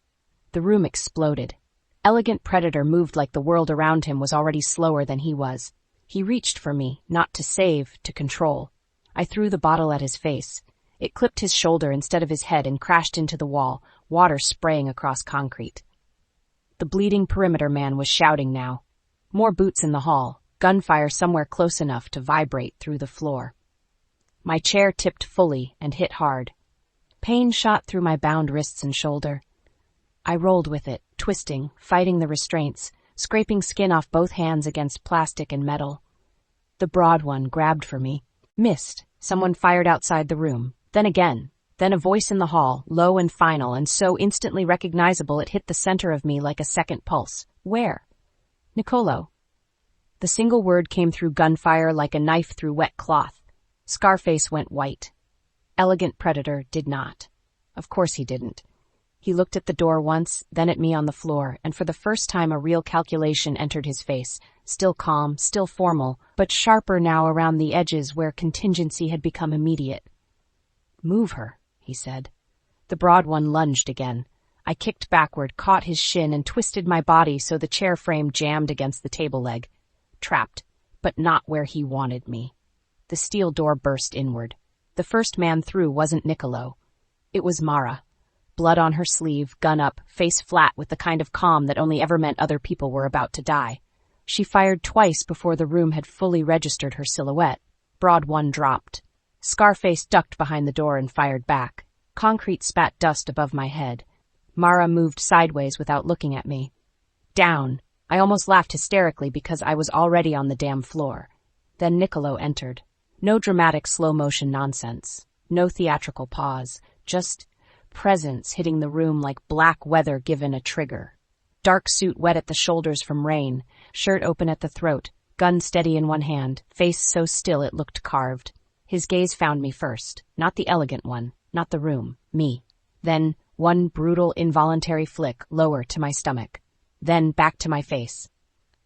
The room exploded. Elegant Predator moved like the world around him was already slower than he was. He reached for me, not to save, to control. I threw the bottle at his face. It clipped his shoulder instead of his head and crashed into the wall, water spraying across concrete. The bleeding perimeter man was shouting now. More boots in the hall, gunfire somewhere close enough to vibrate through the floor. My chair tipped fully and hit hard. Pain shot through my bound wrists and shoulder. I rolled with it, twisting, fighting the restraints, scraping skin off both hands against plastic and metal. The broad one grabbed for me. Missed. Someone fired outside the room. Then again. Then a voice in the hall, low and final and so instantly recognizable it hit the center of me like a second pulse. Where? Nicolo. The single word came through gunfire like a knife through wet cloth. Scarface went white. Elegant Predator did not. Of course he didn't. He looked at the door once, then at me on the floor, and for the first time a real calculation entered his face, still calm, still formal, but sharper now around the edges where contingency had become immediate. Move her, he said. The broad one lunged again. I kicked backward, caught his shin, and twisted my body so the chair frame jammed against the table leg. Trapped, but not where he wanted me. The steel door burst inward. The first man through wasn't Nicolo. It was Mara. Blood on her sleeve, gun up, face flat with the kind of calm that only ever meant other people were about to die. She fired twice before the room had fully registered her silhouette. Broad one dropped. Scarface ducked behind the door and fired back. Concrete spat dust above my head. Mara moved sideways without looking at me. Down. I almost laughed hysterically because I was already on the damn floor. Then Nicolo entered. No dramatic slow-motion nonsense. No theatrical pause. Just presence hitting the room like black weather given a trigger. Dark suit wet at the shoulders from rain, shirt open at the throat, gun steady in one hand, face so still it looked carved. His gaze found me first, not the elegant one, not the room, me. Then one brutal, involuntary flick lower to my stomach. Then back to my face.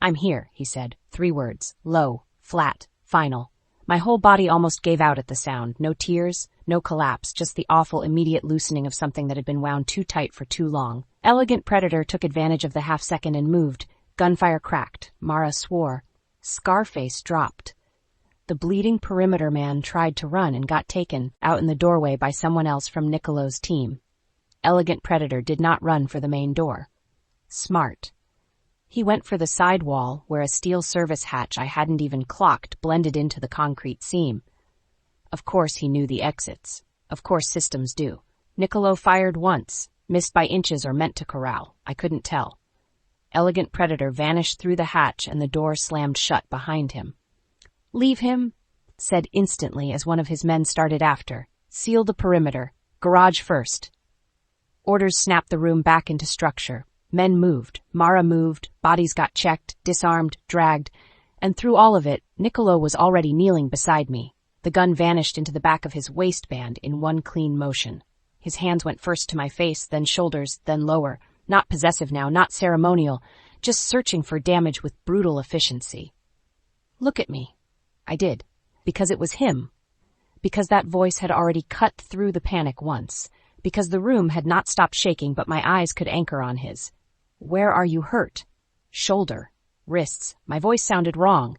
I'm here, he said. 3 words. Low, flat, final. My whole body almost gave out at the sound. No tears, no collapse, just the awful immediate loosening of something that had been wound too tight for too long. Elegant Predator took advantage of the half-second and moved. Gunfire cracked. Mara swore. Scarface dropped. The bleeding perimeter man tried to run and got taken out in the doorway by someone else from Nicolo's team. Elegant Predator did not run for the main door. Smart. He went for the side wall where a steel service hatch I hadn't even clocked blended into the concrete seam. Of course he knew the exits. Of course systems do. Nicolo fired once, missed by inches or meant to corral. I couldn't tell. Elegant Predator vanished through the hatch and the door slammed shut behind him. Leave him, said instantly as one of his men started after. Seal the perimeter. Garage first. Orders snapped the room back into structure. Men moved, Mara moved, bodies got checked, disarmed, dragged, and through all of it, Nicolo was already kneeling beside me. The gun vanished into the back of his waistband in one clean motion. His hands went first to my face, then shoulders, then lower. Not possessive now, not ceremonial, just searching for damage with brutal efficiency. Look at me. I did. Because it was him. Because that voice had already cut through the panic once. Because the room had not stopped shaking but my eyes could anchor on his. Where are you hurt? Shoulder. Wrists. My voice sounded wrong.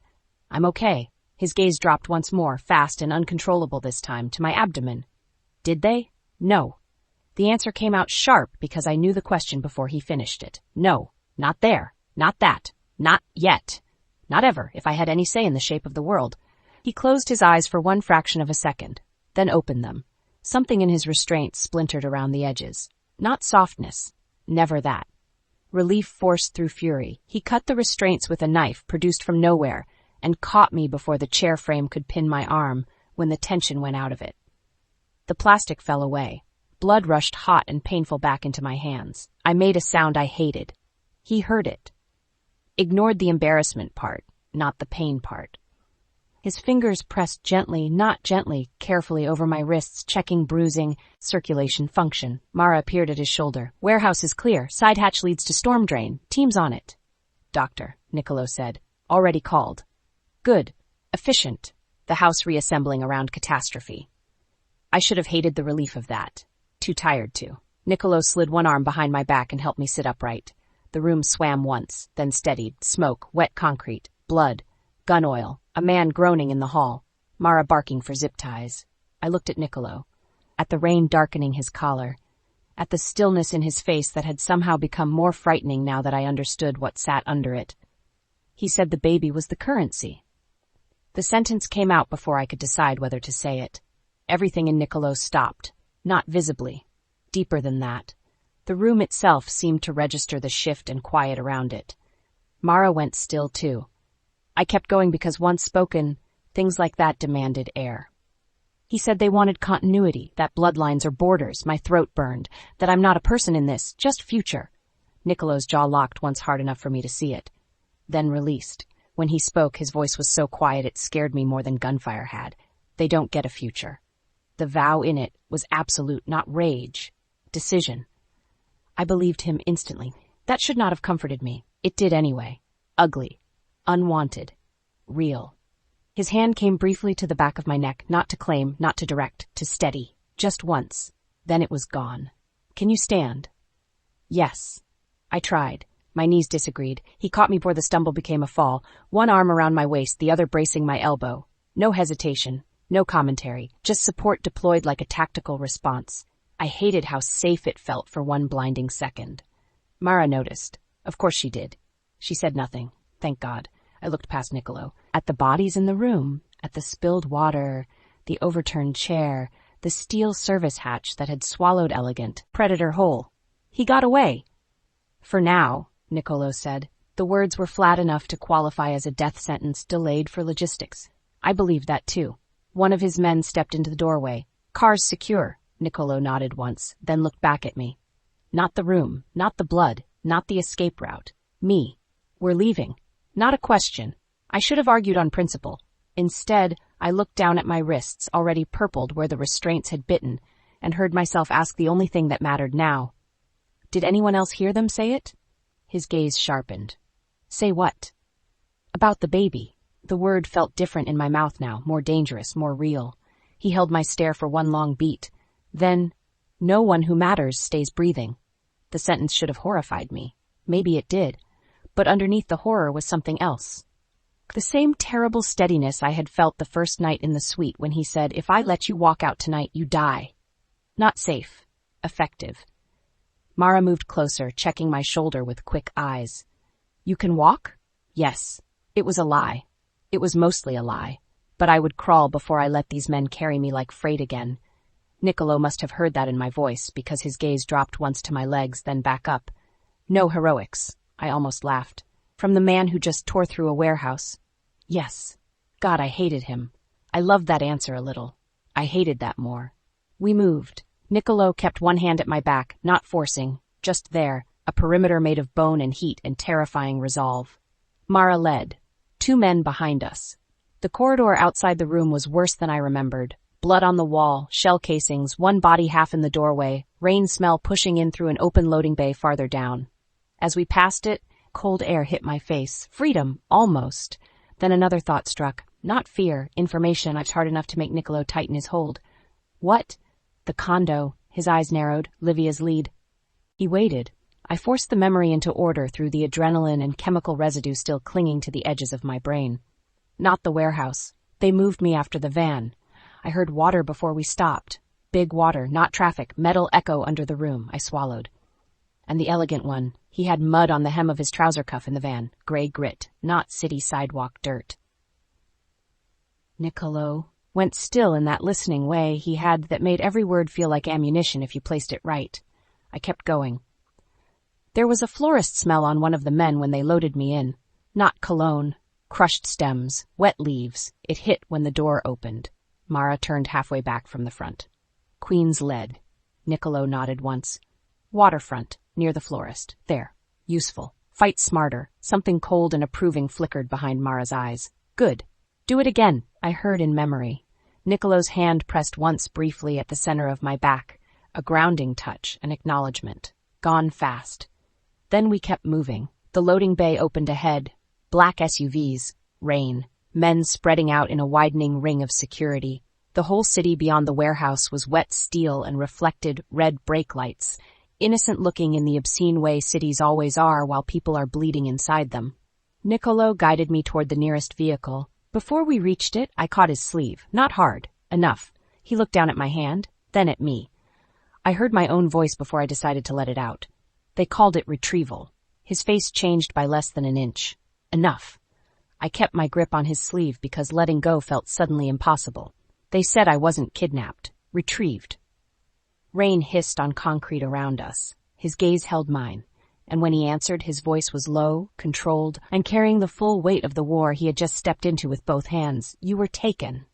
I'm okay. His gaze dropped once more, fast and uncontrollable this time, to my abdomen. Did they? No. The answer came out sharp because I knew the question before he finished it. No. Not there. Not that. Not yet. Not ever, if I had any say in the shape of the world. He closed his eyes for one fraction of a second, then opened them. Something in his restraint splintered around the edges. Not softness. Never that. Relief forced through fury. He cut the restraints with a knife produced from nowhere and caught me before the chair frame could pin my arm when the tension went out of it. The plastic fell away. Blood rushed hot and painful back into my hands. I made a sound I hated. He heard it. Ignored the embarrassment part, not the pain part. His fingers pressed gently, not gently, carefully over my wrists, checking bruising, circulation function. Mara appeared at his shoulder. Warehouse is clear. Side hatch leads to storm drain. Team's on it. Doctor, Nicolo said. Already called. Good. Efficient. The house reassembling around catastrophe. I should have hated the relief of that. Too tired to. Nicolo slid one arm behind my back and helped me sit upright. The room swam once, then steadied. Smoke, wet concrete, blood, gun oil, a man groaning in the hall, Mara barking for zip ties. I looked at Nicolo, at the rain darkening his collar, at the stillness in his face that had somehow become more frightening now that I understood what sat under it. He said the baby was the currency. The sentence came out before I could decide whether to say it. Everything in Nicolo stopped, not visibly. Deeper than that. The room itself seemed to register the shift and quiet around it. Mara went still, too. I kept going because once spoken, things like that demanded air. He said they wanted continuity, that bloodlines are borders, my throat burned, that I'm not a person in this, just future. Nicolo's jaw locked once hard enough for me to see it. Then released. When he spoke, his voice was so quiet it scared me more than gunfire had. They don't get a future. The vow in it was absolute, not rage. Decision. I believed him instantly. That should not have comforted me. It did anyway. Ugly. Unwanted. Real. His hand came briefly to the back of my neck, not to claim, not to direct, to steady. Just once. Then it was gone. Can you stand? Yes. I tried. My knees disagreed. He caught me before the stumble became a fall, one arm around my waist, the other bracing my elbow. No hesitation. No commentary. Just support deployed like a tactical response. I hated how safe it felt for one blinding second. Mara noticed. Of course she did. She said nothing. Thank God. I looked past Nicolo. At the bodies in the room, at the spilled water, the overturned chair, the steel service hatch that had swallowed Elegant. Predator whole. He got away. For now, Nicolo said. The words were flat enough to qualify as a death sentence delayed for logistics. I believed that too. One of his men stepped into the doorway. Car's secure. Nicolo nodded once, then looked back at me. Not the room, not the blood, not the escape route. Me. We're leaving. Not a question. I should have argued on principle. Instead, I looked down at my wrists, already purpled where the restraints had bitten, and heard myself ask the only thing that mattered now. Did anyone else hear them say it? His gaze sharpened. Say what? About the baby. The word felt different in my mouth now, more dangerous, more real. He held my stare for one long beat. Then, no one who matters stays breathing. The sentence should have horrified me. Maybe it did. But underneath the horror was something else. The same terrible steadiness I had felt the first night in the suite when he said, if I let you walk out tonight, you die. Not safe. Effective. Mara moved closer, checking my shoulder with quick eyes. You can walk? Yes. It was a lie. It was mostly a lie. But I would crawl before I let these men carry me like freight again. Nicolo must have heard that in my voice, because his gaze dropped once to my legs, then back up. No heroics. I almost laughed. From the man who just tore through a warehouse. Yes. God, I hated him. I loved that answer a little. I hated that more. We moved. Nicolo kept one hand at my back, not forcing, just there, a perimeter made of bone and heat and terrifying resolve. Mara led. 2 men behind us. The corridor outside the room was worse than I remembered. Blood on the wall, shell casings, one body half in the doorway, rain smell pushing in through an open loading bay farther down. As we passed it, cold air hit my face. Freedom, almost. Then another thought struck. Not fear, information. It's hard enough to make Nicolo tighten his hold. What? The condo. His eyes narrowed. Livia's lead. He waited. I forced the memory into order through the adrenaline and chemical residue still clinging to the edges of my brain. Not the warehouse. They moved me after the van. I heard water before we stopped. Big water, not traffic, metal echo under the room. I swallowed. And the elegant one. He had mud on the hem of his trouser cuff in the van. Gray grit, not city sidewalk dirt. Nicolo went still in that listening way he had that made every word feel like ammunition if you placed it right. I kept going. There was a florist smell on one of the men when they loaded me in. Not cologne. Crushed stems, wet leaves. It hit when the door opened. Mara turned halfway back from the front. Queen's led. Nicolo nodded once. Waterfront, near the florist. There. Useful. Fight smarter. Something cold and approving flickered behind Mara's eyes. Good. Do it again, I heard in memory. Nicolo's hand pressed once briefly at the center of my back, a grounding touch, an acknowledgement. Gone fast. Then we kept moving. The loading bay opened ahead. Black SUVs. Rain. Men spreading out in a widening ring of security. The whole city beyond the warehouse was wet steel and reflected red brake lights, innocent-looking in the obscene way cities always are while people are bleeding inside them. Nicolo guided me toward the nearest vehicle. Before we reached it, I caught his sleeve. Not hard. Enough. He looked down at my hand, then at me. I heard my own voice before I decided to let it out. They called it retrieval. His face changed by less than an inch. Enough. I kept my grip on his sleeve because letting go felt suddenly impossible. They said I wasn't kidnapped. Retrieved. Rain hissed on concrete around us. His gaze held mine, and when he answered, his voice was low, controlled, and carrying the full weight of the war he had just stepped into with both hands. You were taken.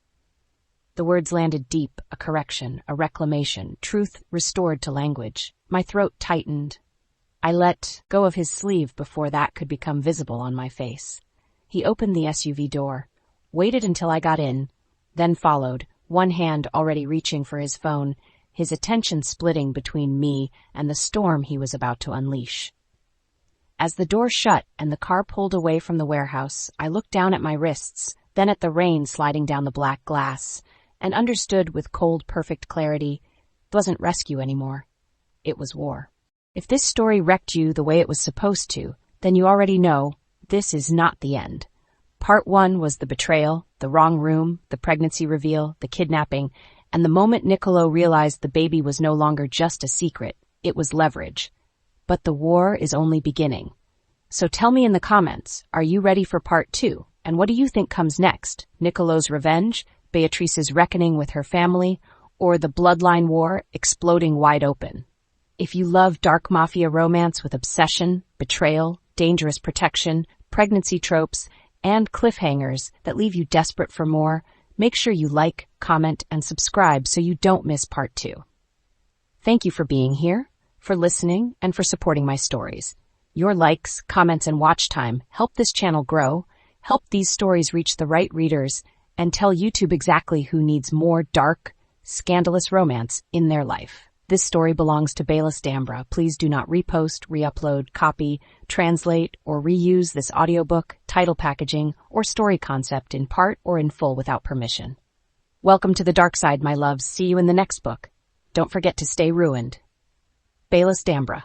The words landed deep, a correction, a reclamation, truth restored to language. My throat tightened. I let go of his sleeve before that could become visible on my face. He opened the SUV door, waited until I got in, then followed, one hand already reaching for his phone, his attention splitting between me and the storm he was about to unleash. As the door shut and the car pulled away from the warehouse, I looked down at my wrists, then at the rain sliding down the black glass, and understood with cold, perfect clarity, it wasn't rescue anymore. It was war. If this story wrecked you the way it was supposed to, then you already know this is not the end. Part 1 was the betrayal, the wrong room, the pregnancy reveal, the kidnapping, and the moment Nicolo realized the baby was no longer just a secret, it was leverage. But the war is only beginning. So tell me in the comments, are you ready for Part 2? And what do you think comes next? Nicolo's revenge, Beatrice's reckoning with her family, or the bloodline war exploding wide open? If you love dark mafia romance with obsession, betrayal, dangerous protection, pregnancy tropes, and cliffhangers that leave you desperate for more, make sure you like, comment, and subscribe so you don't miss Part 2. Thank you for being here, for listening, and for supporting my stories. Your likes, comments, and watch time help this channel grow, help these stories reach the right readers, and tell YouTube exactly who needs more dark, scandalous romance in their life. This story belongs to Beatrice Scafidi. Please do not repost, re-upload, copy, translate, or reuse this audiobook, title packaging, or story concept in part or in full without permission. Welcome to the dark side, my loves. See you in the next book. Don't forget to stay ruined. Beatrice Scafidi.